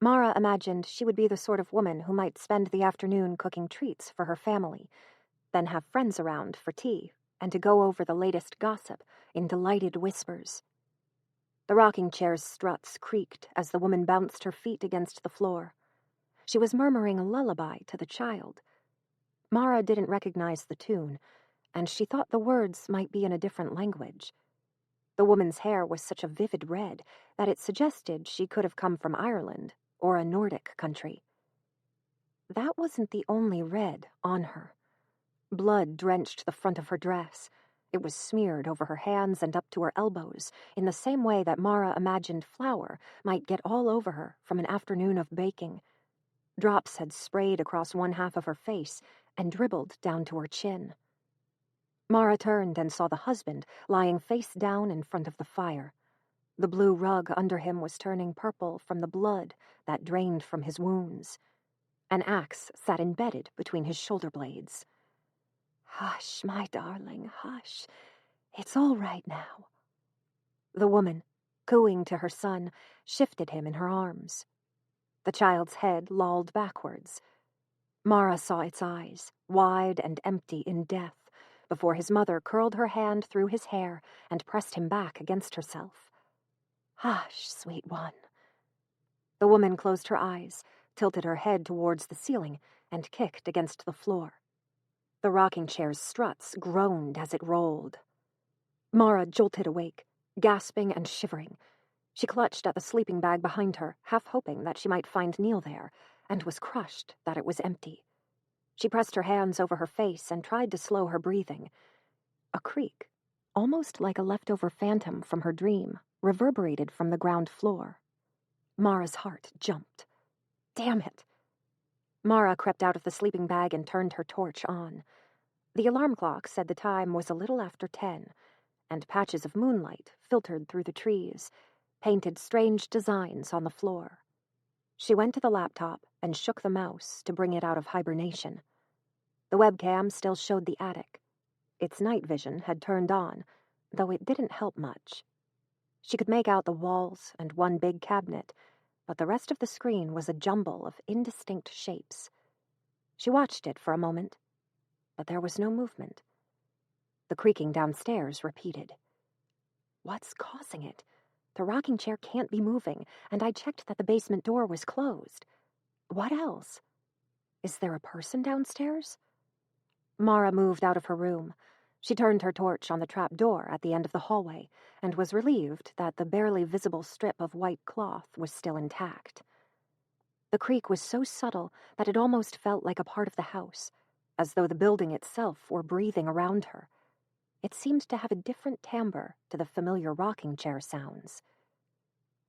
Mara imagined she would be the sort of woman who might spend the afternoon cooking treats for her family, then have friends around for tea and to go over the latest gossip in delighted whispers. The rocking chair's struts creaked as the woman bounced her feet against the floor. She was murmuring a lullaby to the child. Mara didn't recognize the tune, and she thought the words might be in a different language. The woman's hair was such a vivid red that it suggested she could have come from Ireland or a Nordic country. That wasn't the only red on her. Blood drenched the front of her dress. It was smeared over her hands and up to her elbows in the same way that Mara imagined flour might get all over her from an afternoon of baking. Drops had sprayed across one half of her face and dribbled down to her chin. Mara turned and saw the husband lying face down in front of the fire. The blue rug under him was turning purple from the blood that drained from his wounds. An axe sat embedded between his shoulder blades. "Hush, my darling, hush. It's all right now." The woman, cooing to her son, shifted him in her arms. The child's head lolled backwards. Mara saw its eyes, wide and empty in death, before his mother curled her hand through his hair and pressed him back against herself. "Hush, sweet one." The woman closed her eyes, tilted her head towards the ceiling, and kicked against the floor. The rocking chair's struts groaned as it rolled. Mara jolted awake, gasping and shivering. She clutched at the sleeping bag behind her, half hoping that she might find Neil there, and was crushed that it was empty. She pressed her hands over her face and tried to slow her breathing. A creak, almost like a leftover phantom from her dream, reverberated from the ground floor. Mara's heart jumped. Damn it! Mara crept out of the sleeping bag and turned her torch on. The alarm clock said the time was a little after 10, and patches of moonlight filtered through the trees, painted strange designs on the floor. She went to the laptop and shook the mouse to bring it out of hibernation. The webcam still showed the attic. Its night vision had turned on, though it didn't help much. She could make out the walls and one big cabinet, but the rest of the screen was a jumble of indistinct shapes. She watched it for a moment, but there was no movement. The creaking downstairs repeated. What's causing it? The rocking chair can't be moving, and I checked that the basement door was closed. What else? Is there a person downstairs? Mara moved out of her room. She turned her torch on the trap door at the end of the hallway and was relieved that the barely visible strip of white cloth was still intact. The creak was so subtle that it almost felt like a part of the house, as though the building itself were breathing around her. It seemed to have a different timbre to the familiar rocking chair sounds.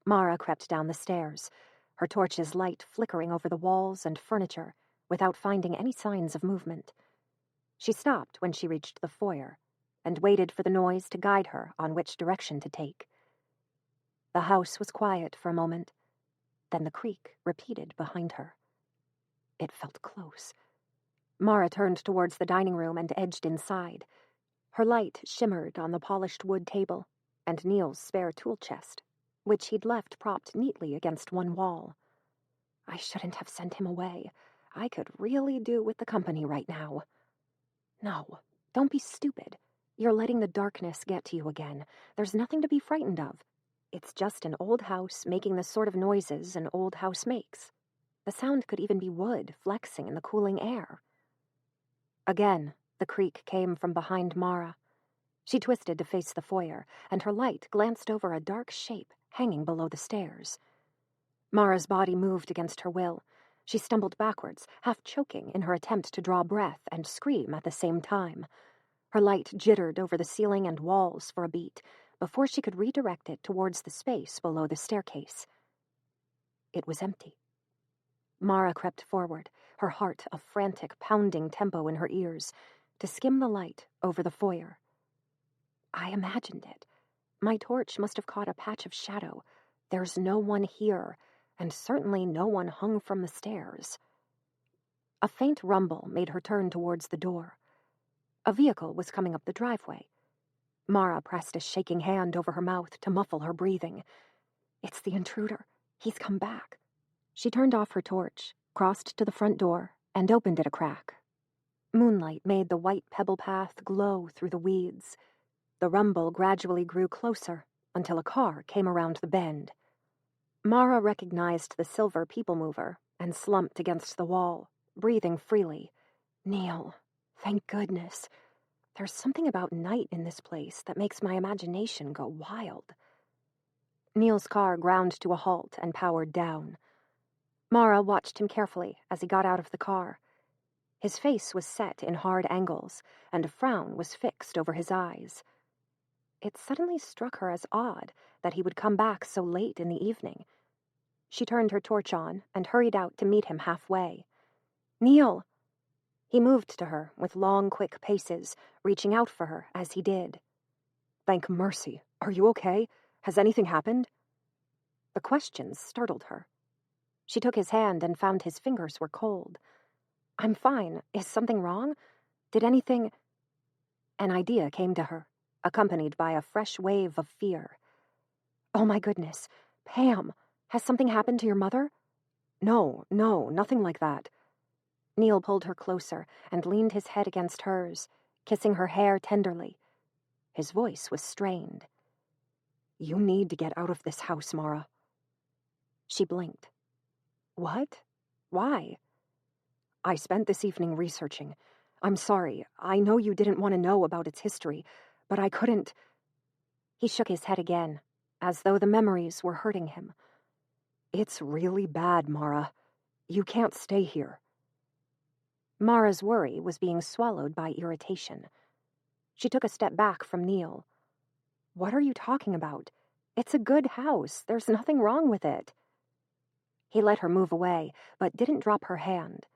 Mara crept down the stairs, her torch's light flickering over the walls and furniture, without finding any signs of movement. She stopped when she reached the foyer, and waited for the noise to guide her on which direction to take. The house was quiet for a moment, then the creak repeated behind her. It felt close. Mara turned towards the dining room and edged inside. Her light shimmered on the polished wood table and Neil's spare tool chest, which he'd left propped neatly against one wall. I shouldn't have sent him away. I could really do with the company right now. No, don't be stupid. You're letting the darkness get to you again. There's nothing to be frightened of. It's just an old house making the sort of noises an old house makes. The sound could even be wood flexing in the cooling air. Again, the creak came from behind Mara. She twisted to face the foyer, and her light glanced over a dark shape hanging below the stairs. Mara's body moved against her will. She stumbled backwards, half choking in her attempt to draw breath and scream at the same time. Her light jittered over the ceiling and walls for a beat, before she could redirect it towards the space below the staircase. It was empty. Mara crept forward, her heart a frantic, pounding tempo in her ears, to skim the light over the foyer. I imagined it. My torch must have caught a patch of shadow. There's no one here, and certainly no one hung from the stairs. A faint rumble made her turn towards the door. A vehicle was coming up the driveway. Mara pressed a shaking hand over her mouth to muffle her breathing. It's the intruder. He's come back. She turned off her torch, crossed to the front door, and opened it a crack. Moonlight made the white pebble path glow through the weeds. The rumble gradually grew closer until a car came around the bend. Mara recognized the silver people mover and slumped against the wall, breathing freely. Neil, thank goodness. There's something about night in this place that makes my imagination go wild. Neil's car ground to a halt and powered down. Mara watched him carefully as he got out of the car. His face was set in hard angles, and a frown was fixed over his eyes. It suddenly struck her as odd that he would come back so late in the evening. She turned her torch on and hurried out to meet him halfway. "Neil!" He moved to her with long, quick paces, reaching out for her as he did. "Thank mercy. Are you okay? Has anything happened?" The questions startled her. She took his hand and found his fingers were cold. "I'm fine. Is something wrong? Did anything—" An idea came to her, accompanied by a fresh wave of fear. "Oh my goodness. Pam, has something happened to your mother?" No, nothing like that." Neil pulled her closer and leaned his head against hers, kissing her hair tenderly. His voice was strained. "You need to get out of this house, Mara." She blinked. "What? Why?" "I spent this evening researching. I'm sorry, I know you didn't want to know about its history, but I couldn't—" He shook his head again, as though the memories were hurting him. "It's really bad, Mara. You can't stay here." Mara's worry was being swallowed by irritation. She took a step back from Neil. "What are you talking about? It's a good house. There's nothing wrong with it." He let her move away, but didn't drop her hand.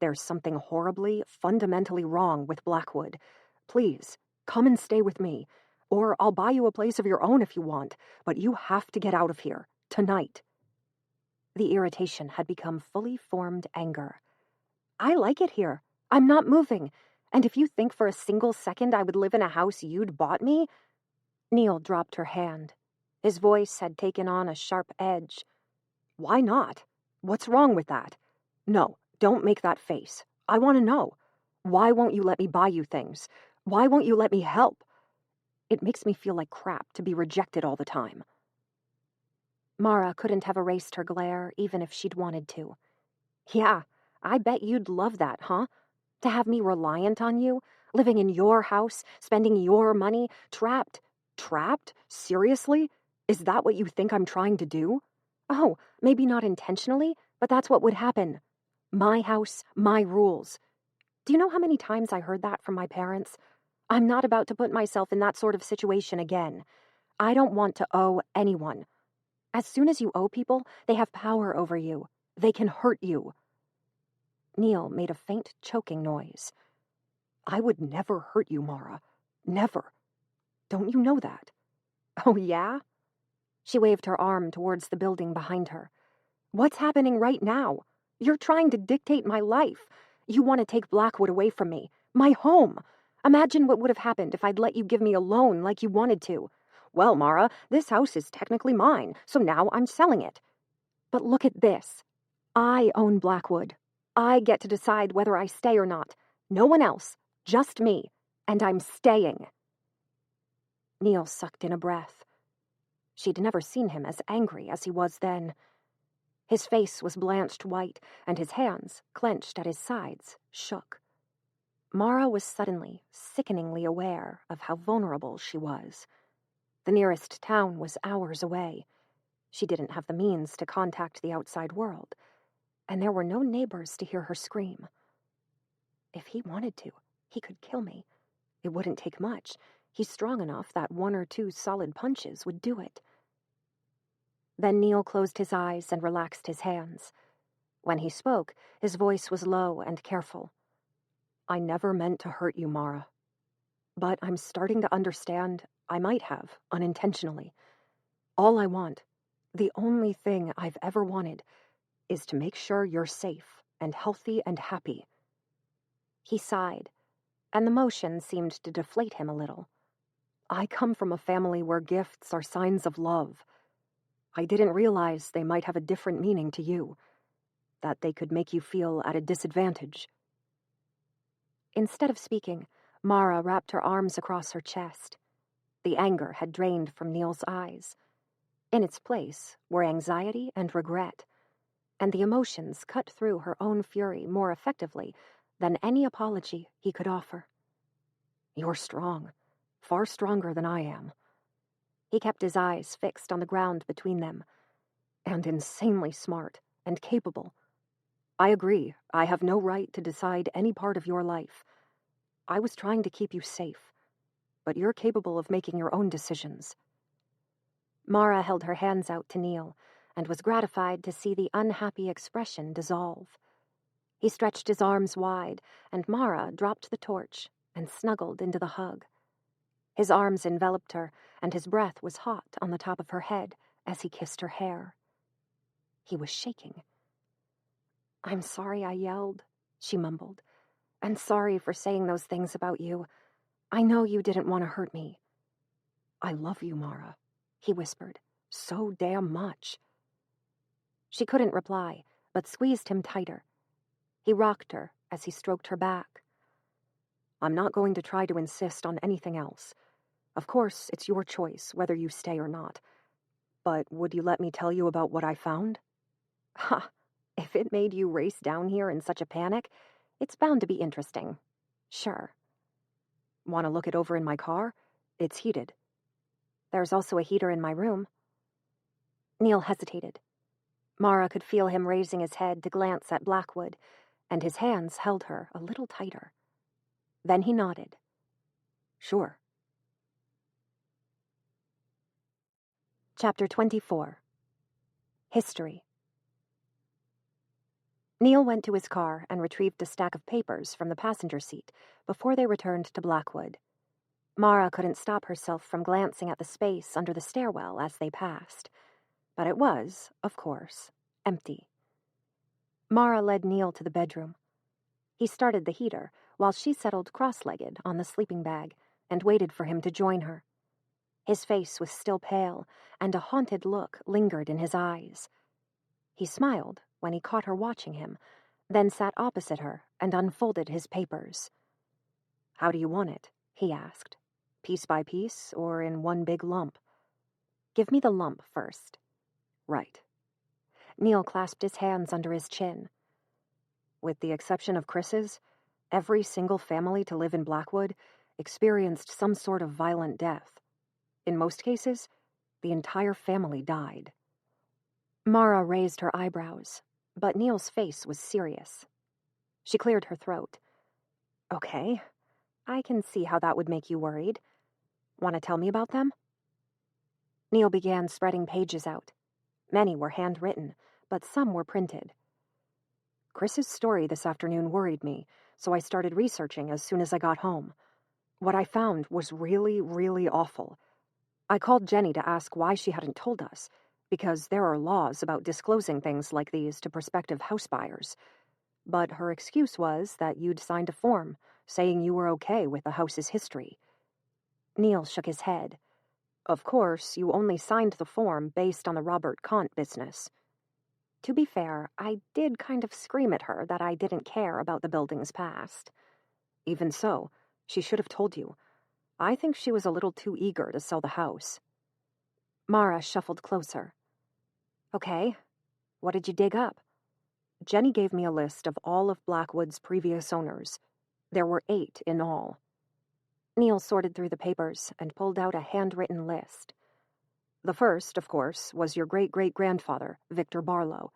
"There's something horribly, fundamentally wrong with Blackwood. Please, come and stay with me. Or I'll buy you a place of your own if you want, but you have to get out of here, tonight." The irritation had become fully formed anger. "I like it here. I'm not moving. And if you think for a single second I would live in a house you'd bought me—" Neil dropped her hand. His voice had taken on a sharp edge. "Why not? What's wrong with that? No, don't make that face. I want to know. Why won't you let me buy you things? Why won't you let me help? It makes me feel like crap to be rejected all the time." Mara couldn't have erased her glare even if she'd wanted to. "Yeah, I bet you'd love that, huh? To have me reliant on you, living in your house, spending your money, trapped—" "Trapped? Seriously? Is that what you think I'm trying to do?" "Oh, maybe not intentionally, but that's what would happen. My house, my rules. Do you know how many times I heard that from my parents? I'm not about to put myself in that sort of situation again. I don't want to owe anyone. As soon as you owe people, they have power over you. They can hurt you." Neil made a faint, choking noise. "I would never hurt you, Mara. Never. Don't you know that?" "Oh, yeah?" She waved her arm towards the building behind her. "What's happening right now? You're trying to dictate my life. You want to take Blackwood away from me. My home. Imagine what would have happened if I'd let you give me a loan like you wanted to. Well, Mara, this house is technically mine, so now I'm selling it. But look at this. I own Blackwood. I get to decide whether I stay or not. No one else. Just me. And I'm staying." Neil sucked in a breath. She'd never seen him as angry as he was then. His face was blanched white, and his hands, clenched at his sides, shook. Mara was suddenly, sickeningly aware of how vulnerable she was. The nearest town was hours away. She didn't have the means to contact the outside world, and there were no neighbors to hear her scream. If he wanted to, he could kill me. It wouldn't take much. He's strong enough that 1 or 2 solid punches would do it. Then Neil closed his eyes and relaxed his hands. When he spoke, his voice was low and careful. "I never meant to hurt you, Mara. But I'm starting to understand I might have, unintentionally. All I want, the only thing I've ever wanted, is to make sure you're safe and healthy and happy." He sighed, and the motion seemed to deflate him a little. "I come from a family where gifts are signs of love. I didn't realize they might have a different meaning to you, that they could make you feel at a disadvantage." Instead of speaking, Mara wrapped her arms across her chest. The anger had drained from Neil's eyes. In its place were anxiety and regret, and the emotions cut through her own fury more effectively than any apology he could offer. "You're strong, far stronger than I am." He kept his eyes fixed on the ground between them. "And insanely smart and capable. I agree, I have no right to decide any part of your life. I was trying to keep you safe, but you're capable of making your own decisions." Mara held her hands out to Neil, and was gratified to see the unhappy expression dissolve. He stretched his arms wide, and Mara dropped the torch and snuggled into the hug. His arms enveloped her, and his breath was hot on the top of her head as he kissed her hair. He was shaking. "I'm sorry I yelled," she mumbled, "and sorry for saying those things about you. I know you didn't want to hurt me." "I love you, Mara," he whispered, "so damn much." She couldn't reply, but squeezed him tighter. He rocked her as he stroked her back. "I'm not going to try to insist on anything else. Of course, it's your choice whether you stay or not. But would you let me tell you about what I found?" "Ha! If it made you race down here in such a panic, it's bound to be interesting. Sure." "Want to look it over in my car? It's heated." "There's also a heater in my room." Neil hesitated. Mara could feel him raising his head to glance at Blackwood, and his hands held her a little tighter. Then he nodded. "Sure." Chapter 24. History. Neil went to his car and retrieved a stack of papers from the passenger seat before they returned to Blackwood. Mara couldn't stop herself from glancing at the space under the stairwell as they passed. But it was, of course, empty. Mara led Neil to the bedroom. He started the heater while she settled cross-legged on the sleeping bag and waited for him to join her. His face was still pale, and a haunted look lingered in his eyes. He smiled when he caught her watching him, then sat opposite her and unfolded his papers. "How do you want it?" he asked. "Piece by piece, or in one big lump?" "Give me the lump first." "Right." Neil clasped his hands under his chin. "With the exception of Chris's, every single family to live in Blackwood experienced some sort of violent death. In most cases, the entire family died." Mara raised her eyebrows, but Neil's face was serious. She cleared her throat. "Okay, I can see how that would make you worried. Want to tell me about them?" Neil began spreading pages out. Many were handwritten, but some were printed. "Chris's story this afternoon worried me, so I started researching as soon as I got home. What I found was really, really awful. I called Jenny to ask why she hadn't told us, because there are laws about disclosing things like these to prospective house buyers. But her excuse was that you'd signed a form saying you were okay with the house's history." Neil shook his head. "Of course, you only signed the form based on the Robert Kant business." To be fair, I did kind of scream at her that I didn't care about the building's past. "Even so, she should have told you. I think she was a little too eager to sell the house." Mara shuffled closer. "Okay, what did you dig up?" Jenny gave me a list of all of Blackwood's previous owners. There were 8 in all. Neil sorted through the papers and pulled out a handwritten list. "The first, of course, was your great-great-grandfather, Victor Barlow.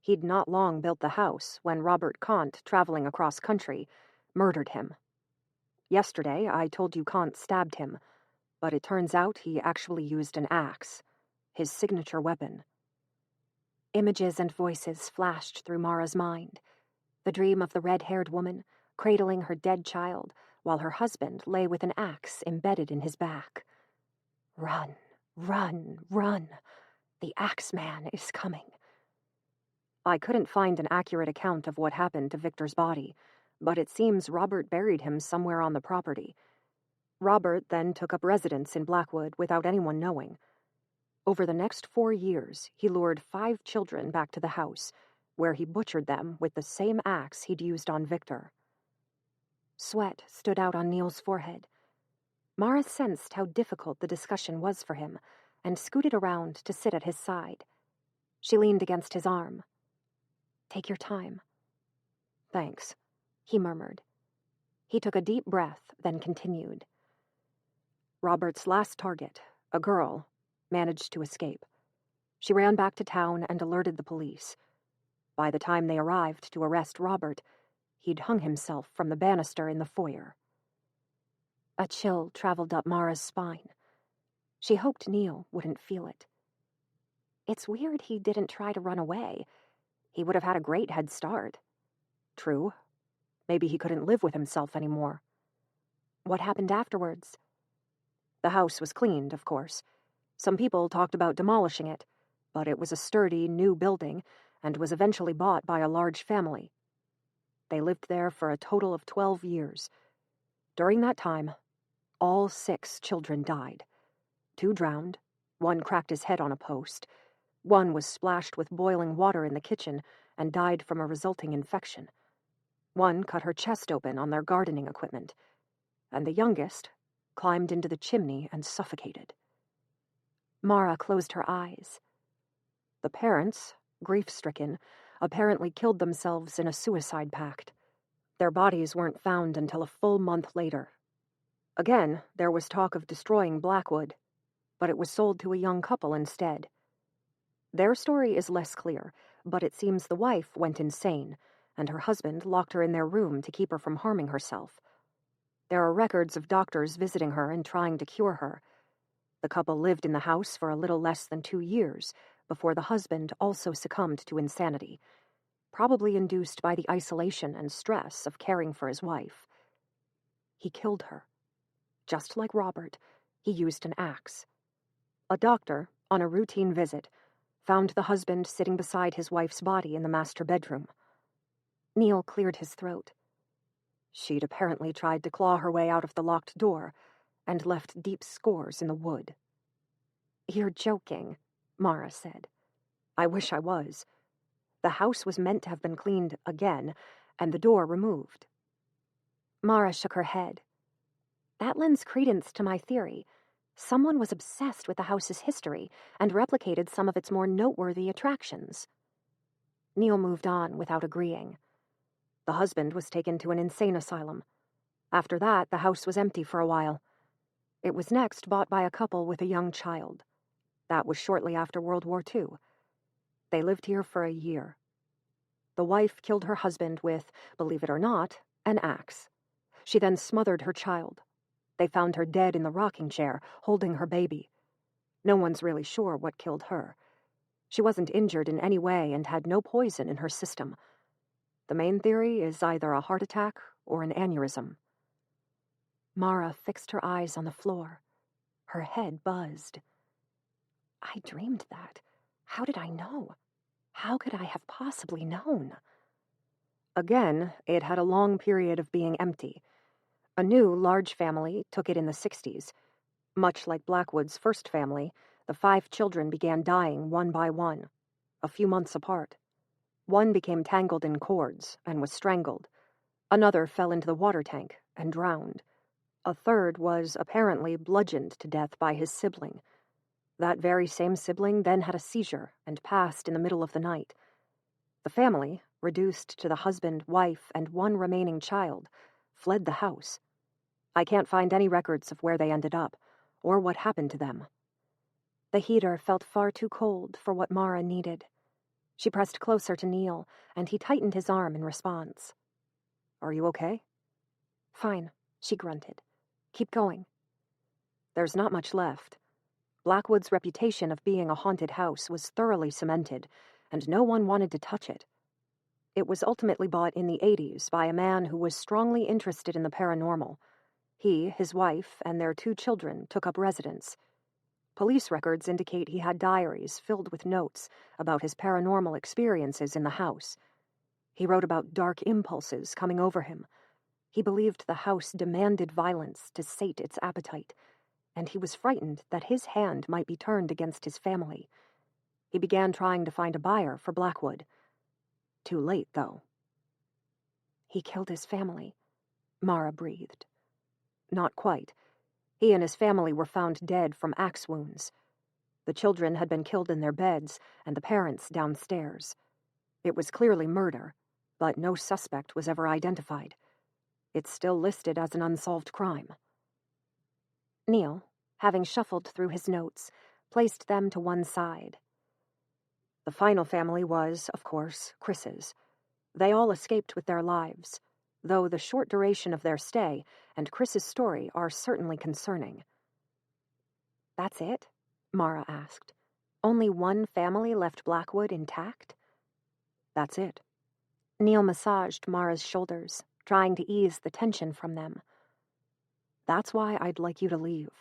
He'd not long built the house when Robert Kant, traveling across country, murdered him. Yesterday, I told you Kant stabbed him, but it turns out he actually used an axe, his signature weapon." Images and voices flashed through Mara's mind. The dream of the red-haired woman, cradling her dead child, while her husband lay with an axe embedded in his back. Run, run, run. The Axeman is coming. I couldn't find an accurate account of what happened to Victor's body, but it seems Robert buried him somewhere on the property. Robert then took up residence in Blackwood without anyone knowing. Over the next 4 years, he lured 5 children back to the house, where he butchered them with the same axe he'd used on Victor. Sweat stood out on Neil's forehead. Mara sensed how difficult the discussion was for him, and scooted around to sit at his side. She leaned against his arm. "Take your time." "Thanks," he murmured. He took a deep breath, then continued. "Robert's last target, a girl, managed to escape. She ran back to town and alerted the police. By the time they arrived to arrest Robert, he'd hung himself from the banister in the foyer." A chill traveled up Mara's spine. She hoped Neil wouldn't feel it. It's weird he didn't try to run away. He would have had a great head start. True. Maybe he couldn't live with himself anymore. What happened afterwards? The house was cleaned, of course. Some people talked about demolishing it, but it was a sturdy, new building and was eventually bought by a large family. They lived there for a total of 12 years. During that time, all 6 children died. 2 drowned, 1 cracked his head on a post, 1 was splashed with boiling water in the kitchen and died from a resulting infection. 1 cut her chest open on their gardening equipment, and the youngest climbed into the chimney and suffocated. Mara closed her eyes. The parents, grief-stricken, apparently killed themselves in a suicide pact. Their bodies weren't found until a full month later. Again, there was talk of destroying Blackwood, but it was sold to a young couple instead. Their story is less clear, but it seems the wife went insane, and her husband locked her in their room to keep her from harming herself. There are records of doctors visiting her and trying to cure her. The couple lived in the house for a little less than 2 years before the husband also succumbed to insanity, probably induced by the isolation and stress of caring for his wife. He killed her. Just like Robert, he used an axe. A doctor, on a routine visit, found the husband sitting beside his wife's body in the master bedroom. Neil cleared his throat. She'd apparently tried to claw her way out of the locked door and left deep scores in the wood. You're joking, Mara said. I wish I was. The house was meant to have been cleaned again, and the door removed. Mara shook her head. That lends credence to my theory. Someone was obsessed with the house's history and replicated some of its more noteworthy attractions. Neil moved on without agreeing. The husband was taken to an insane asylum. After that, the house was empty for a while. It was next bought by a couple with a young child. That was shortly after World War II. They lived here for a year. The wife killed her husband with, believe it or not, an axe. She then smothered her child. They found her dead in the rocking chair, holding her baby. No one's really sure what killed her. She wasn't injured in any way and had no poison in her system. The main theory is either a heart attack or an aneurysm. Mara fixed her eyes on the floor. Her head buzzed. I dreamed that. How did I know? How could I have possibly known? Again, it had a long period of being empty. A new, large family took it in the 60s. Much like Blackwood's first family, the 5 children began dying one by one, a few months apart. 1 became tangled in cords and was strangled. Another fell into the water tank and drowned. A third was apparently bludgeoned to death by his sibling. That very same sibling then had a seizure and passed in the middle of the night. The family, reduced to the husband, wife, and 1 remaining child, fled the house. I can't find any records of where they ended up, or what happened to them. The heater felt far too cold for what Mara needed. She pressed closer to Neil, and he tightened his arm in response. Are you okay? Fine, she grunted. Keep going. There's not much left. Blackwood's reputation of being a haunted house was thoroughly cemented, and no one wanted to touch it. It was ultimately bought in the 80s by a man who was strongly interested in the paranormal. He, his wife, and their 2 children took up residence. Police records indicate he had diaries filled with notes about his paranormal experiences in the house. He wrote about dark impulses coming over him. He believed the house demanded violence to sate its appetite, and he was frightened that his hand might be turned against his family. He began trying to find a buyer for Blackwood. Too late, though. He killed his family, Mara breathed. Not quite. He and his family were found dead from axe wounds. The children had been killed in their beds, and the parents downstairs. It was clearly murder, but no suspect was ever identified. It's still listed as an unsolved crime. Neil, having shuffled through his notes, placed them to one side. The final family was, of course, Chris's. They all escaped with their lives, though the short duration of their stay and Chris's story are certainly concerning. That's it? Mara asked. Only one family left Blackwood intact? That's it. Neil massaged Mara's shoulders, trying to ease the tension from them. That's why I'd like you to leave.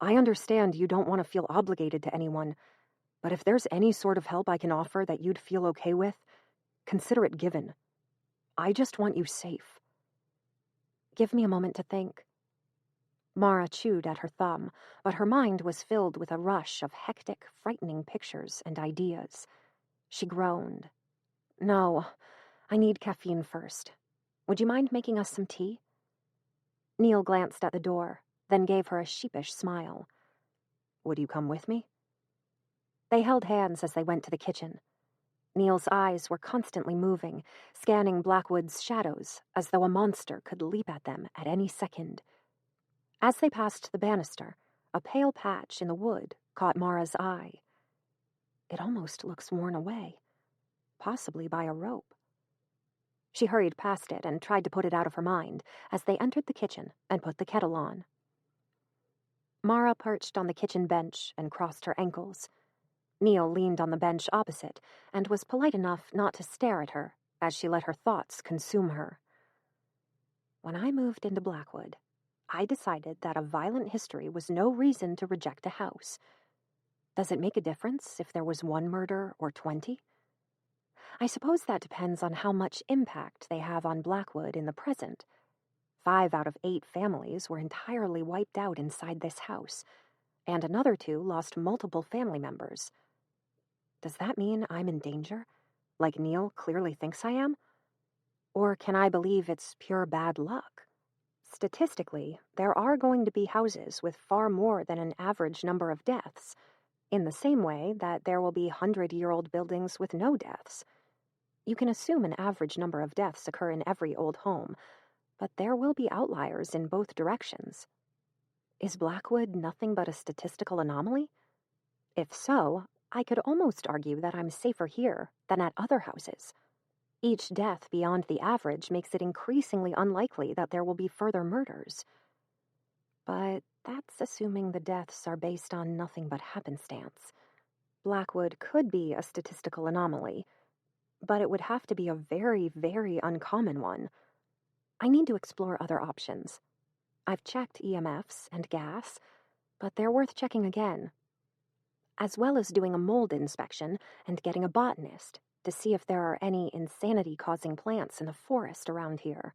I understand you don't want to feel obligated to anyone, but if there's any sort of help I can offer that you'd feel okay with, consider it given. I just want you safe. Give me a moment to think. Mara chewed at her thumb, but her mind was filled with a rush of hectic, frightening pictures and ideas. She groaned. No, I need caffeine first. Would you mind making us some tea? Neil glanced at the door, then gave her a sheepish smile. Would you come with me? They held hands as they went to the kitchen. Neil's eyes were constantly moving, scanning Blackwood's shadows as though a monster could leap at them at any second. As they passed the banister, a pale patch in the wood caught Mara's eye. It almost looks worn away, possibly by a rope. She hurried past it and tried to put it out of her mind as they entered the kitchen and put the kettle on. Mara perched on the kitchen bench and crossed her ankles. Neil leaned on the bench opposite and was polite enough not to stare at her as she let her thoughts consume her. When I moved into Blackwood, I decided that a violent history was no reason to reject a house. Does it make a difference if there was 1 murder or 20? I suppose that depends on how much impact they have on Blackwood in the present. 5 out of 8 families were entirely wiped out inside this house, and another 2 lost multiple family members. Does that mean I'm in danger, like Neil clearly thinks I am? Or can I believe it's pure bad luck? Statistically, there are going to be houses with far more than an average number of deaths, in the same way that there will be 100-year-old buildings with no deaths. You can assume an average number of deaths occur in every old home, but there will be outliers in both directions. Is Blackwood nothing but a statistical anomaly? If so, I could almost argue that I'm safer here than at other houses. Each death beyond the average makes it increasingly unlikely that there will be further murders. But that's assuming the deaths are based on nothing but happenstance. Blackwood could be a statistical anomaly, but it would have to be a very, very uncommon one. I need to explore other options. I've checked EMFs and gas, but they're worth checking again. As well as doing a mold inspection and getting a botanist to see if there are any insanity-causing plants in the forest around here.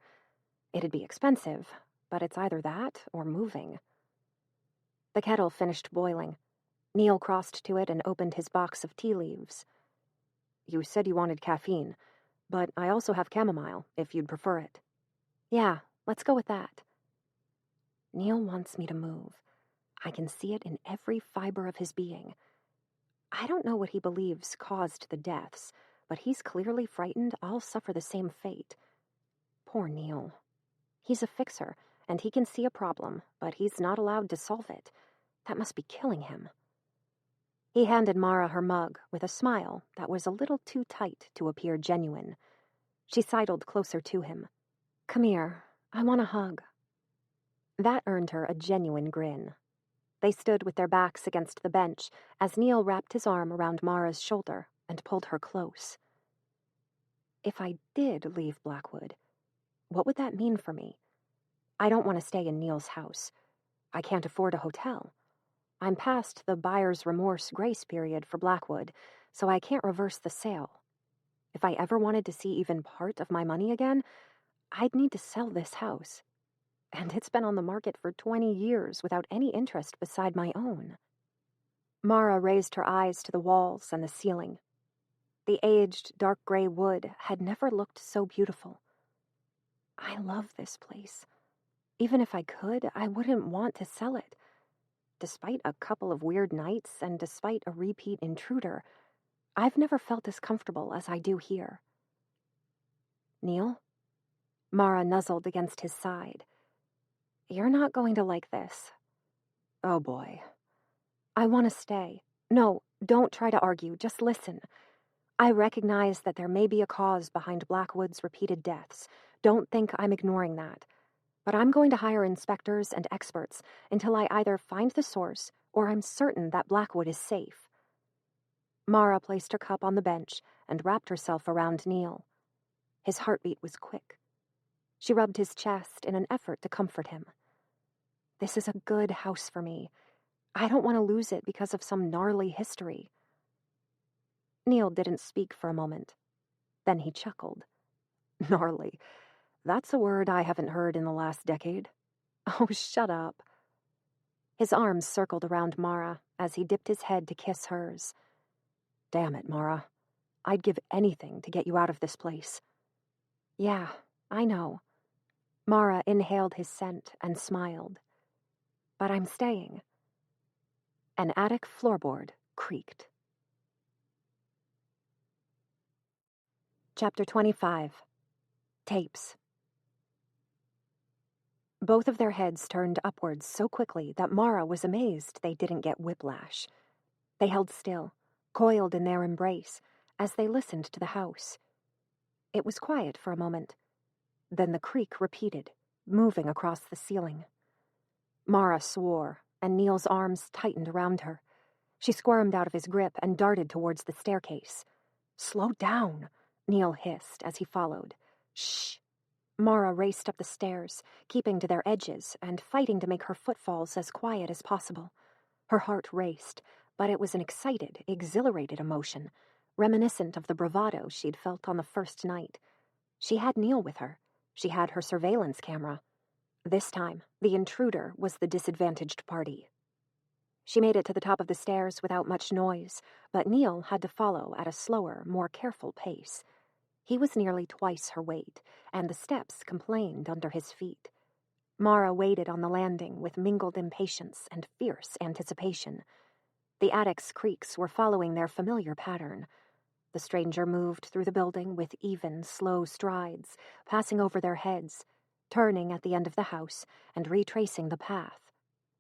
It'd be expensive, but it's either that or moving. The kettle finished boiling. Neil crossed to it and opened his box of tea leaves. You said you wanted caffeine, but I also have chamomile, if you'd prefer it. Yeah, let's go with that. Neil wants me to move. I can see it in every fiber of his being. I don't know what he believes caused the deaths, but he's clearly frightened I'll suffer the same fate. Poor Neil. He's a fixer, and he can see a problem, but he's not allowed to solve it. That must be killing him. He handed Mara her mug with a smile that was a little too tight to appear genuine. She sidled closer to him. Come here, I want a hug. That earned her a genuine grin. They stood with their backs against the bench as Neil wrapped his arm around Mara's shoulder and pulled her close. If I did leave Blackwood, what would that mean for me? I don't want to stay in Neil's house. I can't afford a hotel. I'm past the buyer's remorse grace period for Blackwood, so I can't reverse the sale. If I ever wanted to see even part of my money again, I'd need to sell this house. And it's been on the market for 20 years without any interest beside my own. Mara raised her eyes to the walls and the ceiling. The aged, dark gray wood had never looked so beautiful. I love this place. Even if I could, I wouldn't want to sell it. Despite a couple of weird nights and despite a repeat intruder, I've never felt as comfortable as I do here. Neil? Mara nuzzled against his side. You're not going to like this. Oh boy. I want to stay. No, don't try to argue, just listen. I recognize that there may be a cause behind Blackwood's repeated deaths. Don't think I'm ignoring that. But I'm going to hire inspectors and experts until I either find the source or I'm certain that Blackwood is safe. Mara placed her cup on the bench and wrapped herself around Neil. His heartbeat was quick. She rubbed his chest in an effort to comfort him. This is a good house for me. I don't want to lose it because of some gnarly history. Neil didn't speak for a moment. Then he chuckled. Gnarly. That's a word I haven't heard in the last decade. Oh, shut up. His arms circled around Mara as he dipped his head to kiss hers. Damn it, Mara. I'd give anything to get you out of this place. Yeah, I know. Mara inhaled his scent and smiled. But I'm staying. An attic floorboard creaked. Chapter 25. Tapes. Both of their heads turned upwards so quickly that Mara was amazed they didn't get whiplash. They held still, coiled in their embrace, as they listened to the house. It was quiet for a moment. Then the creak repeated, moving across the ceiling. Mara swore, and Neil's arms tightened around her. She squirmed out of his grip and darted towards the staircase. Slow down, Neil hissed as he followed. Shh. Mara raced up the stairs, keeping to their edges and fighting to make her footfalls as quiet as possible. Her heart raced, but it was an excited, exhilarated emotion, reminiscent of the bravado she'd felt on the first night. She had Neil with her. She had her surveillance camera. This time, the intruder was the disadvantaged party. She made it to the top of the stairs without much noise, but Neil had to follow at a slower, more careful pace. He was nearly twice her weight, and the steps complained under his feet. Mara waited on the landing with mingled impatience and fierce anticipation. The attic's creaks were following their familiar pattern. The stranger moved through the building with even, slow strides, passing over their heads, turning at the end of the house and retracing the path.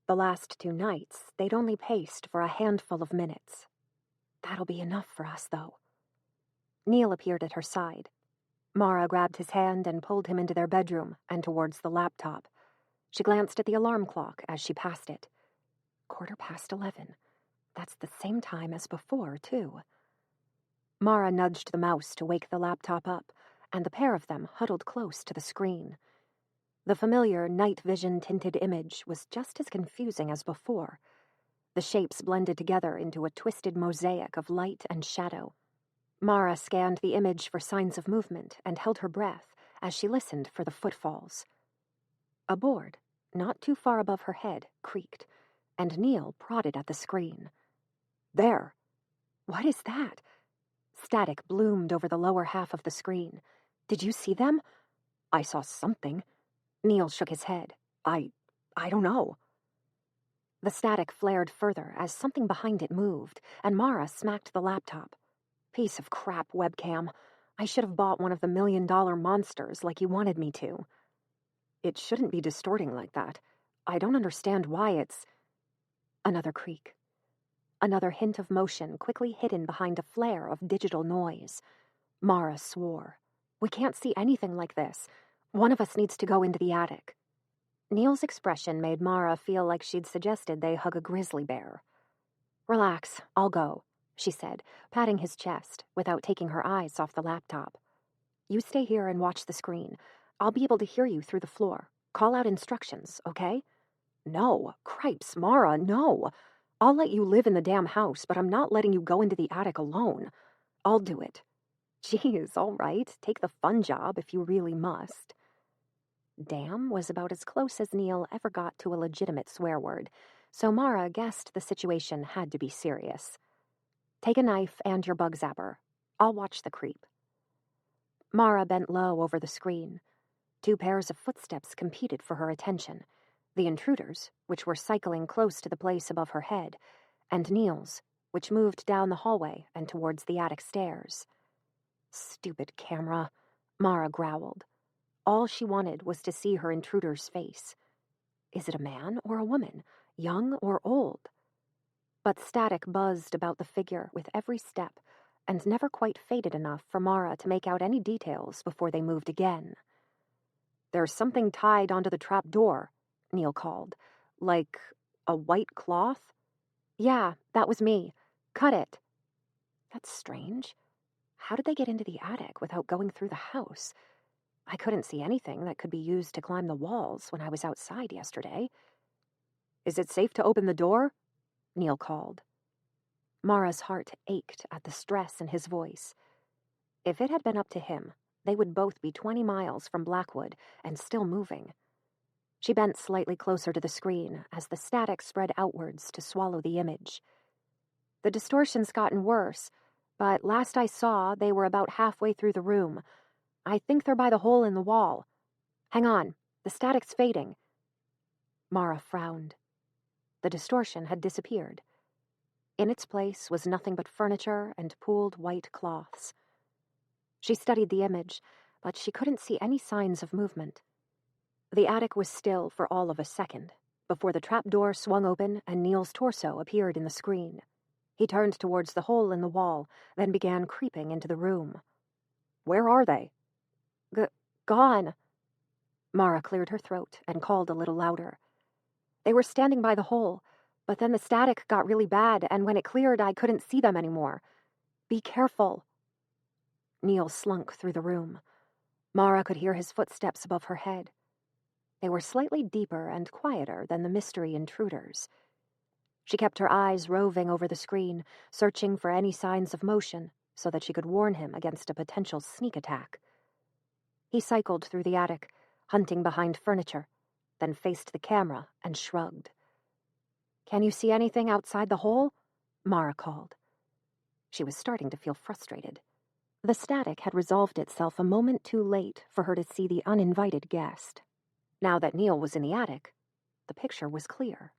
The last 2 nights, they'd only paced for a handful of minutes. That'll be enough for us, though. Neil appeared at her side. Mara grabbed his hand and pulled him into their bedroom and towards the laptop. She glanced at the alarm clock as she passed it. 11:15. That's the same time as before, too. Mara nudged the mouse to wake the laptop up, and the pair of them huddled close to the screen. The familiar night vision tinted image was just as confusing as before. The shapes blended together into a twisted mosaic of light and shadow. Mara scanned the image for signs of movement and held her breath as she listened for the footfalls. A board, not too far above her head, creaked, and Neil prodded at the screen. There! What is that? Static bloomed over the lower half of the screen. Did you see them? I saw something. Neil shook his head. I don't know. The static flared further as something behind it moved, and Mara smacked the laptop. Piece of crap webcam. I should have bought one of the $1 million monsters like you wanted me to. It shouldn't be distorting like that. I don't understand why it's... Another creak. Another hint of motion quickly hidden behind a flare of digital noise. Mara swore. We can't see anything like this. One of us needs to go into the attic. Neil's expression made Mara feel like she'd suggested they hug a grizzly bear. Relax, I'll go, she said, patting his chest without taking her eyes off the laptop. You stay here and watch the screen. I'll be able to hear you through the floor. Call out instructions, okay? No, cripes, Mara, no. I'll let you live in the damn house, but I'm not letting you go into the attic alone. I'll do it. Geez, all right, take the fun job if you really must. Damn was about as close as Neil ever got to a legitimate swear word, so Mara guessed the situation had to be serious. Take a knife and your bug zapper. I'll watch the creep. Mara bent low over the screen. 2 pairs of footsteps competed for her attention. The intruders, which were cycling close to the place above her head, and Neil's, which moved down the hallway and towards the attic stairs. Stupid camera, Mara growled. All she wanted was to see her intruder's face. Is it a man or a woman, young or old? But static buzzed about the figure with every step, and never quite faded enough for Mara to make out any details before they moved again. There's something tied onto the trap door, Neil called. Like a white cloth? Yeah, that was me. Cut it. That's strange. How did they get into the attic without going through the house? I couldn't see anything that could be used to climb the walls when I was outside yesterday. Is it safe to open the door? Neil called. Mara's heart ached at the stress in his voice. If it had been up to him, they would both be 20 miles from Blackwood and still moving. She bent slightly closer to the screen as the static spread outwards to swallow the image. The distortion's gotten worse, but last I saw, they were about halfway through the room. I think they're by the hole in the wall. Hang on, the static's fading. Mara frowned. The distortion had disappeared. In its place was nothing but furniture and pooled white cloths. She studied the image, but she couldn't see any signs of movement. The attic was still for all of a second, before the trapdoor swung open and Neil's torso appeared in the screen. He turned towards the hole in the wall, then began creeping into the room. Where are they? Gone. Mara cleared her throat and called a little louder. They were standing by the hole, but then the static got really bad, and when it cleared, I couldn't see them anymore. Be careful. Neil slunk through the room. Mara could hear his footsteps above her head. They were slightly deeper and quieter than the mystery intruders. She kept her eyes roving over the screen, searching for any signs of motion so that she could warn him against a potential sneak attack. He cycled through the attic, hunting behind furniture, then faced the camera and shrugged. Can you see anything outside the hole? Mara called. She was starting to feel frustrated. The static had resolved itself a moment too late for her to see the uninvited guest. Now that Neil was in the attic, the picture was clear.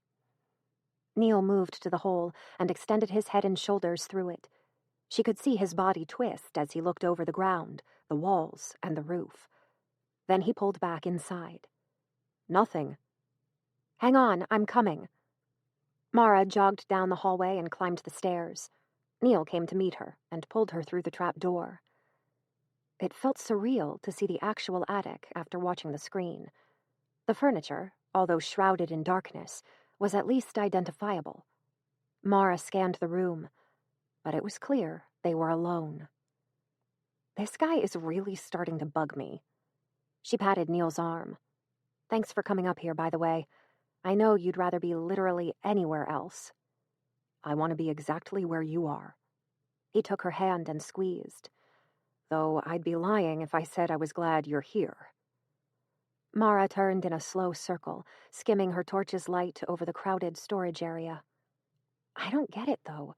Neil moved to the hole and extended his head and shoulders through it. She could see his body twist as he looked over the ground, the walls, and the roof. Then he pulled back inside. Nothing. Hang on, I'm coming. Mara jogged down the hallway and climbed the stairs. Neil came to meet her and pulled her through the trap door. It felt surreal to see the actual attic after watching the screen. The furniture, although shrouded in darkness, was at least identifiable. Mara scanned the room, but it was clear they were alone. This guy is really starting to bug me. She patted Neil's arm. Thanks for coming up here, by the way. I know you'd rather be literally anywhere else. I want to be exactly where you are. He took her hand and squeezed. Though I'd be lying if I said I was glad you're here. Mara turned in a slow circle, skimming her torch's light over the crowded storage area. I don't get it, though.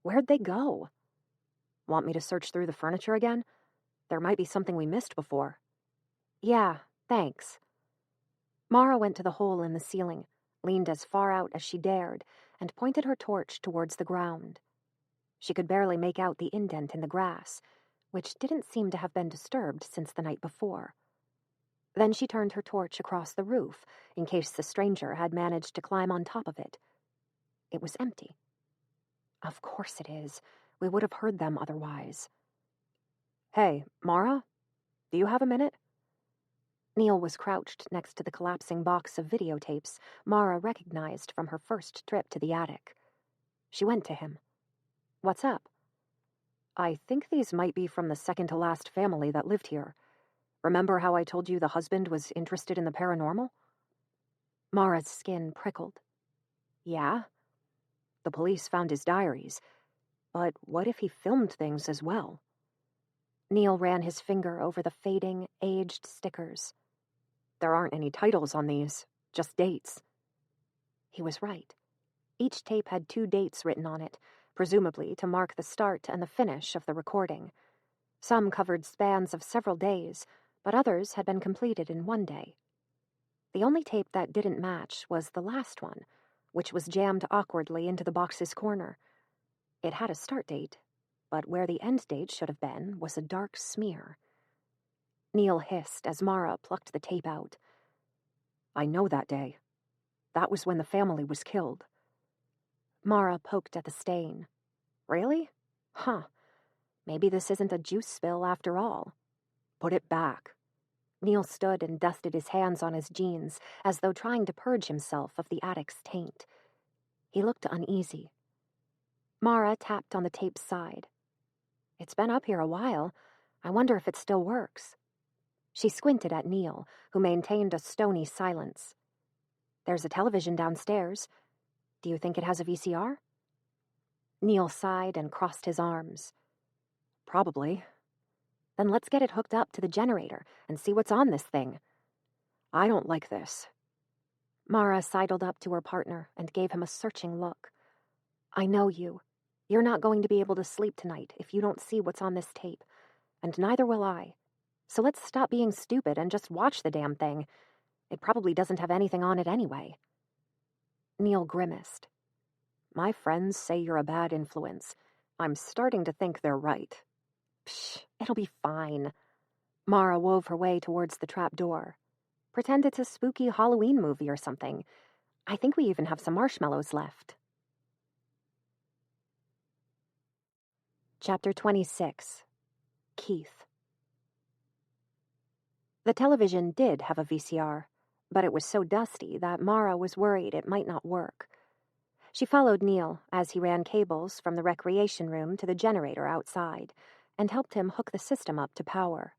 Where'd they go? Want me to search through the furniture again? There might be something we missed before. Yeah, thanks. Mara went to the hole in the ceiling, leaned as far out as she dared, and pointed her torch towards the ground. She could barely make out the indent in the grass, which didn't seem to have been disturbed since the night before. Then she turned her torch across the roof, in case the stranger had managed to climb on top of it. It was empty. Of course it is. We would have heard them otherwise. Hey, Mara? Do you have a minute? Neil was crouched next to the collapsing box of videotapes Mara recognized from her first trip to the attic. She went to him. What's up? I think these might be from the second-to-last family that lived here. Remember how I told you the husband was interested in the paranormal? Mara's skin prickled. Yeah? The police found his diaries. But what if he filmed things as well? Neil ran his finger over the fading, aged stickers. There aren't any titles on these, just dates. He was right. Each tape had 2 dates written on it, presumably to mark the start and the finish of the recording. Some covered spans of several days, but others had been completed in 1 day. The only tape that didn't match was the last one, which was jammed awkwardly into the box's corner. It had a start date, but where the end date should have been was a dark smear. Neil hissed as Mara plucked the tape out. I know that day. That was when the family was killed. Mara poked at the stain. Really? Huh. Maybe this isn't a juice spill after all. Put it back. Neil stood and dusted his hands on his jeans, as though trying to purge himself of the attic's taint. He looked uneasy. Mara tapped on the tape's side. It's been up here a while. I wonder if it still works. She squinted at Neil, who maintained a stony silence. There's a television downstairs. Do you think it has a VCR? Neil sighed and crossed his arms. Probably. Then let's get it hooked up to the generator and see what's on this thing. I don't like this. Mara sidled up to her partner and gave him a searching look. I know you. You're not going to be able to sleep tonight if you don't see what's on this tape, and neither will I. So let's stop being stupid and just watch the damn thing. It probably doesn't have anything on it anyway. Neil grimaced. My friends say you're a bad influence. I'm starting to think they're right. Psh, it'll be fine. Mara wove her way towards the trap door. Pretend it's a spooky Halloween movie or something. I think we even have some marshmallows left. Chapter 26. Keith. The television did have a VCR, but it was so dusty that Mara was worried it might not work. She followed Neil as he ran cables from the recreation room to the generator outside and helped him hook the system up to power.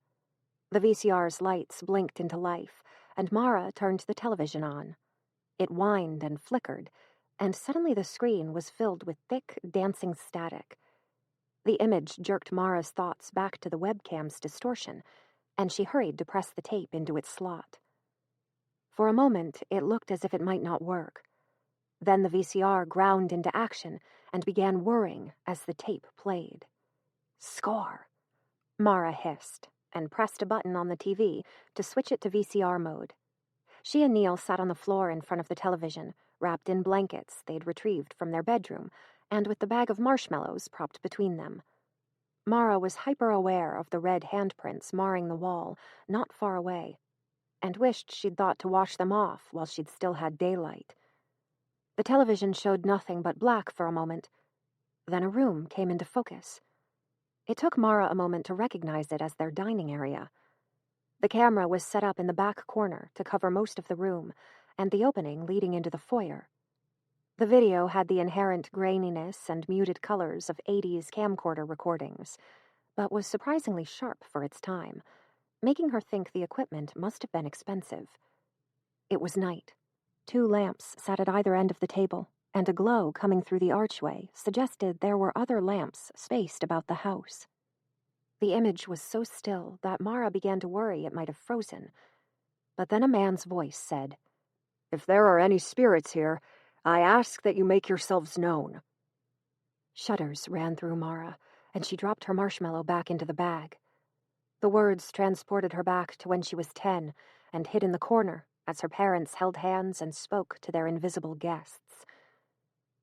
The VCR's lights blinked into life, and Mara turned the television on. It whined and flickered, and suddenly the screen was filled with thick, dancing static. The image jerked Mara's thoughts back to the webcam's distortion, and she hurried to press the tape into its slot. For a moment, it looked as if it might not work. Then the VCR ground into action and began whirring as the tape played. Score! Mara hissed and pressed a button on the TV to switch it to VCR mode. She and Neil sat on the floor in front of the television, wrapped in blankets they'd retrieved from their bedroom, and with the bag of marshmallows propped between them. Mara was hyper-aware of the red handprints marring the wall not far away, and wished she'd thought to wash them off while she'd still had daylight. The television showed nothing but black for a moment. Then a room came into focus. It took Mara a moment to recognize it as their dining area. The camera was set up in the back corner to cover most of the room, and the opening leading into the foyer. The video had the inherent graininess and muted colors of 80s camcorder recordings, but was surprisingly sharp for its time, making her think the equipment must have been expensive. It was night. 2 lamps sat at either end of the table, and a glow coming through the archway suggested there were other lamps spaced about the house. The image was so still that Mara began to worry it might have frozen. But then a man's voice said, "If there are any spirits here, I ask that you make yourselves known." Shudders ran through Mara, and she dropped her marshmallow back into the bag. The words transported her back to when she was 10 and hid in the corner as her parents held hands and spoke to their invisible guests.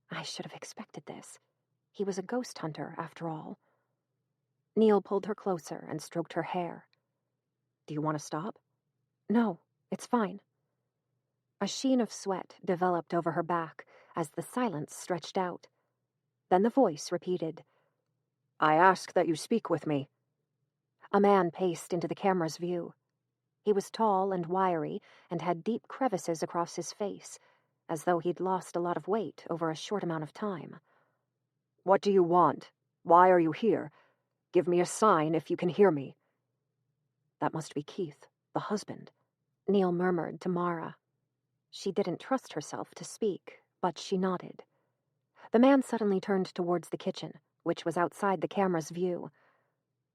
I should have expected this. He was a ghost hunter, after all. Neil pulled her closer and stroked her hair. Do you want to stop? No, it's fine. A sheen of sweat developed over her back as the silence stretched out. Then the voice repeated, I ask that you speak with me. A man paced into the camera's view. He was tall and wiry and had deep crevices across his face, as though he'd lost a lot of weight over a short amount of time. What do you want? Why are you here? Give me a sign if you can hear me. That must be Keith, the husband, Neil murmured to Mara. She didn't trust herself to speak, but she nodded. The man suddenly turned towards the kitchen, which was outside the camera's view.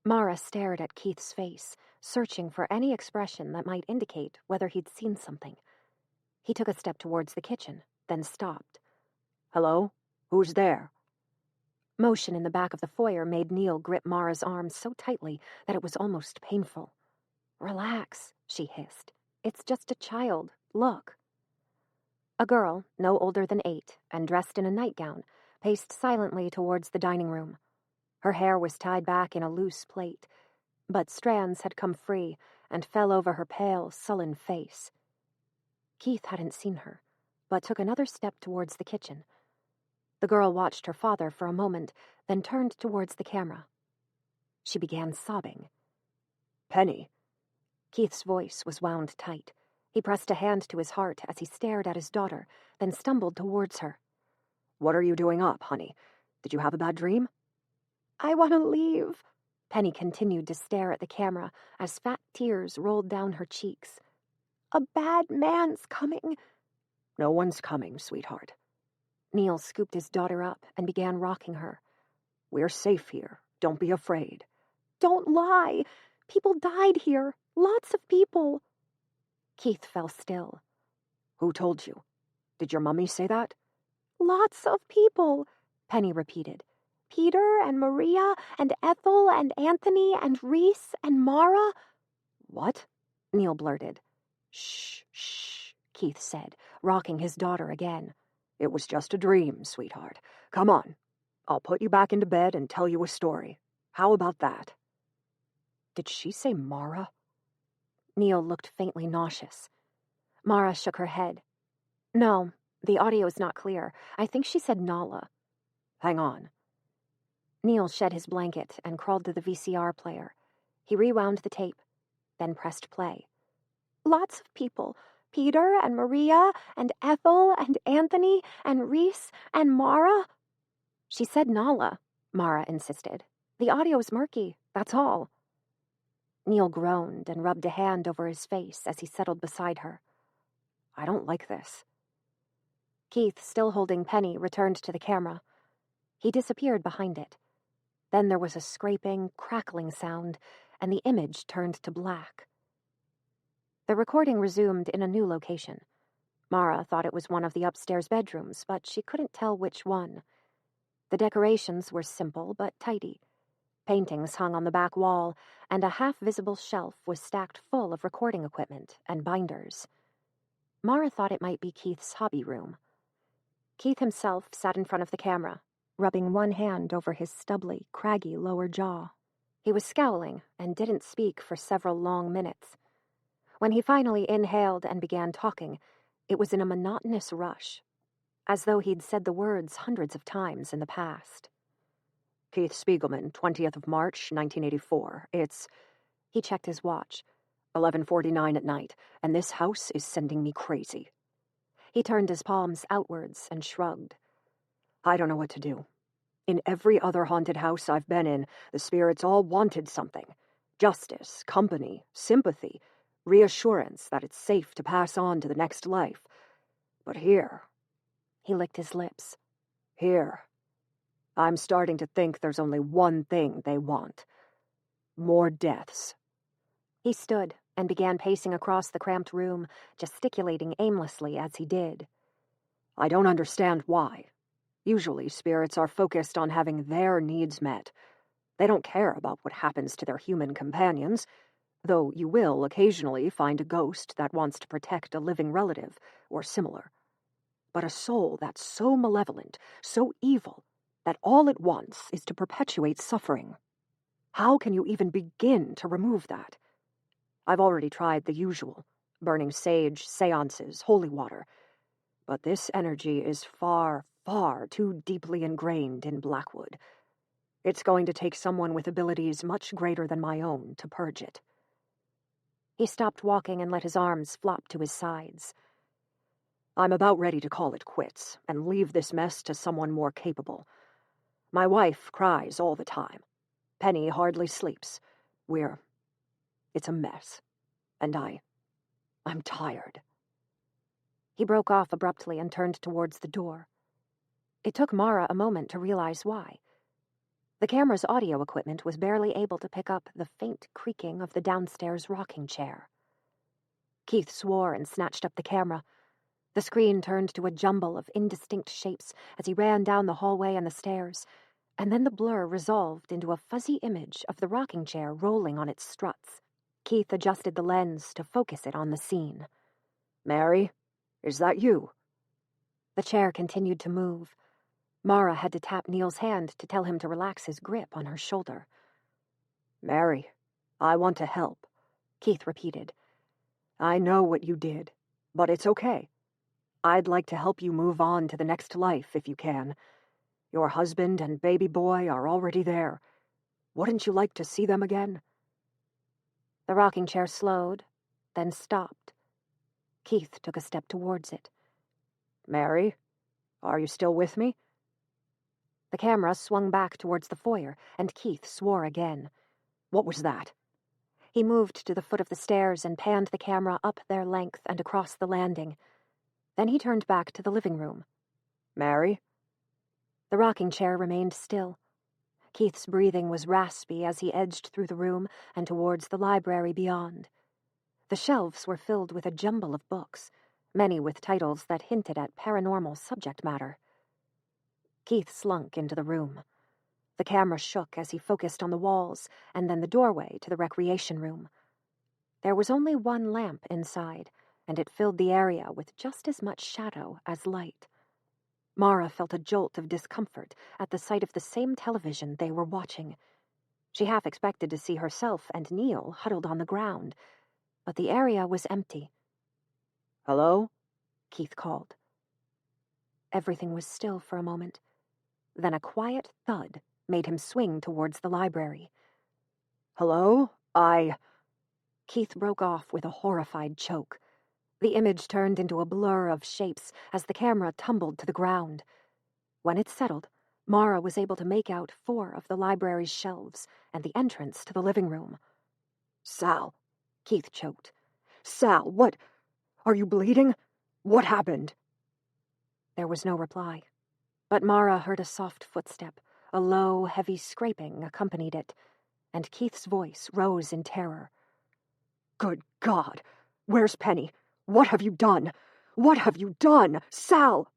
Mara stared at Keith's face, searching for any expression that might indicate whether he'd seen something. He took a step towards the kitchen, then stopped. Hello? Who's there? Motion in the back of the foyer made Neil grip Mara's arm so tightly that it was almost painful. Relax, she hissed. It's just a child. Look. A girl, no older than 8, and dressed in a nightgown, paced silently towards the dining room. Her hair was tied back in a loose plait, but strands had come free and fell over her pale, sullen face. Keith hadn't seen her, but took another step towards the kitchen. The girl watched her father for a moment, then turned towards the camera. She began sobbing. Penny. Keith's voice was wound tight. He pressed a hand to his heart as he stared at his daughter, then stumbled towards her. What are you doing up, honey? Did you have a bad dream? I want to leave, Penny continued to stare at the camera as fat tears rolled down her cheeks. "A bad man's coming." "No one's coming, sweetheart." Neil scooped his daughter up and began rocking her. "We're safe here. Don't be afraid." "Don't lie. People died here. Lots of people." Keith fell still. "Who told you? Did your mummy say that?" "Lots of people," Penny repeated. "Peter and Maria and Ethel and Anthony and Reese and Mara." "What?" Neil blurted. "Shh, shh," Keith said, rocking his daughter again. "It was just a dream, sweetheart. Come on. I'll put you back into bed and tell you a story. How about that?" "Did she say Mara?" Neil looked faintly nauseous. Mara shook her head. "No, the audio is not clear. I think she said Nala." "Hang on." Neil shed his blanket and crawled to the VCR player. He rewound the tape, then pressed play. "Lots of people. Peter and Maria and Ethel and Anthony and Reese and Mara." "She said Nala," Mara insisted. "The audio's murky, that's all." Neil groaned and rubbed a hand over his face as he settled beside her. "I don't like this." Keith, still holding Penny, returned to the camera. He disappeared behind it. Then there was a scraping, crackling sound, and the image turned to black. The recording resumed in a new location. Mara thought it was one of the upstairs bedrooms, but she couldn't tell which one. The decorations were simple but tidy. Paintings hung on the back wall, and a half-visible shelf was stacked full of recording equipment and binders. Mara thought it might be Keith's hobby room. Keith himself sat in front of the camera, rubbing one hand over his stubbly, craggy lower jaw. He was scowling and didn't speak for several long minutes. When he finally inhaled and began talking, it was in a monotonous rush, as though he'd said the words hundreds of times in the past. "Keith Spiegelman, 20th of March, 1984. It's..." He checked his watch. 11:49 at night, and this house is sending me crazy. He turned his palms outwards and shrugged. "I don't know what to do. In every other haunted house I've been in, the spirits all wanted something. Justice, company, sympathy, reassurance that it's safe to pass on to the next life. But here..." He licked his lips. "Here, I'm starting to think there's only one thing they want. More deaths." He stood and began pacing across the cramped room, gesticulating aimlessly as he did. "I don't understand why. Usually spirits are focused on having their needs met. They don't care about what happens to their human companions, though you will occasionally find a ghost that wants to protect a living relative or similar. But a soul that's so malevolent, so evil, that all it wants is to perpetuate suffering. How can you even begin to remove that? I've already tried the usual, burning sage, seances, holy water. But this energy is far, far too deeply ingrained in Blackwood. It's going to take someone with abilities much greater than my own to purge it." He stopped walking and let his arms flop to his sides. "I'm about ready to call it quits and leave this mess to someone more capable. My wife cries all the time. Penny hardly sleeps. It's a mess. And I'm tired." He broke off abruptly and turned towards the door. It took Mara a moment to realize why. The camera's audio equipment was barely able to pick up the faint creaking of the downstairs rocking chair. Keith swore and snatched up the camera. The screen turned to a jumble of indistinct shapes as he ran down the hallway and the stairs, and then the blur resolved into a fuzzy image of the rocking chair rolling on its struts. Keith adjusted the lens to focus it on the scene. "Mary, is that you?" The chair continued to move. Mara had to tap Neil's hand to tell him to relax his grip on her shoulder. "Mary, I want to help," Keith repeated. "I know what you did, but it's okay. I'd like to help you move on to the next life if you can. Your husband and baby boy are already there. Wouldn't you like to see them again?" The rocking chair slowed, then stopped. Keith took a step towards it. "Mary, are you still with me?" The camera swung back towards the foyer, and Keith swore again. What was that? He moved to the foot of the stairs and panned the camera up their length and across the landing. Then he turned back to the living room. Mary? The rocking chair remained still. Keith's breathing was raspy as he edged through the room and towards the library beyond. The shelves were filled with a jumble of books, many with titles that hinted at paranormal subject matter. Keith slunk into the room. The camera shook as he focused on the walls and then the doorway to the recreation room. There was only one lamp inside, and it filled the area with just as much shadow as light. Mara felt a jolt of discomfort at the sight of the same television they were watching. She half expected to see herself and Neil huddled on the ground, but the area was empty. Hello? Keith called. Everything was still for a moment. Then a quiet thud made him swing towards the library. Hello? Keith broke off with a horrified choke. The image turned into a blur of shapes as the camera tumbled to the ground. When it settled, Mara was able to make out 4 of the library's shelves and the entrance to the living room. Sal. Keith choked. Sal, what? Are you bleeding? What happened? There was no reply, but Mara heard a soft footstep. A low, heavy scraping accompanied it, and Keith's voice rose in terror. Good God! Where's Penny? What have you done? What have you done? Sal!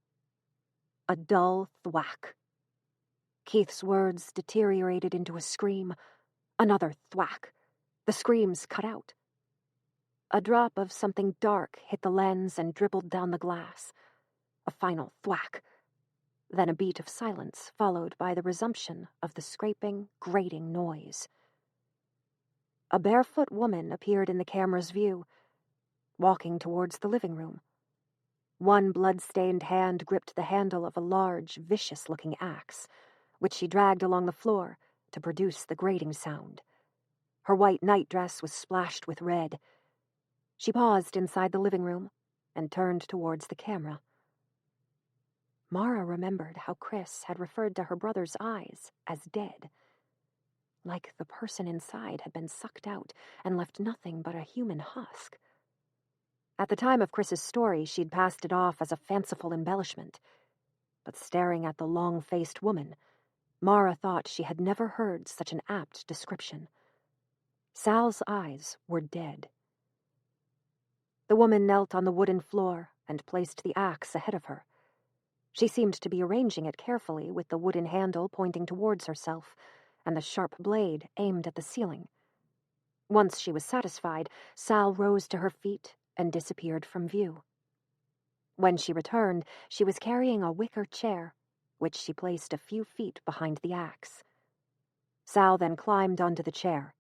A dull thwack. Keith's words deteriorated into a scream. Another thwack. The screams cut out. A drop of something dark hit the lens and dribbled down the glass. A final thwack. Then a beat of silence followed by the resumption of the scraping, grating noise. A barefoot woman appeared in the camera's view, walking towards the living room. One blood-stained hand gripped the handle of a large, vicious-looking axe, which she dragged along the floor to produce the grating sound. Her white nightdress was splashed with red. She paused inside the living room and turned towards the camera. Mara remembered how Chris had referred to her brother's eyes as dead, like the person inside had been sucked out and left nothing but a human husk. At the time of Chris's story, she'd passed it off as a fanciful embellishment, but staring at the long-faced woman, Mara thought she had never heard such an apt description. Sal's eyes were dead. The woman knelt on the wooden floor and placed the axe ahead of her. She seemed to be arranging it carefully, with the wooden handle pointing towards herself and the sharp blade aimed at the ceiling. Once she was satisfied, Sal rose to her feet and disappeared from view. When she returned, she was carrying a wicker chair, which she placed a few feet behind the axe. Sal then climbed onto the chair.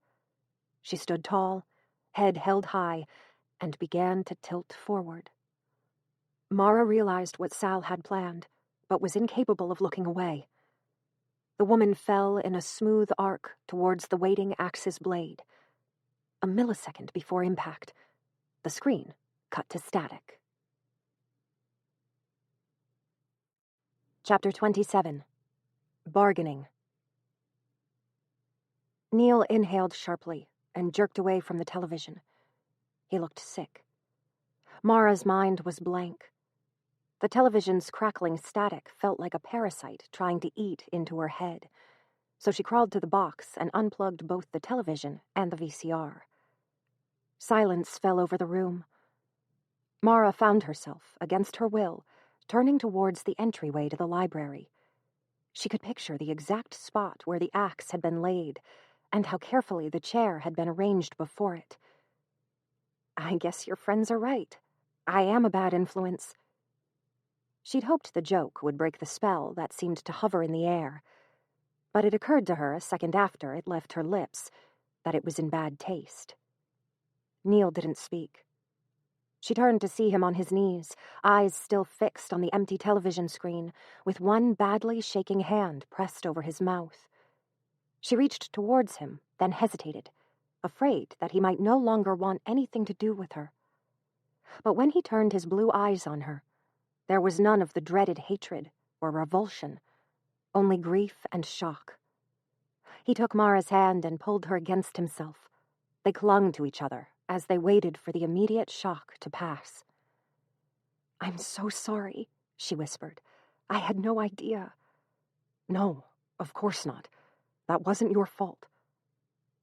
She stood tall, head held high, and began to tilt forward. Mara realized what Sal had planned, but was incapable of looking away. The woman fell in a smooth arc towards the waiting axe's blade. A millisecond before impact, the screen cut to static. Chapter 27. Bargaining. Neil inhaled sharply and jerked away from the television. He looked sick. Mara's mind was blank. The television's crackling static felt like a parasite trying to eat into her head, so she crawled to the box and unplugged both the television and the VCR. Silence fell over the room. Mara found herself, against her will, turning towards the entryway to the library. She could picture the exact spot where the axe had been laid, and how carefully the chair had been arranged before it. I guess your friends are right. I am a bad influence. She'd hoped the joke would break the spell that seemed to hover in the air, but it occurred to her a second after it left her lips that it was in bad taste. Neil didn't speak. She turned to see him on his knees, eyes still fixed on the empty television screen, with one badly shaking hand pressed over his mouth. She reached towards him, then hesitated, afraid that he might no longer want anything to do with her. But when he turned his blue eyes on her, there was none of the dreaded hatred or revulsion, only grief and shock. He took Mara's hand and pulled her against himself. They clung to each other as they waited for the immediate shock to pass. "I'm so sorry," she whispered. "I had no idea." "No, of course not. That wasn't your fault."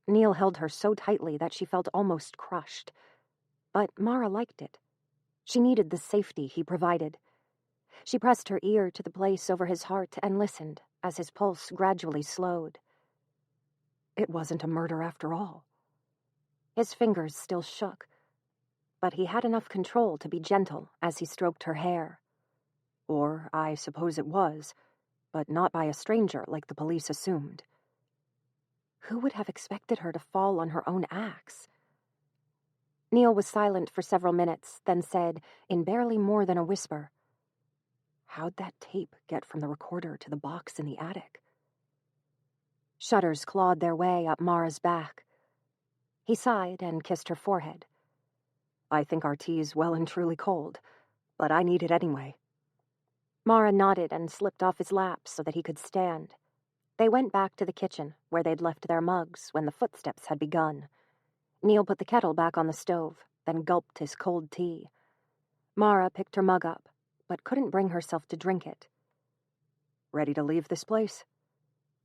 Neil held her so tightly that she felt almost crushed. But Mara liked it. She needed the safety he provided. She pressed her ear to the place over his heart and listened as his pulse gradually slowed. It wasn't a murder after all. His fingers still shook, but he had enough control to be gentle as he stroked her hair. Or I suppose it was, but not by a stranger like the police assumed. Who would have expected her to fall on her own axe? Neil was silent for several minutes, then said, in barely more than a whisper, "How'd that tape get from the recorder to the box in the attic?" Shudders clawed their way up Mara's back. He sighed and kissed her forehead. "I think our tea's well and truly cold, but I need it anyway." Mara nodded and slipped off his lap so that he could stand. They went back to the kitchen, where they'd left their mugs when the footsteps had begun. Neil put the kettle back on the stove, then gulped his cold tea. Mara picked her mug up, but couldn't bring herself to drink it. "Ready to leave this place?"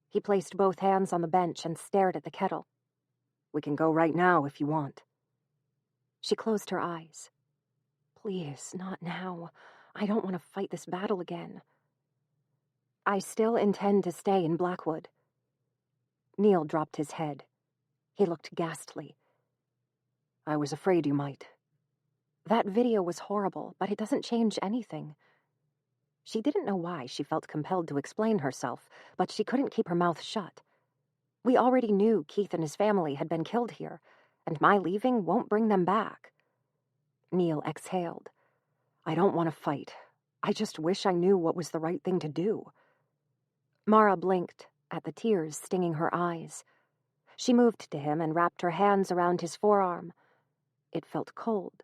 He placed both hands on the bench and stared at the kettle. "We can go right now if you want." She closed her eyes. "Please, not now. I don't want to fight this battle again." "I still intend to stay in Blackwood." Neil dropped his head. He looked ghastly. "I was afraid you might." "That video was horrible, but it doesn't change anything." She didn't know why she felt compelled to explain herself, but she couldn't keep her mouth shut. "We already knew Keith and his family had been killed here, and my leaving won't bring them back." Neil exhaled. "I don't want to fight. I just wish I knew what was the right thing to do." Mara blinked, at the tears stinging her eyes. She moved to him and wrapped her hands around his forearm. It felt cold.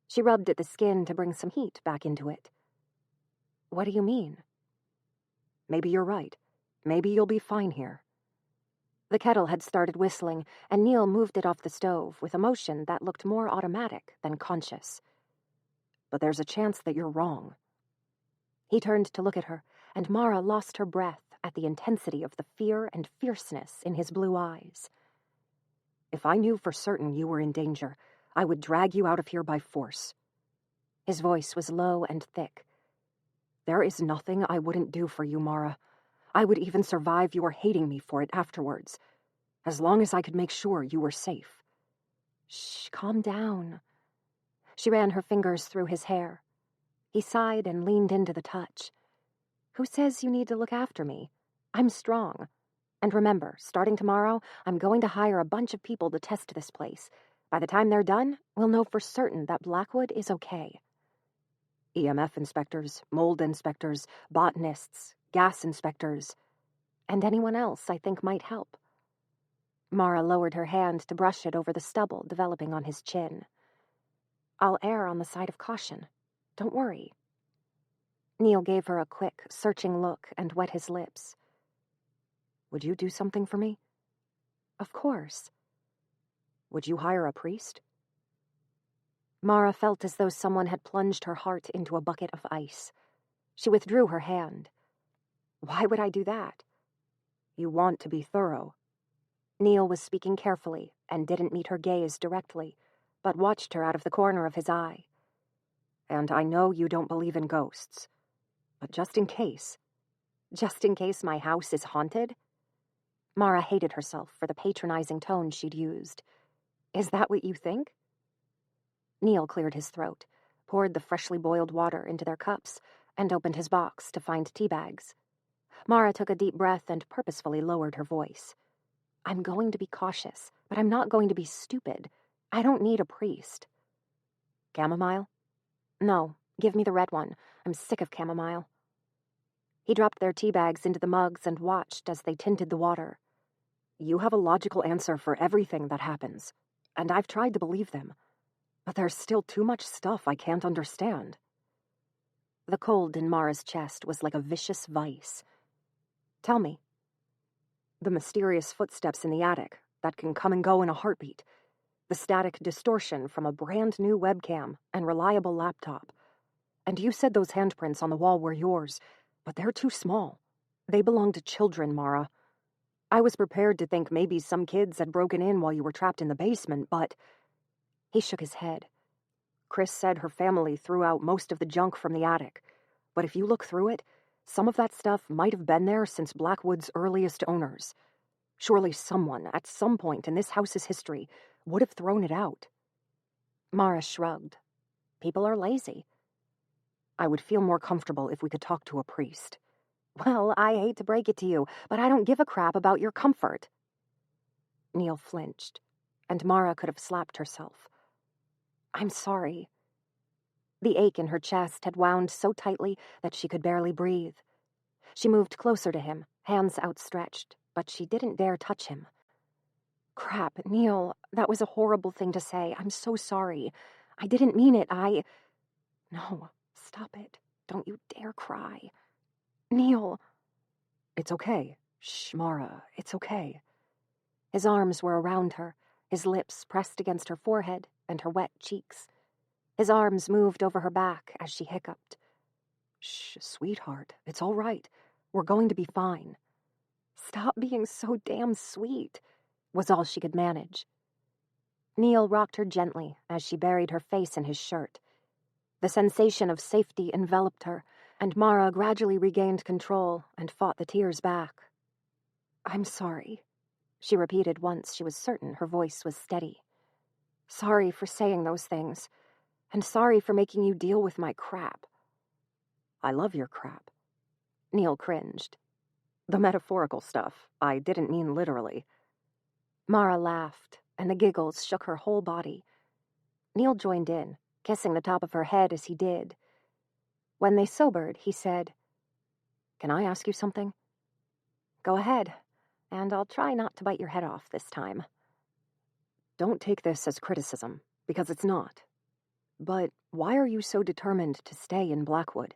She rubbed at the skin to bring some heat back into it. "What do you mean?" "Maybe you're right. Maybe you'll be fine here." The kettle had started whistling, and Neil moved it off the stove with a motion that looked more automatic than conscious. "But there's a chance that you're wrong." He turned to look at her, and Mara lost her breath at the intensity of the fear and fierceness in his blue eyes. "If I knew for certain you were in danger, I would drag you out of here by force." His voice was low and thick. "There is nothing I wouldn't do for you, Mara. I would even survive your hating me for it afterwards, as long as I could make sure you were safe." "Shh, calm down." She ran her fingers through his hair. He sighed and leaned into the touch. "Who says you need to look after me? I'm strong. And remember, starting tomorrow, I'm going to hire a bunch of people to test this place. By the time they're done, we'll know for certain that Blackwood is okay." EMF inspectors, mold inspectors, botanists, gas inspectors, and anyone else I think might help. Mara lowered her hand to brush it over the stubble developing on his chin. "I'll err on the side of caution. Don't worry." Neil gave her a quick, searching look and wet his lips. "Would you do something for me?" "Of course." "Would you hire a priest?" Mara felt as though someone had plunged her heart into a bucket of ice. She withdrew her hand. "Why would I do that?" "You want to be thorough." Neil was speaking carefully and didn't meet her gaze directly, but watched her out of the corner of his eye. "And I know you don't believe in ghosts, but just in case." "Just in case my house is haunted?" Mara hated herself for the patronizing tone she'd used. "Is that what you think?" Neil cleared his throat, poured the freshly boiled water into their cups, and opened his box to find tea bags. Mara took a deep breath and purposefully lowered her voice. "I'm going to be cautious, but I'm not going to be stupid. I don't need a priest." "Chamomile?" "No, give me the red one. I'm sick of chamomile." He dropped their tea bags into the mugs and watched as they tinted the water. "You have a logical answer for everything that happens, and I've tried to believe them. But there's still too much stuff I can't understand." The cold in Mara's chest was like a vicious vice. "Tell me." The mysterious footsteps in the attic that can come and go in a heartbeat. The static distortion from a brand new webcam and reliable laptop. And you said those handprints on the wall were yours, but they're too small. They belong to children, Mara. I was prepared to think maybe some kids had broken in while you were trapped in the basement, but... He shook his head. Chris said her family threw out most of the junk from the attic, but if you look through it, some of that stuff might have been there since Blackwood's earliest owners. Surely someone, at some point in this house's history, would have thrown it out. Mara shrugged. People are lazy. I would feel more comfortable if we could talk to a priest. Well, I hate to break it to you, but I don't give a crap about your comfort. Neil flinched, and Mara could have slapped herself. I'm sorry. The ache in her chest had wound so tightly that she could barely breathe. She moved closer to him, hands outstretched, but she didn't dare touch him. Crap, Neil, that was a horrible thing to say. I'm so sorry. I didn't mean it. No, stop it. Don't you dare cry. Neil. It's okay. Shh, Mara, it's okay. His arms were around her, his lips pressed against her forehead and her wet cheeks. His arms moved over her back as she hiccuped. Shh, sweetheart, it's all right. We're going to be fine. Stop being so damn sweet, was all she could manage. Neil rocked her gently as she buried her face in his shirt. The sensation of safety enveloped her, and Mara gradually regained control and fought the tears back. I'm sorry, she repeated once she was certain her voice was steady. Sorry for saying those things, and sorry for making you deal with my crap. I love your crap. Neil cringed. The metaphorical stuff, I didn't mean literally. Mara laughed, and the giggles shook her whole body. Neil joined in, kissing the top of her head as he did. When they sobered, he said, Can I ask you something? Go ahead, and I'll try not to bite your head off this time. Don't take this as criticism, because it's not. But why are you so determined to stay in Blackwood?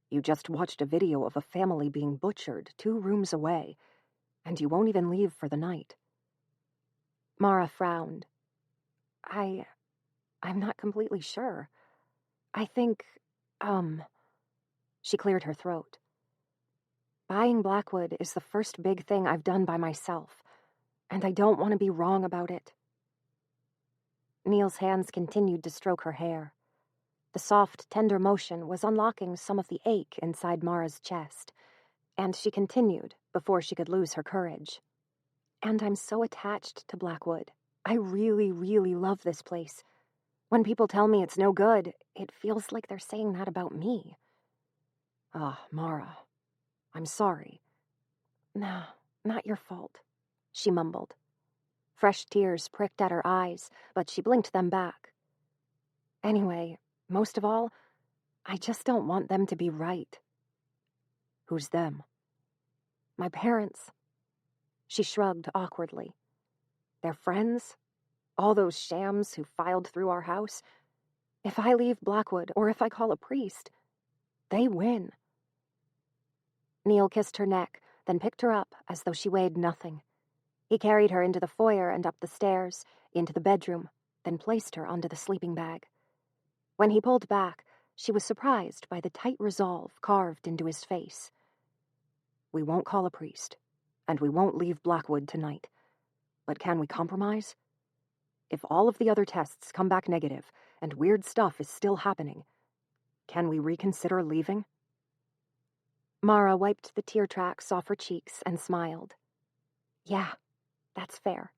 You just watched a video of a family being butchered 2 rooms away, and you won't even leave for the night. Mara frowned. I'm not completely sure. I think, She cleared her throat. Buying Blackwood is the first big thing I've done by myself, and I don't want to be wrong about it. Neil's hands continued to stroke her hair. The soft, tender motion was unlocking some of the ache inside Mara's chest, and she continued before she could lose her courage. And I'm so attached to Blackwood. I really, really love this place. When people tell me it's no good, it feels like they're saying that about me. Mara, I'm sorry. No, not your fault, she mumbled. Fresh tears pricked at her eyes, but she blinked them back. Anyway, most of all, I just don't want them to be right. Who's them? My parents. She shrugged awkwardly. Their friends? All those shams who filed through our house? If I leave Blackwood, or if I call a priest, they win. Neil kissed her neck, then picked her up as though she weighed nothing. He carried her into the foyer and up the stairs, into the bedroom, then placed her onto the sleeping bag. When he pulled back, she was surprised by the tight resolve carved into his face. We won't call a priest, and we won't leave Blackwood tonight. But can we compromise? If all of the other tests come back negative, and weird stuff is still happening, can we reconsider leaving? Mara wiped the tear tracks off her cheeks and smiled. Yeah, that's fair.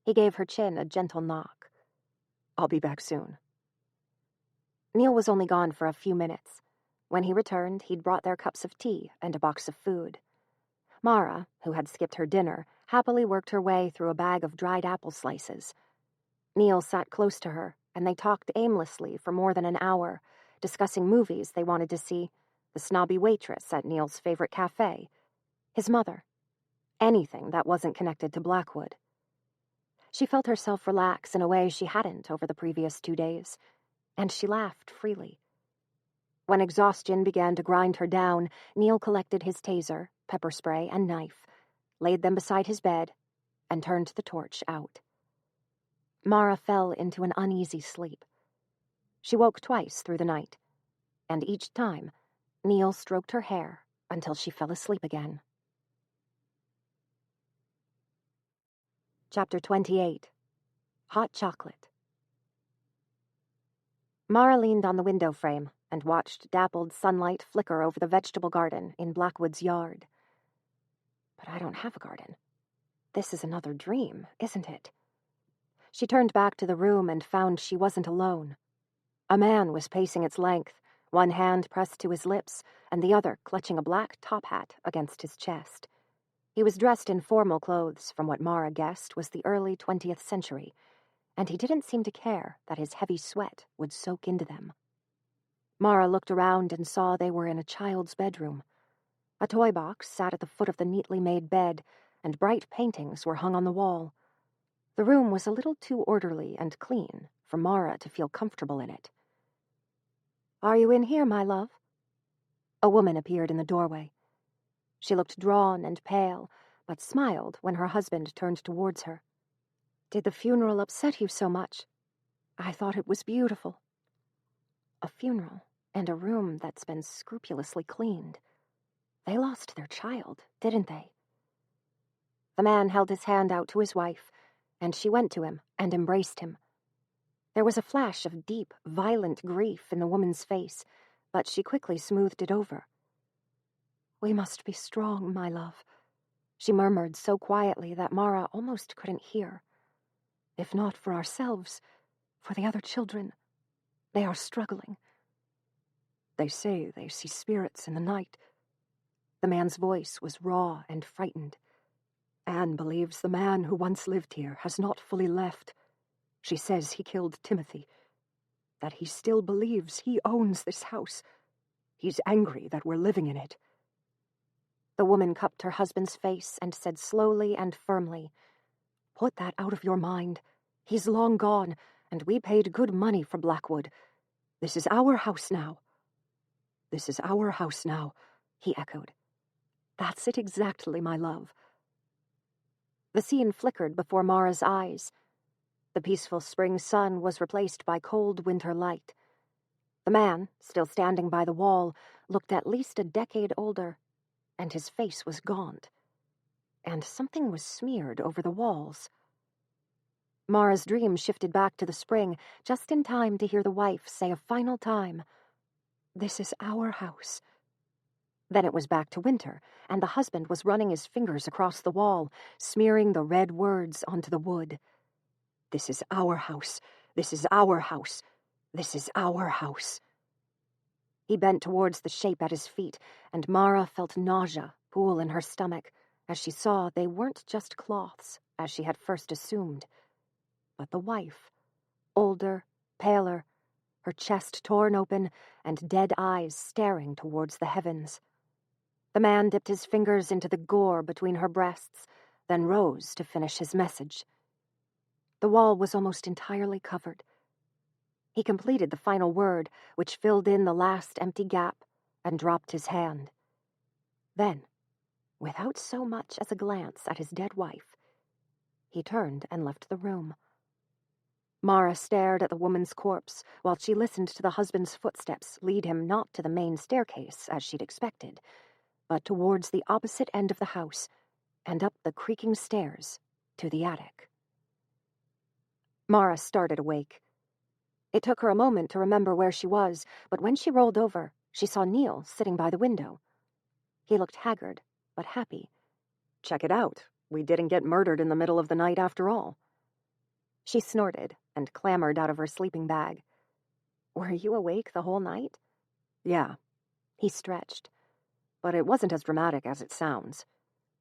He gave her chin a gentle knock. I'll be back soon. Neil was only gone for a few minutes. When he returned, he'd brought their cups of tea and a box of food. Mara, who had skipped her dinner, happily worked her way through a bag of dried apple slices. Neil sat close to her, and they talked aimlessly for more than an hour, discussing movies they wanted to see, the snobby waitress at Neil's favorite cafe, his mother, anything that wasn't connected to Blackwood. She felt herself relax in a way she hadn't over the previous 2 days, and she laughed freely. When exhaustion began to grind her down, Neil collected his taser, pepper spray, and knife, laid them beside his bed, and turned the torch out. Mara fell into an uneasy sleep. She woke twice through the night, and each time, Neil stroked her hair until she fell asleep again. Chapter 28. Hot Chocolate. Mara leaned on the window frame and watched dappled sunlight flicker over the vegetable garden in Blackwood's yard. But I don't have a garden. This is another dream, isn't it? She turned back to the room and found she wasn't alone. A man was pacing its length, one hand pressed to his lips and the other clutching a black top hat against his chest. He was dressed in formal clothes from what Mara guessed was the early 20th century, and he didn't seem to care that his heavy sweat would soak into them. Mara looked around and saw they were in a child's bedroom. A toy box sat at the foot of the neatly made bed, and bright paintings were hung on the wall. The room was a little too orderly and clean for Mara to feel comfortable in it. "Are you in here, my love?" A woman appeared in the doorway. She looked drawn and pale, but smiled when her husband turned towards her. "Did the funeral upset you so much? I thought it was beautiful." A funeral, and a room that's been scrupulously cleaned. They lost their child, didn't they? The man held his hand out to his wife, and she went to him and embraced him. There was a flash of deep, violent grief in the woman's face, but she quickly smoothed it over. "We must be strong, my love," she murmured so quietly that Mara almost couldn't hear. "If not for ourselves, for the other children. They are struggling. They say they see spirits in the night." The man's voice was raw and frightened. "Anne believes the man who once lived here has not fully left. She says he killed Timothy, that he still believes he owns this house. He's angry that we're living in it." The woman cupped her husband's face and said slowly and firmly, "Put that out of your mind. He's long gone, and we paid good money for Blackwood. This is our house now." "This is our house now," he echoed. "That's it exactly, my love." The scene flickered before Mara's eyes. The peaceful spring sun was replaced by cold winter light. The man, still standing by the wall, looked at least a decade older, and his face was gaunt. And something was smeared over the walls. Mara's dream shifted back to the spring, just in time to hear the wife say a final time, "This is our house." Then it was back to winter, and the husband was running his fingers across the wall, smearing the red words onto the wood. "This is our house. This is our house. This is our house." He bent towards the shape at his feet, and Mara felt nausea pool in her stomach as she saw they weren't just cloths, as she had first assumed, but the wife, older, paler, her chest torn open, and dead eyes staring towards the heavens. The man dipped his fingers into the gore between her breasts, then rose to finish his message. The wall was almost entirely covered. He completed the final word, which filled in the last empty gap, and dropped his hand. Then, without so much as a glance at his dead wife, he turned and left the room. Mara stared at the woman's corpse while she listened to the husband's footsteps lead him not to the main staircase, as she'd expected, but towards the opposite end of the house, and up the creaking stairs to the attic. Mara started awake. It took her a moment to remember where she was, but when she rolled over, she saw Neil sitting by the window. He looked haggard, but happy. "Check it out. We didn't get murdered in the middle of the night after all." She snorted and clambered out of her sleeping bag. "Were you awake the whole night?" "Yeah." He stretched. "But it wasn't as dramatic as it sounds.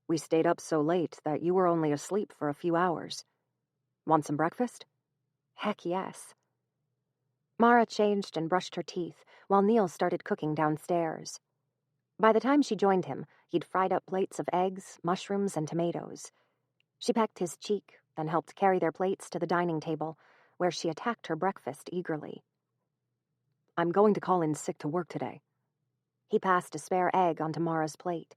We stayed up so late that you were only asleep for a few hours. Want some breakfast?" "Heck yes." Mara changed and brushed her teeth while Neil started cooking downstairs. By the time she joined him, he'd fried up plates of eggs, mushrooms, and tomatoes. She pecked his cheek, then helped carry their plates to the dining table, where she attacked her breakfast eagerly. "I'm going to call in sick to work today." He passed a spare egg onto Mara's plate.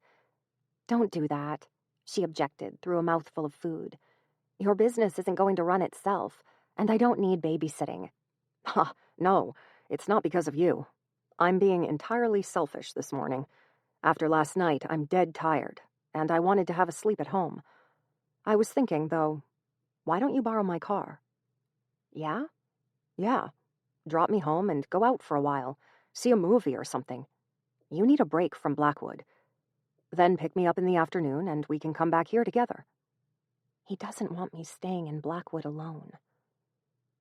"Don't do that." she objected through a mouthful of food. "Your business isn't going to run itself, and I don't need babysitting." Ha, no, it's not because of you. I'm being entirely selfish this morning. After last night, I'm dead tired, and I wanted to have a sleep at home. I was thinking, though, why don't you borrow my car? Yeah? Yeah. Drop me home and go out for a while. See a movie or something. You need a break from Blackwood. Then pick me up in the afternoon and we can come back here together. He doesn't want me staying in Blackwood alone.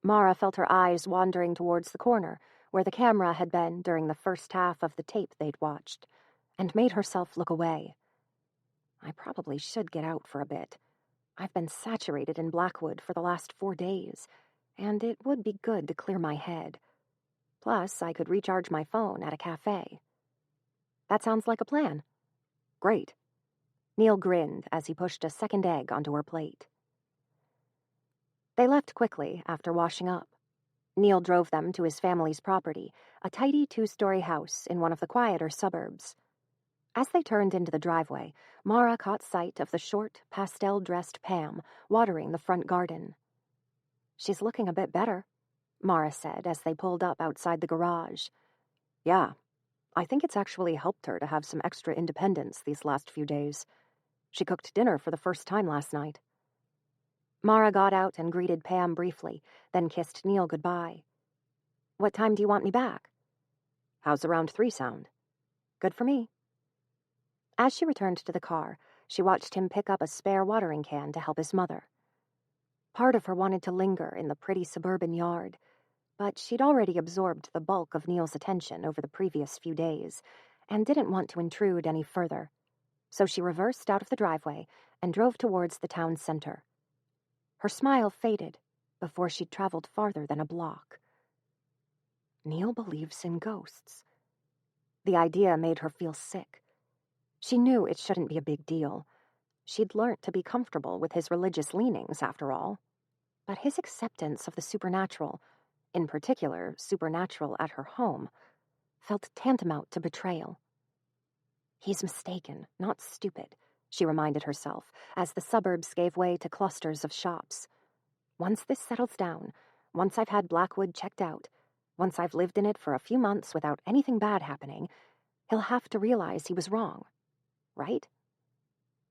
Mara felt her eyes wandering towards the corner where the camera had been during the first half of the tape they'd watched, and made herself look away. I probably should get out for a bit. I've been saturated in Blackwood for the last 4 days, and it would be good to clear my head. Plus, I could recharge my phone at a cafe. That sounds like a plan. Great. Neil grinned as he pushed a second egg onto her plate. They left quickly after washing up. Neil drove them to his family's property, a tidy 2-story house in one of the quieter suburbs. As they turned into the driveway, Mara caught sight of the short, pastel-dressed Pam watering the front garden. "She's looking a bit better," Mara said as they pulled up outside the garage. Yeah, I think it's actually helped her to have some extra independence these last few days. She cooked dinner for the first time last night. Mara got out and greeted Pam briefly, then kissed Neil goodbye. "What time do you want me back?" How's around 3 sound? "Good for me." As she returned to the car, she watched him pick up a spare watering can to help his mother. Part of her wanted to linger in the pretty suburban yard, but she'd already absorbed the bulk of Neil's attention over the previous few days, and didn't want to intrude any further, so she reversed out of the driveway and drove towards the town center. Her smile faded before she'd traveled farther than a block. Neil believes in ghosts. The idea made her feel sick. She knew it shouldn't be a big deal. She'd learnt to be comfortable with his religious leanings, after all. But his acceptance of the supernatural, in particular supernatural at her home, felt tantamount to betrayal. He's mistaken, not stupid, she reminded herself, as the suburbs gave way to clusters of shops. Once this settles down, once I've had Blackwood checked out, once I've lived in it for a few months without anything bad happening, he'll have to realize he was wrong. Right?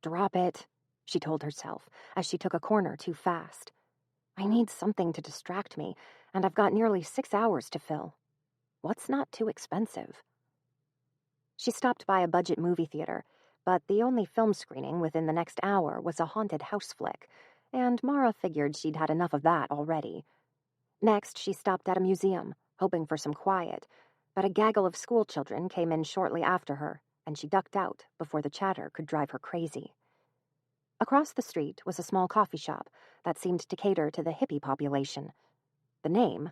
"Drop it," she told herself as she took a corner too fast. "I need something to distract me, and I've got nearly 6 hours to fill. What's not too expensive?" She stopped by a budget movie theater, but the only film screening within the next hour was a haunted house flick, and Mara figured she'd had enough of that already. Next, she stopped at a museum, hoping for some quiet, but a gaggle of schoolchildren came in shortly after her, and she ducked out before the chatter could drive her crazy. Across the street was a small coffee shop that seemed to cater to the hippie population. The name,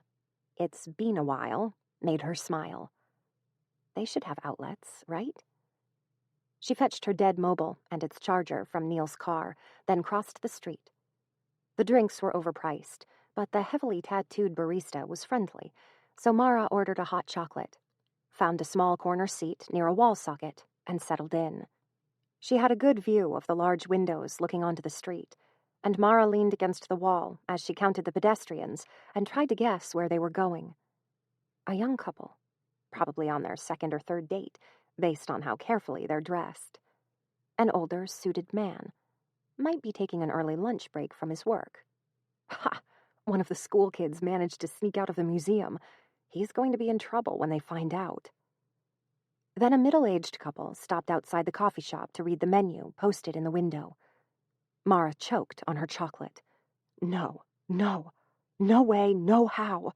"It's Been a While," made her smile. They should have outlets, right? She fetched her dead mobile and its charger from Neil's car, then crossed the street. The drinks were overpriced, but the heavily tattooed barista was friendly, so Mara ordered a hot chocolate, found a small corner seat near a wall socket, and settled in. She had a good view of the large windows looking onto the street, and Mara leaned against the wall as she counted the pedestrians and tried to guess where they were going. A young couple, probably on their second or third date, based on how carefully they're dressed. An older, suited man. Might be taking an early lunch break from his work. Ha! One of the school kids managed to sneak out of the museum. He's going to be in trouble when they find out. Then a middle-aged couple stopped outside the coffee shop to read the menu posted in the window. Mara choked on her chocolate. No, no, no way, no how.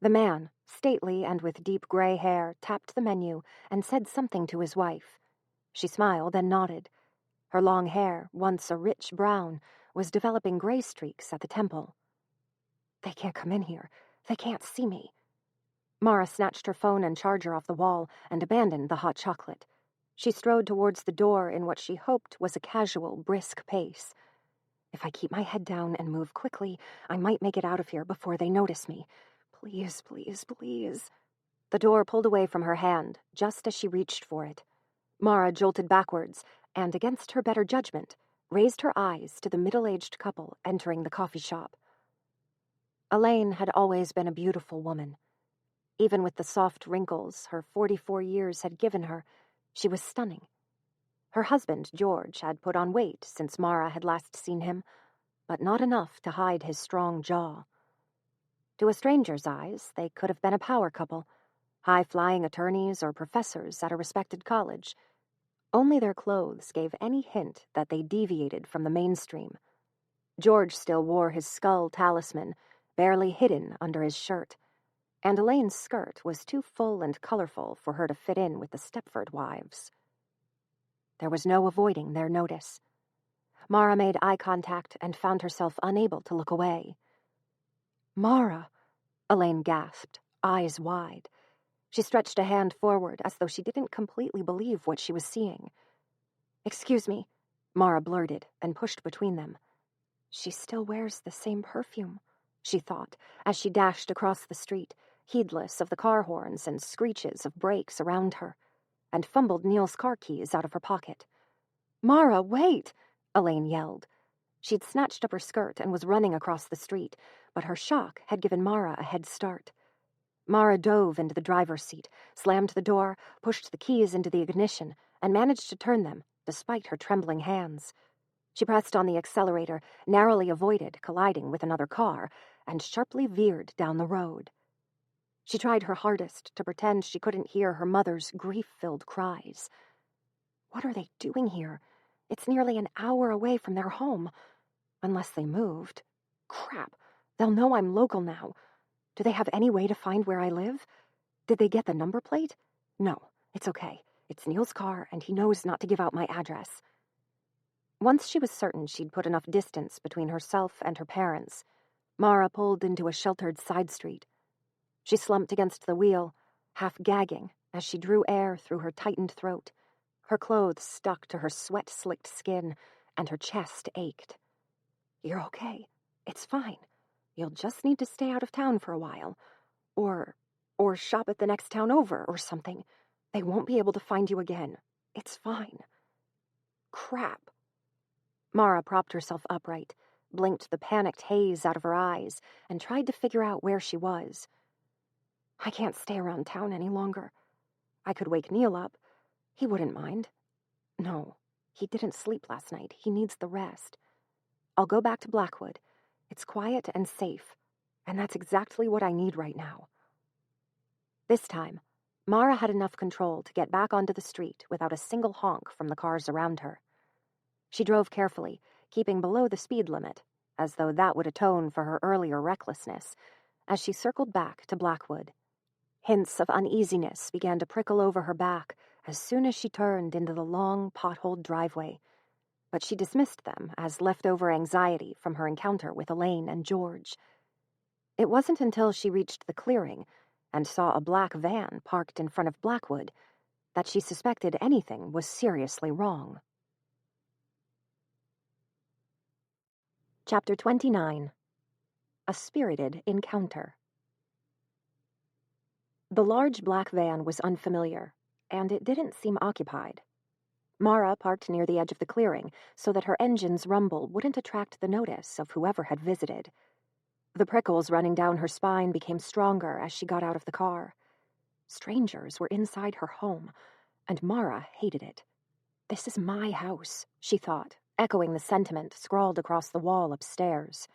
The man, stately and with deep gray hair, tapped the menu and said something to his wife. She smiled and nodded. Her long hair, once a rich brown, was developing gray streaks at the temple. They can't come in here. They can't see me. Mara snatched her phone and charger off the wall and abandoned the hot chocolate. She strode towards the door in what she hoped was a casual, brisk pace. If I keep my head down and move quickly, I might make it out of here before they notice me. Please, please, please. The door pulled away from her hand just as she reached for it. Mara jolted backwards, and against her better judgment, raised her eyes to the middle-aged couple entering the coffee shop. Elaine had always been a beautiful woman. Even with the soft wrinkles her 44 years had given her, she was stunning. Her husband, George, had put on weight since Mara had last seen him, but not enough to hide his strong jaw. To a stranger's eyes, they could have been a power couple, high-flying attorneys or professors at a respected college. Only their clothes gave any hint that they deviated from the mainstream. George still wore his skull talisman, barely hidden under his shirt, and Elaine's skirt was too full and colorful for her to fit in with the Stepford wives. There was no avoiding their notice. Mara made eye contact and found herself unable to look away. "Mara," Elaine gasped, eyes wide. She stretched a hand forward as though she didn't completely believe what she was seeing. "Excuse me," Mara blurted and pushed between them. "She still wears the same perfume," she thought, as she dashed across the street, heedless of the car horns and screeches of brakes around her, and fumbled Neil's car keys out of her pocket. "Mara, wait!" Elaine yelled. She'd snatched up her skirt and was running across the street, but her shock had given Mara a head start. Mara dove into the driver's seat, slammed the door, pushed the keys into the ignition, and managed to turn them, despite her trembling hands. She pressed on the accelerator, narrowly avoided colliding with another car, and sharply veered down the road. She tried her hardest to pretend she couldn't hear her mother's grief-filled cries. What are they doing here? It's nearly an hour away from their home. Unless they moved. Crap, they'll know I'm local now. Do they have any way to find where I live? Did they get the number plate? No, it's okay. It's Neil's car, and he knows not to give out my address. Once she was certain she'd put enough distance between herself and her parents, Mara pulled into a sheltered side street. She slumped against the wheel, half gagging as she drew air through her tightened throat. Her clothes stuck to her sweat-slicked skin, and her chest ached. "You're okay. It's fine. You'll just need to stay out of town for a while. Or shop at the next town over or something. They won't be able to find you again. It's fine." Crap. Mara propped herself upright, blinked the panicked haze out of her eyes, and tried to figure out where she was. "I can't stay around town any longer. I could wake Neil up. He wouldn't mind. No, he didn't sleep last night. He needs the rest. I'll go back to Blackwood. It's quiet and safe, and that's exactly what I need right now." This time, Mara had enough control to get back onto the street without a single honk from the cars around her. She drove carefully, keeping below the speed limit, as though that would atone for her earlier recklessness, as she circled back to Blackwood. Hints of uneasiness began to prickle over her back as soon as she turned into the long, potholed driveway, but she dismissed them as leftover anxiety from her encounter with Elaine and George. It wasn't until she reached the clearing and saw a black van parked in front of Blackwood that she suspected anything was seriously wrong. Chapter 29. A Spirited Encounter. The large black van was unfamiliar, and it didn't seem occupied. Mara parked near the edge of the clearing so that her engine's rumble wouldn't attract the notice of whoever had visited. The prickles running down her spine became stronger as she got out of the car. Strangers were inside her home, and Mara hated it. "This is my house," she thought, echoing the sentiment scrawled across the wall upstairs.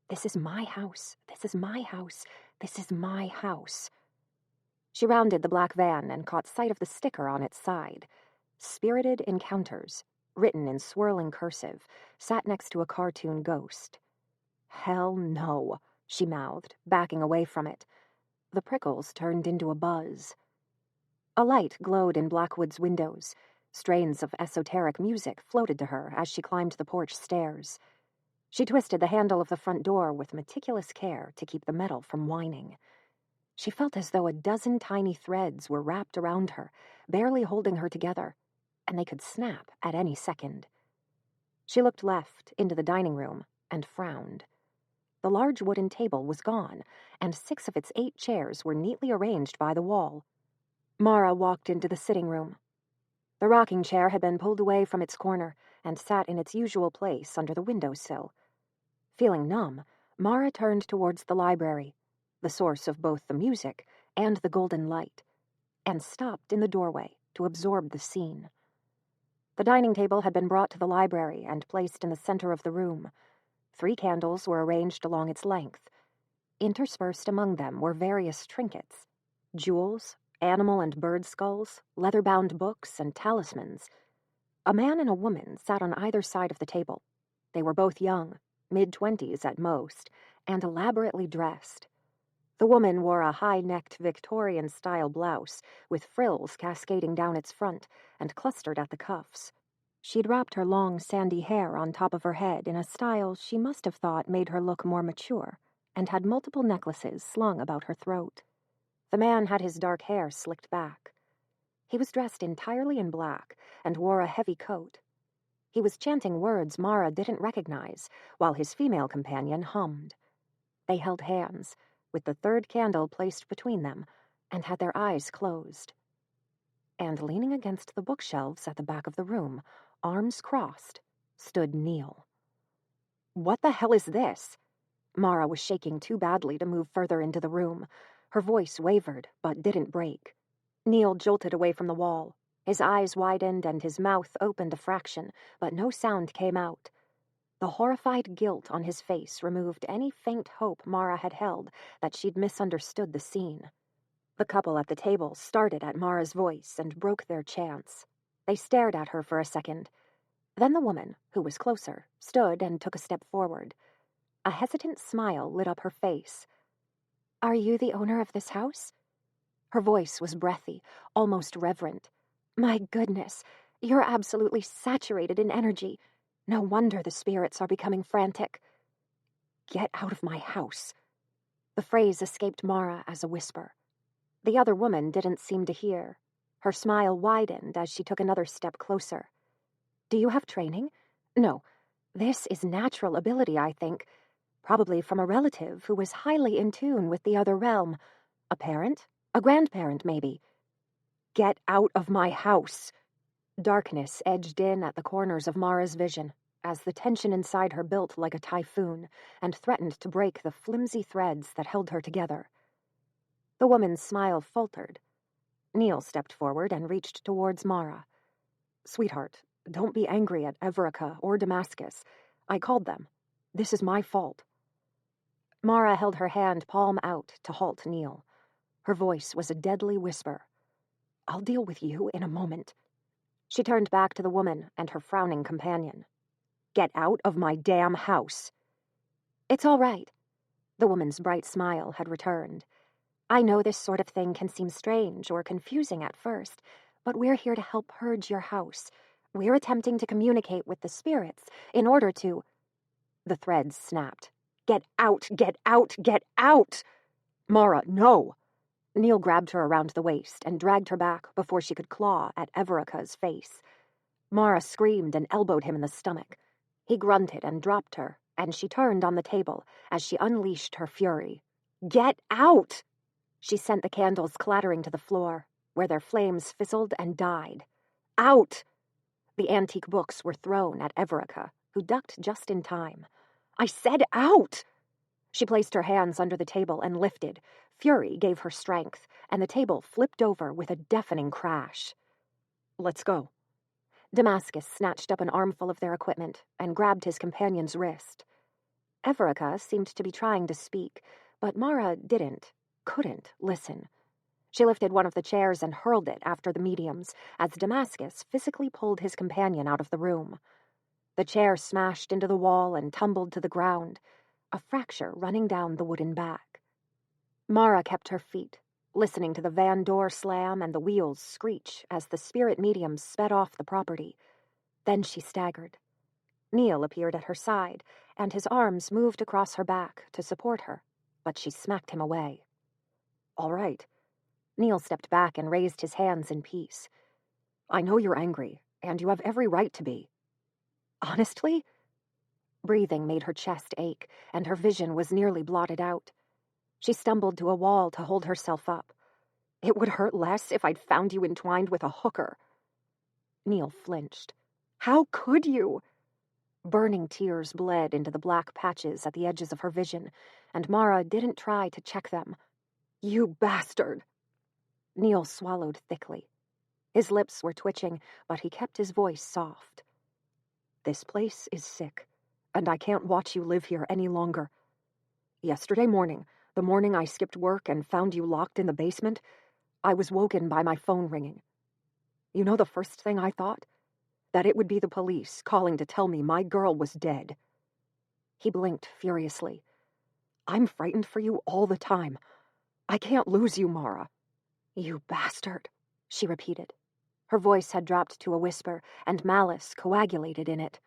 "This is my house. This is my house. This is my house." She rounded the black van and caught sight of the sticker on its side. "Spirited Encounters," written in swirling cursive, sat next to a cartoon ghost. "Hell no," she mouthed, backing away from it. The prickles turned into a buzz. A light glowed in Blackwood's windows. Strains of esoteric music floated to her as she climbed the porch stairs. She twisted the handle of the front door with meticulous care to keep the metal from whining. She felt as though a dozen tiny threads were wrapped around her, barely holding her together, and they could snap at any second. She looked left into the dining room and frowned. The large wooden table was gone, and 6 of its 8 chairs were neatly arranged by the wall. Mara walked into the sitting room. The rocking chair had been pulled away from its corner and sat in its usual place under the windowsill. Feeling numb, Mara turned towards the library, the source of both the music and the golden light, and stopped in the doorway to absorb the scene. The dining table had been brought to the library and placed in the center of the room. 3 candles were arranged along its length. Interspersed among them were various trinkets, jewels, animal and bird skulls, leather-bound books, and talismans. A man and a woman sat on either side of the table. They were both young, mid-20s at most, and elaborately dressed. The woman wore a high-necked Victorian-style blouse with frills cascading down its front and clustered at the cuffs. She'd wrapped her long, sandy hair on top of her head in a style she must have thought made her look more mature, and had multiple necklaces slung about her throat. The man had his dark hair slicked back. He was dressed entirely in black and wore a heavy coat. He was chanting words Mara didn't recognize, while his female companion hummed. They held hands, with the 3rd candle placed between them, and had their eyes closed. And leaning against the bookshelves at the back of the room, arms crossed, stood Neil. "What the hell is this?" Mara was shaking too badly to move further into the room. Her voice wavered, but didn't break. Neil jolted away from the wall. His eyes widened and his mouth opened a fraction, but no sound came out. The horrified guilt on his face removed any faint hope Mara had held that she'd misunderstood the scene. The couple at the table started at Mara's voice and broke their chants. They stared at her for a second. Then the woman, who was closer, stood and took a step forward. A hesitant smile lit up her face. "Are you the owner of this house?" Her voice was breathy, almost reverent. "My goodness, you're absolutely saturated in energy. No wonder the spirits are becoming frantic." "Get out of my house." The phrase escaped Mara as a whisper. The other woman didn't seem to hear. Her smile widened as she took another step closer. "Do you have training?" "No. This is natural ability, I think. Probably from a relative who was highly in tune with the other realm. A parent? A grandparent, maybe." "Get out of my house." Darkness edged in at the corners of Mara's vision, as the tension inside her built like a typhoon, and threatened to break the flimsy threads that held her together. The woman's smile faltered. Neil stepped forward and reached towards Mara. "Sweetheart, don't be angry at Everica or Damascus. I called them. This is my fault." Mara held her hand palm out to halt Neil. Her voice was a deadly whisper. "I'll deal with you in a moment." She turned back to the woman and her frowning companion. "Get out of my damn house." "It's all right." The woman's bright smile had returned. "I know this sort of thing can seem strange or confusing at first, but we're here to help purge your house. We're attempting to communicate with the spirits in order to—" The threads snapped. "Get out! Get out! Get out!" "Mara, no!" Neil grabbed her around the waist and dragged her back before she could claw at Everica's face. Mara screamed and elbowed him in the stomach. He grunted and dropped her, and she turned on the table as she unleashed her fury. "Get out!" She sent the candles clattering to the floor, where their flames fizzled and died. "Out!" The antique books were thrown at Everica, who ducked just in time. "I said out!" She placed her hands under the table and lifted. Fury gave her strength, and the table flipped over with a deafening crash. "Let's go." Damascus snatched up an armful of their equipment and grabbed his companion's wrist. Everica seemed to be trying to speak, but Mara couldn't listen. She lifted one of the chairs and hurled it after the mediums as Damascus physically pulled his companion out of the room. The chair smashed into the wall and tumbled to the ground, a fracture running down the wooden back. Mara kept her feet, listening to the van door slam and the wheels screech as the spirit mediums sped off the property. Then she staggered. Neil appeared at her side, and his arms moved across her back to support her, but she smacked him away. "All right." Neil stepped back and raised his hands in peace. "I know you're angry, and you have every right to be." "Honestly?" Breathing made her chest ache, and her vision was nearly blotted out. She stumbled to a wall to hold herself up. "It would hurt less if I'd found you entwined with a hooker." Neil flinched. How could you? Burning tears bled into the black patches at the edges of her vision, and Mara didn't try to check them. You bastard! Neil swallowed thickly. His lips were twitching, but he kept his voice soft. This place is sick, and I can't watch you live here any longer. Yesterday morning, the morning I skipped work and found you locked in the basement, I was woken by my phone ringing. You know the first thing I thought? That it would be the police calling to tell me my girl was dead. He blinked furiously. I'm frightened for you all the time. I can't lose you, Mara. You bastard, she repeated. Her voice had dropped to a whisper, and malice coagulated in it.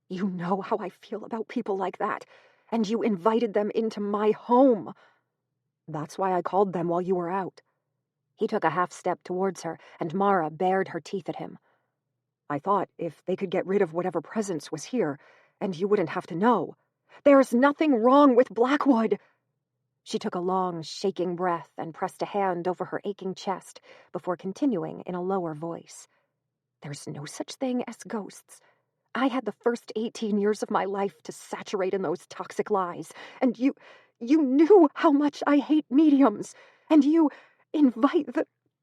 You know how I feel about people like that, and you invited them into my home. That's why I called them while you were out. He took a half step towards her, and Mara bared her teeth at him. I thought if they could get rid of whatever presence was here, and you wouldn't have to know. There's nothing wrong with Blackwood! She took a long, shaking breath and pressed a hand over her aching chest before continuing in a lower voice. There's no such thing as ghosts. I had the first 18 years of my life to saturate in those toxic lies, and you knew how much I hate mediums, and you invite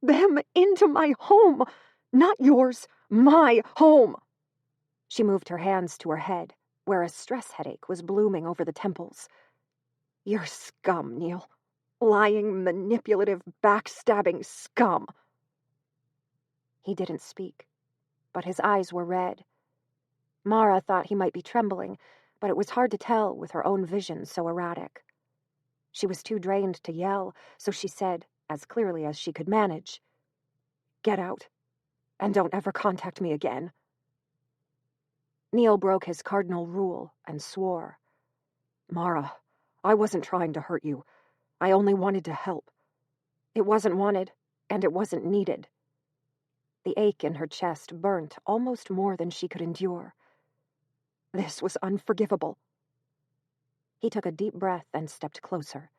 them into my home. Not yours, my home. She moved her hands to her head, where a stress headache was blooming over the temples. You're scum, Neil. Lying, manipulative, backstabbing scum. He didn't speak, but his eyes were red. Mara thought he might be trembling, but it was hard to tell with her own vision so erratic. She was too drained to yell, so she said, as clearly as she could manage, Get out, and don't ever contact me again. Neil broke his cardinal rule and swore. Mara, I wasn't trying to hurt you. I only wanted to help. It wasn't wanted, and it wasn't needed. The ache in her chest burnt almost more than she could endure. This was unforgivable. He took a deep breath and stepped closer.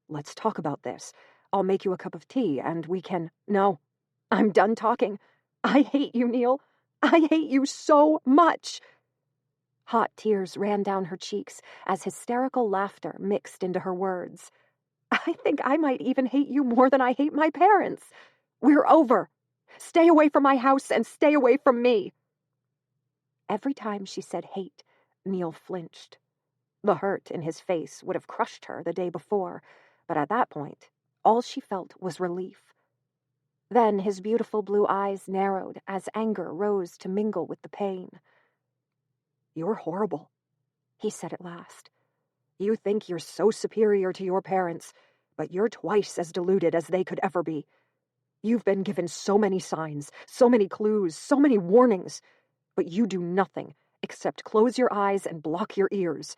Let's talk about this. I'll make you a cup of tea, and we can... No, I'm done talking. I hate you, Neil. I hate you so much. Hot tears ran down her cheeks as hysterical laughter mixed into her words. I think I might even hate you more than I hate my parents. We're over. Stay away from my house and stay away from me. Every time she said hate, Neil flinched. The hurt in his face would have crushed her the day before, but at that point, all she felt was relief. Then his beautiful blue eyes narrowed as anger rose to mingle with the pain. You're horrible, he said at last. You think you're so superior to your parents, but you're twice as deluded as they could ever be. You've been given so many signs, so many clues, so many warnings, but you do nothing except close your eyes and block your ears.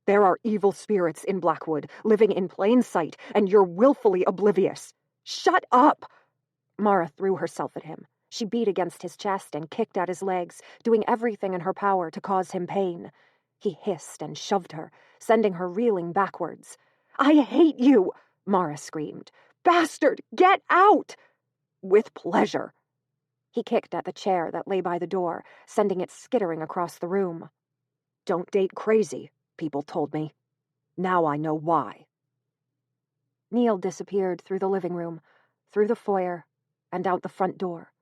There are evil spirits in Blackwood, living in plain sight, and you're willfully oblivious. Shut up! Mara threw herself at him. She beat against his chest and kicked at his legs, doing everything in her power to cause him pain. He hissed and shoved her, sending her reeling backwards. I hate you! Mara screamed. Bastard, get out! With pleasure. He kicked at the chair that lay by the door, sending it skittering across the room. Don't date crazy, people told me. Now I know why. Neil disappeared through the living room, through the foyer, and out the front door,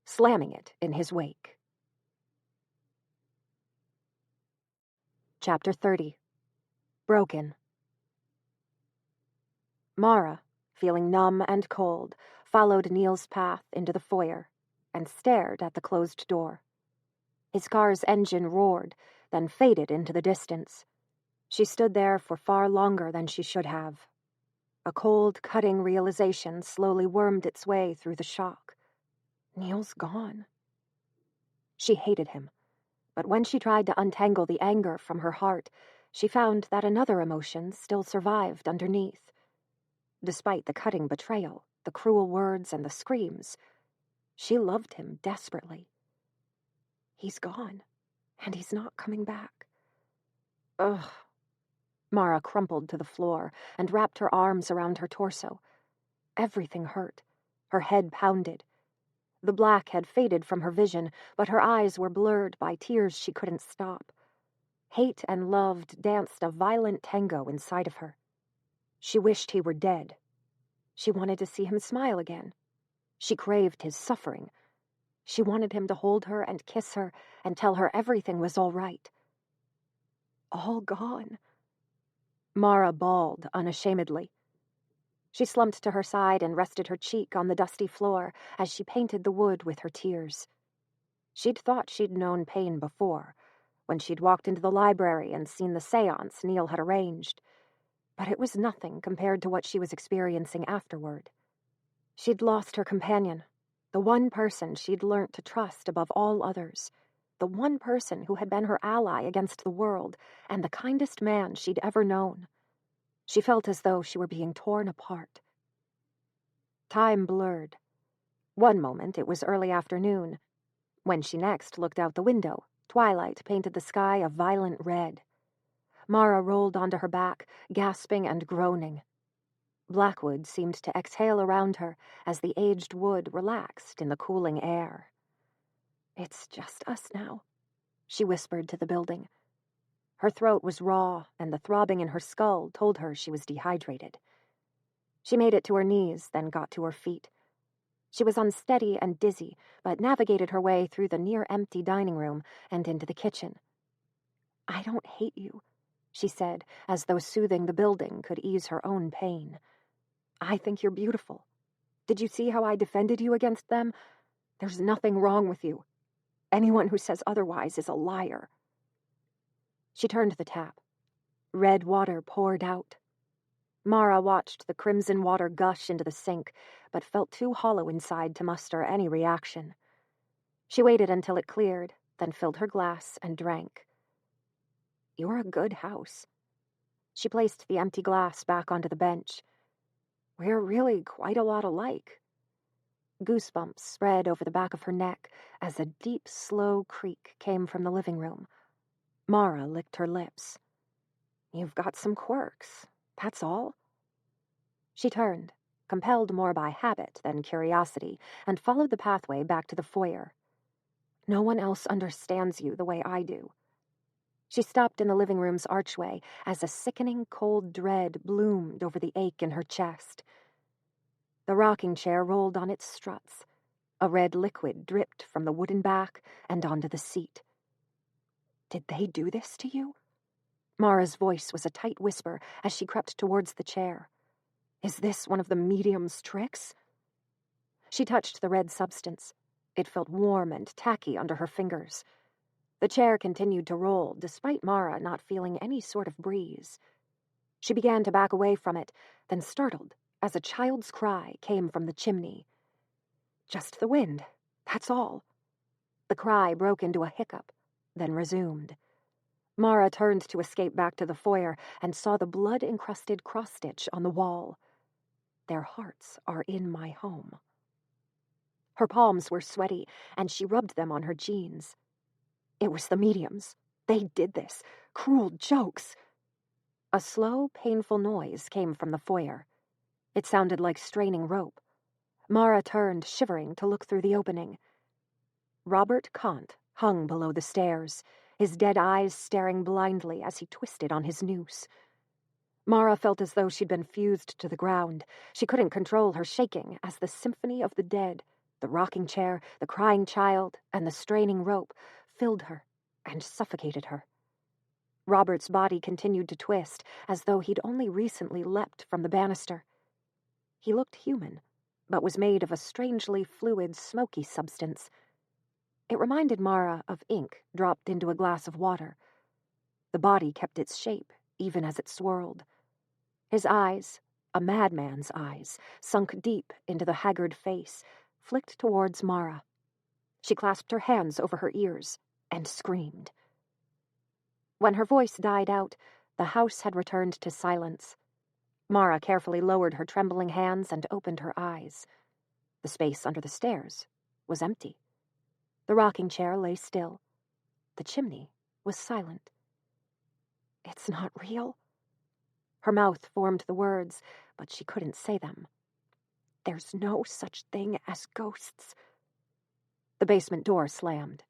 slamming it in his wake. Chapter 30. Broken. Mara, feeling numb and cold, followed Neil's path into the foyer and stared at the closed door. His car's engine roared, then faded into the distance. She stood there for far longer than she should have. A cold, cutting realization slowly wormed its way through the shock. Neil's gone. She hated him, but when she tried to untangle the anger from her heart, she found that another emotion still survived underneath. Despite the cutting betrayal, the cruel words, and the screams, she loved him desperately. He's gone, and he's not coming back. Ugh. Mara crumpled to the floor and wrapped her arms around her torso. Everything hurt. Her head pounded. The black had faded from her vision, but her eyes were blurred by tears she couldn't stop. Hate and love danced a violent tango inside of her. She wished he were dead. She wanted to see him smile again. She craved his suffering. She wanted him to hold her and kiss her and tell her everything was all right. All gone. Mara bawled unashamedly. She slumped to her side and rested her cheek on the dusty floor as she painted the wood with her tears. She'd thought she'd known pain before, when she'd walked into the library and seen the seance Neil had arranged, but it was nothing compared to what she was experiencing afterward. She'd lost her companion, the one person she'd learnt to trust above all others, the one person who had been her ally against the world, and the kindest man she'd ever known. She felt as though she were being torn apart. Time blurred. One moment it was early afternoon. When she next looked out the window, twilight painted the sky a violent red. Mara rolled onto her back, gasping and groaning. Blackwood seemed to exhale around her as the aged wood relaxed in the cooling air. "It's just us now," she whispered to the building. Her throat was raw, and the throbbing in her skull told her she was dehydrated. She made it to her knees, then got to her feet. She was unsteady and dizzy, but navigated her way through the near-empty dining room and into the kitchen. "I don't hate you," she said, as though soothing the building could ease her own pain. "I think you're beautiful. Did you see how I defended you against them? There's nothing wrong with you. Anyone who says otherwise is a liar." She turned the tap. Red water poured out. Mara watched the crimson water gush into the sink, but felt too hollow inside to muster any reaction. She waited until it cleared, then filled her glass and drank. "You're a good house." She placed the empty glass back onto the bench. "We're really quite a lot alike." Goosebumps spread over the back of her neck as a deep, slow creak came from the living room. Mara licked her lips. "You've got some quirks, that's all." She turned, compelled more by habit than curiosity, and followed the pathway back to the foyer. "No one else understands you the way I do." She stopped in the living room's archway as a sickening cold dread bloomed over the ache in her chest. The rocking chair rolled on its struts. A red liquid dripped from the wooden back and onto the seat. "Did they do this to you?" Mara's voice was a tight whisper as she crept towards the chair. "Is this one of the medium's tricks?" She touched the red substance. It felt warm and tacky under her fingers. The chair continued to roll, despite Mara not feeling any sort of breeze. She began to back away from it, then startled as a child's cry came from the chimney. "Just the wind, that's all." The cry broke into a hiccup, then resumed. Mara turned to escape back to the foyer and saw the blood-encrusted cross-stitch on the wall. "Their hearts are in my home." Her palms were sweaty, and she rubbed them on her jeans. It was the mediums. They did this. Cruel jokes. A slow, painful noise came from the foyer. It sounded like straining rope. Mara turned, shivering, to look through the opening. Robert Kant hung below the stairs, his dead eyes staring blindly as he twisted on his noose. Mara felt as though she'd been fused to the ground. She couldn't control her shaking as the symphony of the dead, the rocking chair, the crying child, and the straining rope, filled her and suffocated her. Robert's body continued to twist as though he'd only recently leapt from the banister. He looked human, but was made of a strangely fluid, smoky substance. It reminded Mara of ink dropped into a glass of water. The body kept its shape, even as it swirled. His eyes, a madman's eyes, sunk deep into the haggard face, flicked towards Mara. She clasped her hands over her ears and screamed. When her voice died out, the house had returned to silence. Mara carefully lowered her trembling hands and opened her eyes. The space under the stairs was empty. The rocking chair lay still. The chimney was silent. "It's not real." Her mouth formed the words, but she couldn't say them. "There's no such thing as ghosts." The basement door slammed.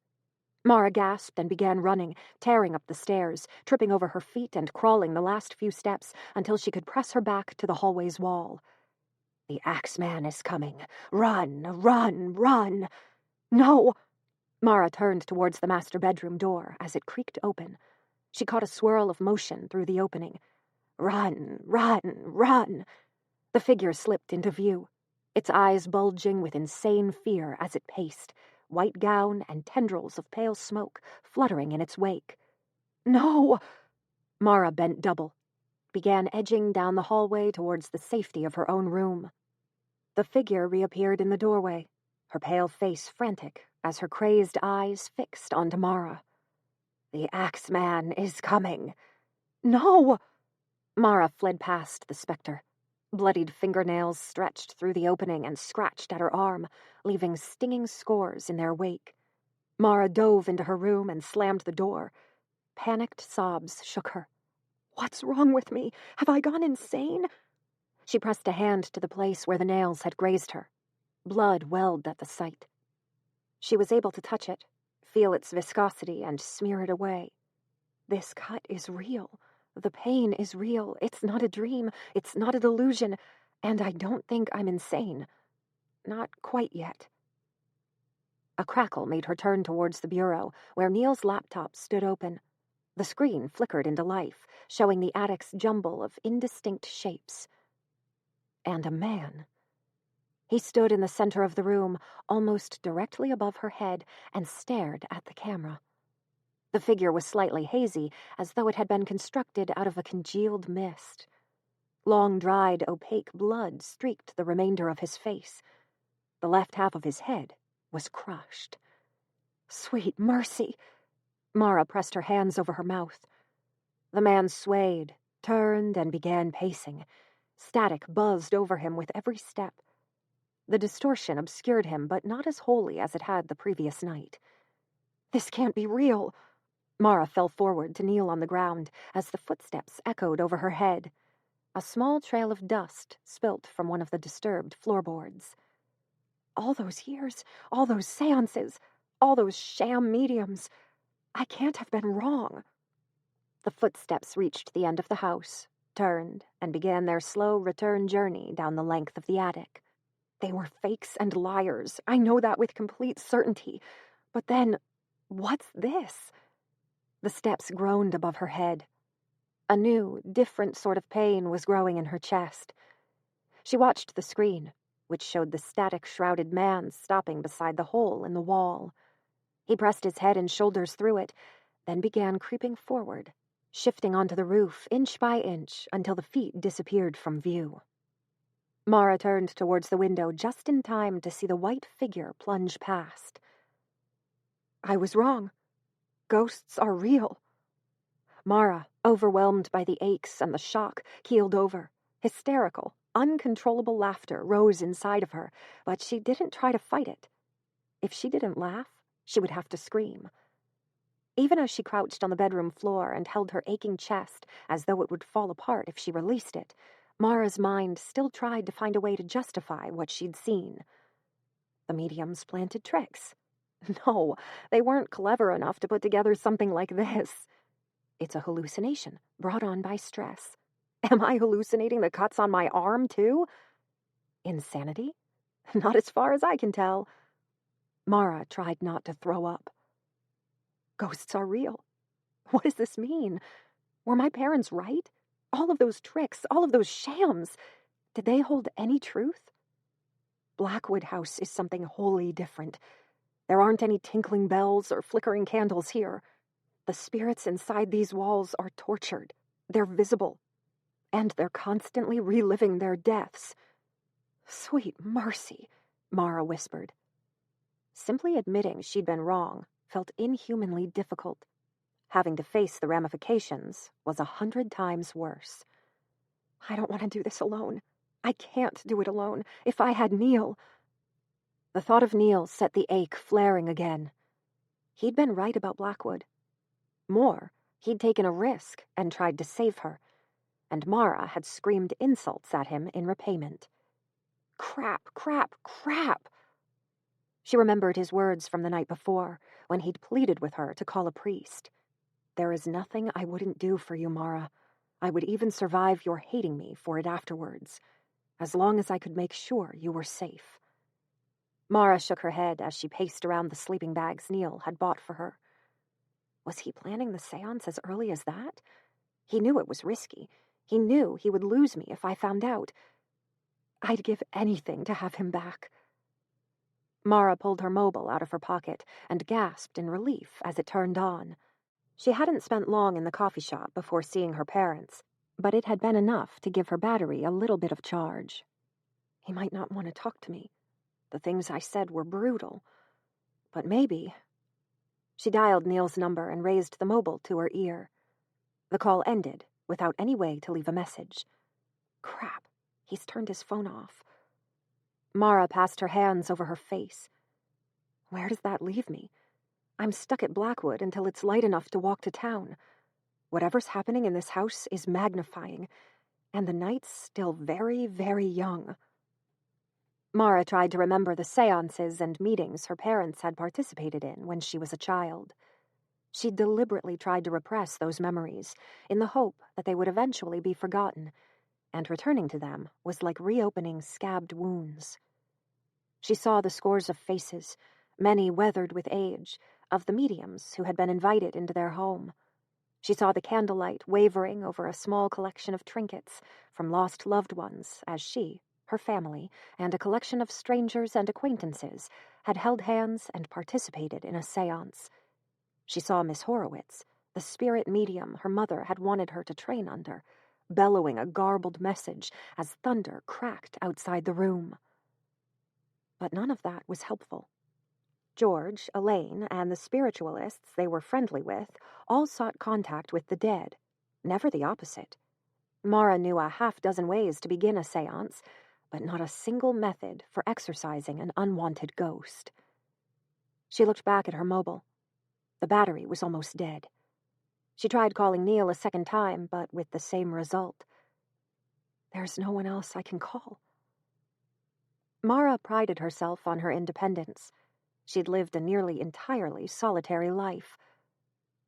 Mara gasped and began running, tearing up the stairs, tripping over her feet and crawling the last few steps until she could press her back to the hallway's wall. The Axeman is coming. Run, run, run! No! Mara turned towards the master bedroom door as it creaked open. She caught a swirl of motion through the opening. Run, run, run! The figure slipped into view, its eyes bulging with insane fear as it paced, white gown and tendrils of pale smoke fluttering in its wake. No! Mara bent double, began edging down the hallway towards the safety of her own room. The figure reappeared in the doorway, her pale face frantic as her crazed eyes fixed onto Mara. The Axeman is coming. No! Mara fled past the specter. Bloodied fingernails stretched through the opening and scratched at her arm, leaving stinging scores in their wake. Mara dove into her room and slammed the door. Panicked sobs shook her. What's wrong with me? Have I gone insane? She pressed a hand to the place where the nails had grazed her. Blood welled at the sight. She was able to touch it, feel its viscosity, and smear it away. This cut is real. The pain is real. It's not a dream. It's not a delusion. And I don't think I'm insane. Not quite yet. A crackle made her turn towards the bureau, where Neil's laptop stood open. The screen flickered into life, showing the attic's jumble of indistinct shapes. And a man. He stood in the center of the room, almost directly above her head, and stared at the camera. The figure was slightly hazy, as though it had been constructed out of a congealed mist. Long-dried, opaque blood streaked the remainder of his face. The left half of his head was crushed. Sweet mercy! Mara pressed her hands over her mouth. The man swayed, turned, and began pacing. Static buzzed over him with every step. The distortion obscured him, but not as wholly as it had the previous night. This can't be real! Mara fell forward to kneel on the ground as the footsteps echoed over her head. A small trail of dust spilt from one of the disturbed floorboards. All those years, all those seances, all those sham mediums. I can't have been wrong. The footsteps reached the end of the house, turned, and began their slow return journey down the length of the attic. They were fakes and liars. I know that with complete certainty. But then, what's this? The steps groaned above her head. A new, different sort of pain was growing in her chest. She watched the screen, which showed the static-shrouded man stopping beside the hole in the wall. He pressed his head and shoulders through it, then began creeping forward, shifting onto the roof inch by inch until the feet disappeared from view. Mara turned towards the window just in time to see the white figure plunge past. I was wrong. Ghosts are real. Mara, overwhelmed by the aches and the shock, keeled over. Hysterical, uncontrollable laughter rose inside of her, but she didn't try to fight it. If she didn't laugh, she would have to scream. Even as she crouched on the bedroom floor and held her aching chest as though it would fall apart if she released it, Mara's mind still tried to find a way to justify what she'd seen. The mediums planted tricks. No, they weren't clever enough to put together something like this. It's a hallucination brought on by stress. Am I hallucinating the cuts on my arm, too? Insanity? Not as far as I can tell. Mara tried not to throw up. Ghosts are real. What does this mean? Were my parents right? All of those tricks, all of those shams, did they hold any truth? Blackwood House is something wholly different. There aren't any tinkling bells or flickering candles here. The spirits inside these walls are tortured. They're visible. And they're constantly reliving their deaths. Sweet mercy, Mara whispered. Simply admitting she'd been wrong felt inhumanly difficult. Having to face the ramifications was 100 times worse. I don't want to do this alone. I can't do it alone. If I had Neil... The thought of Neil set the ache flaring again. He'd been right about Blackwood. More, he'd taken a risk and tried to save her, and Mara had screamed insults at him in repayment. Crap, crap, crap! She remembered his words from the night before, when he'd pleaded with her to call a priest. "There is nothing I wouldn't do for you, Mara. I would even survive your hating me for it afterwards, as long as I could make sure you were safe." Mara shook her head as she paced around the sleeping bags Neil had bought for her. Was he planning the seance as early as that? He knew it was risky. He knew he would lose me if I found out. I'd give anything to have him back. Mara pulled her mobile out of her pocket and gasped in relief as it turned on. She hadn't spent long in the coffee shop before seeing her parents, but it had been enough to give her battery a little bit of charge. He might not want to talk to me. The things I said were brutal. But maybe... She dialed Neil's number and raised the mobile to her ear. The call ended without any way to leave a message. Crap, he's turned his phone off. Mara passed her hands over her face. Where does that leave me? I'm stuck at Blackwood until it's light enough to walk to town. Whatever's happening in this house is magnifying, and the night's still very, very young. Mara tried to remember the seances and meetings her parents had participated in when she was a child. She deliberately tried to repress those memories in the hope that they would eventually be forgotten, and returning to them was like reopening scabbed wounds. She saw the scores of faces, many weathered with age, of the mediums who had been invited into their home. She saw the candlelight wavering over a small collection of trinkets from lost loved ones as she, her family, and a collection of strangers and acquaintances had held hands and participated in a seance. She saw Miss Horowitz, the spirit medium her mother had wanted her to train under, bellowing a garbled message as thunder cracked outside the room. But none of that was helpful. George, Elaine, and the spiritualists they were friendly with all sought contact with the dead, never the opposite. Mara knew a half-dozen ways to begin a seance, but not a single method for exorcising an unwanted ghost. She looked back at her mobile. The battery was almost dead. She tried calling Neil a second time, but with the same result. There's no one else I can call. Mara prided herself on her independence. She'd lived a nearly entirely solitary life.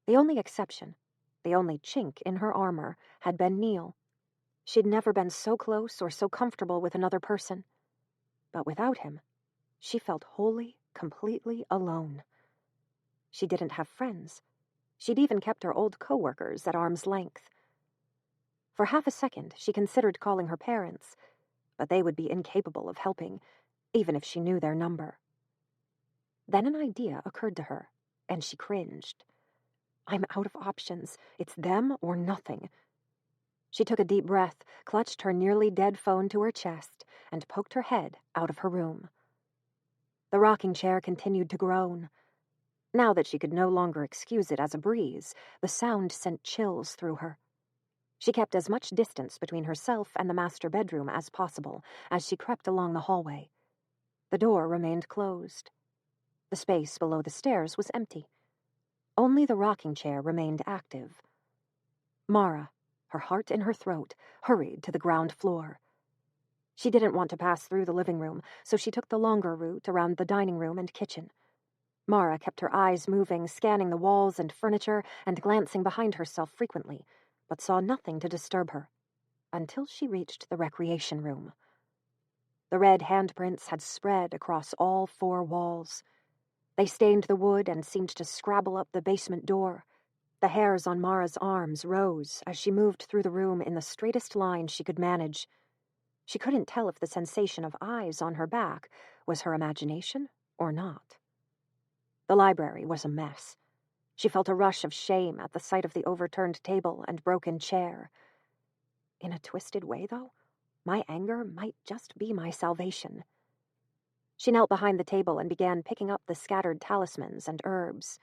The only exception, the only chink in her armor, had been Neil. She'd never been so close or so comfortable with another person. But without him, she felt wholly, completely alone. She didn't have friends. She'd even kept her old co-workers at arm's length. For half a second, she considered calling her parents, but they would be incapable of helping, even if she knew their number. Then an idea occurred to her, and she cringed. I'm out of options. It's them or nothing. She took a deep breath, clutched her nearly dead phone to her chest, and poked her head out of her room. The rocking chair continued to groan. Now that she could no longer excuse it as a breeze, the sound sent chills through her. She kept as much distance between herself and the master bedroom as possible as she crept along the hallway. The door remained closed. The space below the stairs was empty. Only the rocking chair remained active. Mara, her heart in her throat, hurried to the ground floor. She didn't want to pass through the living room, so she took the longer route around the dining room and kitchen. Mara kept her eyes moving, scanning the walls and furniture and glancing behind herself frequently, but saw nothing to disturb her, until she reached the recreation room. The red handprints had spread across all 4 walls. They stained the wood and seemed to scrabble up the basement door. The hairs on Mara's arms rose as she moved through the room in the straightest line she could manage. She couldn't tell if the sensation of eyes on her back was her imagination or not. The library was a mess. She felt a rush of shame at the sight of the overturned table and broken chair. In a twisted way, though, my anger might just be my salvation. She knelt behind the table and began picking up the scattered talismans and herbs.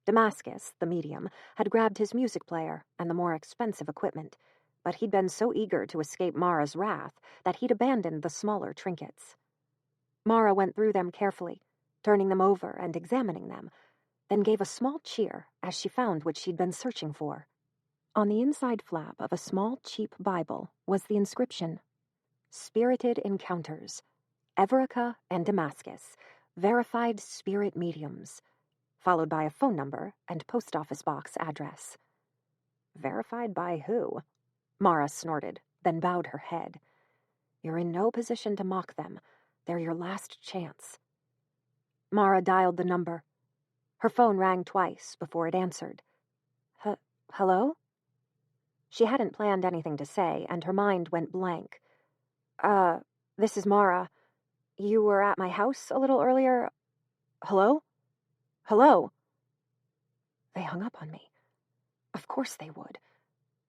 Damascus, the medium, had grabbed his music player and the more expensive equipment, but he'd been so eager to escape Mara's wrath that he'd abandoned the smaller trinkets. Mara went through them carefully, turning them over and examining them, then gave a small cheer as she found what she'd been searching for. On the inside flap of a small, cheap Bible was the inscription, Spirited Encounters, Everica and Damascus, verified spirit mediums, followed by a phone number and post office box address. Verified by who? Mara snorted, then bowed her head. You're in no position to mock them. They're your last chance. Mara dialed the number. Her phone rang twice before it answered. Hello? She hadn't planned anything to say, and her mind went blank. This is Mara. You were at my house a little earlier. Hello? Hello? They hung up on me. Of course they would.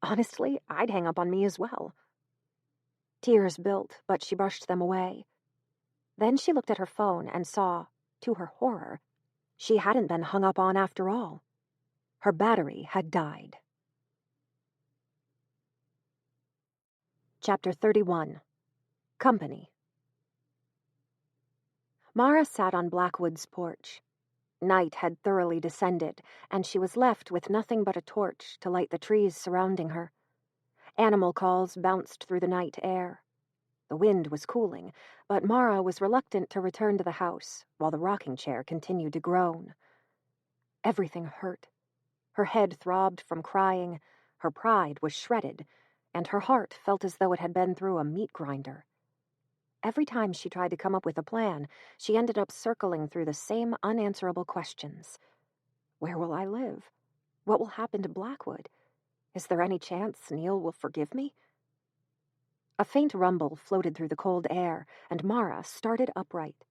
Honestly, I'd hang up on me as well. Tears built, but she brushed them away. Then she looked at her phone and saw, to her horror, she hadn't been hung up on after all. Her battery had died. Chapter 31. Company. Mara sat on Blackwood's porch. Night had thoroughly descended, and she was left with nothing but a torch to light the trees surrounding her. Animal calls bounced through the night air. The wind was cooling, but Mara was reluctant to return to the house while the rocking chair continued to groan. Everything hurt. Her head throbbed from crying, her pride was shredded, and her heart felt as though it had been through a meat grinder. Every time she tried to come up with a plan, she ended up circling through the same unanswerable questions. Where will I live? What will happen to Blackwood? Is there any chance Neil will forgive me? A faint rumble floated through the cold air, and Mara started upright.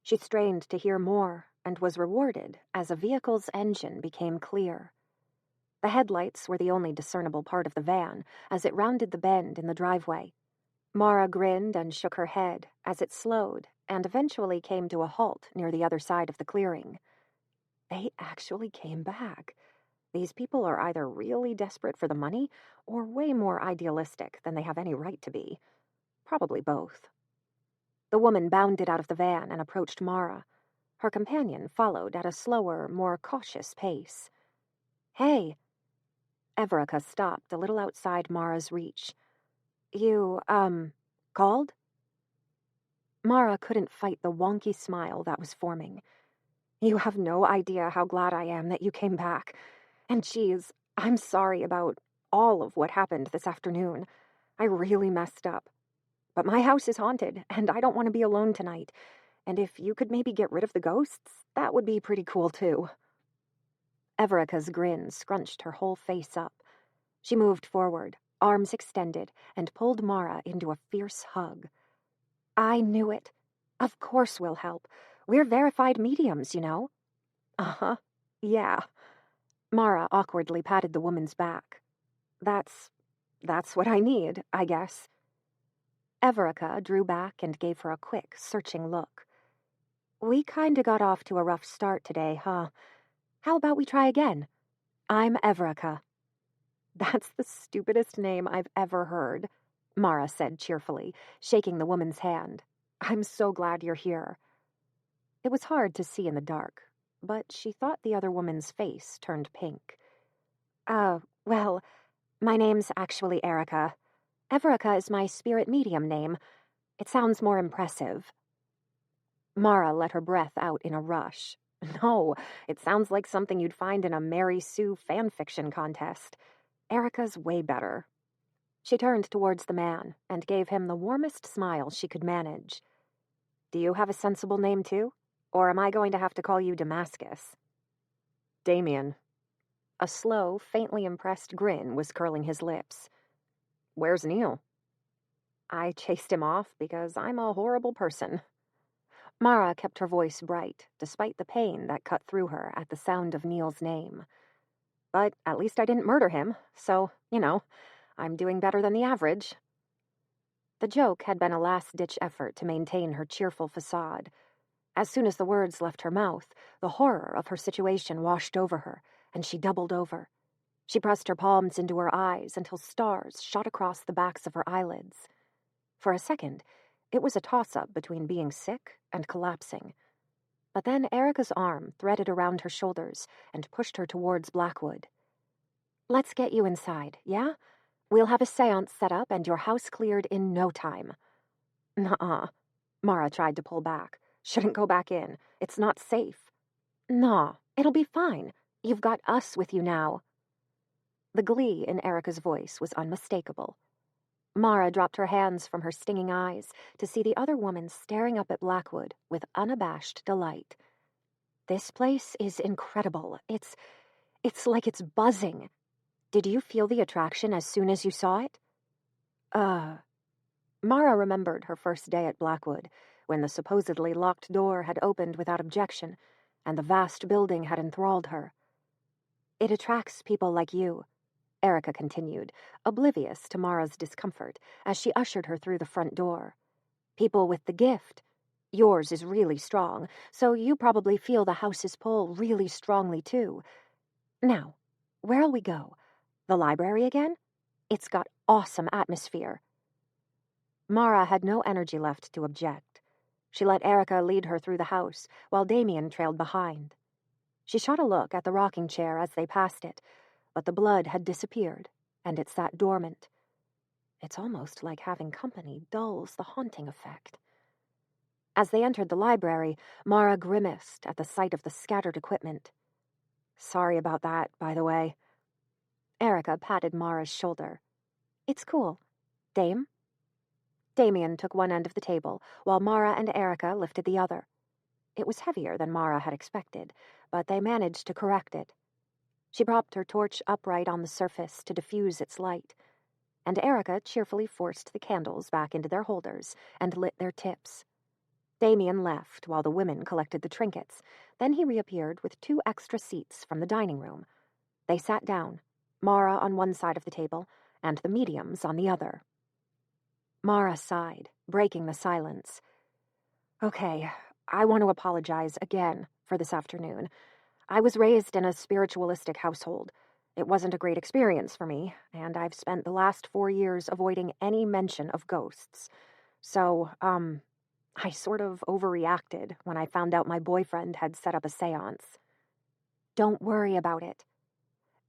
She strained to hear more, and was rewarded as a vehicle's engine became clear. The headlights were the only discernible part of the van as it rounded the bend in the driveway. Mara grinned and shook her head as it slowed and eventually came to a halt near the other side of the clearing. They actually came back. These people are either really desperate for the money or way more idealistic than they have any right to be. Probably both. The woman bounded out of the van and approached Mara. Her companion followed at a slower, more cautious pace. Hey! Everica stopped a little outside Mara's reach. You, called? Mara couldn't fight the wonky smile that was forming. You have no idea how glad I am that you came back. And geez, I'm sorry about all of what happened this afternoon. I really messed up. But my house is haunted, and I don't want to be alone tonight. And if you could maybe get rid of the ghosts, that would be pretty cool too. Everica's grin scrunched her whole face up. She moved forward, arms extended, and pulled Mara into a fierce hug. I knew it. Of course we'll help. We're verified mediums, you know. Uh-huh. Yeah. Mara awkwardly patted the woman's back. That's what I need, I guess. Everica drew back and gave her a quick, searching look. We kinda got off to a rough start today, huh? How about we try again? I'm Everica. That's the stupidest name I've ever heard, Mara said cheerfully, shaking the woman's hand. I'm so glad you're here. It was hard to see in the dark, but she thought the other woman's face turned pink. Well, my name's actually Erica. Everica is my spirit medium name. It sounds more impressive. Mara let her breath out in a rush. No, it sounds like something you'd find in a Mary Sue fanfiction contest. Erica's way better. She turned towards the man and gave him the warmest smile she could manage. Do you have a sensible name too? Or am I going to have to call you Damascus? Damien. A slow, faintly impressed grin was curling his lips. Where's Neil? I chased him off because I'm a horrible person. Mara kept her voice bright, despite the pain that cut through her at the sound of Neil's name. But at least I didn't murder him, so, I'm doing better than the average. The joke had been a last-ditch effort to maintain her cheerful facade. As soon as the words left her mouth, the horror of her situation washed over her, and she doubled over. She pressed her palms into her eyes until stars shot across the backs of her eyelids. For a second, it was a toss-up between being sick and collapsing. But then Erica's arm threaded around her shoulders and pushed her towards Blackwood. Let's get you inside, yeah? We'll have a seance set up and your house cleared in no time. Nuh-uh. Mara tried to pull back. Shouldn't go back in. It's not safe. Nah, it'll be fine. You've got us with you now. The glee in Erica's voice was unmistakable. Mara dropped her hands from her stinging eyes to see the other woman staring up at Blackwood with unabashed delight. This place is incredible. It's like it's buzzing. Did you feel the attraction as soon as you saw it? Mara remembered her first day at Blackwood, when the supposedly locked door had opened without objection, and the vast building had enthralled her. It attracts people like you, Erica continued, oblivious to Mara's discomfort as she ushered her through the front door. People with the gift. Yours is really strong, so you probably feel the house's pull really strongly too. Now, where'll we go? The library again? It's got awesome atmosphere. Mara had no energy left to object. She let Erica lead her through the house, while Damien trailed behind. She shot a look at the rocking chair as they passed it, but the blood had disappeared, and it sat dormant. It's almost like having company dulls the haunting effect. As they entered the library, Mara grimaced at the sight of the scattered equipment. Sorry about that, by the way. Erica patted Mara's shoulder. It's cool. Dame? Damien took one end of the table, while Mara and Erica lifted the other. It was heavier than Mara had expected, but they managed to correct it. She propped her torch upright on the surface to diffuse its light, and Erica cheerfully forced the candles back into their holders and lit their tips. Damien left while the women collected the trinkets. Then he reappeared with 2 extra seats from the dining room. They sat down, Mara on one side of the table and the mediums on the other. Mara sighed, breaking the silence. Okay, I want to apologize again for this afternoon. I was raised in a spiritualistic household. It wasn't a great experience for me, and I've spent the last 4 years avoiding any mention of ghosts. So, I sort of overreacted when I found out my boyfriend had set up a seance. Don't worry about it.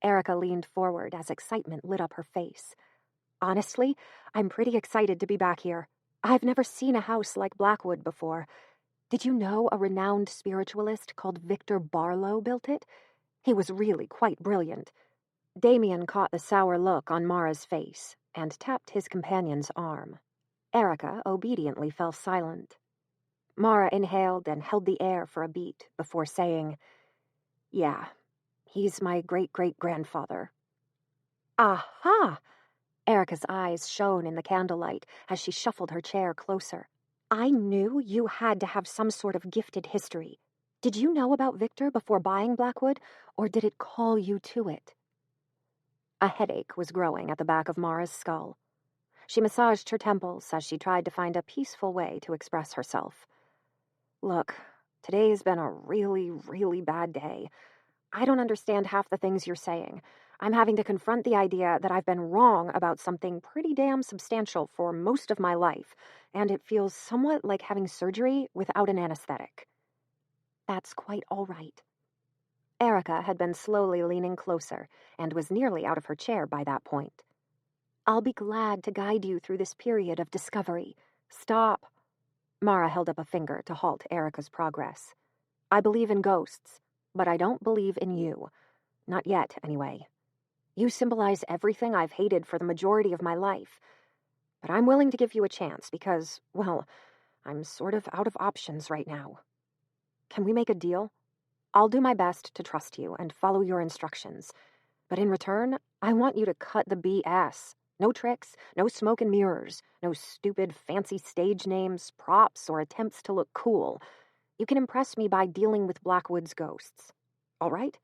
Erica leaned forward as excitement lit up her face. Honestly, I'm pretty excited to be back here. I've never seen a house like Blackwood before. Did you know a renowned spiritualist called Victor Barlow built it? He was really quite brilliant. Damien caught the sour look on Mara's face and tapped his companion's arm. Erica obediently fell silent. Mara inhaled and held the air for a beat before saying, Yeah, he's my great-great-grandfather. Aha! Erica's eyes shone in the candlelight as she shuffled her chair closer. I knew you had to have some sort of gifted history. Did you know about Victor before buying Blackwood, or did it call you to it? A headache was growing at the back of Mara's skull. She massaged her temples as she tried to find a peaceful way to express herself. Look, today's been a really, really bad day. I don't understand half the things you're saying. I'm having to confront the idea that I've been wrong about something pretty damn substantial for most of my life, and it feels somewhat like having surgery without an anesthetic. That's quite all right. Erica had been slowly leaning closer and was nearly out of her chair by that point. I'll be glad to guide you through this period of discovery. Stop. Mara held up a finger to halt Erica's progress. I believe in ghosts, but I don't believe in you. Not yet, anyway. You symbolize everything I've hated for the majority of my life. But I'm willing to give you a chance because, well, I'm sort of out of options right now. Can we make a deal? I'll do my best to trust you and follow your instructions. But in return, I want you to cut the BS. No tricks, no smoke and mirrors, no stupid fancy stage names, props, or attempts to look cool. You can impress me by dealing with Blackwood's ghosts. All right?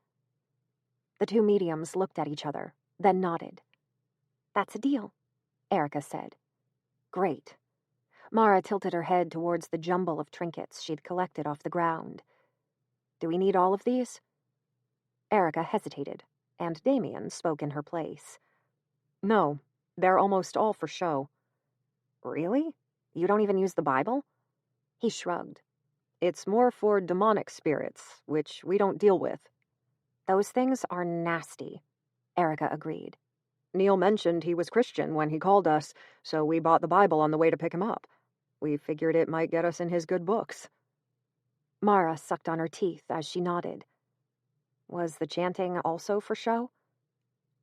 The 2 mediums looked at each other, then nodded. That's a deal, Erica said. Great. Mara tilted her head towards the jumble of trinkets she'd collected off the ground. Do we need all of these? Erica hesitated, and Damien spoke in her place. No, they're almost all for show. Really? You don't even use the Bible? He shrugged. It's more for demonic spirits, which we don't deal with. Those things are nasty, Erica agreed. Neil mentioned he was Christian when he called us, so we bought the Bible on the way to pick him up. We figured it might get us in his good books. Mara sucked on her teeth as she nodded. Was the chanting also for show?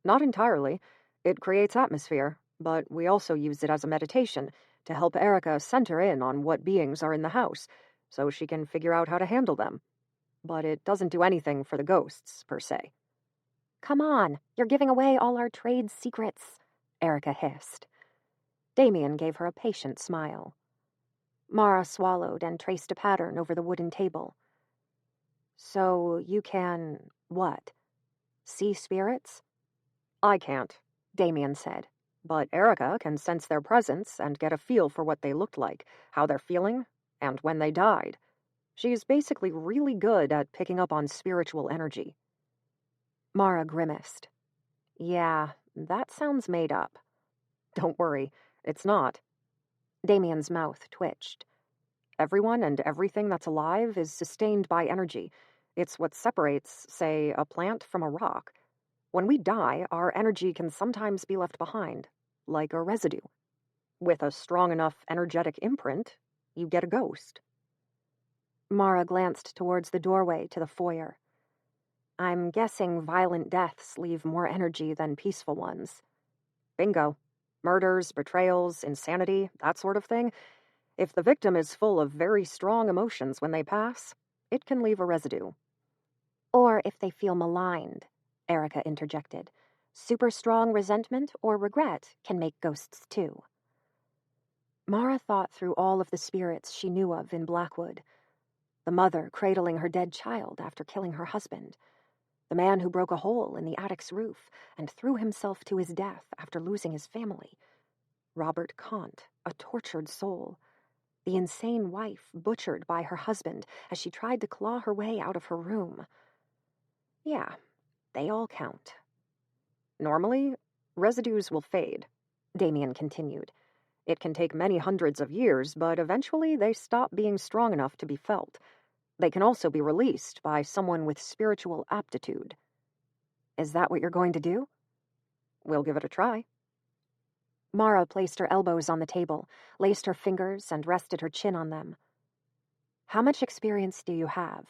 Not entirely. It creates atmosphere, but we also use it as a meditation to help Erica center in on what beings are in the house, so she can figure out how to handle them. But it doesn't do anything for the ghosts, per se. Come on, you're giving away all our trade secrets, Erica hissed. Damien gave her a patient smile. Mara swallowed and traced a pattern over the wooden table. So you can, what? See spirits? I can't, Damien said, but Erica can sense their presence and get a feel for what they looked like, how they're feeling, and when they died. She's basically really good at picking up on spiritual energy. Mara grimaced. Yeah, that sounds made up. Don't worry, it's not. Damien's mouth twitched. Everyone and everything that's alive is sustained by energy. It's what separates, say, a plant from a rock. When we die, our energy can sometimes be left behind, like a residue. With a strong enough energetic imprint, you get a ghost. Mara glanced towards the doorway to the foyer. I'm guessing violent deaths leave more energy than peaceful ones. Bingo. Murders, betrayals, insanity, that sort of thing. If the victim is full of very strong emotions when they pass, it can leave a residue. Or if they feel maligned, Erica interjected. Super strong resentment or regret can make ghosts too. Mara thought through all of the spirits she knew of in Blackwood. The mother cradling her dead child after killing her husband. The man who broke a hole in the attic's roof and threw himself to his death after losing his family. Robert Kant, a tortured soul. The insane wife butchered by her husband as she tried to claw her way out of her room. Yeah, they all count. Normally, residues will fade, Damien continued. It can take many hundreds of years, but eventually they stop being strong enough to be felt. They can also be released by someone with spiritual aptitude. Is that what you're going to do? We'll give it a try. Mara placed her elbows on the table, laced her fingers, and rested her chin on them. How much experience do you have?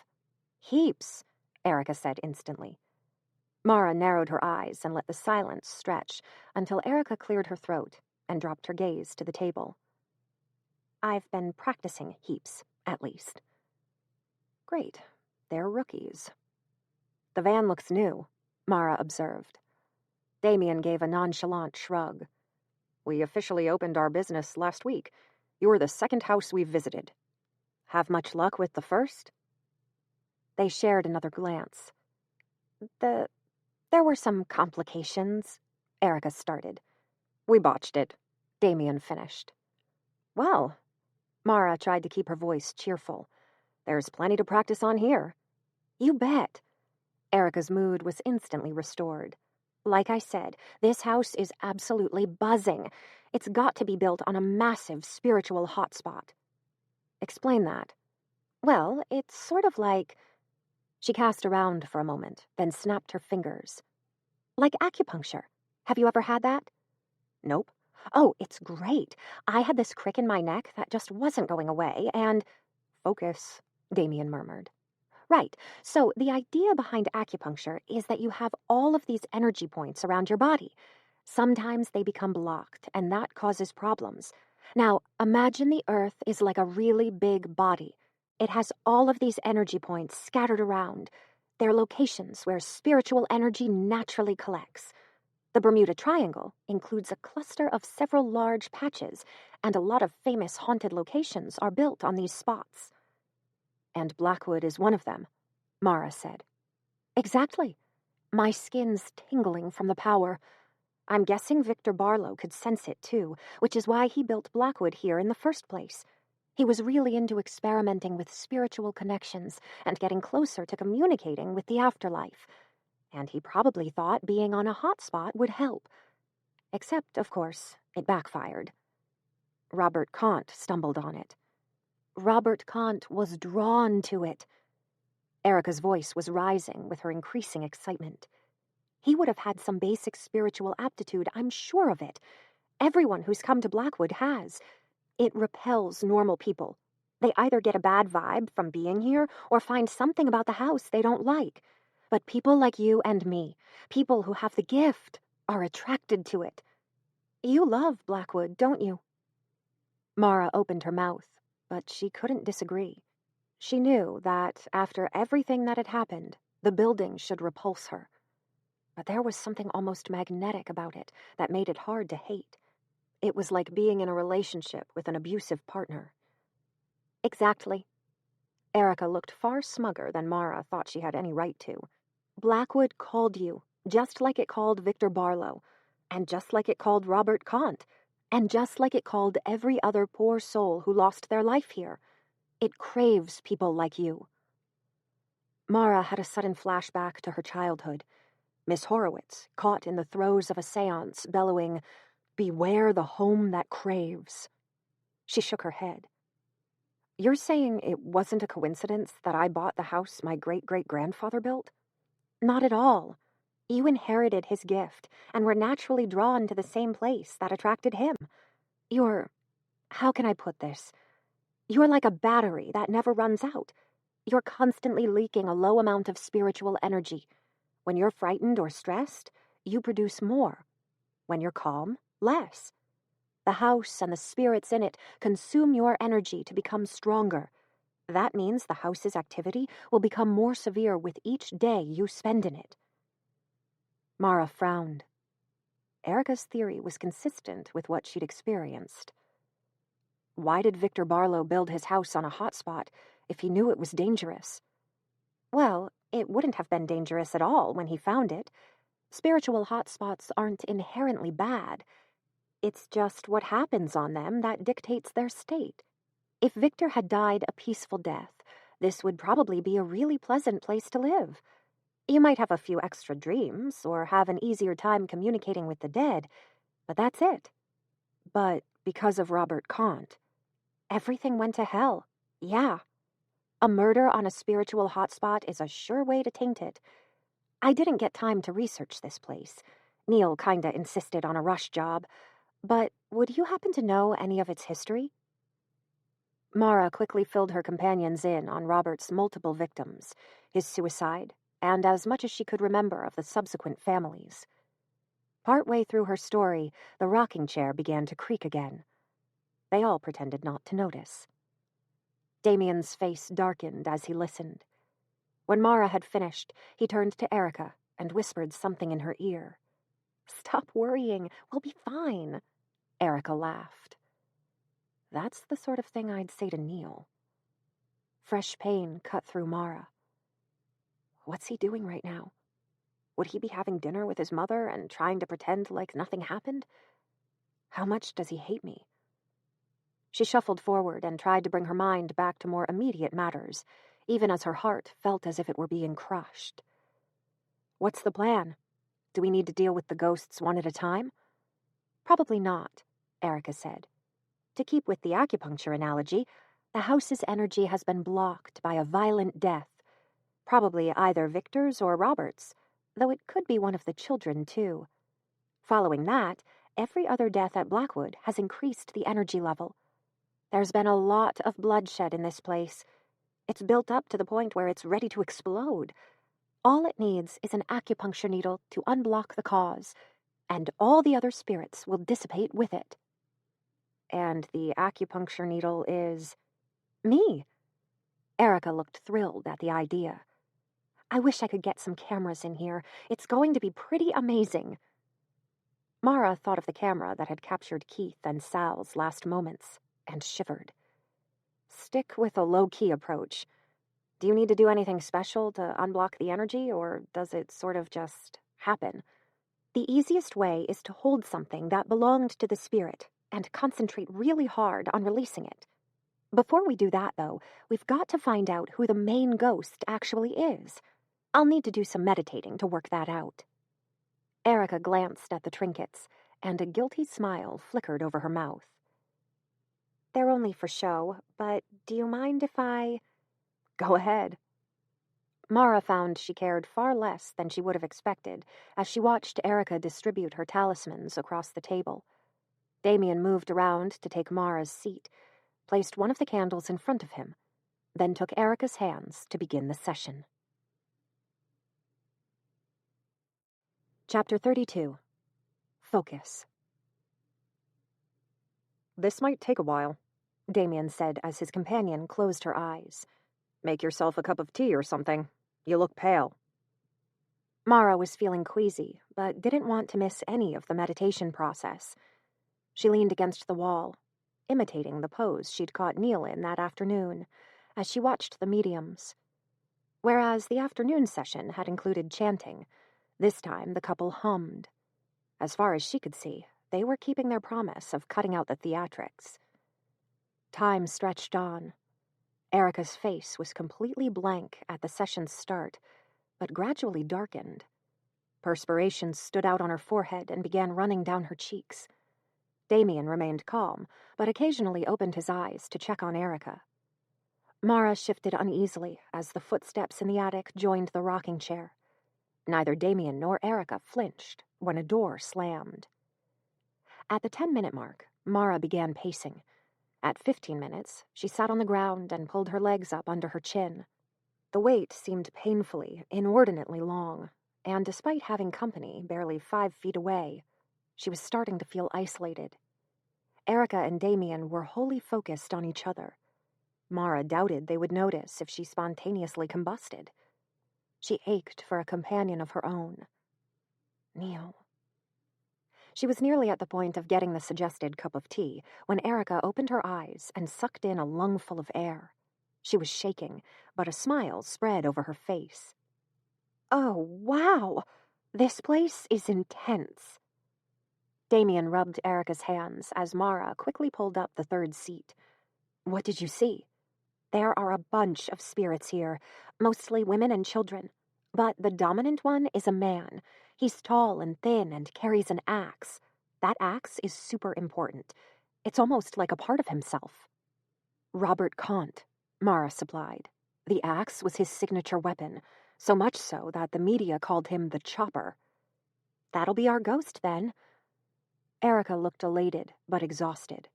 Heaps, Erica said instantly. Mara narrowed her eyes and let the silence stretch until Erica cleared her throat and dropped her gaze to the table. I've been practicing heaps, at least. Great. They're rookies. The van looks new, Mara observed. Damien gave a nonchalant shrug. We officially opened our business last week. You're the second house we've visited. Have much luck with the first? They shared another glance. There were some complications, Erica started. We botched it, Damien finished. Well, Mara tried to keep her voice cheerful. There's plenty to practice on here. You bet. Erica's mood was instantly restored. Like I said, this house is absolutely buzzing. It's got to be built on a massive spiritual hotspot. Explain that. Well, it's sort of like... She cast around for a moment, then snapped her fingers. Like acupuncture. Have you ever had that? Nope. Oh, it's great. I had this crick in my neck that just wasn't going away, and... Focus, Damien murmured. Right, so the idea behind acupuncture is that you have all of these energy points around your body. Sometimes they become blocked, and that causes problems. Now, imagine the Earth is like a really big body. It has all of these energy points scattered around. They're locations where spiritual energy naturally collects. The Bermuda Triangle includes a cluster of several large patches, and a lot of famous haunted locations are built on these spots. And Blackwood is one of them, Mara said. Exactly. My skin's tingling from the power. I'm guessing Victor Barlow could sense it too, which is why he built Blackwood here in the first place. He was really into experimenting with spiritual connections and getting closer to communicating with the afterlife. And he probably thought being on a hot spot would help. Except, of course, it backfired. Robert Kant stumbled on it. Robert Kant was drawn to it. Erica's voice was rising with her increasing excitement. He would have had some basic spiritual aptitude, I'm sure of it. Everyone who's come to Blackwood has. It repels normal people. They either get a bad vibe from being here or find something about the house they don't like. But people like you and me, people who have the gift, are attracted to it. You love Blackwood, don't you?" Mara opened her mouth, but she couldn't disagree. She knew that, after everything that had happened, the building should repulse her. But there was something almost magnetic about it that made it hard to hate. It was like being in a relationship with an abusive partner. "Exactly." Erica looked far smugger than Mara thought she had any right to. "Blackwood called you, just like it called Victor Barlow, and just like it called Robert Kant, and just like it called every other poor soul who lost their life here. It craves people like you." Mara had a sudden flashback to her childhood. Miss Horowitz, caught in the throes of a seance, bellowing, "Beware the home that craves." She shook her head. "You're saying it wasn't a coincidence that I bought the house my great-great-grandfather built?" "Not at all. You inherited his gift and were naturally drawn to the same place that attracted him. How can I put this? You're like a battery that never runs out. You're constantly leaking a low amount of spiritual energy. When you're frightened or stressed, you produce more. When you're calm, less. The house and the spirits in it consume your energy to become stronger. That means the house's activity will become more severe with each day you spend in it." Mara frowned. Erica's theory was consistent with what she'd experienced. Why did Victor Barlow build his house on a hotspot if he knew it was dangerous? Well, it wouldn't have been dangerous at all when he found it. Spiritual hotspots aren't inherently bad. It's just what happens on them that dictates their state. If Victor had died a peaceful death, this would probably be a really pleasant place to live. You might have a few extra dreams or have an easier time communicating with the dead, but that's it. But because of Robert Kant, everything went to hell. Yeah. A murder on a spiritual hotspot is a sure way to taint it. I didn't get time to research this place. Neil kinda insisted on a rush job. But would you happen to know any of its history? Mara quickly filled her companions in on Robert's multiple victims, his suicide, and as much as she could remember of the subsequent families. Partway through her story, the rocking chair began to creak again. They all pretended not to notice. Damien's face darkened as he listened. When Mara had finished, he turned to Erica and whispered something in her ear. "Stop worrying, we'll be fine." Erica laughed. That's the sort of thing I'd say to Neil. Fresh pain cut through Mara. What's he doing right now? Would he be having dinner with his mother and trying to pretend like nothing happened? How much does he hate me? She shuffled forward and tried to bring her mind back to more immediate matters, even as her heart felt as if it were being crushed. What's the plan? Do we need to deal with the ghosts one at a time? Probably not, Erica said. To keep with the acupuncture analogy, the house's energy has been blocked by a violent death, probably either Victor's or Robert's, though it could be one of the children, too. Following that, every other death at Blackwood has increased the energy level. There's been a lot of bloodshed in this place. It's built up to the point where it's ready to explode. All it needs is an acupuncture needle to unblock the cause, and all the other spirits will dissipate with it. And the acupuncture needle is... me. Erica looked thrilled at the idea. I wish I could get some cameras in here. It's going to be pretty amazing. Mara thought of the camera that had captured Keith and Sal's last moments and shivered. Stick with a low-key approach. Do you need to do anything special to unblock the energy, or does it sort of just happen? The easiest way is to hold something that belonged to the spirit and concentrate really hard on releasing it. Before we do that, though, we've got to find out who the main ghost actually is. I'll need to do some meditating to work that out. Erica glanced at the trinkets, and a guilty smile flickered over her mouth. They're only for show, but do you mind if I... Go ahead. Mara found she cared far less than she would have expected as she watched Erica distribute her talismans across the table. Damien moved around to take Mara's seat, placed one of the candles in front of him, then took Erica's hands to begin the session. Chapter 32. Focus. "This might take a while," Damien said as his companion closed her eyes. "Make yourself a cup of tea or something. You look pale." Mara was feeling queasy, but didn't want to miss any of the meditation process. She leaned against the wall, imitating the pose she'd caught Neil in that afternoon, as she watched the mediums. Whereas the afternoon session had included chanting, this time the couple hummed. As far as she could see, they were keeping their promise of cutting out the theatrics. Time stretched on. Erica's face was completely blank at the session's start, but gradually darkened. Perspiration stood out on her forehead and began running down her cheeks. Damien remained calm, but occasionally opened his eyes to check on Erica. Mara shifted uneasily as the footsteps in the attic joined the rocking chair. Neither Damien nor Erica flinched when a door slammed. At the 10-minute mark, Mara began pacing. At 15 minutes, she sat on the ground and pulled her legs up under her chin. The wait seemed painfully, inordinately long, and despite having company barely 5 feet away, she was starting to feel isolated. Erica and Damien were wholly focused on each other. Mara doubted they would notice if she spontaneously combusted. She ached for a companion of her own. Neil. She was nearly at the point of getting the suggested cup of tea when Erica opened her eyes and sucked in a lungful of air. She was shaking, but a smile spread over her face. "Oh, wow! This place is intense." Damien rubbed Erica's hands as Mara quickly pulled up the third seat. "What did you see?" "There are a bunch of spirits here, mostly women and children. But the dominant one is a man. He's tall and thin and carries an axe. That axe is super important. It's almost like a part of himself." "Robert Kant," Mara supplied. "The axe was his signature weapon, so much so that the media called him the Chopper." "That'll be our ghost, then." Erica looked elated, but exhausted.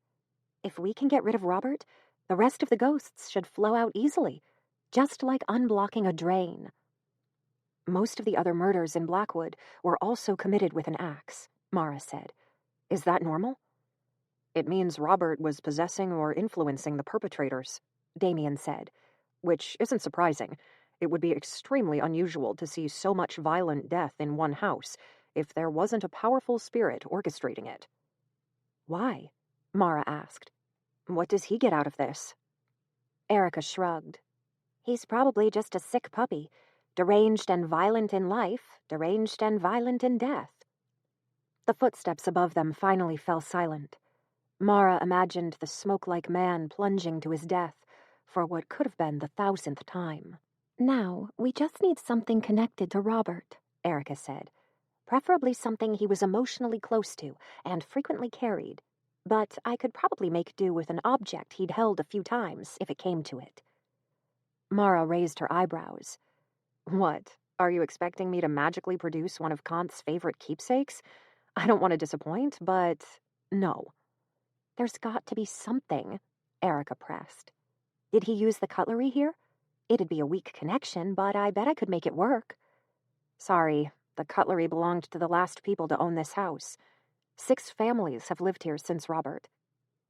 "If we can get rid of Robert, the rest of the ghosts should flow out easily, just like unblocking a drain." "Most of the other murders in Blackwood were also committed with an axe," Mara said. "Is that normal?" "It means Robert was possessing or influencing the perpetrators," Damien said, "which isn't surprising. It would be extremely unusual to see so much violent death in one house if there wasn't a powerful spirit orchestrating it." "Why?" Mara asked. "What does he get out of this?" Erica shrugged. "He's probably just a sick puppy, deranged and violent in life, deranged and violent in death." The footsteps above them finally fell silent. Mara imagined the smoke-like man plunging to his death for what could have been the 1,000th time. "Now, we just need something connected to Robert," Erica said. "Preferably something he was emotionally close to and frequently carried. But I could probably make do with an object he'd held a few times if it came to it." Mara raised her eyebrows. "What? Are you expecting me to magically produce one of Kant's favorite keepsakes? I don't want to disappoint, but no." "There's got to be something," Erica pressed. "Did he use the cutlery here? It'd be a weak connection, but I bet I could make it work." "Sorry, the cutlery belonged to the last people to own this house. 6 families have lived here since Robert.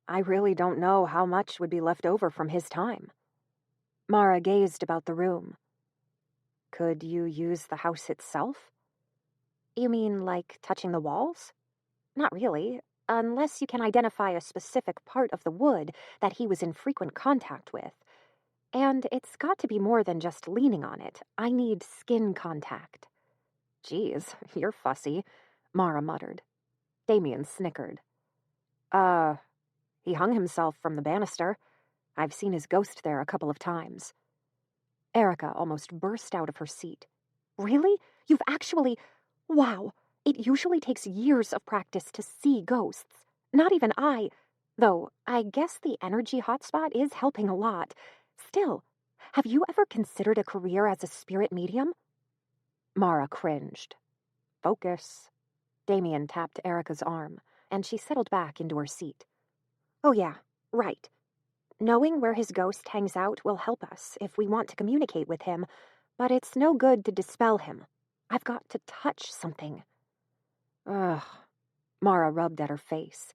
I really don't know how much would be left over from his time." Mara gazed about the room. "Could you use the house itself?" "You mean like touching the walls?" "Not really, unless you can identify a specific part of the wood that he was in frequent contact with. And it's got to be more than just leaning on it. I need skin contact." "Geez, you're fussy," Mara muttered. Damien snickered. He hung himself from the banister. I've seen his ghost there a couple of times." Erica almost burst out of her seat. "Really? You've actually... Wow! It usually takes years of practice to see ghosts. Not even I... Though, I guess the energy hotspot is helping a lot. Still, have you ever considered a career as a spirit medium?" Mara cringed. "Focus." Damien tapped Erica's arm, and she settled back into her seat. "Oh yeah, right. Knowing where his ghost hangs out will help us if we want to communicate with him, but it's no good to dispel him. I've got to touch something. Ugh. Mara rubbed at her face.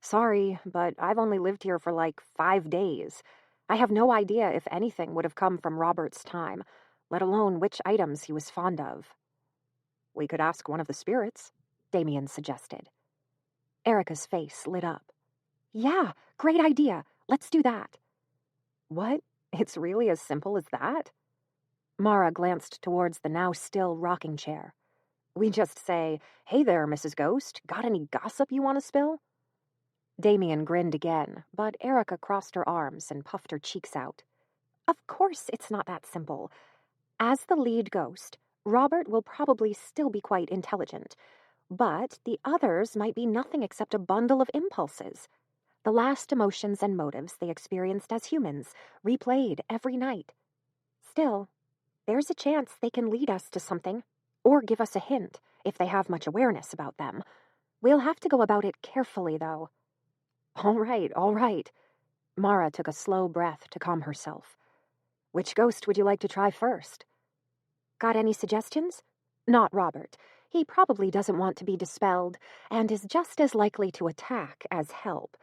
Sorry, but I've only lived here for like 5 days. I have no idea if anything would have come from Robert's time, let alone which items he was fond of. We could ask one of the spirits, Damien suggested. Erica's face lit up. Yeah, great idea. Let's do that. What? It's really as simple as that? Mara glanced towards the now still rocking chair. We just say, "Hey there, Mrs. Ghost, got any gossip you want to spill?" Damien grinned again, but Erica crossed her arms and puffed her cheeks out. Of course it's not that simple. As the lead ghost, Robert will probably still be quite intelligent, but the others might be nothing except a bundle of impulses. The last emotions and motives they experienced as humans, replayed every night. Still, there's a chance they can lead us to something, or give us a hint, if they have much awareness about them. We'll have to go about it carefully, though. All right. Mara took a slow breath to calm herself. Which ghost would you like to try first? Got any suggestions? Not Robert. He probably doesn't want to be dispelled, and is just as likely to attack as help.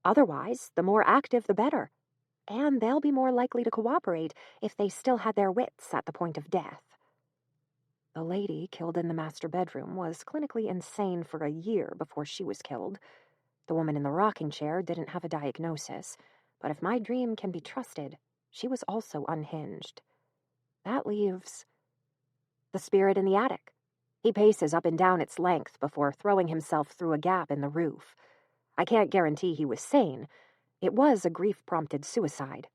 Otherwise, the more active the better. And they'll be more likely to cooperate if they still had their wits at the point of death. The lady killed in the master bedroom was clinically insane for a year before she was killed. The woman in the rocking chair didn't have a diagnosis, but if my dream can be trusted, she was also unhinged. That leaves the spirit in the attic. He paces up and down its length before throwing himself through a gap in the roof. I can't guarantee he was sane. It was a grief-prompted suicide.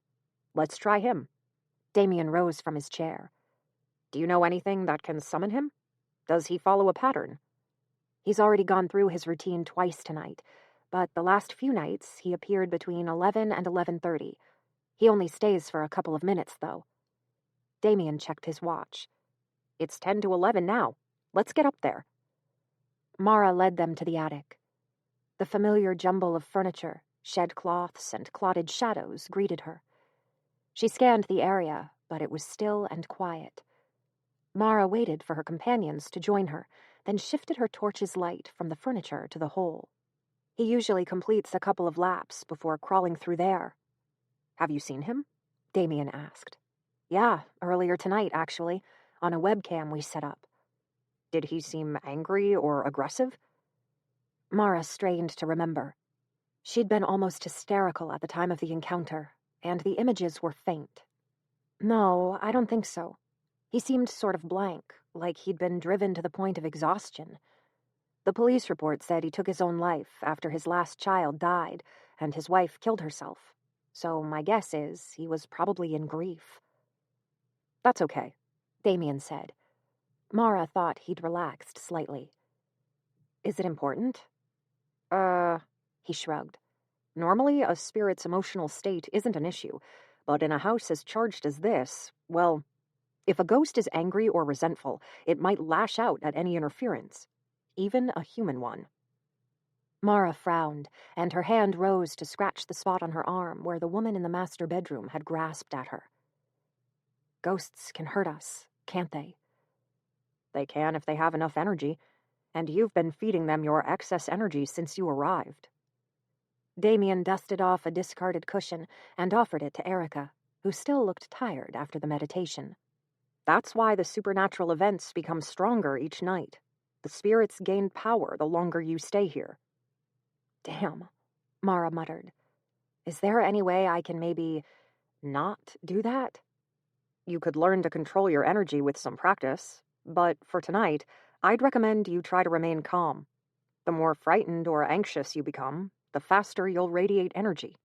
Let's try him. Damien rose from his chair. Do you know anything that can summon him? Does he follow a pattern? He's already gone through his routine twice tonight, but the last few nights he appeared between 11 and 11:30. He only stays for a couple of minutes, though. Damien checked his watch. It's 10 to 11 now. Let's get up there. Mara led them to the attic. The familiar jumble of furniture, shed cloths, and clotted shadows greeted her. She scanned the area, but it was still and quiet. Mara waited for her companions to join her, then shifted her torch's light from the furniture to the hole. He usually completes a couple of laps before crawling through there. Have you seen him? Damien asked. Yeah, earlier tonight, actually, on a webcam we set up. Did he seem angry or aggressive? Mara strained to remember. She'd been almost hysterical at the time of the encounter, and the images were faint. No, I don't think so. He seemed sort of blank, like he'd been driven to the point of exhaustion. The police report said he took his own life after his last child died, and his wife killed herself. So my guess is he was probably in grief. That's okay, Damien said. Mara thought he'd relaxed slightly. Is it important? He shrugged. Normally, a spirit's emotional state isn't an issue, but in a house as charged as this, well, if a ghost is angry or resentful, it might lash out at any interference, even a human one. Mara frowned, and her hand rose to scratch the spot on her arm where the woman in the master bedroom had grasped at her. Ghosts can hurt us, can't they? They can if they have enough energy, and you've been feeding them your excess energy since you arrived. Damien dusted off a discarded cushion and offered it to Erica, who still looked tired after the meditation. That's why the supernatural events become stronger each night. The spirits gain power the longer you stay here. Damn, Mara muttered. Is there any way I can maybe not do that? You could learn to control your energy with some practice, but for tonight, I'd recommend you try to remain calm. The more frightened or anxious you become, the faster you'll radiate energy.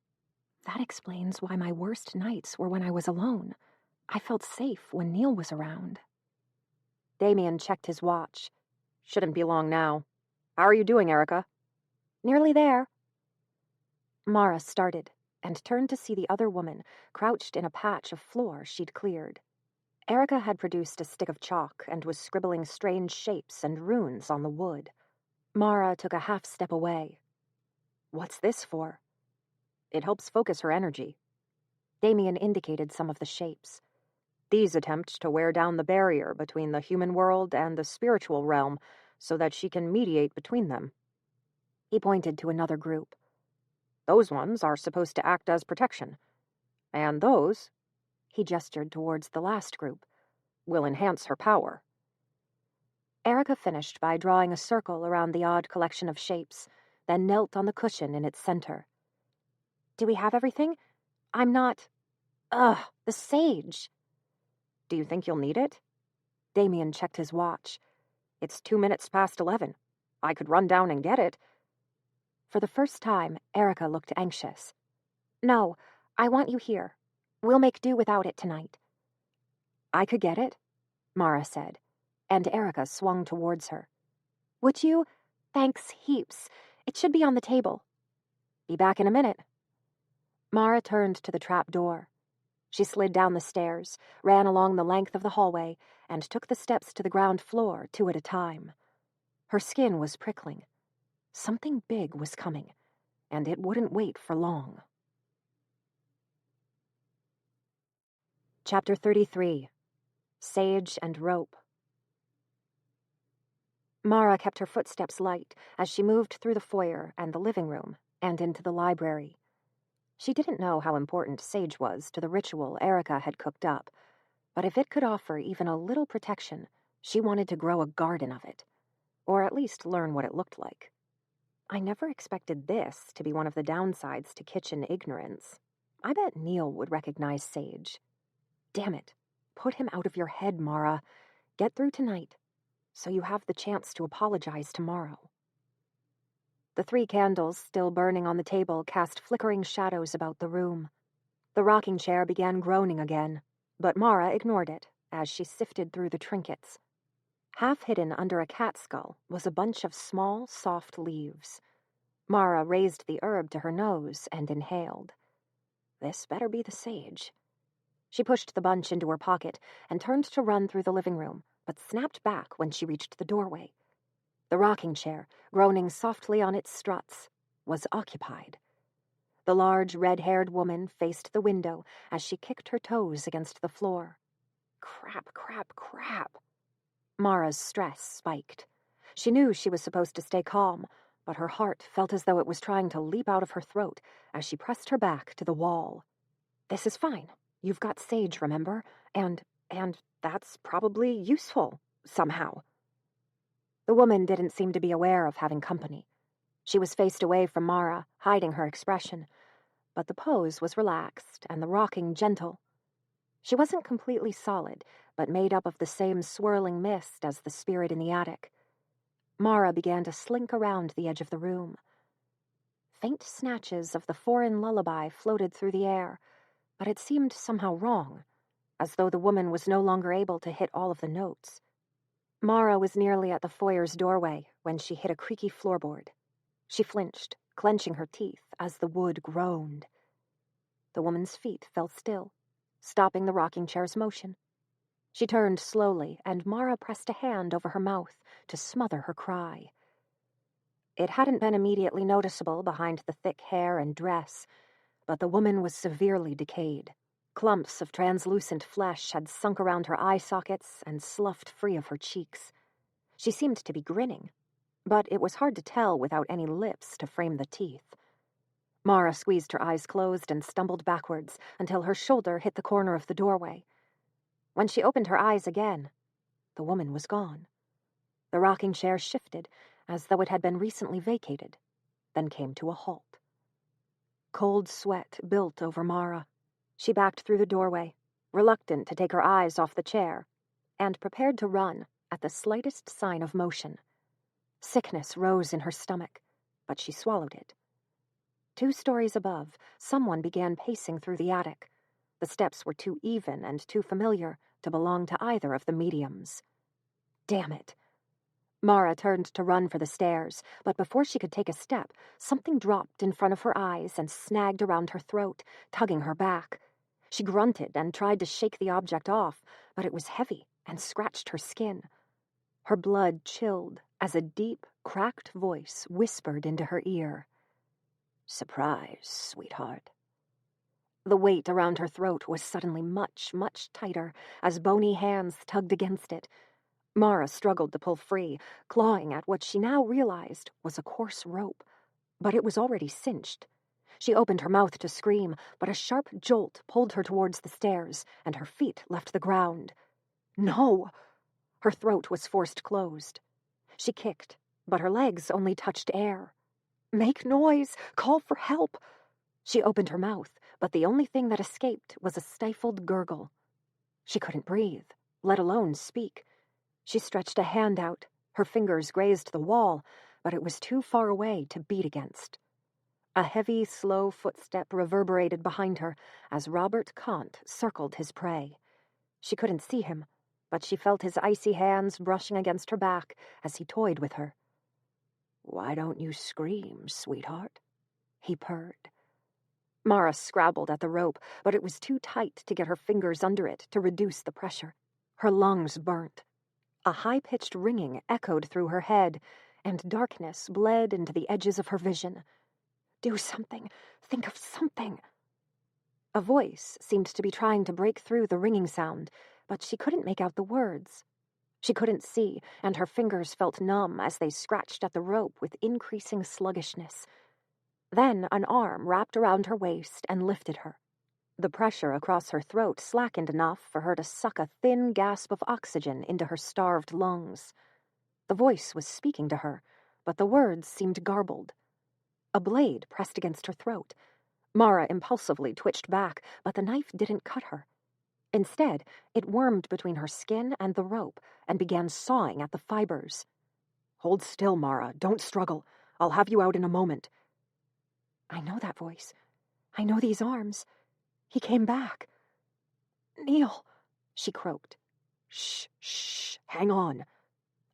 That explains why my worst nights were when I was alone. I felt safe when Neil was around. Damien checked his watch. Shouldn't be long now. How are you doing, Erica? Nearly there. Mara started and turned to see the other woman crouched in a patch of floor she'd cleared. Erica had produced a stick of chalk and was scribbling strange shapes and runes on the wood. Mara took a half step away. What's this for? It helps focus her energy. Damien indicated some of the shapes. These attempt to wear down the barrier between the human world and the spiritual realm so that she can mediate between them. He pointed to another group. Those ones are supposed to act as protection. And those, he gestured towards the last group, will enhance her power. Erica finished by drawing a circle around the odd collection of shapes, then knelt on the cushion in its center. Do we have everything? I'm not... the sage. Do you think you'll need it? Damien checked his watch. It's 2 minutes past 11. I could run down and get it. For the first time, Erica looked anxious. No, I want you here. We'll make do without it tonight. I could get it, Mara said, and Erica swung towards her. Would you? Thanks heaps. It should be on the table. Be back in a minute. Mara turned to the trap door. She slid down the stairs, ran along the length of the hallway, and took the steps to the ground floor 2 at a time. Her skin was prickling. Something big was coming, and it wouldn't wait for long. Chapter 33. Sage and Rope. Mara kept her footsteps light as she moved through the foyer and the living room and into the library. She didn't know how important sage was to the ritual Erica had cooked up, but if it could offer even a little protection, she wanted to grow a garden of it, or at least learn what it looked like. I never expected this to be one of the downsides to kitchen ignorance. I bet Neil would recognize sage. Damn it. Put him out of your head, Mara. Get through tonight, so you have the chance to apologize tomorrow. The 3 candles still burning on the table cast flickering shadows about the room. The rocking chair began groaning again, but Mara ignored it as she sifted through the trinkets. Half hidden under a cat skull was a bunch of small, soft leaves. Mara raised the herb to her nose and inhaled. This better be the sage. She pushed the bunch into her pocket and turned to run through the living room, but snapped back when she reached the doorway. The rocking chair, groaning softly on its struts, was occupied. The large, red-haired woman faced the window as she kicked her toes against the floor. Crap, crap, crap. Mara's stress spiked. She knew she was supposed to stay calm, but her heart felt as though it was trying to leap out of her throat as she pressed her back to the wall. This is fine. You've got sage, remember? And that's probably useful, somehow. The woman didn't seem to be aware of having company. She was faced away from Mara, hiding her expression, but the pose was relaxed and the rocking gentle. She wasn't completely solid, but made up of the same swirling mist as the spirit in the attic. Mara began to slink around the edge of the room. Faint snatches of the foreign lullaby floated through the air, but it seemed somehow wrong, as though the woman was no longer able to hit all of the notes. Mara was nearly at the foyer's doorway when she hit a creaky floorboard. She flinched, clenching her teeth as the wood groaned. The woman's feet fell still, stopping the rocking chair's motion. She turned slowly, and Mara pressed a hand over her mouth to smother her cry. It hadn't been immediately noticeable behind the thick hair and dress, but the woman was severely decayed. Clumps of translucent flesh had sunk around her eye sockets and sloughed free of her cheeks. She seemed to be grinning, but it was hard to tell without any lips to frame the teeth. Mara squeezed her eyes closed and stumbled backwards until her shoulder hit the corner of the doorway. When she opened her eyes again, the woman was gone. The rocking chair shifted as though it had been recently vacated, then came to a halt. Cold sweat built over Mara. She backed through the doorway, reluctant to take her eyes off the chair, and prepared to run at the slightest sign of motion. Sickness rose in her stomach, but she swallowed it. 2 stories above, someone began pacing through the attic. The steps were too even and too familiar to belong to either of the mediums. Damn it. Mara turned to run for the stairs, but before she could take a step, something dropped in front of her eyes and snagged around her throat, tugging her back. She grunted and tried to shake the object off, but it was heavy and scratched her skin. Her blood chilled as a deep, cracked voice whispered into her ear. Surprise, sweetheart. The weight around her throat was suddenly much, much tighter as bony hands tugged against it. Mara struggled to pull free, clawing at what she now realized was a coarse rope, but it was already cinched. She opened her mouth to scream, but a sharp jolt pulled her towards the stairs, and her feet left the ground. No! Her throat was forced closed. She kicked, but her legs only touched air. Make noise! Call for help! She opened her mouth, but the only thing that escaped was a stifled gurgle. She couldn't breathe, let alone speak. She stretched a hand out. Her fingers grazed the wall, but it was too far away to beat against. A heavy, slow footstep reverberated behind her as Robert Kant circled his prey. She couldn't see him, but she felt his icy hands brushing against her back as he toyed with her. "Why don't you scream, sweetheart?" he purred. Mara scrabbled at the rope, but it was too tight to get her fingers under it to reduce the pressure. Her lungs burnt. A high-pitched ringing echoed through her head, and darkness bled into the edges of her vision. Do something. Think of something. A voice seemed to be trying to break through the ringing sound, but she couldn't make out the words. She couldn't see, and her fingers felt numb as they scratched at the rope with increasing sluggishness. Then an arm wrapped around her waist and lifted her. The pressure across her throat slackened enough for her to suck a thin gasp of oxygen into her starved lungs. The voice was speaking to her, but the words seemed garbled. A blade pressed against her throat. Mara impulsively twitched back, but the knife didn't cut her. Instead, it wormed between her skin and the rope and began sawing at the fibers. "Hold still, Mara. Don't struggle. I'll have you out in a moment." I know that voice. I know these arms. He came back. "Neil," she croaked. "Shh, shh, hang on."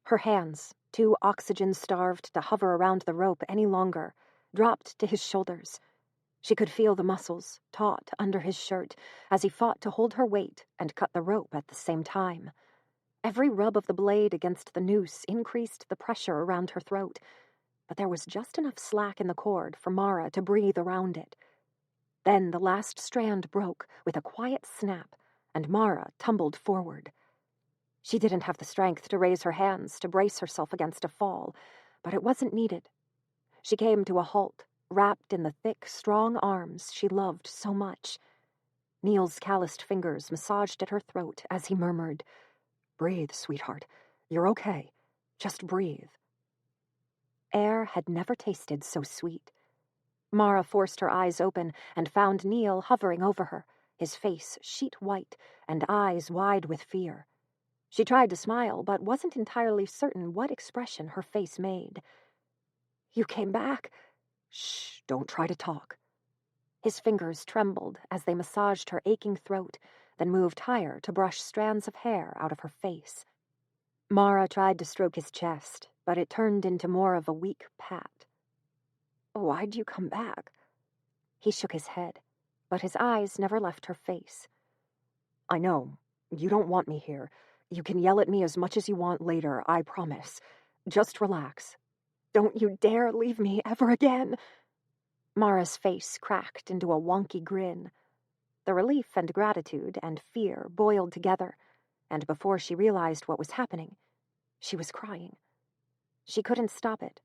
Her hands, too oxygen-starved to hover around the rope any longer, dropped to his shoulders. She could feel the muscles taut under his shirt as he fought to hold her weight and cut the rope at the same time. Every rub of the blade against the noose increased the pressure around her throat, but there was just enough slack in the cord for Mara to breathe around it. Then the last strand broke with a quiet snap, and Mara tumbled forward. She didn't have the strength to raise her hands to brace herself against a fall, but it wasn't needed. She came to a halt, wrapped in the thick, strong arms she loved so much. Neil's calloused fingers massaged at her throat as he murmured, "Breathe, sweetheart. You're okay. Just breathe." Air had never tasted so sweet. Mara forced her eyes open and found Neil hovering over her, his face sheet white and eyes wide with fear. She tried to smile, but wasn't entirely certain what expression her face made. "You came back?" "Shh, don't try to talk." His fingers trembled as they massaged her aching throat, then moved higher to brush strands of hair out of her face. Mara tried to stroke his chest, but it turned into more of a weak pat. "Why'd you come back?" He shook his head, but his eyes never left her face. "I know. You don't want me here. You can yell at me as much as you want later, I promise. Just relax. Don't you dare leave me ever again." Mara's face cracked into a wonky grin. The relief and gratitude and fear boiled together, and before she realized what was happening, she was crying. She couldn't stop it.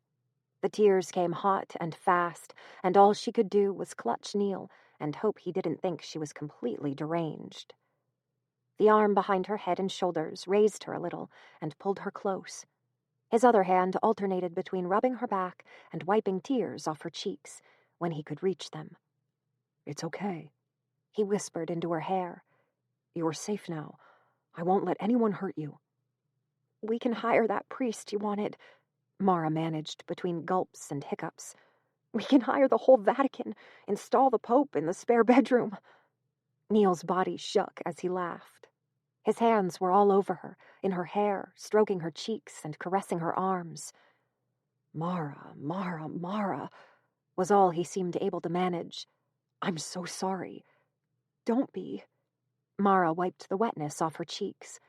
The tears came hot and fast, and all she could do was clutch Neil and hope he didn't think she was completely deranged. The arm behind her head and shoulders raised her a little and pulled her close. His other hand alternated between rubbing her back and wiping tears off her cheeks when he could reach them. "It's okay," he whispered into her hair. "You're safe now. I won't let anyone hurt you." "We can hire that priest you wanted," Mara managed between gulps and hiccups. "We can hire the whole Vatican, install the Pope in the spare bedroom." Neil's body shook as he laughed. His hands were all over her, in her hair, stroking her cheeks and caressing her arms. "Mara, Mara, Mara," was all he seemed able to manage. "I'm so sorry." "Don't be." Mara wiped the wetness off her cheeks.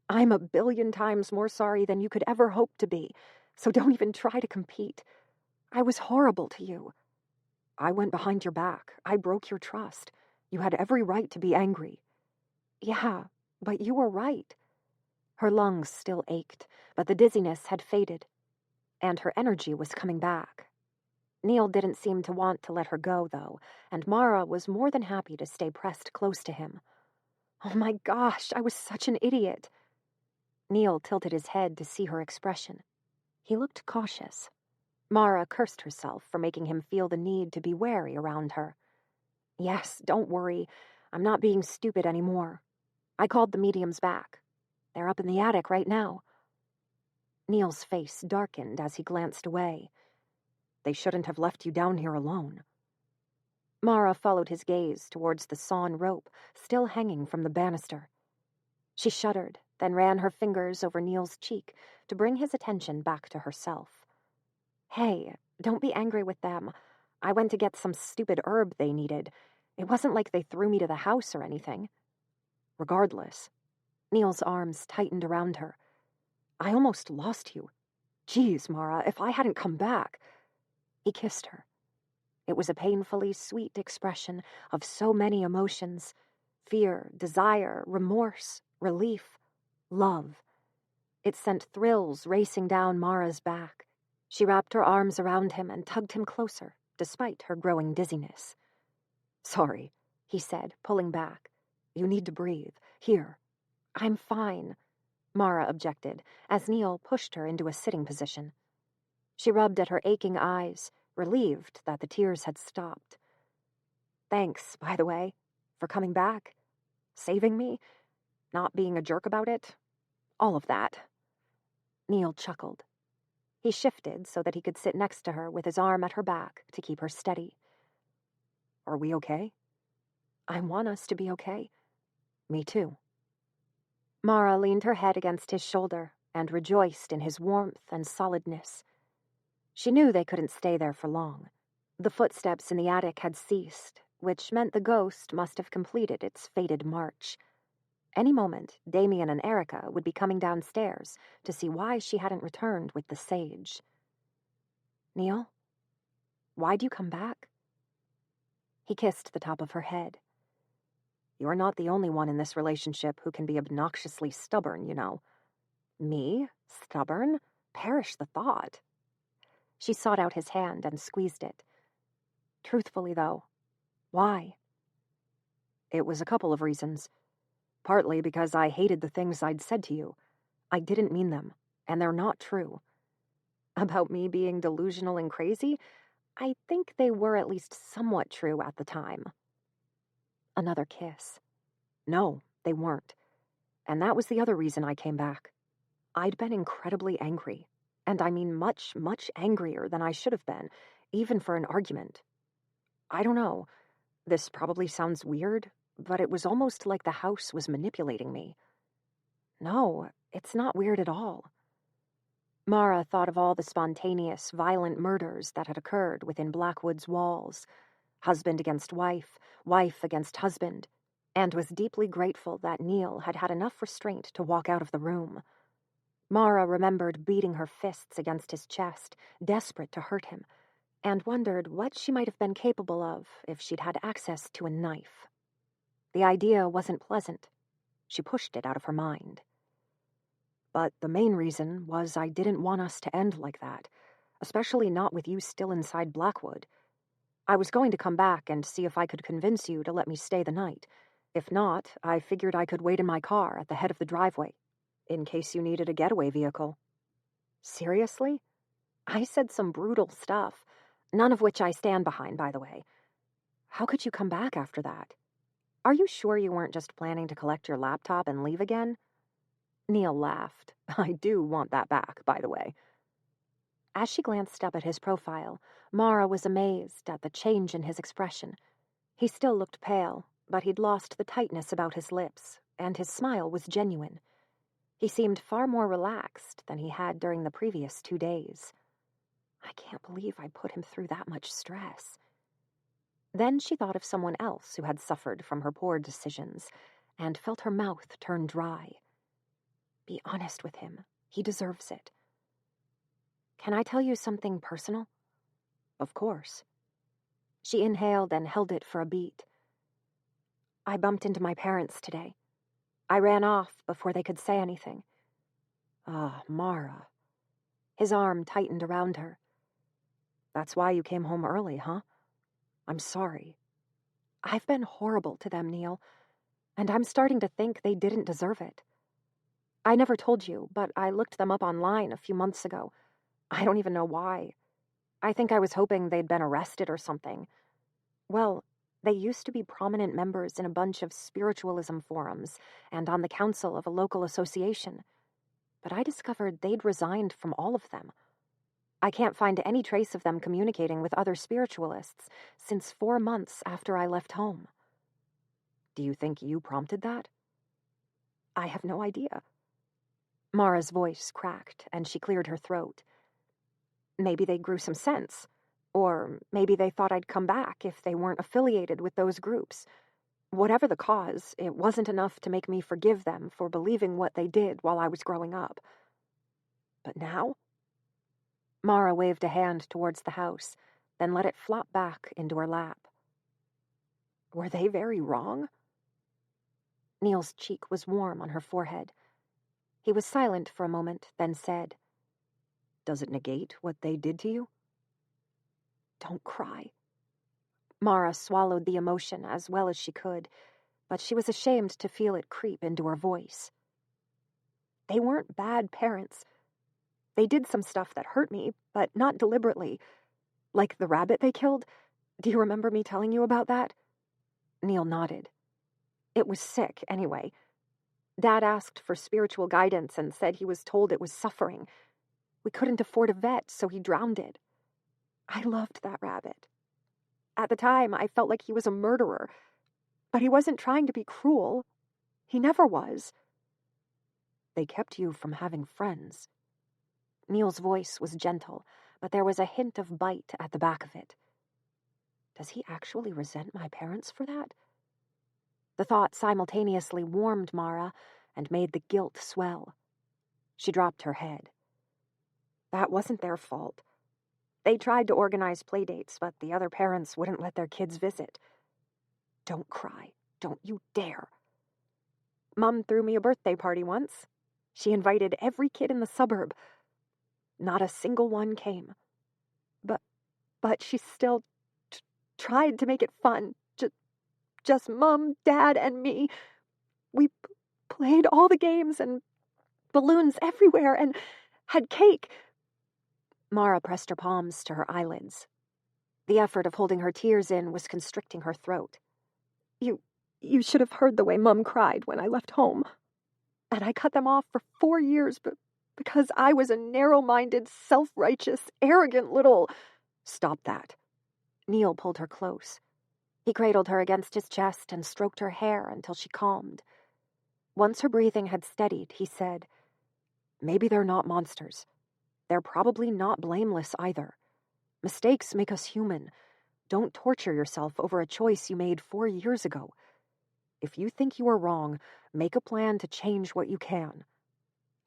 "I'm 1,000,000,000 times more sorry than you could ever hope to be, so don't even try to compete. I was horrible to you." I went behind your back. I broke your trust. You had every right to be angry. Yeah, but you were right. Her lungs still ached, but the dizziness had faded, and her energy was coming back. Neil didn't seem to want to let her go, though, and Mara was more than happy to stay pressed close to him. Oh my gosh, I was such an idiot. Neil tilted his head to see her expression. He looked cautious. Mara cursed herself for making him feel the need to be wary around her. Yes, don't worry. I'm not being stupid anymore. I called the mediums back. They're up in the attic right now. Neil's face darkened as he glanced away. They shouldn't have left you down here alone. Mara followed his gaze towards the sawn rope still hanging from the banister. She shuddered, then ran her fingers over Neil's cheek to bring his attention back to herself. Hey, don't be angry with them. I went to get some stupid herb they needed. It wasn't like they threw me to the house or anything. Regardless, Neil's arms tightened around her. I almost lost you. Geez, Mara, if I hadn't come back. He kissed her. It was a painfully sweet expression of so many emotions: fear, desire, remorse, relief, love. It sent thrills racing down Mara's back. She wrapped her arms around him and tugged him closer, despite her growing dizziness. Sorry, he said, pulling back. You need to breathe. Here. I'm fine, Mara objected, as Neil pushed her into a sitting position. She rubbed at her aching eyes, relieved that the tears had stopped. Thanks, by the way, for coming back, saving me, not being a jerk about it, all of that. Neil chuckled. He shifted so that he could sit next to her with his arm at her back to keep her steady. Are we okay? I want us to be okay. Me too. Mara leaned her head against his shoulder and rejoiced in his warmth and solidness. She knew they couldn't stay there for long. The footsteps in the attic had ceased, which meant the ghost must have completed its fated march. Any moment, Damien and Erica would be coming downstairs to see why she hadn't returned with the sage. Neil? Why'd you come back? He kissed the top of her head. You're not the only one in this relationship who can be obnoxiously stubborn, you know. Me? Stubborn? Perish the thought. She sought out his hand and squeezed it. Truthfully, though, why? It was a couple of reasons. Partly because I hated the things I'd said to you. I didn't mean them, and they're not true. About me being delusional and crazy, I think they were at least somewhat true at the time. Another kiss. No, they weren't. And that was the other reason I came back. I'd been incredibly angry, and I mean much, much angrier than I should have been, even for an argument. I don't know. This probably sounds weird, but it was almost like the house was manipulating me. No, it's not weird at all. Mara thought of all the spontaneous, violent murders that had occurred within Blackwood's walls. Husband against wife, wife against husband, and was deeply grateful that Neil had had enough restraint to walk out of the room. Mara remembered beating her fists against his chest, desperate to hurt him, and wondered what she might have been capable of if she'd had access to a knife. The idea wasn't pleasant. She pushed it out of her mind. But the main reason was I didn't want us to end like that, especially not with you still inside Blackwood. I was going to come back and see if I could convince you to let me stay the night. If not, I figured I could wait in my car at the head of the driveway, in case you needed a getaway vehicle. Seriously? I said some brutal stuff, none of which I stand behind, by the way. How could you come back after that? Are you sure you weren't just planning to collect your laptop and leave again? Neil laughed. I do want that back, by the way. As she glanced up at his profile, Mara was amazed at the change in his expression. He still looked pale, but he'd lost the tightness about his lips, and his smile was genuine. He seemed far more relaxed than he had during the previous 2 days. I can't believe I put him through that much stress. Then she thought of someone else who had suffered from her poor decisions, and felt her mouth turn dry. Be honest with him. He deserves it. Can I tell you something personal? Of course. She inhaled and held it for a beat. I bumped into my parents today. I ran off before they could say anything. Ah, Mara. His arm tightened around her. That's why you came home early, huh? I'm sorry. I've been horrible to them, Neil, and I'm starting to think they didn't deserve it. I never told you, but I looked them up online a few months ago. I don't even know why. I think I was hoping they'd been arrested or something. Well, they used to be prominent members in a bunch of spiritualism forums and on the council of a local association. But I discovered they'd resigned from all of them. I can't find any trace of them communicating with other spiritualists since 4 months after I left home. Do you think you prompted that? I have no idea. Mara's voice cracked, and she cleared her throat. Maybe they grew some sense. Or maybe they thought I'd come back if they weren't affiliated with those groups. Whatever the cause, it wasn't enough to make me forgive them for believing what they did while I was growing up. But now? Mara waved a hand towards the house, then let it flop back into her lap. Were they very wrong? Neil's cheek was warm on her forehead. He was silent for a moment, then said, Does it negate what they did to you? Don't cry. Mara swallowed the emotion as well as she could, but she was ashamed to feel it creep into her voice. They weren't bad parents. They did some stuff that hurt me, but not deliberately. Like the rabbit they killed. Do you remember me telling you about that? Neil nodded. It was sick, anyway. Dad asked for spiritual guidance and said he was told it was suffering. We couldn't afford a vet, so he drowned it. I loved that rabbit. At the time, I felt like he was a murderer. But he wasn't trying to be cruel. He never was. They kept you from having friends. Neil's voice was gentle, but there was a hint of bite at the back of it. Does he actually resent my parents for that? The thought simultaneously warmed Mara and made the guilt swell. She dropped her head. That wasn't their fault. They tried to organize playdates, but the other parents wouldn't let their kids visit. Don't cry. Don't you dare. Mom threw me a birthday party once. She invited every kid in the suburb. Not a single one came. But she still tried to make it fun. Just Mom, Dad, and me. We played all the games and balloons everywhere and had cake. Mara pressed her palms to her eyelids. The effort of holding her tears in was constricting her throat. You should have heard the way Mum cried when I left home. And I cut them off for 4 years because I was a narrow-minded, self-righteous, arrogant little... Stop that. Neil pulled her close. He cradled her against his chest and stroked her hair until she calmed. Once her breathing had steadied, he said, Maybe they're not monsters. They're probably not blameless either. Mistakes make us human. Don't torture yourself over a choice you made 4 years ago. If you think you are wrong, make a plan to change what you can.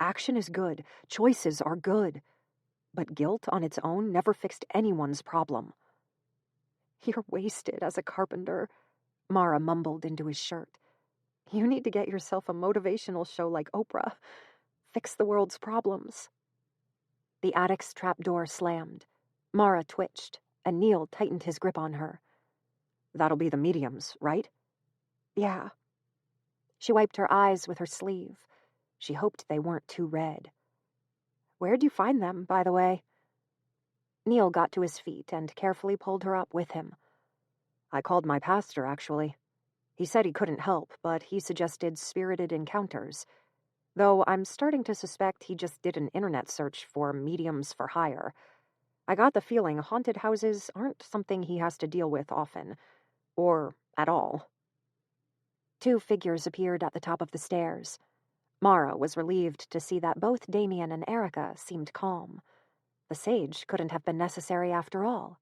Action is good. Choices are good. But guilt on its own never fixed anyone's problem. You're wasted as a carpenter, Mara mumbled into his shirt. You need to get yourself a motivational show like Oprah. Fix the world's problems. The attic's trapdoor slammed. Mara twitched, and Neil tightened his grip on her. That'll be the mediums, right? Yeah. She wiped her eyes with her sleeve. She hoped they weren't too red. Where'd you find them, by the way? Neil got to his feet and carefully pulled her up with him. I called my pastor, actually. He said he couldn't help, but he suggested spirited encounters. Though I'm starting to suspect he just did an internet search for mediums for hire. I got the feeling haunted houses aren't something he has to deal with often. Or at all. 2 figures appeared at the top of the stairs. Mara was relieved to see that both Damien and Erica seemed calm. The sage couldn't have been necessary after all.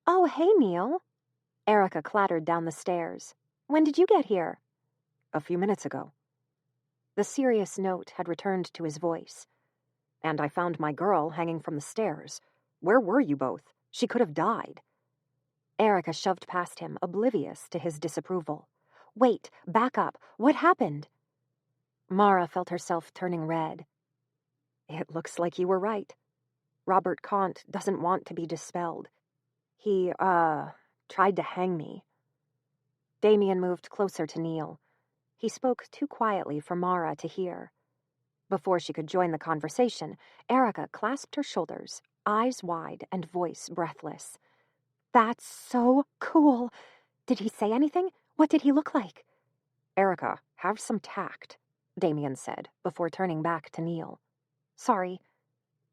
Oh, hey, Neil. Erica clattered down the stairs. When did you get here? A few minutes ago. The serious note had returned to his voice. And I found my girl hanging from the stairs. Where were you both? She could have died. Erica shoved past him, oblivious to his disapproval. Wait, back up. What happened? Mara felt herself turning red. It looks like you were right. Robert Kant doesn't want to be dispelled. He, tried to hang me. Damien moved closer to Neil. He spoke too quietly for Mara to hear. Before she could join the conversation, Erica clasped her shoulders, eyes wide and voice breathless. That's so cool. Did he say anything? What did he look like? Erica, have some tact, Damien said, before turning back to Neil. Sorry.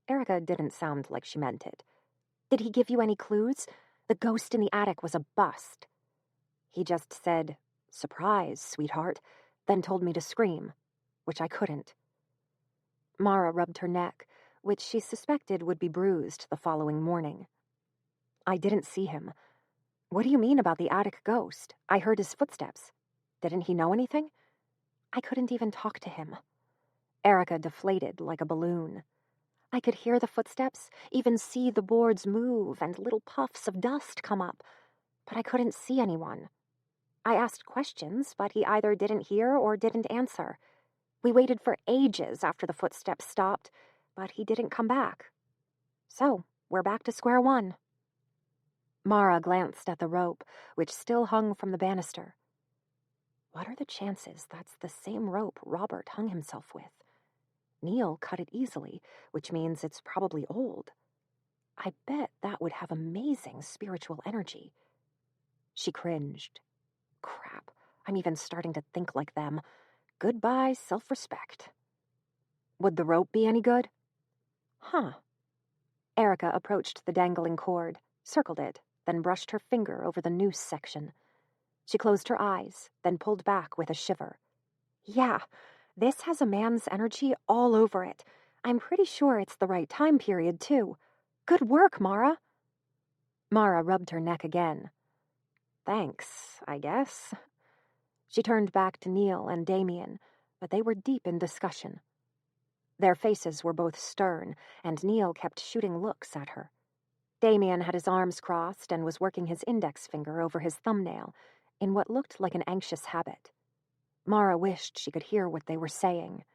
Erica didn't sound like she meant it. Did he give you any clues? The ghost in the attic was a bust. He just said, surprise, sweetheart, then told me to scream, which I couldn't. Mara rubbed her neck, which she suspected would be bruised the following morning. I didn't see him. What do you mean about the attic ghost? I heard his footsteps. Didn't he know anything? I couldn't even talk to him. Erica deflated like a balloon. I could hear the footsteps, even see the boards move and little puffs of dust come up, but I couldn't see anyone. I asked questions, but he either didn't hear or didn't answer. We waited for ages after the footsteps stopped, but he didn't come back. So, we're back to square one. Mara glanced at the rope, which still hung from the banister. What are the chances that's the same rope Robert hung himself with? Neil cut it easily, which means it's probably old. I bet that would have amazing spiritual energy. She cringed. Crap, I'm even starting to think like them. Goodbye, self-respect. Would the rope be any good? Huh. Erica approached the dangling cord, circled it, then brushed her finger over the noose section. She closed her eyes, then pulled back with a shiver. Yeah, this has a man's energy all over it. I'm pretty sure it's the right time period, too. Good work, Mara. Mara rubbed her neck again. Thanks, I guess. She turned back to Neil and Damien, but they were deep in discussion. Their faces were both stern, and Neil kept shooting looks at her. Damien had his arms crossed and was working his index finger over his thumbnail, in what looked like an anxious habit. Mara wished she could hear what they were saying.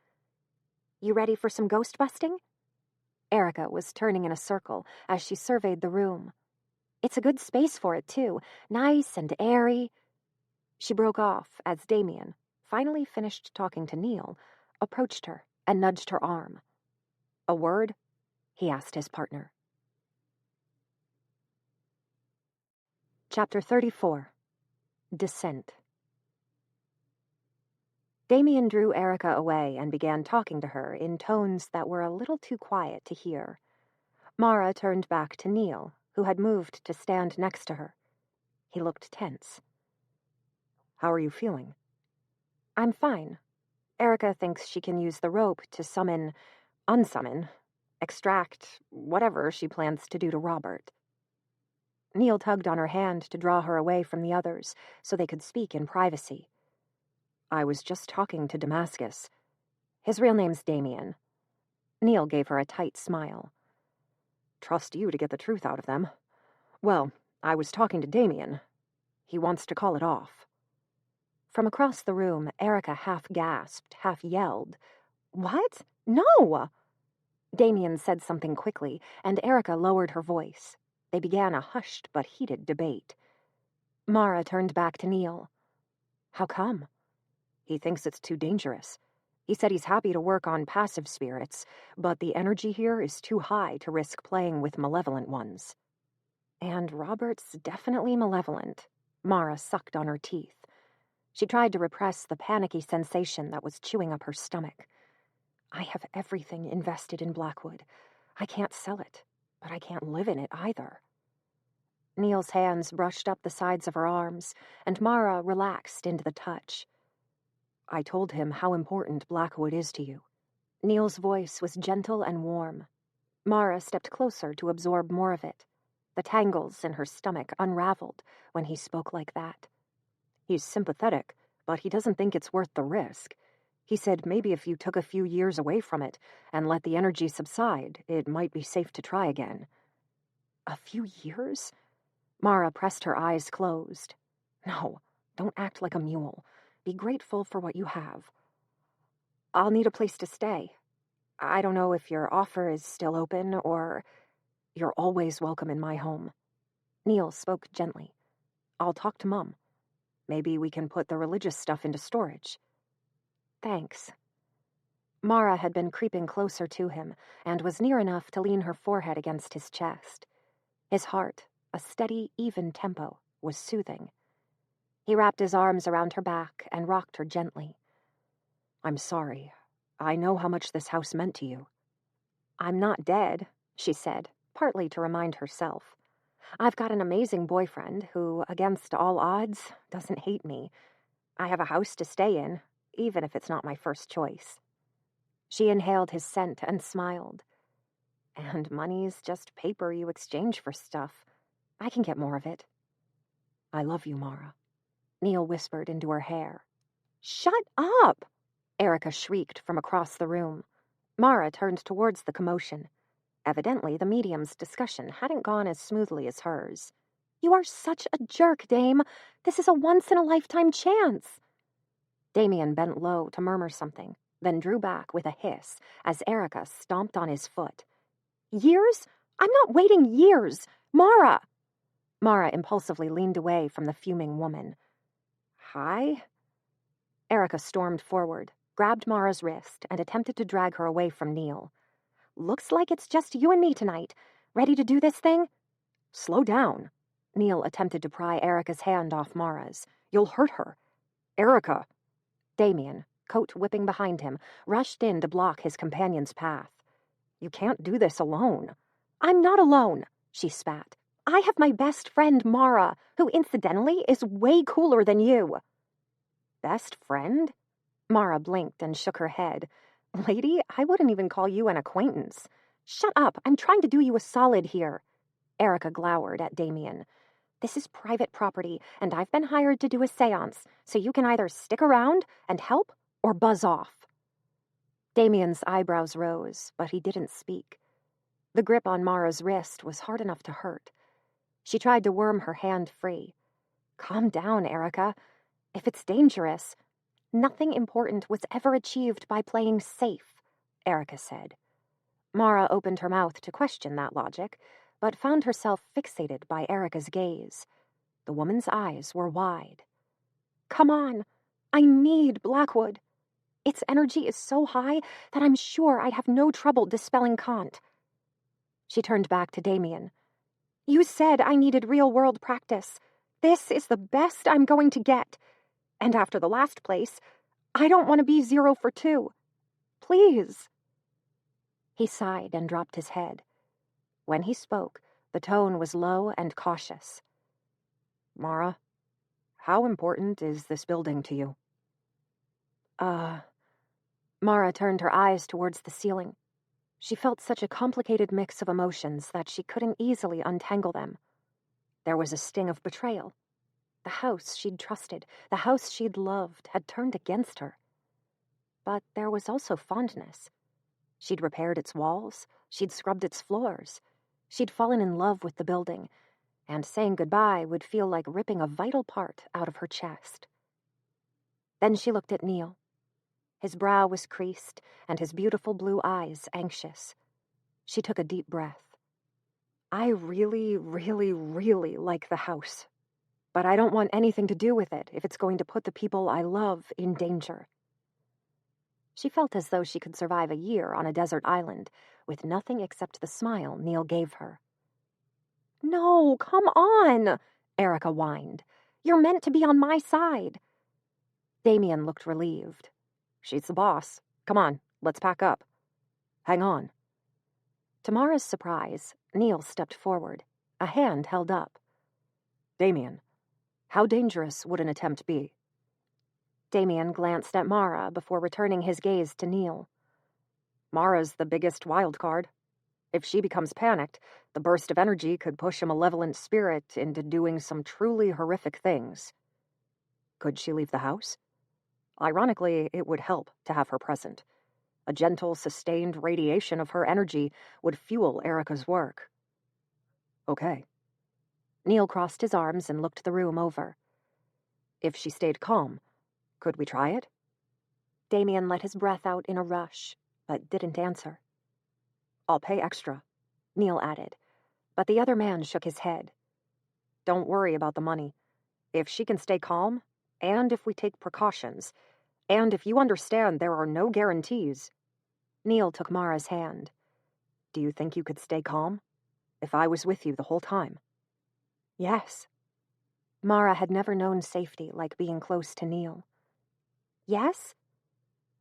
You ready for some ghost busting? Erica was turning in a circle as she surveyed the room. It's a good space for it, too. Nice and airy. She broke off as Damien, finally finished talking to Neil, approached her and nudged her arm. A word? He asked his partner. Chapter 34. Descent. Damien drew Erica away and began talking to her in tones that were a little too quiet to hear. Mara turned back to Neil, who had moved to stand next to her. He looked tense. How are you feeling? I'm fine. Erica thinks she can use the rope to summon, unsummon, extract whatever she plans to do to Robert. Neil tugged on her hand to draw her away from the others so they could speak in privacy. I was just talking to Damascus. His real name's Damien. Neil gave her a tight smile. Trust you to get the truth out of them. Well, I was talking to Damien. He wants to call it off. From across the room, Erica half gasped, half yelled. What? No! Damien said something quickly, and Erica lowered her voice. They began a hushed but heated debate. Mara turned back to Neil. How come? He thinks it's too dangerous. He said he's happy to work on passive spirits, but the energy here is too high to risk playing with malevolent ones. And Robert's definitely malevolent. Mara sucked on her teeth. She tried to repress the panicky sensation that was chewing up her stomach. I have everything invested in Blackwood. I can't sell it, but I can't live in it either. Neil's hands brushed up the sides of her arms, and Mara relaxed into the touch. I told him how important Blackwood is to you. Neil's voice was gentle and warm. Mara stepped closer to absorb more of it. The tangles in her stomach unraveled when he spoke like that. He's sympathetic, but he doesn't think it's worth the risk. He said maybe if you took a few years away from it and let the energy subside, it might be safe to try again. A few years? Mara pressed her eyes closed. No, don't act like a mule. Be grateful for what you have. I'll need a place to stay. I don't know if your offer is still open or... You're always welcome in my home. Neil spoke gently. I'll talk to Mum. Maybe we can put the religious stuff into storage. Thanks. Mara had been creeping closer to him and was near enough to lean her forehead against his chest. His heart, a steady, even tempo, was soothing. He wrapped his arms around her back and rocked her gently. I'm sorry. I know how much this house meant to you. I'm not dead, she said, partly to remind herself. I've got an amazing boyfriend who, against all odds, doesn't hate me. I have a house to stay in, even if it's not my first choice. She inhaled his scent and smiled. And money's just paper you exchange for stuff. I can get more of it. I love you, Mara. Neil whispered into her hair. Shut up! Erica shrieked from across the room. Mara turned towards the commotion. Evidently, the medium's discussion hadn't gone as smoothly as hers. You are such a jerk, Dame. This is a once-in-a-lifetime chance. Damien bent low to murmur something, then drew back with a hiss as Erica stomped on his foot. Years? I'm not waiting years! Mara! Mara impulsively leaned away from the fuming woman. Hi? Erica stormed forward, grabbed Mara's wrist, and attempted to drag her away from Neil. Looks like it's just you and me tonight. Ready to do this thing? Slow down. Neil attempted to pry Erica's hand off Mara's. You'll hurt her. Erica. Damien, coat whipping behind him, rushed in to block his companion's path. You can't do this alone. I'm not alone, she spat. I have my best friend, Mara, who incidentally is way cooler than you. Best friend? Mara blinked and shook her head. Lady, I wouldn't even call you an acquaintance. Shut up, I'm trying to do you a solid here. Erica glowered at Damien. This is private property, and I've been hired to do a seance, so you can either stick around and help or buzz off. Damien's eyebrows rose, but he didn't speak. The grip on Mara's wrist was hard enough to hurt. She tried to worm her hand free. Calm down, Erica. If it's dangerous... Nothing important was ever achieved by playing safe, Erica said. Mara opened her mouth to question that logic, but found herself fixated by Erica's gaze. The woman's eyes were wide. Come on, I need Blackwood. Its energy is so high that I'm sure I'd have no trouble dispelling Kant. She turned back to Damien. You said I needed real-world practice. This is the best I'm going to get. And after the last place, I don't want to be 0 for 2. Please. He sighed and dropped his head. When he spoke, the tone was low and cautious. Mara, how important is this building to you? Mara turned her eyes towards the ceiling. She felt such a complicated mix of emotions that she couldn't easily untangle them. There was a sting of betrayal. The house she'd trusted, the house she'd loved, had turned against her. But there was also fondness. She'd repaired its walls, she'd scrubbed its floors, she'd fallen in love with the building, and saying goodbye would feel like ripping a vital part out of her chest. Then she looked at Neil. His brow was creased, and his beautiful blue eyes anxious. She took a deep breath. I really, really, really like the house. But I don't want anything to do with it if it's going to put the people I love in danger. She felt as though she could survive a year on a desert island with nothing except the smile Neil gave her. No, come on, Erica whined. You're meant to be on my side. Damien looked relieved. She's the boss. Come on, let's pack up. Hang on. To Mara's surprise, Neil stepped forward, a hand held up. Damien, how dangerous would an attempt be? Damien glanced at Mara before returning his gaze to Neil. Mara's the biggest wild card. If she becomes panicked, the burst of energy could push a malevolent spirit into doing some truly horrific things. Could she leave the house? Ironically, it would help to have her present. A gentle, sustained radiation of her energy would fuel Erica's work. Okay. Neil crossed his arms and looked the room over. If she stayed calm, could we try it? Damien let his breath out in a rush, but didn't answer. I'll pay extra, Neil added, but the other man shook his head. Don't worry about the money. If she can stay calm, and if we take precautions, and if you understand there are no guarantees. Neil took Mara's hand. Do you think you could stay calm? If I was with you the whole time? Yes. Mara had never known safety like being close to Neil. Yes?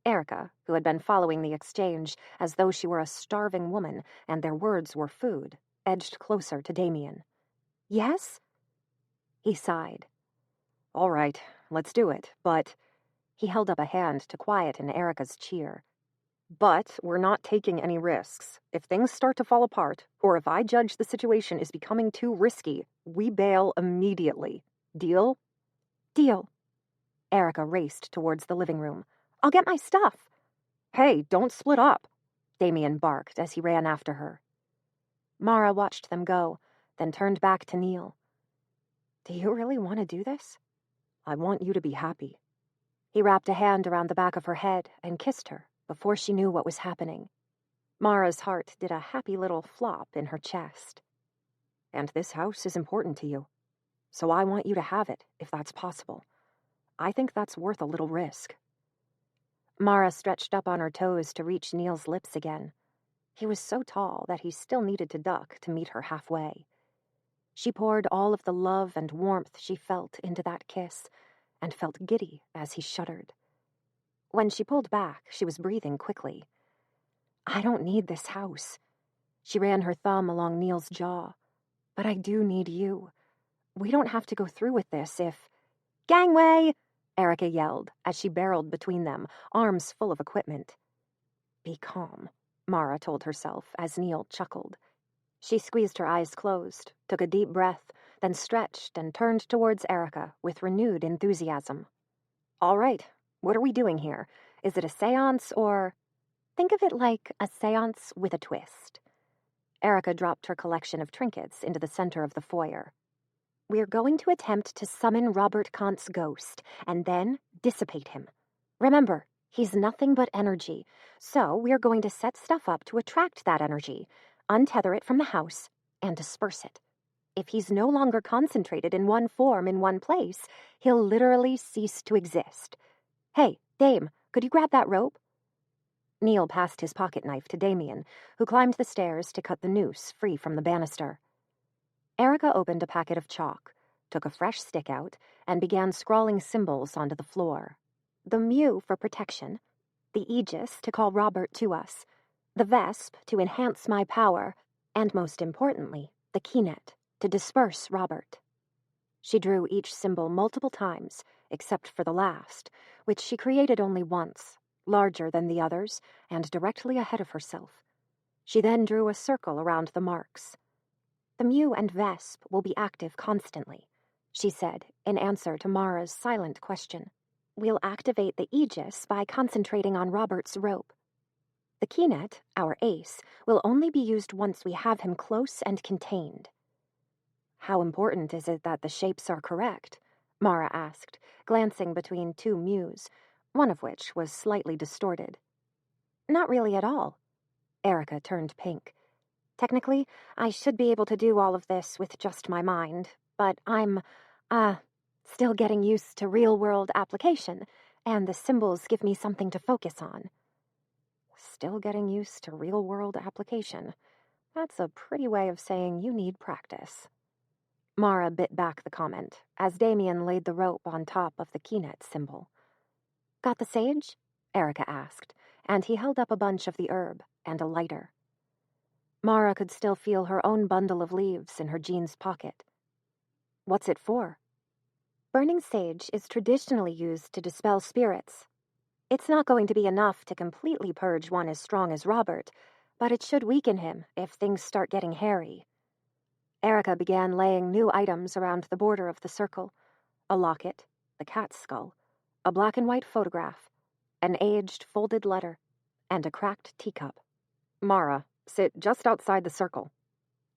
Erica, who had been following the exchange as though she were a starving woman and their words were food, edged closer to Damien. Yes? He sighed. All right, let's do it, but... He held up a hand to quieten Erica's cheer. But we're not taking any risks. If things start to fall apart, or if I judge the situation is becoming too risky, we bail immediately. Deal? Deal. Erica raced towards the living room. I'll get my stuff. Hey, don't split up, Damien barked as he ran after her. Mara watched them go, then turned back to Neil. Do you really want to do this? I want you to be happy. He wrapped a hand around the back of her head and kissed her before she knew what was happening. Mara's heart did a happy little flop in her chest. And this house is important to you, so I want you to have it, if that's possible. I think that's worth a little risk. Mara stretched up on her toes to reach Neil's lips again. He was so tall that he still needed to duck to meet her halfway. She poured all of the love and warmth she felt into that kiss, and felt giddy as he shuddered. When she pulled back, she was breathing quickly. I don't need this house. She ran her thumb along Neil's jaw. But I do need you. We don't have to go through with this if... Gangway! Erica yelled as she barreled between them, arms full of equipment. Be calm, Mara told herself as Neil chuckled. She squeezed her eyes closed, took a deep breath, then stretched and turned towards Erica with renewed enthusiasm. All right, what are we doing here? Is it a seance or... Think of it like a seance with a twist. Erica dropped her collection of trinkets into the center of the foyer. We're going to attempt to summon Robert Kant's ghost, and then dissipate him. Remember, he's nothing but energy, so we're going to set stuff up to attract that energy, untether it from the house, and disperse it. If he's no longer concentrated in one form in one place, he'll literally cease to exist. Hey, Dame, could you grab that rope? Neil passed his pocket knife to Damien, who climbed the stairs to cut the noose free from the banister. Erica opened a packet of chalk, took a fresh stick out, and began scrawling symbols onto the floor. The Mew for protection, the Aegis to call Robert to us, the Vesp to enhance my power, and most importantly, the Keynet to disperse Robert. She drew each symbol multiple times, except for the last, which she created only once, larger than the others and directly ahead of herself. She then drew a circle around the marks. The Mew and Vesp will be active constantly, she said, in answer to Mara's silent question. We'll activate the Aegis by concentrating on Robert's rope. The Keynet, our ace, will only be used once we have him close and contained. How important is it that the shapes are correct? Mara asked, glancing between two Mews, one of which was slightly distorted. Not really at all. Erica turned pink. Technically, I should be able to do all of this with just my mind, but I'm, still getting used to real-world application, and the symbols give me something to focus on. Still getting used to real-world application. That's a pretty way of saying you need practice. Mara bit back the comment, as Damien laid the rope on top of the Keynet symbol. Got the sage? Erica asked, and he held up a bunch of the herb and a lighter. Mara could still feel her own bundle of leaves in her jeans pocket. What's it for? Burning sage is traditionally used to dispel spirits. It's not going to be enough to completely purge one as strong as Robert, but it should weaken him if things start getting hairy. Erica began laying new items around the border of the circle. A locket, the cat's skull, a black and white photograph, an aged folded letter, and a cracked teacup. Mara, sit just outside the circle.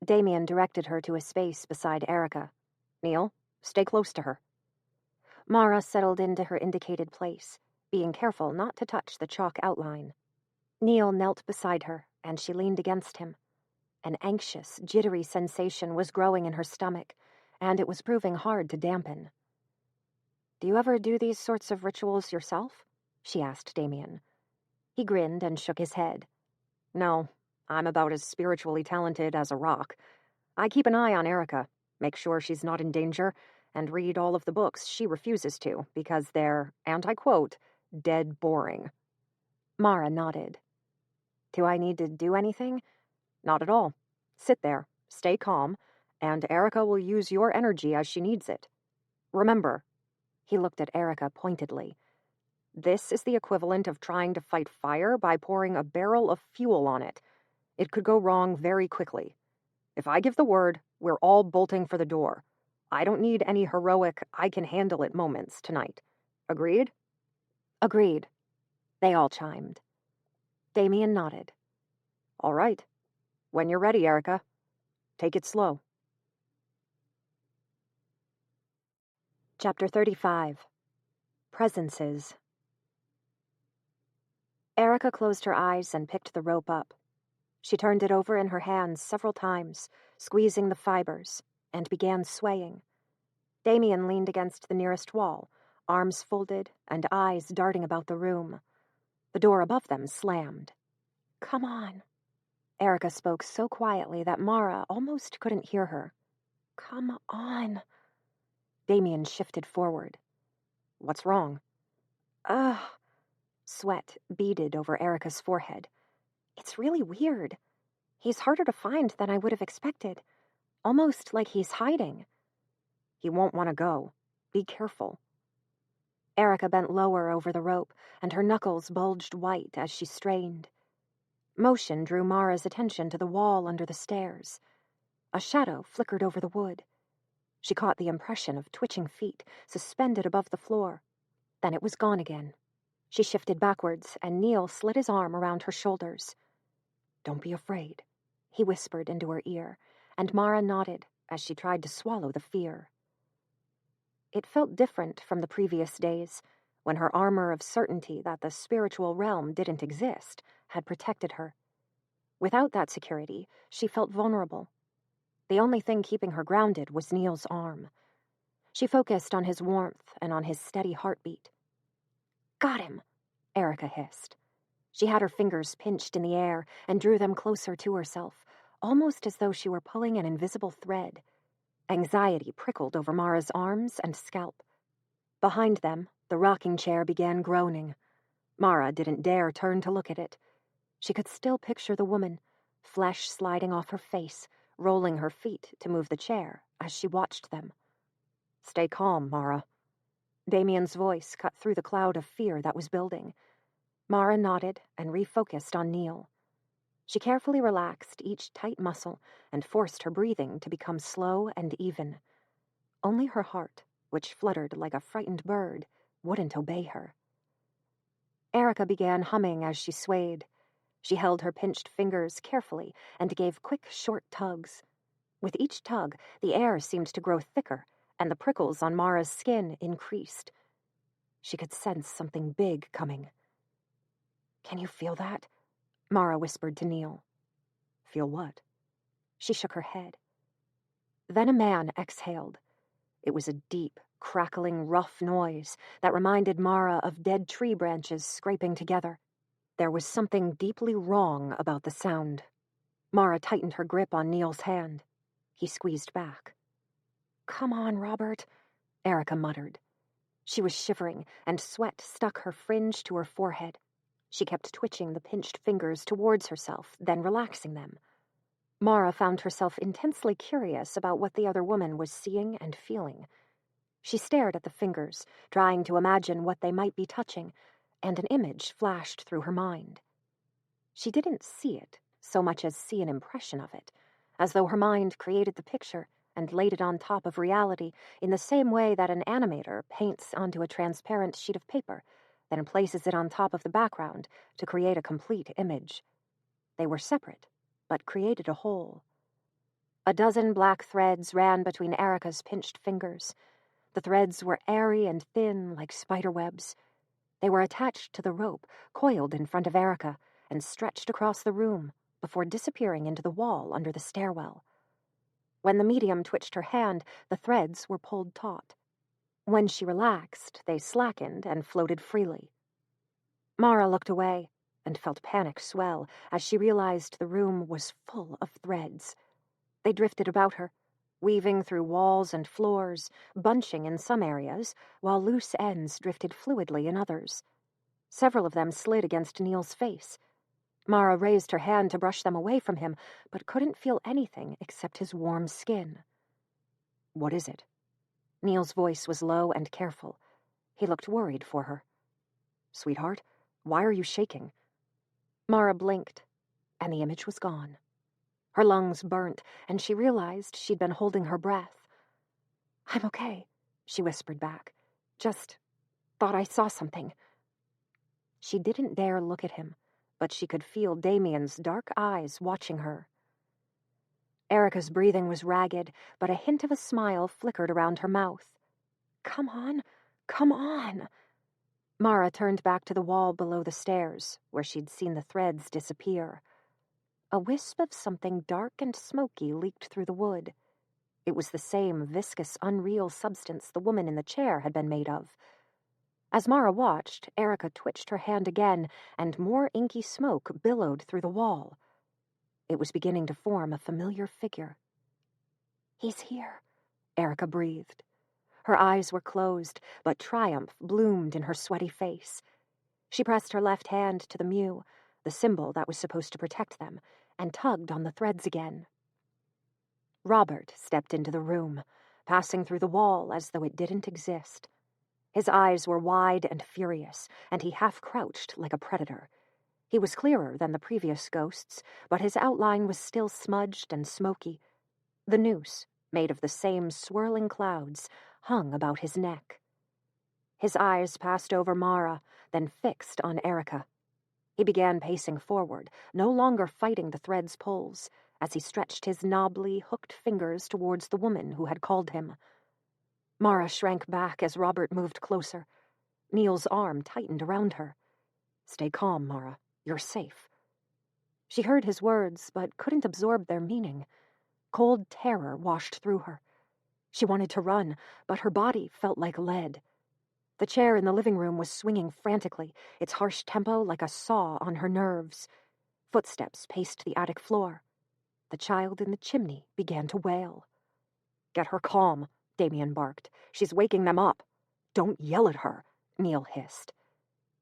Damien directed her to a space beside Erica. Neil, stay close to her. Mara settled into her indicated place, being careful not to touch the chalk outline. Neil knelt beside her, and she leaned against him. An anxious, jittery sensation was growing in her stomach, and it was proving hard to dampen. "Do you ever do these sorts of rituals yourself?" she asked Damien. He grinned and shook his head. "No, I'm about as spiritually talented as a rock. I keep an eye on Erica, make sure she's not in danger, and read all of the books she refuses to because they're, and I quote, dead boring." Mara nodded. "Do I need to do anything?" "Not at all. Sit there, stay calm, and Erica will use your energy as she needs it. Remember," he looked at Erica pointedly, "this is the equivalent of trying to fight fire by pouring a barrel of fuel on it. It could go wrong very quickly. If I give the word, we're all bolting for the door. I don't need any heroic, I-can-handle-it moments tonight. Agreed?" "Agreed," they all chimed. Damien nodded. "All right. When you're ready, Erica. Take it slow." Chapter 35. Presences. Erica closed her eyes and picked the rope up. She turned it over in her hands several times, squeezing the fibers, and began swaying. Damien leaned against the nearest wall, arms folded and eyes darting about the room. The door above them slammed. "Come on." Erica spoke so quietly that Mara almost couldn't hear her. "Come on." Damien shifted forward. "What's wrong?" Ugh. Sweat beaded over Erica's forehead. "It's really weird. He's harder to find than I would have expected. Almost like he's hiding." "He won't want to go. Be careful." Erica bent lower over the rope, and her knuckles bulged white as she strained. Motion drew Mara's attention to the wall under the stairs. A shadow flickered over the wood. She caught the impression of twitching feet, suspended above the floor. Then it was gone again. She shifted backwards, and Neil slid his arm around her shoulders. "Don't be afraid," he whispered into her ear, and Mara nodded as she tried to swallow the fear. It felt different from the previous days, when her armor of certainty that the spiritual realm didn't exist had protected her. Without that security, she felt vulnerable. The only thing keeping her grounded was Neil's arm. She focused on his warmth and on his steady heartbeat. "Got him," Erica hissed. She had her fingers pinched in the air and drew them closer to herself, almost as though she were pulling an invisible thread. Anxiety prickled over Mara's arms and scalp. Behind them, the rocking chair began groaning. Mara didn't dare turn to look at it. She could still picture the woman, flesh sliding off her face, rolling her feet to move the chair as she watched them. "Stay calm, Mara." Damien's voice cut through the cloud of fear that was building. Mara nodded and refocused on Neil. She carefully relaxed each tight muscle and forced her breathing to become slow and even. Only her heart, which fluttered like a frightened bird, wouldn't obey her. Erica began humming as she swayed. She held her pinched fingers carefully and gave quick, short tugs. With each tug, the air seemed to grow thicker, and the prickles on Mara's skin increased. She could sense something big coming. "Can you feel that?" Mara whispered to Neil. "Feel what?" She shook her head. Then a man exhaled. It was a deep, crackling, rough noise that reminded Mara of dead tree branches scraping together. There was something deeply wrong about the sound. Mara tightened her grip on Neil's hand. He squeezed back. "Come on, Robert," Erica muttered. She was shivering, and sweat stuck her fringe to her forehead. She kept twitching the pinched fingers towards herself, then relaxing them. Mara found herself intensely curious about what the other woman was seeing and feeling. She stared at the fingers, trying to imagine what they might be touching, and an image flashed through her mind. She didn't see it so much as see an impression of it, as though her mind created the picture and laid it on top of reality in the same way that an animator paints onto a transparent sheet of paper, then places it on top of the background to create a complete image. They were separate, but created a whole. A dozen black threads ran between Erica's pinched fingers. The threads were airy and thin like spiderwebs. They were attached to the rope, coiled in front of Erica, and stretched across the room before disappearing into the wall under the stairwell. When the medium twitched her hand, the threads were pulled taut. When she relaxed, they slackened and floated freely. Mara looked away and felt panic swell as she realized the room was full of threads. They drifted about her, weaving through walls and floors, bunching in some areas, while loose ends drifted fluidly in others. Several of them slid against Neil's face. Mara raised her hand to brush them away from him, but couldn't feel anything except his warm skin. "What is it?" Neil's voice was low and careful. He looked worried for her. "Sweetheart, why are you shaking?" Mara blinked, and the image was gone. Her lungs burnt, and she realized she'd been holding her breath. "I'm okay," she whispered back. "Just thought I saw something." She didn't dare look at him, but she could feel Damien's dark eyes watching her. Erica's breathing was ragged, but a hint of a smile flickered around her mouth. "Come on, come on." Mara turned back to the wall below the stairs, where she'd seen the threads disappear. A wisp of something dark and smoky leaked through the wood. It was the same viscous, unreal substance the woman in the chair had been made of. As Mara watched, Erica twitched her hand again, and more inky smoke billowed through the wall. It was beginning to form a familiar figure. "He's here," Erica breathed. Her eyes were closed, but triumph bloomed in her sweaty face. She pressed her left hand to the mew, the symbol that was supposed to protect them, and tugged on the threads again. Robert stepped into the room, passing through the wall as though it didn't exist. His eyes were wide and furious, and he half-crouched like a predator. He was clearer than the previous ghosts, but his outline was still smudged and smoky. The noose, made of the same swirling clouds, hung about his neck. His eyes passed over Mara, then fixed on Erica. He began pacing forward, no longer fighting the thread's pulls, as he stretched his knobbly, hooked fingers towards the woman who had called him. Mara shrank back as Robert moved closer. Neil's arm tightened around her. "Stay calm, Mara. You're safe." She heard his words, but couldn't absorb their meaning. Cold terror washed through her. She wanted to run, but her body felt like lead. The chair in the living room was swinging frantically, its harsh tempo like a saw on her nerves. Footsteps paced the attic floor. The child in the chimney began to wail. "Get her calm," Damien barked. "She's waking them up." "Don't yell at her," Neil hissed.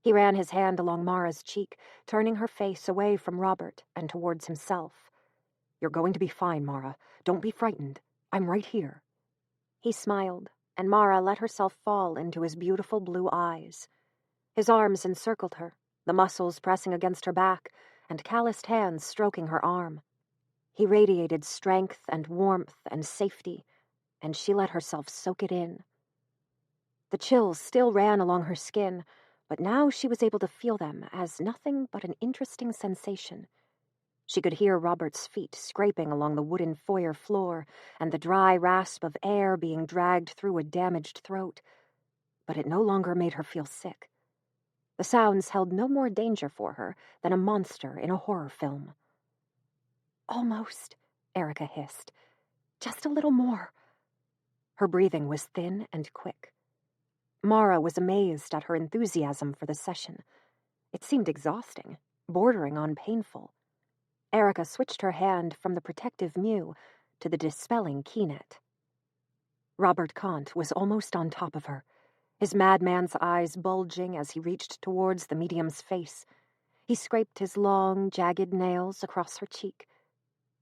He ran his hand along Mara's cheek, turning her face away from Robert and towards himself. "You're going to be fine, Mara. Don't be frightened. I'm right here." He smiled, and Mara let herself fall into his beautiful blue eyes. His arms encircled her, the muscles pressing against her back, and calloused hands stroking her arm. He radiated strength and warmth and safety, and she let herself soak it in. The chills still ran along her skin, but now she was able to feel them as nothing but an interesting sensation. She could hear Robert's feet scraping along the wooden foyer floor and the dry rasp of air being dragged through a damaged throat, but it no longer made her feel sick. The sounds held no more danger for her than a monster in a horror film. "Almost," Erica hissed. "Just a little more." Her breathing was thin and quick. Mara was amazed at her enthusiasm for the session. It seemed exhausting, bordering on painful. Erica switched her hand from the protective mew to the dispelling keynet. Robert Kant was almost on top of her, his madman's eyes bulging as he reached towards the medium's face. He scraped his long, jagged nails across her cheek.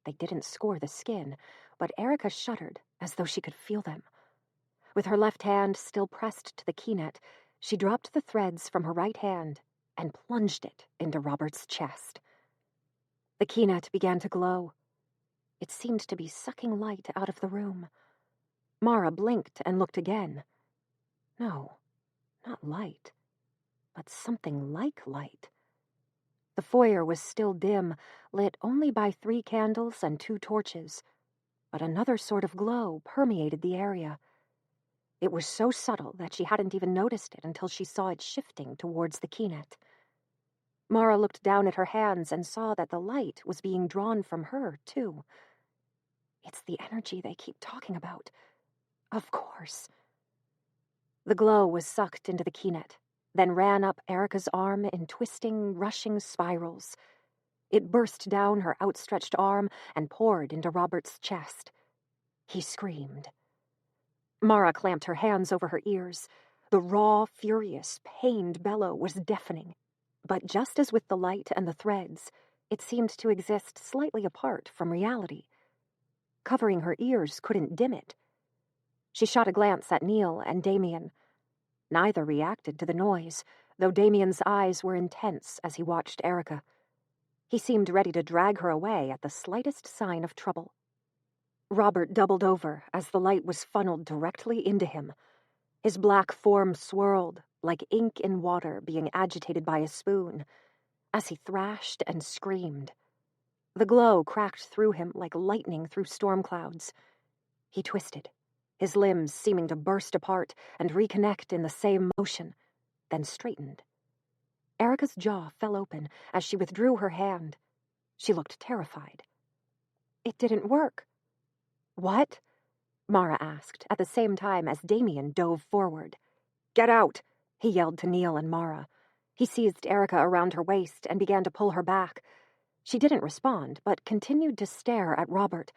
They didn't score the skin, but Erica shuddered as though she could feel them. With her left hand still pressed to the keynet, she dropped the threads from her right hand and plunged it into Robert's chest. The keynet began to glow. It seemed to be sucking light out of the room. Mara blinked and looked again. No, not light, but something like light. The foyer was still dim, lit only by 3 candles and 2 torches. but another sort of glow permeated the area. It was so subtle that she hadn't even noticed it until she saw it shifting towards the keynet. Mara looked down at her hands and saw that the light was being drawn from her, too. It's the energy they keep talking about. Of course. The glow was sucked into the keynet, then ran up Erica's arm in twisting, rushing spirals. It burst down her outstretched arm and poured into Robert's chest. He screamed. Mara clamped her hands over her ears. The raw, furious, pained bellow was deafening. But just as with the light and the threads, it seemed to exist slightly apart from reality. Covering her ears couldn't dim it. She shot a glance at Neil and Damien. Neither reacted to the noise, though Damien's eyes were intense as he watched Erica. He seemed ready to drag her away at the slightest sign of trouble. Robert doubled over as the light was funneled directly into him. His black form swirled, like ink in water being agitated by a spoon, as he thrashed and screamed. The glow cracked through him like lightning through storm clouds. He twisted, his limbs seeming to burst apart and reconnect in the same motion, then straightened. Erica's jaw fell open as she withdrew her hand. She looked terrified. It didn't work. What? Mara asked, at the same time as Damien dove forward. Get out, he yelled to Neil and Mara. He seized Erica around her waist and began to pull her back. She didn't respond, but continued to stare at Robert,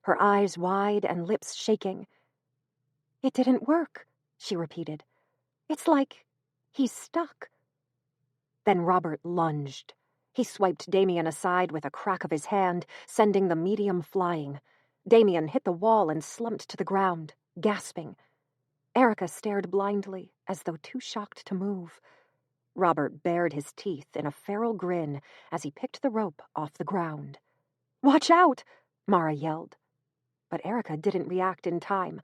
her eyes wide and lips shaking. It didn't work, she repeated. It's like he's stuck. Then Robert lunged. He swiped Damien aside with a crack of his hand, sending the medium flying. Damien hit the wall and slumped to the ground, gasping. Erica stared blindly, as though too shocked to move. Robert bared his teeth in a feral grin as he picked the rope off the ground. Watch out! Mara yelled. But Erica didn't react in time.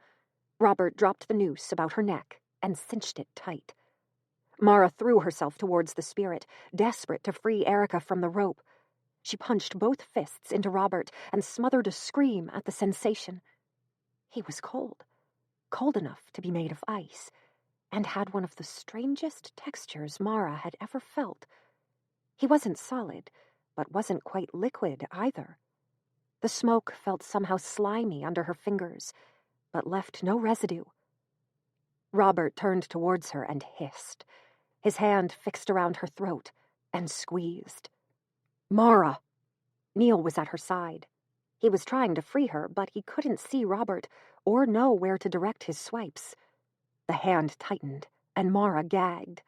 Robert dropped the noose about her neck and cinched it tight. Mara threw herself towards the spirit, desperate to free Erica from the rope. She punched both fists into Robert and smothered a scream at the sensation. He was cold enough to be made of ice, and had one of the strangest textures Mara had ever felt. He wasn't solid, but wasn't quite liquid either. The smoke felt somehow slimy under her fingers, but left no residue. Robert turned towards her and hissed, his hand fixed around her throat, and squeezed. Mara! Neil was at her side. He was trying to free her, but he couldn't see Robert or know where to direct his swipes. The hand tightened, and Mara gagged.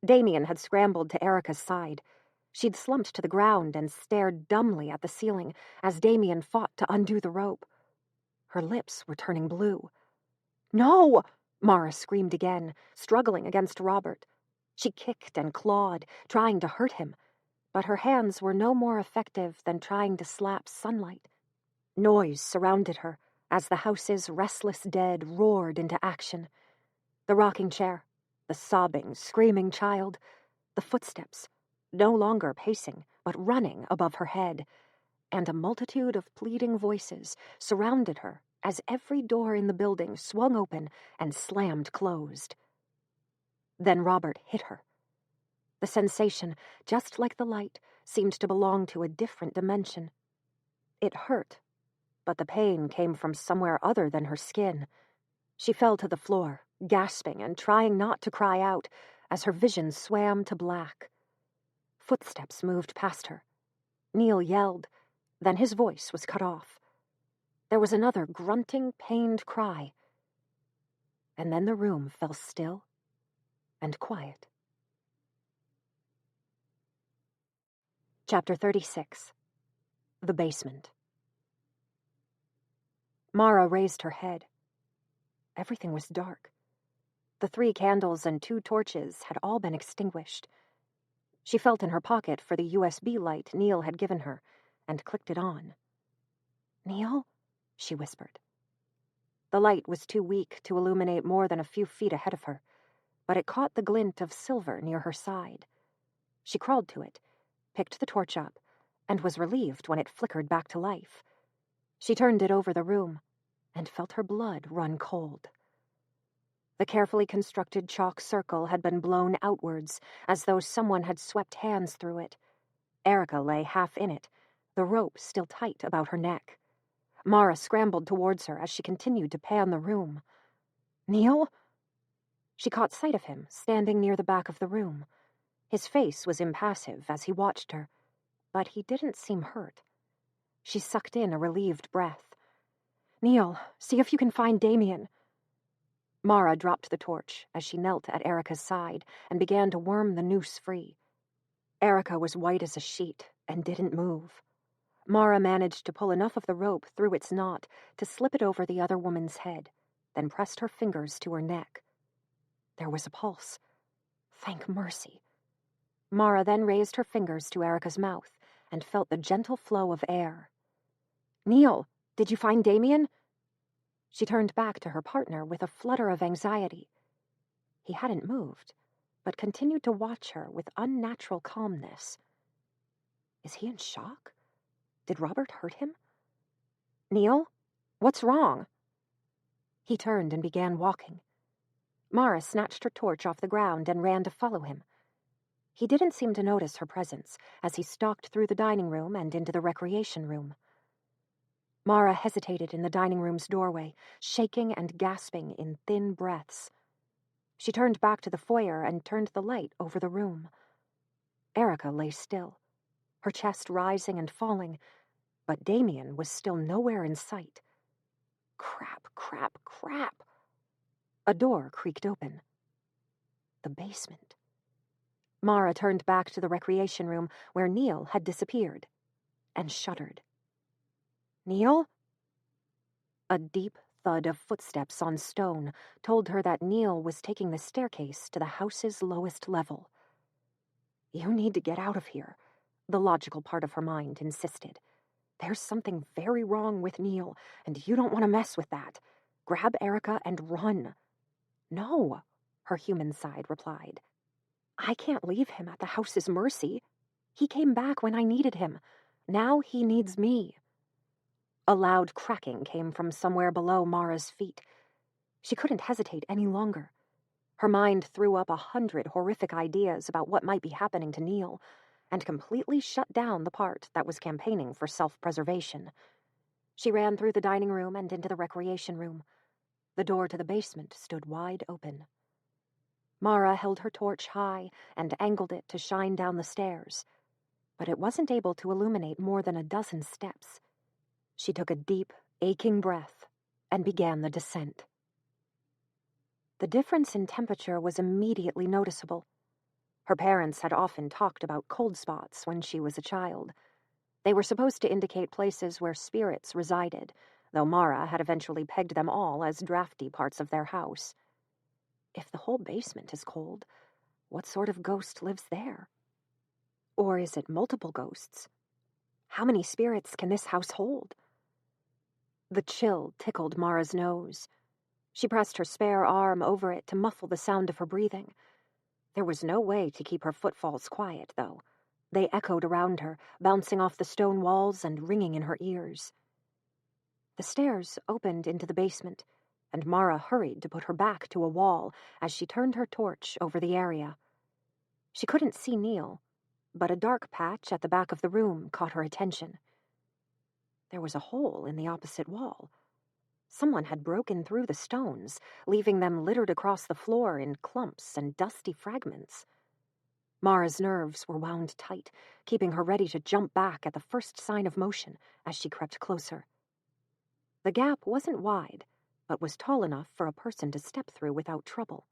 Damien had scrambled to Erica's side. She'd slumped to the ground and stared dumbly at the ceiling as Damien fought to undo the rope. Her lips were turning blue. No! Mara screamed again, struggling against Robert. She kicked and clawed, trying to hurt him, but her hands were no more effective than trying to slap sunlight. Noise surrounded her as the house's restless dead roared into action. The rocking chair, the sobbing, screaming child, the footsteps, no longer pacing, but running above her head, and a multitude of pleading voices surrounded her as every door in the building swung open and slammed closed. Then Robert hit her. The sensation, just like the light, seemed to belong to a different dimension. It hurt, but the pain came from somewhere other than her skin. She fell to the floor, gasping and trying not to cry out as her vision swam to black. Footsteps moved past her. Neil yelled, then his voice was cut off. There was another grunting, pained cry. And then the room fell still and quiet. Chapter 36. The Basement. Mara raised her head. Everything was dark. The 3 candles and 2 torches had all been extinguished. She felt in her pocket for the USB light Neil had given her and clicked it on. Neil? She whispered. The light was too weak to illuminate more than a few feet ahead of her, but it caught the glint of silver near her side. She crawled to it, picked the torch up, and was relieved when it flickered back to life. She turned it over the room and felt her blood run cold. The carefully constructed chalk circle had been blown outwards, as though someone had swept hands through it. Erica lay half in it, the rope still tight about her neck. Mara scrambled towards her as she continued to pan the room. "Neil?" She caught sight of him, standing near the back of the room. His face was impassive as he watched her, but he didn't seem hurt. She sucked in a relieved breath. "Neil, see if you can find Damien." Mara dropped the torch as she knelt at Erica's side and began to worm the noose free. Erica was white as a sheet and didn't move. Mara managed to pull enough of the rope through its knot to slip it over the other woman's head, then pressed her fingers to her neck. There was a pulse. Thank mercy. Mara then raised her fingers to Erica's mouth and felt the gentle flow of air. "Neil, did you find Damien?" She turned back to her partner with a flutter of anxiety. He hadn't moved, but continued to watch her with unnatural calmness. Is he in shock? Did Robert hurt him? "Neil, what's wrong?" He turned and began walking. Mara snatched her torch off the ground and ran to follow him. He didn't seem to notice her presence as he stalked through the dining room and into the recreation room. Mara hesitated in the dining room's doorway, shaking and gasping in thin breaths. She turned back to the foyer and turned the light over the room. Erica lay still, her chest rising and falling, but Damien was still nowhere in sight. Crap, crap, crap. A door creaked open. The basement. Mara turned back to the recreation room where Neil had disappeared, and shuddered. "Neil?" A deep thud of footsteps on stone told her that Neil was taking the staircase to the house's lowest level. "You need to get out of here," the logical part of her mind insisted. "There's something very wrong with Neil, and you don't want to mess with that. Grab Erica and run." "No," her human side replied. "I can't leave him at the house's mercy. He came back when I needed him. Now he needs me." A loud cracking came from somewhere below Mara's feet. She couldn't hesitate any longer. Her mind threw up 100 horrific ideas about what might be happening to Neil, and completely shut down the part that was campaigning for self-preservation. She ran through the dining room and into the recreation room. The door to the basement stood wide open. Mara held her torch high and angled it to shine down the stairs, but it wasn't able to illuminate more than a dozen steps. She took a deep, aching breath and began the descent. The difference in temperature was immediately noticeable. Her parents had often talked about cold spots when she was a child. They were supposed to indicate places where spirits resided, though Mara had eventually pegged them all as drafty parts of their house. If the whole basement is cold, what sort of ghost lives there? Or is it multiple ghosts? How many spirits can this house hold? The chill tickled Mara's nose. She pressed her spare arm over it to muffle the sound of her breathing. There was no way to keep her footfalls quiet, though. They echoed around her, bouncing off the stone walls and ringing in her ears. The stairs opened into the basement, and Mara hurried to put her back to a wall as she turned her torch over the area. She couldn't see Neil, but a dark patch at the back of the room caught her attention. There was a hole in the opposite wall. Someone had broken through the stones, leaving them littered across the floor in clumps and dusty fragments. Mara's nerves were wound tight, keeping her ready to jump back at the first sign of motion as she crept closer. The gap wasn't wide, but was tall enough for a person to step through without trouble.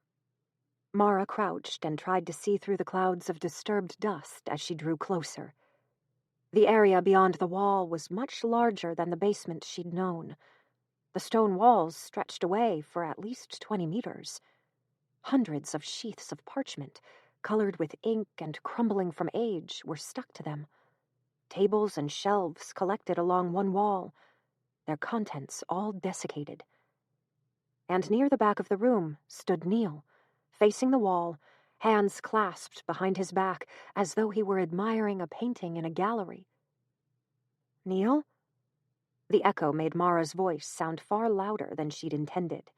Mara crouched and tried to see through the clouds of disturbed dust as she drew closer. The area beyond the wall was much larger than the basement she'd known. The stone walls stretched away for at least 20 meters. Hundreds of sheaths of parchment, colored with ink and crumbling from age, were stuck to them. Tables and shelves collected along one wall, their contents all desiccated. And near the back of the room stood Neil, facing the wall, hands clasped behind his back as though he were admiring a painting in a gallery. "Neil?" The echo made Mara's voice sound far louder than she'd intended.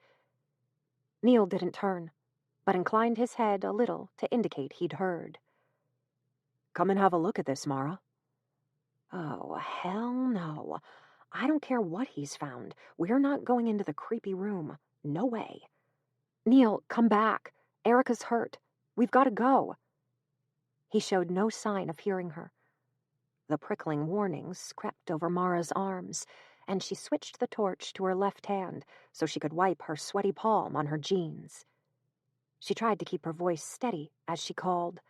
Neil didn't turn, but inclined his head a little to indicate he'd heard. "Come and have a look at this, Mara." Oh, hell no. I don't care what he's found. We're not going into the creepy room. No way. Neil, come back. Erica's hurt. We've got to go. He showed no sign of hearing her. The prickling warnings crept over Mara's arms, and she switched the torch to her left hand so she could wipe her sweaty palm on her jeans. She tried to keep her voice steady as she called,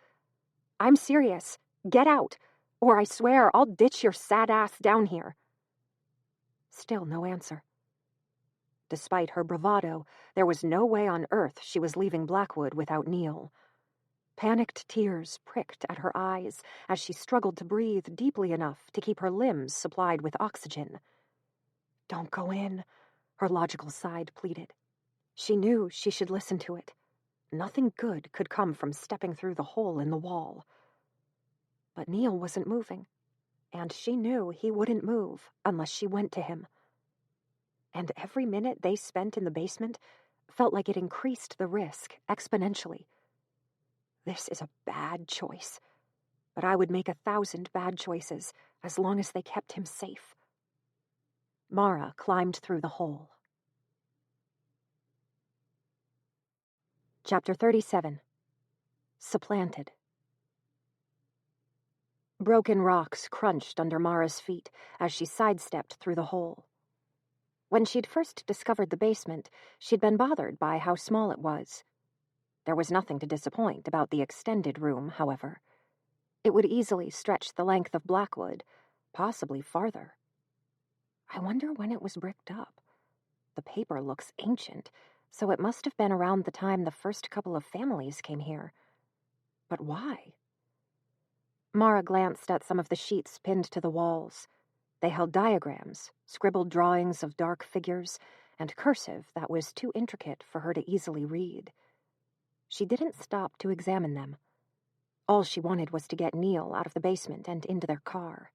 "I'm serious. Get out, or I swear I'll ditch your sad ass down here." Still no answer. Despite her bravado, there was no way on earth she was leaving Blackwood without Neil. Panicked tears pricked at her eyes as she struggled to breathe deeply enough to keep her limbs supplied with oxygen. "Don't go in," her logical side pleaded. She knew she should listen to it. Nothing good could come from stepping through the hole in the wall. But Neil wasn't moving, and she knew he wouldn't move unless she went to him. And every minute they spent in the basement felt like it increased the risk exponentially. This is a bad choice, but I would make 1,000 bad choices as long as they kept him safe. Mara climbed through the hole. Chapter 37. Supplanted. Broken rocks crunched under Mara's feet as she sidestepped through the hole. When she'd first discovered the basement, she'd been bothered by how small it was. There was nothing to disappoint about the extended room, however. It would easily stretch the length of Blackwood, possibly farther. I wonder when it was bricked up. The paper looks ancient, so it must have been around the time the first couple of families came here. But why? Mara glanced at some of the sheets pinned to the walls. They held diagrams, scribbled drawings of dark figures, and cursive that was too intricate for her to easily read. She didn't stop to examine them. All she wanted was to get Neil out of the basement and into their car.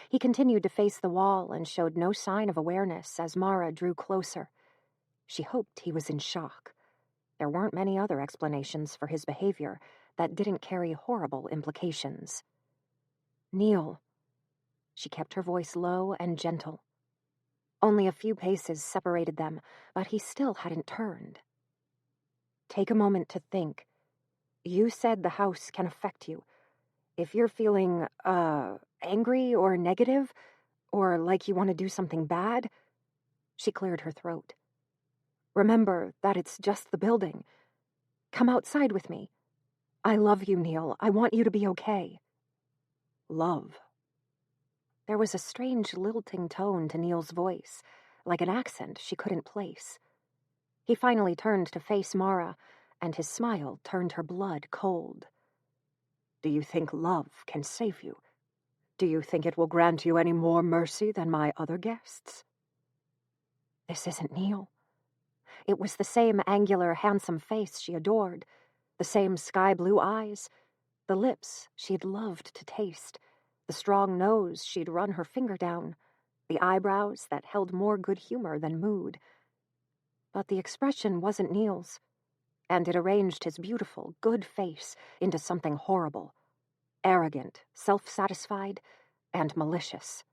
He continued to face the wall and showed no sign of awareness as Mara drew closer. She hoped he was in shock. There weren't many other explanations for his behavior that didn't carry horrible implications. "Neil." She kept her voice low and gentle. Only a few paces separated them, but he still hadn't turned. "Take a moment to think. You said the house can affect you. If you're feeling, angry or negative, or like you want to do something bad," she cleared her throat. "Remember that it's just the building. Come outside with me. I love you, Neil. I want you to be okay." "Love." There was a strange lilting tone to Neil's voice, like an accent she couldn't place. He finally turned to face Mara, and his smile turned her blood cold. "Do you think love can save you? Do you think it will grant you any more mercy than my other guests?" This isn't Neil. It was the same angular, handsome face she adored, the same sky-blue eyes, the lips she'd loved to taste, the strong nose she'd run her finger down, the eyebrows that held more good humor than mood. But the expression wasn't Neil's, and it arranged his beautiful, good face into something horrible, arrogant, self-satisfied, and malicious.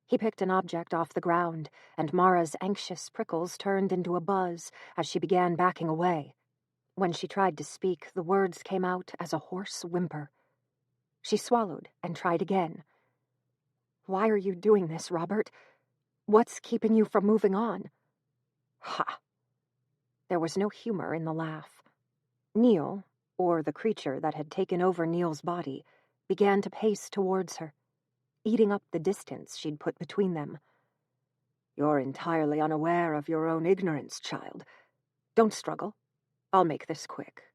He picked an object off the ground, and Mara's anxious prickles turned into a buzz as she began backing away. When she tried to speak, the words came out as a hoarse whimper. She swallowed and tried again. "Why are you doing this, Robert? What's keeping you from moving on?" "Ha!" There was no humor in the laugh. Neil, or the creature that had taken over Neil's body, began to pace towards her, eating up the distance she'd put between them. "You're entirely unaware of your own ignorance, child. Don't struggle. I'll make this quick."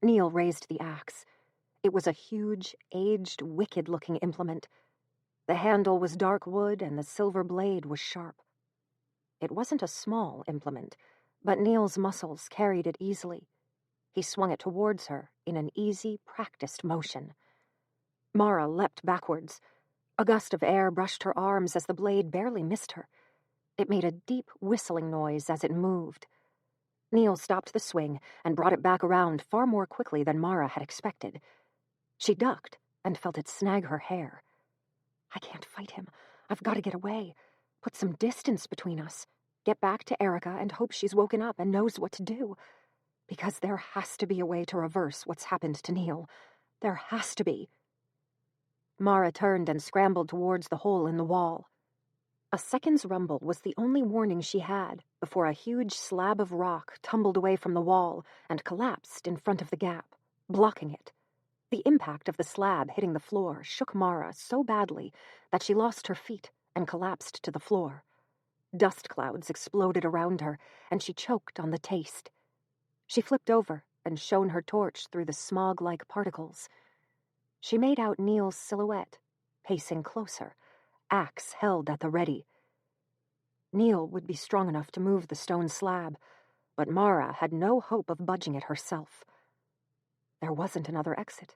Neil raised the axe. It was a huge, aged, wicked-looking implement. The handle was dark wood and the silver blade was sharp. It wasn't a small implement, but Neil's muscles carried it easily. He swung it towards her in an easy, practiced motion. Mara leapt backwards. A gust of air brushed her arms as the blade barely missed her. It made a deep whistling noise as it moved. Neil stopped the swing and brought it back around far more quickly than Mara had expected. She ducked and felt it snag her hair. I can't fight him. I've got to get away. Put some distance between us. Get back to Erica and hope she's woken up and knows what to do. Because there has to be a way to reverse what's happened to Neil. There has to be. Mara turned and scrambled towards the hole in the wall. A second's rumble was the only warning she had before a huge slab of rock tumbled away from the wall and collapsed in front of the gap, blocking it. The impact of the slab hitting the floor shook Mara so badly that she lost her feet and collapsed to the floor. Dust clouds exploded around her, and she choked on the taste. She flipped over and shone her torch through the smog-like particles. She made out Neil's silhouette, pacing closer, axe held at the ready. Neil would be strong enough to move the stone slab, but Mara had no hope of budging it herself. There wasn't another exit.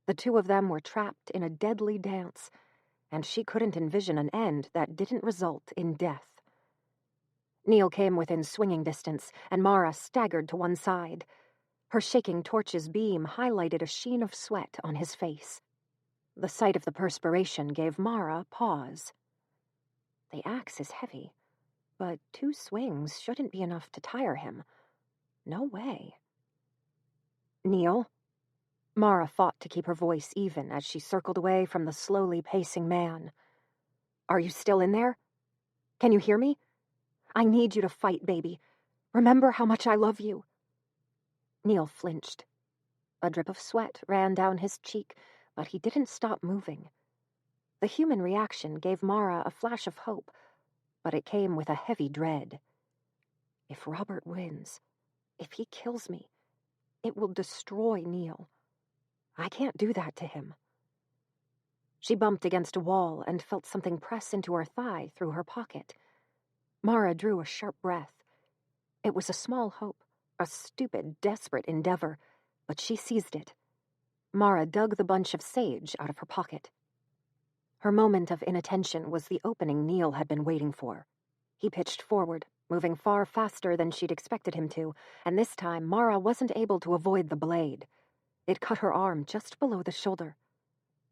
The two of them were trapped in a deadly dance, and she couldn't envision an end that didn't result in death. Neil came within swinging distance, and Mara staggered to one side. Her shaking torch's beam highlighted a sheen of sweat on his face. The sight of the perspiration gave Mara pause. The axe is heavy, but 2 swings shouldn't be enough to tire him. No way. Neil? Mara fought to keep her voice even as she circled away from the slowly pacing man. Are you still in there? Can you hear me? I need you to fight, baby. Remember how much I love you. Neil flinched. A drip of sweat ran down his cheek, but he didn't stop moving. The human reaction gave Mara a flash of hope, but it came with a heavy dread. If Robert wins, if he kills me, it will destroy Neil. I can't do that to him. She bumped against a wall and felt something press into her thigh through her pocket. Mara drew a sharp breath. It was a small hope, a stupid, desperate endeavor, but she seized it. Mara dug the bunch of sage out of her pocket. Her moment of inattention was the opening Neil had been waiting for. He pitched forward, moving far faster than she'd expected him to, and this time Mara wasn't able to avoid the blade. It cut her arm just below the shoulder.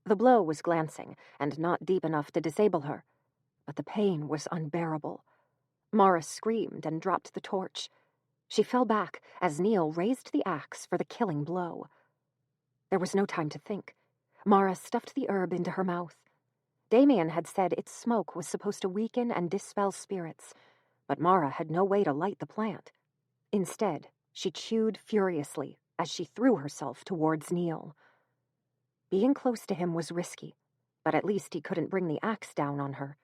The blow was glancing, and not deep enough to disable her, but the pain was unbearable. Mara screamed and dropped the torch. She fell back as Neil raised the axe for the killing blow. There was no time to think. Mara stuffed the herb into her mouth. Damien had said its smoke was supposed to weaken and dispel spirits, but Mara had no way to light the plant. Instead, she chewed furiously as she threw herself towards Neil. Being close to him was risky, but at least he couldn't bring the axe down on her.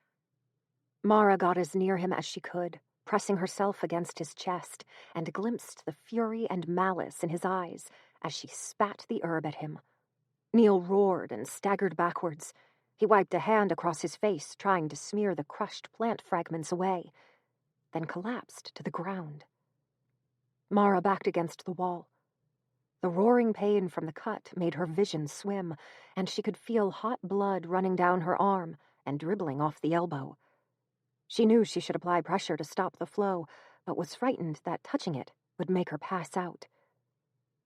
Mara got as near him as she could, pressing herself against his chest, and glimpsed the fury and malice in his eyes as she spat the herb at him. Neil roared and staggered backwards. He wiped a hand across his face, trying to smear the crushed plant fragments away, then collapsed to the ground. Mara backed against the wall. The roaring pain from the cut made her vision swim, and she could feel hot blood running down her arm and dribbling off the elbow. She knew she should apply pressure to stop the flow, but was frightened that touching it would make her pass out.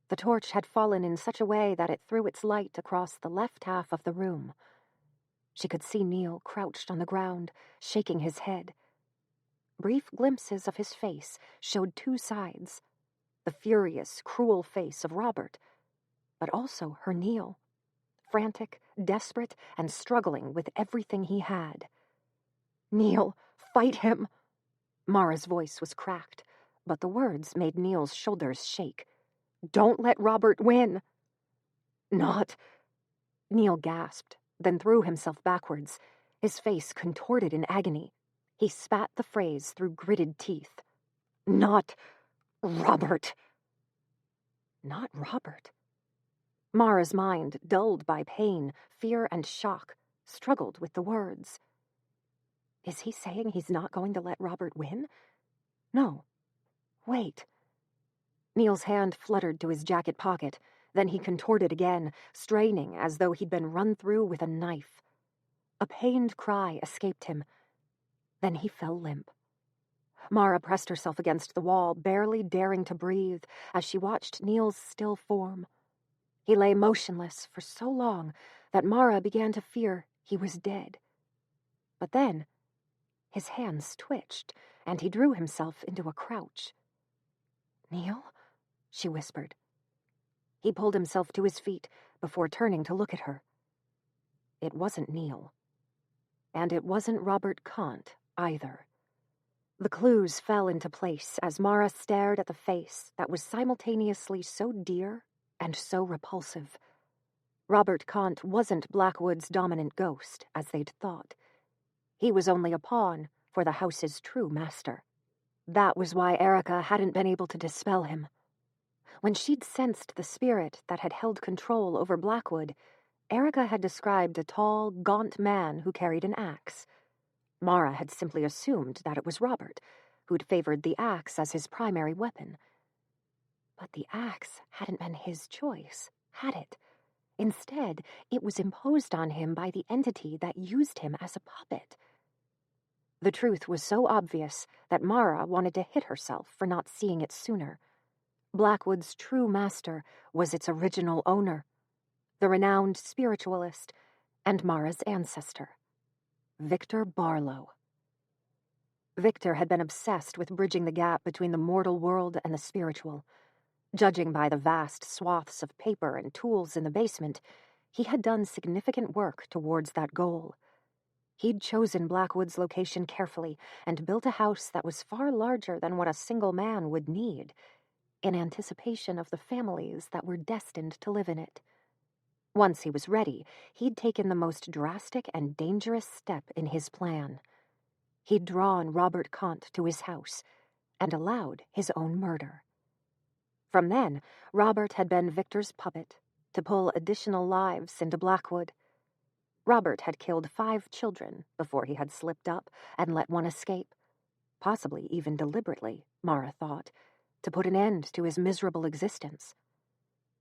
The torch had fallen in such a way that it threw its light across the left half of the room. She could see Neil crouched on the ground, shaking his head. Brief glimpses of his face showed 2 sides. The furious, cruel face of Robert, but also her Neil, frantic, desperate, and struggling with everything he had. Neil, fight him! Mara's voice was cracked, but the words made Neil's shoulders shake. Don't let Robert win! Not... Neil gasped, then threw himself backwards, his face contorted in agony. He spat the phrase through gritted teeth. Not... Robert! Not Robert. Mara's mind, dulled by pain, fear, and shock, struggled with the words. Is he saying he's not going to let Robert win? No. Wait. Neil's hand fluttered to his jacket pocket, then he contorted again, straining as though he'd been run through with a knife. A pained cry escaped him. Then he fell limp. Mara pressed herself against the wall, barely daring to breathe, as she watched Neil's still form. He lay motionless for so long that Mara began to fear he was dead. But then, his hands twitched, and he drew himself into a crouch. "Neil?" she whispered. He pulled himself to his feet before turning to look at her. It wasn't Neil. And it wasn't Robert Kant, either. The clues fell into place as Mara stared at the face that was simultaneously so dear and so repulsive. Robert Kant wasn't Blackwood's dominant ghost, as they'd thought. He was only a pawn for the house's true master. That was why Erica hadn't been able to dispel him. When she'd sensed the spirit that had held control over Blackwood, Erica had described a tall, gaunt man who carried an axe. Mara had simply assumed that it was Robert, who'd favored the axe as his primary weapon. But the axe hadn't been his choice, had it? Instead, it was imposed on him by the entity that used him as a puppet. The truth was so obvious that Mara wanted to hit herself for not seeing it sooner. Blackwood's true master was its original owner, the renowned spiritualist and Mara's ancestor, Victor Barlow. Victor had been obsessed with bridging the gap between the mortal world and the spiritual. Judging by the vast swaths of paper and tools in the basement, he had done significant work towards that goal. He'd chosen Blackwood's location carefully and built a house that was far larger than what a single man would need, in anticipation of the families that were destined to live in it. Once he was ready, he'd taken the most drastic and dangerous step in his plan. He'd drawn Robert Kant to his house and allowed his own murder. From then, Robert had been Victor's puppet to pull additional lives into Blackwood. Robert had killed 5 children before he had slipped up and let one escape, possibly even deliberately, Mara thought, to put an end to his miserable existence.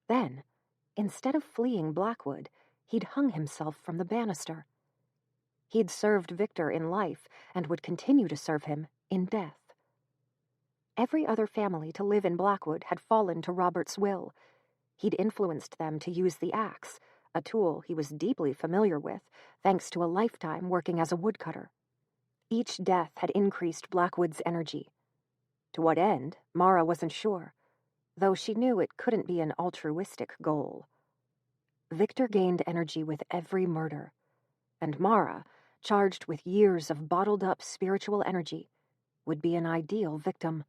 Then, instead of fleeing Blackwood, he'd hung himself from the banister. He'd served Victor in life and would continue to serve him in death. Every other family to live in Blackwood had fallen to Robert's will. He'd influenced them to use the axe, a tool he was deeply familiar with, thanks to a lifetime working as a woodcutter. Each death had increased Blackwood's energy. To what end, Mara wasn't sure, though she knew it couldn't be an altruistic goal. Victor gained energy with every murder, and Mara, charged with years of bottled-up spiritual energy, would be an ideal victim.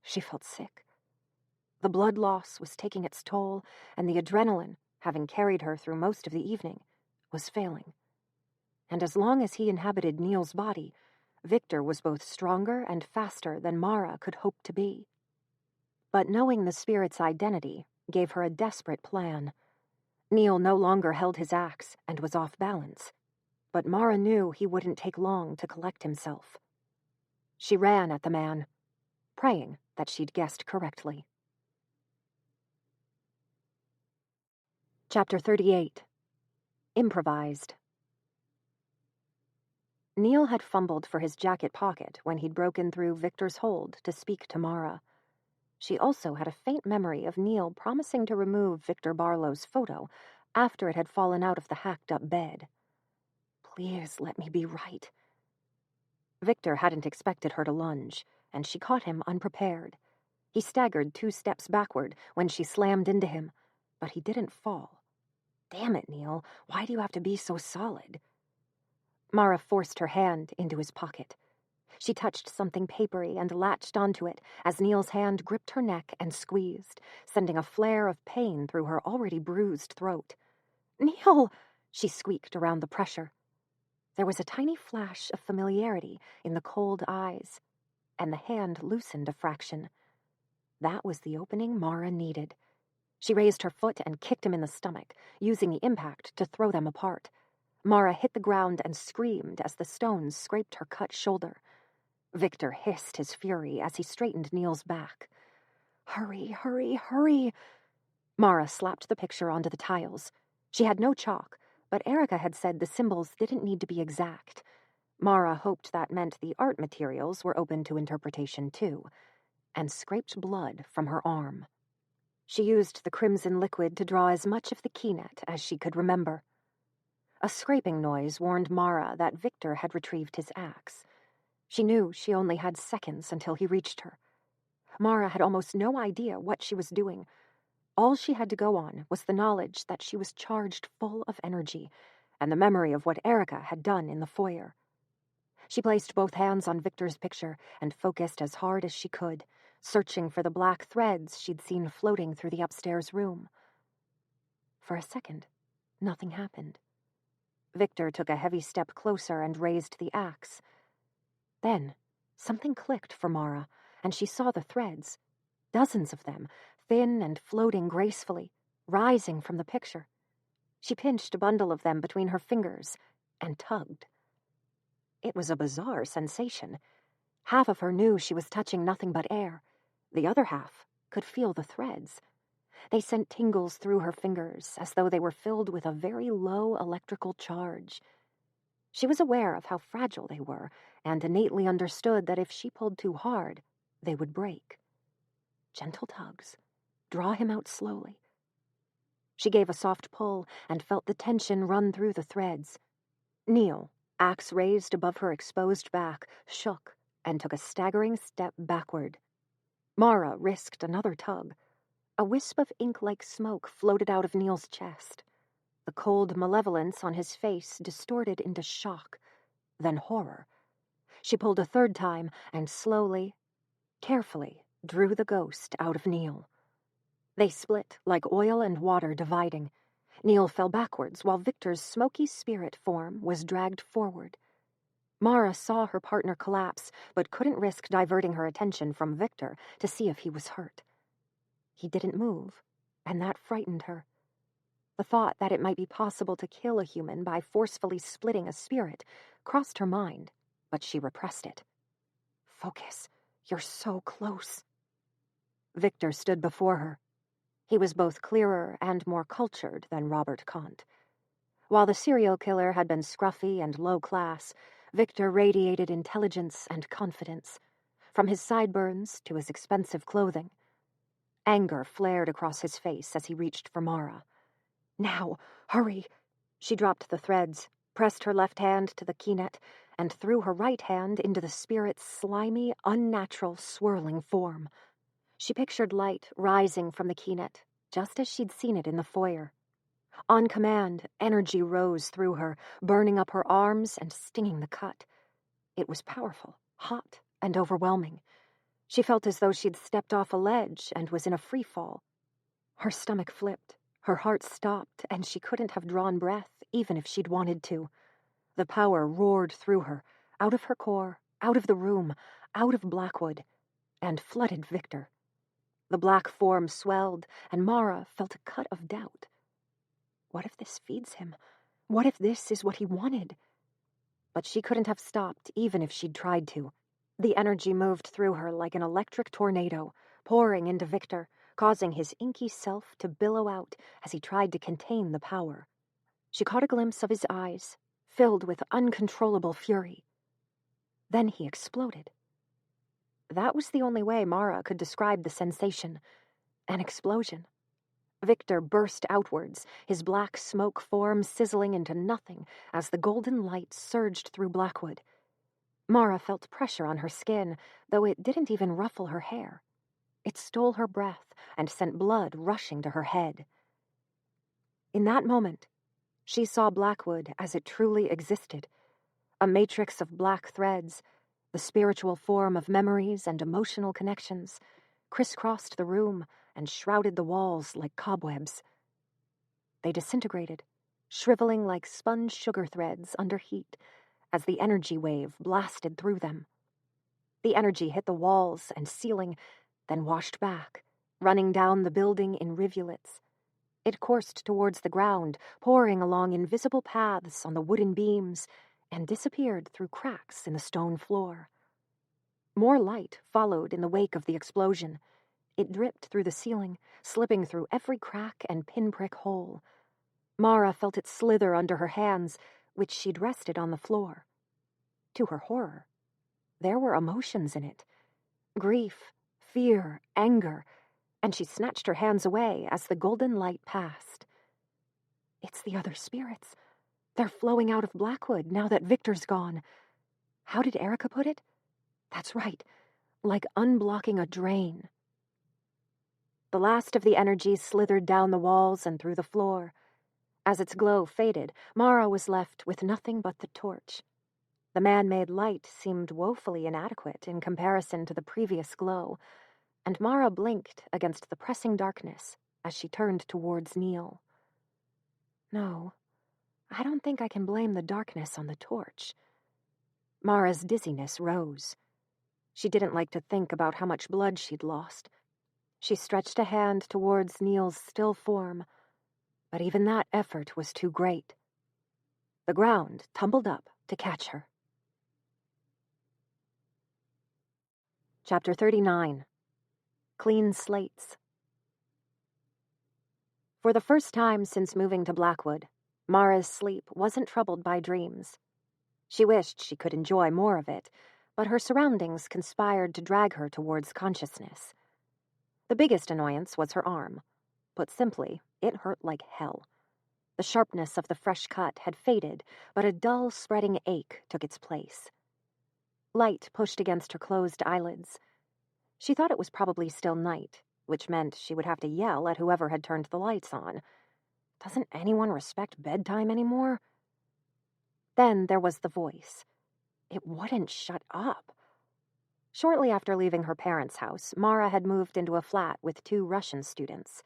She felt sick. The blood loss was taking its toll, and the adrenaline, having carried her through most of the evening, was failing. And as long as he inhabited Neil's body, Victor was both stronger and faster than Mara could hope to be. But knowing the spirit's identity gave her a desperate plan. Neil no longer held his axe and was off balance, but Mara knew he wouldn't take long to collect himself. She ran at the man, praying that she'd guessed correctly. Chapter 38. Improvised. Neil had fumbled for his jacket pocket when he'd broken through Victor's hold to speak to Mara. She also had a faint memory of Neil promising to remove Victor Barlow's photo after it had fallen out of the hacked-up bed. Please let me be right. Victor hadn't expected her to lunge, and she caught him unprepared. He staggered 2 steps backward when she slammed into him, but he didn't fall. Damn it, Neil, why do you have to be so solid? Mara forced her hand into his pocket. She touched something papery and latched onto it as Neil's hand gripped her neck and squeezed, sending a flare of pain through her already bruised throat. "Neil!" she squeaked around the pressure. There was a tiny flash of familiarity in the cold eyes, and the hand loosened a fraction. That was the opening Mara needed. She raised her foot and kicked him in the stomach, using the impact to throw them apart. Mara hit the ground and screamed as the stones scraped her cut shoulder. Victor hissed his fury as he straightened Neil's back. "Hurry, hurry, hurry!" Mara slapped the picture onto the tiles. She had no chalk, But Erica had said the symbols didn't need to be exact. Mara hoped that meant the art materials were open to interpretation too, and scraped blood from her arm. She used the crimson liquid to draw as much of the keynet as she could remember. A scraping noise warned Mara that Victor had retrieved his axe. She knew she only had seconds until he reached her. Mara had almost no idea what she was doing. All she had to go on was the knowledge that she was charged full of energy, and the memory of what Erica had done in the foyer. She placed both hands on Victor's picture and focused as hard as she could, searching for the black threads she'd seen floating through the upstairs room. For a second, nothing happened. Victor took a heavy step closer and raised the axe. Then, something clicked for Mara, and she saw the threads, dozens of them, thin and floating gracefully, rising from the picture. She pinched a bundle of them between her fingers and tugged. It was a bizarre sensation. Half of her knew she was touching nothing but air. The other half could feel the threads. They sent tingles through her fingers as though they were filled with a very low electrical charge. She was aware of how fragile they were and innately understood that if she pulled too hard, they would break. Gentle tugs. Draw him out slowly. She gave a soft pull and felt the tension run through the threads. Neil, axe raised above her exposed back, shook and took a staggering step backward. Mara risked another tug. A wisp of ink-like smoke floated out of Neil's chest. The cold malevolence on his face distorted into shock, then horror. She pulled a third time and slowly, carefully, drew the ghost out of Neil. They split like oil and water dividing. Neil fell backwards while Victor's smoky spirit form was dragged forward. Mara saw her partner collapse, but couldn't risk diverting her attention from Victor to see if he was hurt. He didn't move, and that frightened her. The thought that it might be possible to kill a human by forcefully splitting a spirit crossed her mind, but she repressed it. Focus. You're so close. Victor stood before her. He was both clearer and more cultured than Robert Kant. While the serial killer had been scruffy and low class, Victor radiated intelligence and confidence, from his sideburns to his expensive clothing. Anger flared across his face as he reached for Mara. Now, hurry! She dropped the threads, pressed her left hand to the keynet, and threw her right hand into the spirit's slimy, unnatural, swirling form. She pictured light rising from the keynet, just as she'd seen it in the foyer. On command, energy rose through her, burning up her arms and stinging the cut. It was powerful, hot, and overwhelming. She felt as though she'd stepped off a ledge and was in a free fall. Her stomach flipped, her heart stopped, and she couldn't have drawn breath even if she'd wanted to. The power roared through her, out of her core, out of the room, out of Blackwood, and flooded Victor. The black form swelled, and Mara felt a cut of doubt. What if this feeds him? What if this is what he wanted? But she couldn't have stopped even if she'd tried to. The energy moved through her like an electric tornado, pouring into Victor, causing his inky self to billow out as he tried to contain the power. She caught a glimpse of his eyes, filled with uncontrollable fury. Then he exploded. That was the only way Mara could describe the sensation. An explosion. Victor burst outwards, his black smoke form sizzling into nothing as the golden light surged through Blackwood. Mara felt pressure on her skin, though it didn't even ruffle her hair. It stole her breath and sent blood rushing to her head. In that moment, she saw Blackwood as it truly existed, a matrix of black threads, the spiritual form of memories and emotional connections, crisscrossed the room and shrouded the walls like cobwebs. They disintegrated, shriveling like sponge sugar threads under heat as the energy wave blasted through them. The energy hit the walls and ceiling, then washed back, running down the building in rivulets. It coursed towards the ground, pouring along invisible paths on the wooden beams, and disappeared through cracks in the stone floor. More light followed in the wake of the explosion. It dripped through the ceiling, slipping through every crack and pinprick hole. Mara felt it slither under her hands, which she'd rested on the floor. To her horror, there were emotions in it. Grief, fear, anger, and she snatched her hands away as the golden light passed. It's the other spirits. They're flowing out of Blackwood now that Victor's gone. How did Erica put it? That's right, like unblocking a drain. The last of the energy slithered down the walls and through the floor. As its glow faded, Mara was left with nothing but the torch. The man-made light seemed woefully inadequate in comparison to the previous glow, and Mara blinked against the pressing darkness as she turned towards Neil. No, I don't think I can blame the darkness on the torch. Mara's dizziness rose. She didn't like to think about how much blood she'd lost. She stretched a hand towards Neil's still form, but even that effort was too great. The ground tumbled up to catch her. Chapter 39. Clean Slates. For the first time since moving to Blackwood, Mara's sleep wasn't troubled by dreams. She wished she could enjoy more of it, but her surroundings conspired to drag her towards consciousness. The biggest annoyance was her arm. Put simply, it hurt like hell. The sharpness of the fresh cut had faded, but a dull, spreading ache took its place. Light pushed against her closed eyelids. She thought it was probably still night, which meant she would have to yell at whoever had turned the lights on. Doesn't anyone respect bedtime anymore? Then there was the voice. It wouldn't shut up. Shortly after leaving her parents' house, Mara had moved into a flat with 2 Russian students.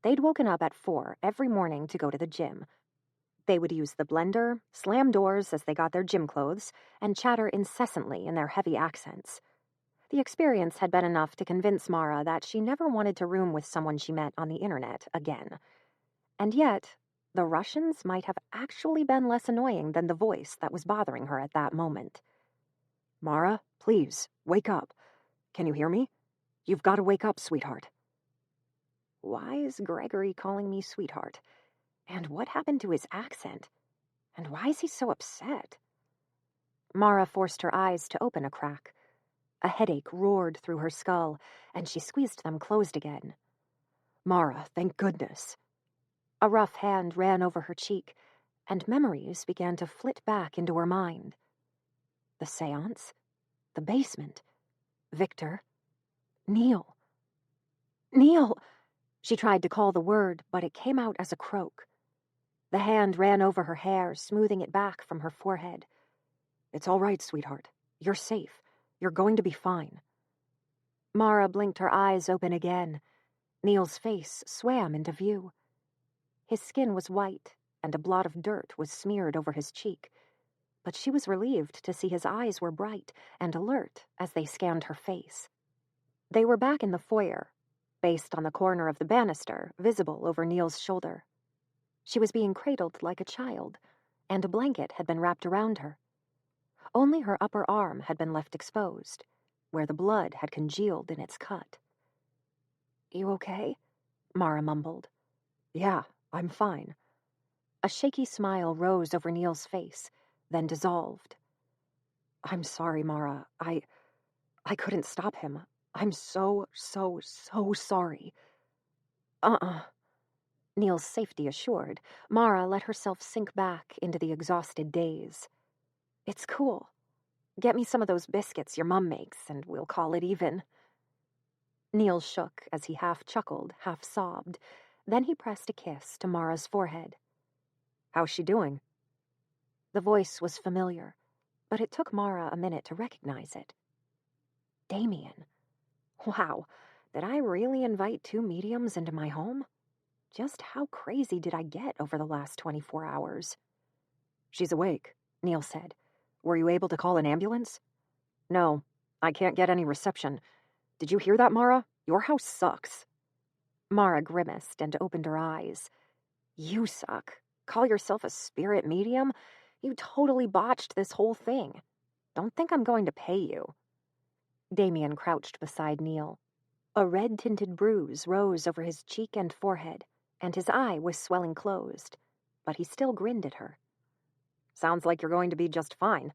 They'd woken up at 4 every morning to go to the gym. They would use the blender, slam doors as they got their gym clothes, and chatter incessantly in their heavy accents. The experience had been enough to convince Mara that she never wanted to room with someone she met on the internet again. And yet, the Russians might have actually been less annoying than the voice that was bothering her at that moment. "Mara, please, wake up. Can you hear me? You've got to wake up, sweetheart." Why is Gregory calling me sweetheart? And what happened to his accent? And why is he so upset? Mara forced her eyes to open a crack. A headache roared through her skull, and she squeezed them closed again. "Mara, thank goodness." A rough hand ran over her cheek, and memories began to flit back into her mind. The seance, the basement, Victor, Neil. Neil! She tried to call the word, but it came out as a croak. The hand ran over her hair, smoothing it back from her forehead. "It's all right, sweetheart. You're safe. You're going to be fine." Mara blinked her eyes open again. Neil's face swam into view. His skin was white, and a blot of dirt was smeared over his cheek, but she was relieved to see his eyes were bright and alert as they scanned her face. They were back in the foyer, based on the corner of the banister, visible over Neil's shoulder. She was being cradled like a child, and a blanket had been wrapped around her. Only her upper arm had been left exposed, where the blood had congealed in its cut. "You okay?" Mara mumbled. "Yeah, I'm fine." A shaky smile rose over Neil's face, then dissolved. "I'm sorry, Mara. I couldn't stop him. I'm so sorry." Neil's safety assured, Mara let herself sink back into the exhausted daze. "It's cool. Get me some of those biscuits your mum makes, and we'll call it even." Neil shook as he half chuckled, half sobbed. Then he pressed a kiss to Mara's forehead. "How's she doing?" The voice was familiar, but it took Mara a minute to recognize it. Damien. Wow, did I really invite 2 mediums into my home? Just how crazy did I get over the last 24 hours? "She's awake," Neil said. "Were you able to call an ambulance?" "No, I can't get any reception. Did you hear that, Mara? Your house sucks." Mara grimaced and opened her eyes. "You suck. Call yourself a spirit medium? You totally botched this whole thing. Don't think I'm going to pay you." Damien crouched beside Neil. A red-tinted bruise rose over his cheek and forehead, and his eye was swelling closed. but he still grinned at her. "Sounds like you're going to be just fine.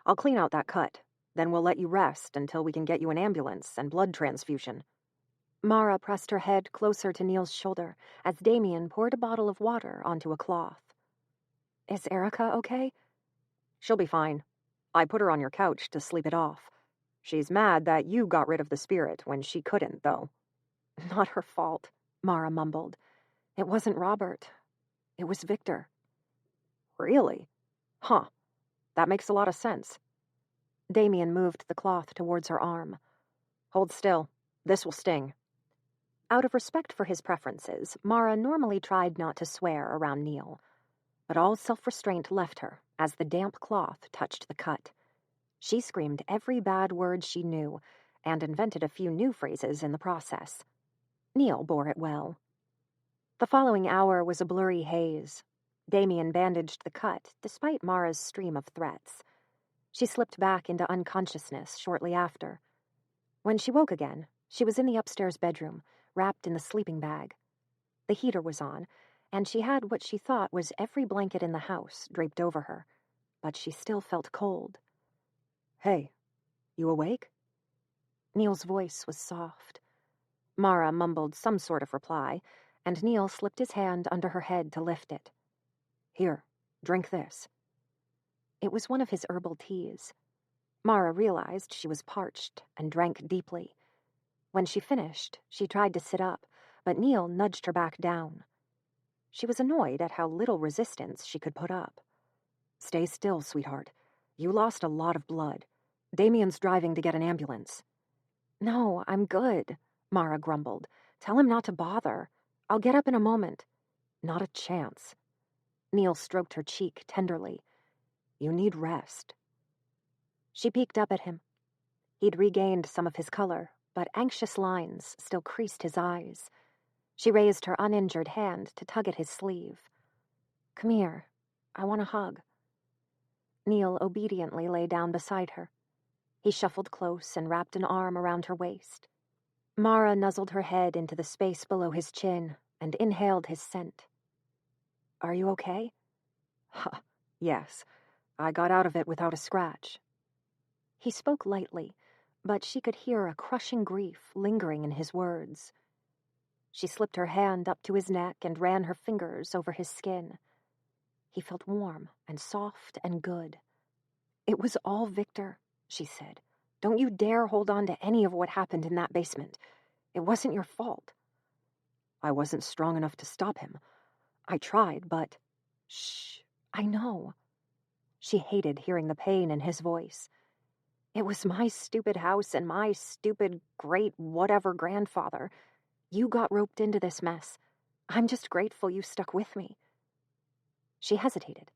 I'll clean out that cut, then we'll let you rest until we can get you an ambulance and blood transfusion." Mara pressed her head closer to Neil's shoulder as Damien poured a bottle of water onto a cloth. "Is Erica okay?" "She'll be fine. I put her on your couch to sleep it off. She's mad that you got rid of the spirit when she couldn't, though." "Not her fault," Mara mumbled. "It wasn't Robert. It was Victor." "Really? Huh. That makes a lot of sense." Damien moved the cloth towards her arm. "Hold still. This will sting." Out of respect for his preferences, Mara normally tried not to swear around Neil, but all self-restraint left her as the damp cloth touched the cut. She screamed every bad word she knew and invented a few new phrases in the process. Neil bore it well. The following hour was a blurry haze. Damien bandaged the cut despite Mara's stream of threats. She slipped back into unconsciousness shortly after. When she woke again, she was in the upstairs bedroom, wrapped in the sleeping bag. The heater was on, and she had what she thought was every blanket in the house draped over her, but she still felt cold. "Hey, you awake?" Neil's voice was soft. Mara mumbled some sort of reply, and Neil slipped his hand under her head to lift it. "Here, drink this." It was one of his herbal teas. Mara realized she was parched and drank deeply. When she finished, she tried to sit up, but Neil nudged her back down. She was annoyed at how little resistance she could put up. "Stay still, sweetheart. You lost a lot of blood. Damien's driving to get an ambulance." "No, I'm good," Mara grumbled. "Tell him not to bother. I'll get up in a moment." "Not a chance." Neil stroked her cheek tenderly. "You need rest." She peeked up at him. He'd regained some of his color, but anxious lines still creased his eyes. She raised her uninjured hand to tug at his sleeve. "Come here. I want a hug." Neil obediently lay down beside her. He shuffled close and wrapped an arm around her waist. Mara nuzzled her head into the space below his chin and inhaled his scent. "Are you okay?" "Yes. I got out of it without a scratch." He spoke lightly, but she could hear a crushing grief lingering in his words. She slipped her hand up to his neck and ran her fingers over his skin. He felt warm and soft and good. "It was all Victor," she said. "Don't you dare hold on to any of what happened in that basement. It wasn't your fault." "I wasn't strong enough to stop him. I tried, but—" "Shh, I know." She hated hearing the pain in his voice. "It was my stupid house and my stupid great-whatever grandfather. You got roped into this mess. I'm just grateful you stuck with me." She hesitated.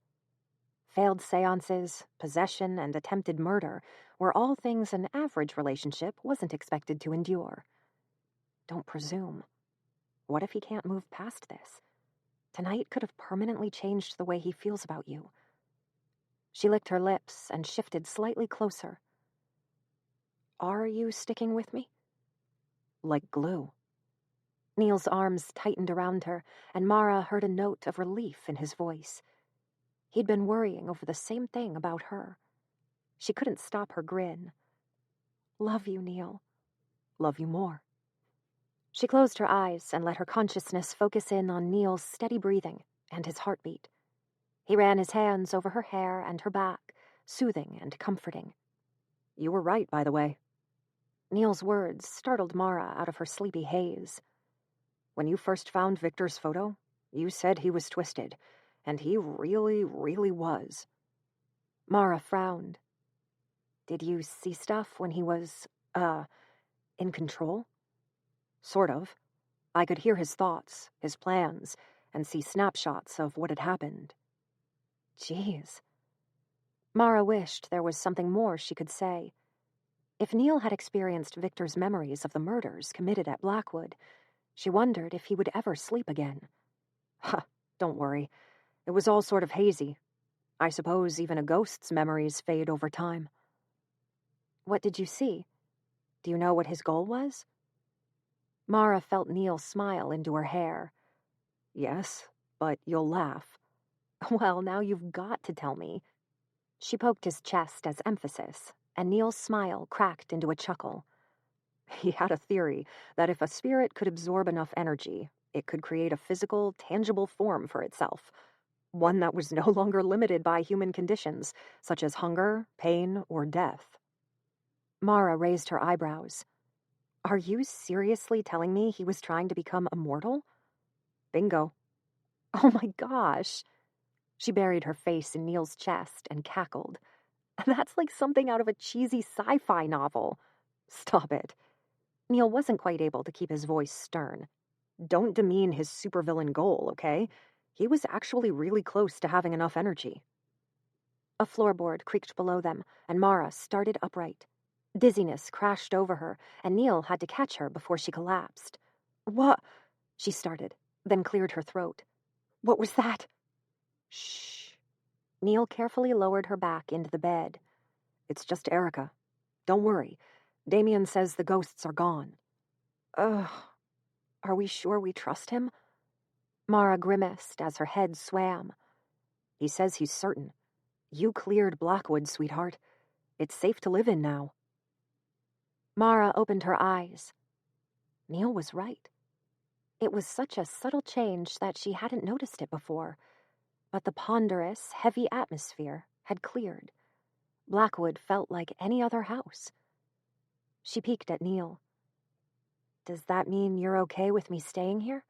Failed seances, possession, and attempted murder were all things an average relationship wasn't expected to endure. Don't presume. What if he can't move past this? Tonight could have permanently changed the way he feels about you. She licked her lips and shifted slightly closer. "Are you sticking with me?" "Like glue." Neil's arms tightened around her, and Mara heard a note of relief in his voice. He'd been worrying over the same thing about her. She couldn't stop her grin. "Love you, Neil." "Love you more." She closed her eyes and let her consciousness focus in on Neil's steady breathing and his heartbeat. He ran his hands over her hair and her back, soothing and comforting. "You were right, by the way." Neil's words startled Mara out of her sleepy haze. "When you first found Victor's photo, you said he was twisted, and he really, really was." Mara frowned. "Did you see stuff when he was, in control?" "Sort of. I could hear his thoughts, his plans, and see snapshots of what had happened." Jeez. Mara wished there was something more she could say. If Neil had experienced Victor's memories of the murders committed at Blackwood, she wondered if he would ever sleep again. "Ha, don't worry. It was all sort of hazy. I suppose even a ghost's memories fade over time." "What did you see? Do you know what his goal was?" Mara felt Neil smile into her hair. "Yes, but you'll laugh." Well, now you've got to tell me. She poked his chest as emphasis, and Neil's smile cracked into a chuckle. He had a theory that if a spirit could absorb enough energy, it could create a physical, tangible form for itself, one that was no longer limited by human conditions, such as hunger, pain, or death. Mara raised her eyebrows. Are you seriously telling me he was trying to become immortal? Bingo. Oh my gosh. She buried her face in Neil's chest and cackled. That's like something out of a cheesy sci-fi novel. Stop it. Neil wasn't quite able to keep his voice stern. Don't demean his supervillain goal, okay? He was actually really close to having enough energy. A floorboard creaked below them, and Mara started upright. Dizziness crashed over her, and Neil had to catch her before she collapsed. What? She started, then cleared her throat. What was that? Shh. Neil carefully lowered her back into the bed. It's just Erica. Don't worry. Damien says the ghosts are gone. Ugh. Are we sure we trust him? Mara grimaced as her head swam. He says he's certain. You cleared Blackwood, sweetheart. It's safe to live in now. Mara opened her eyes. Neil was right. It was such a subtle change that she hadn't noticed it before, but the ponderous, heavy atmosphere had cleared. Blackwood felt like any other house. She peeked at Neil. Does that mean you're okay with me staying here?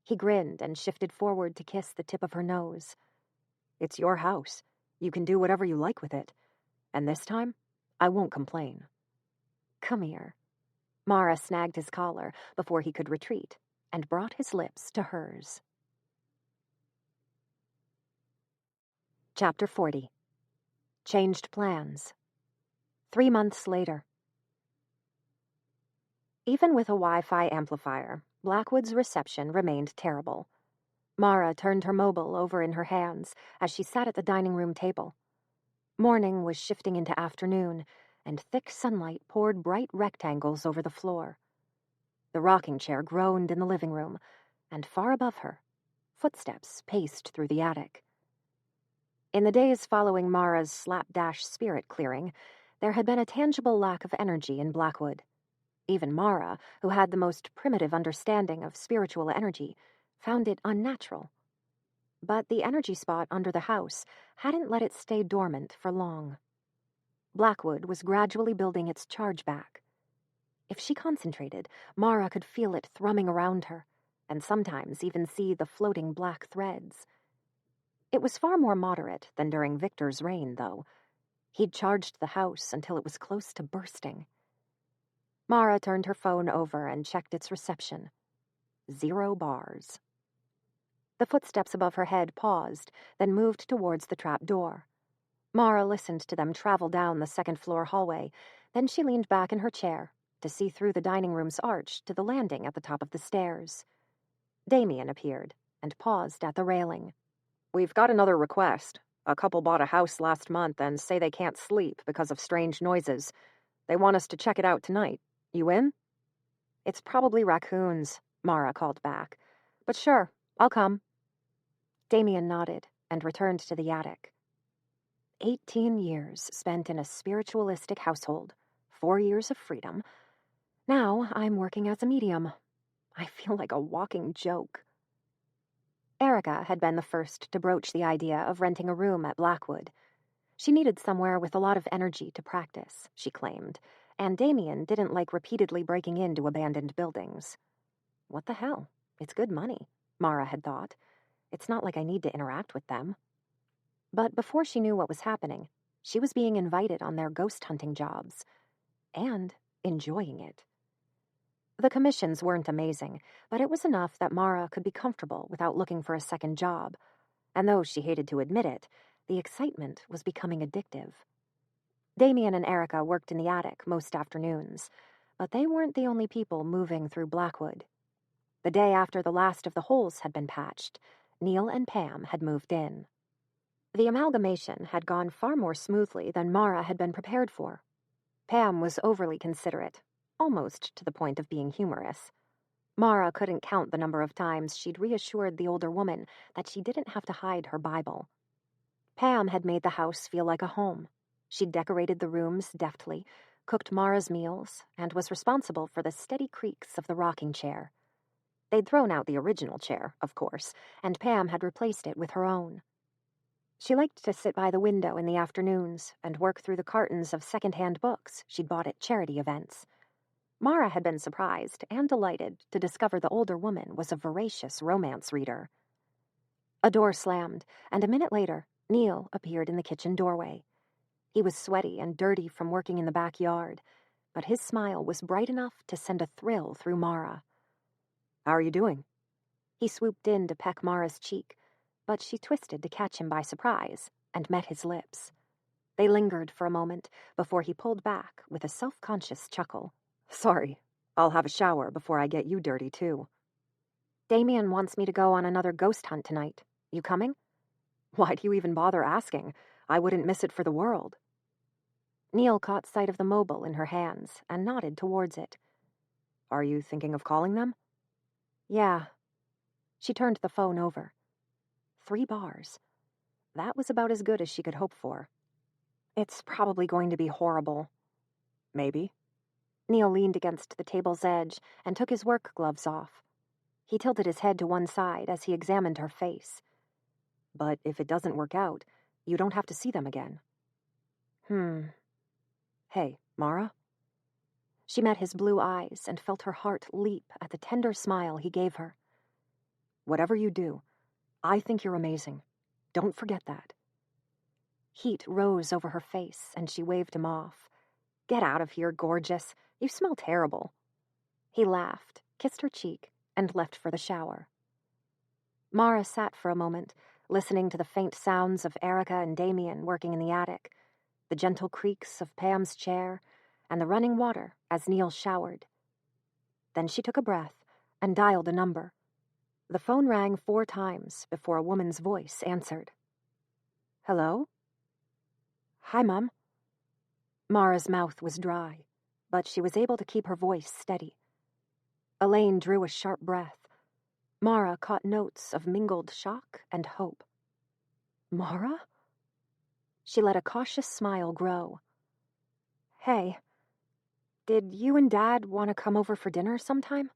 He grinned and shifted forward to kiss the tip of her nose. It's your house. You can do whatever you like with it. And this time, I won't complain. Come here. Mara snagged his collar before he could retreat and brought his lips to hers. Chapter 40. Changed plans. 3 months later. Even with a Wi-Fi amplifier, Blackwood's reception remained terrible. Mara turned her mobile over in her hands as she sat at the dining room table. Morning was shifting into afternoon, and thick sunlight poured bright rectangles over the floor. The rocking chair groaned in the living room, and far above her, footsteps paced through the attic. In the days following Mara's slapdash spirit clearing, there had been a tangible lack of energy in Blackwood. Even Mara, who had the most primitive understanding of spiritual energy, found it unnatural. But the energy spot under the house hadn't let it stay dormant for long. Blackwood was gradually building its charge back. If she concentrated, Mara could feel it thrumming around her, and sometimes even see the floating black threads. It was far more moderate than during Victor's reign, though. He'd charged the house until it was close to bursting. Mara turned her phone over and checked its reception. 0 bars. The footsteps above her head paused, then moved towards the trap door. Mara listened to them travel down the second-floor hallway, then she leaned back in her chair to see through the dining room's arch to the landing at the top of the stairs. Damien appeared and paused at the railing. We've got another request. A couple bought a house last month and say they can't sleep because of strange noises. They want us to check it out tonight. You in? It's probably raccoons, Mara called back. But sure, I'll come. Damien nodded and returned to the attic. 18 years spent in a spiritualistic household, 4 years of freedom. Now I'm working as a medium. I feel like a walking joke. Erica had been the first to broach the idea of renting a room at Blackwood. She needed somewhere with a lot of energy to practice, she claimed, and Damien didn't like repeatedly breaking into abandoned buildings. What the hell? It's good money, Mara had thought. It's not like I need to interact with them. But before she knew what was happening, she was being invited on their ghost hunting jobs, and enjoying it. The commissions weren't amazing, but it was enough that Mara could be comfortable without looking for a second job. And though she hated to admit it, the excitement was becoming addictive. Damien and Erica worked in the attic most afternoons, but they weren't the only people moving through Blackwood. The day after the last of the holes had been patched, Neil and Pam had moved in. The amalgamation had gone far more smoothly than Mara had been prepared for. Pam was overly considerate, almost to the point of being humorous. Mara couldn't count the number of times she'd reassured the older woman that she didn't have to hide her Bible. Pam had made the house feel like a home. She'd decorated the rooms deftly, cooked Mara's meals, and was responsible for the steady creaks of the rocking chair. They'd thrown out the original chair, of course, and Pam had replaced it with her own. She liked to sit by the window in the afternoons and work through the cartons of second-hand books she'd bought at charity events. Mara had been surprised and delighted to discover the older woman was a voracious romance reader. A door slammed, and a minute later, Neil appeared in the kitchen doorway. He was sweaty and dirty from working in the backyard, but his smile was bright enough to send a thrill through Mara. "How are you doing?" He swooped in to peck Mara's cheek, but she twisted to catch him by surprise and met his lips. They lingered for a moment before he pulled back with a self-conscious chuckle. "Sorry, I'll have a shower before I get you dirty, too." "Damien wants me to go on another ghost hunt tonight. You coming?" "Why do you even bother asking? I wouldn't miss it for the world." Neil caught sight of the mobile in her hands and nodded towards it. "Are you thinking of calling them?" "Yeah." She turned the phone over. 3 bars. That was about as good as she could hope for. "It's probably going to be horrible." "Maybe." Neil leaned against the table's edge and took his work gloves off. He tilted his head to one side as he examined her face. "But if it doesn't work out, you don't have to see them again." "Hey, Mara?" She met his blue eyes and felt her heart leap at the tender smile he gave her. "Whatever you do, I think you're amazing. Don't forget that." Heat rose over her face and she waved him off. "Get out of here, gorgeous. You smell terrible." He laughed, kissed her cheek, and left for the shower. Mara sat for a moment, listening to the faint sounds of Erica and Damien working in the attic, the gentle creaks of Pam's chair, and the running water as Neil showered. Then she took a breath and dialed a number. The phone rang 4 times before a woman's voice answered. "Hello?" "Hi, Mum." Mara's mouth was dry, but she was able to keep her voice steady. Elaine drew a sharp breath. Mara caught notes of mingled shock and hope. "Mara?" She let a cautious smile grow. "Hey, did you and Dad want to come over for dinner sometime?"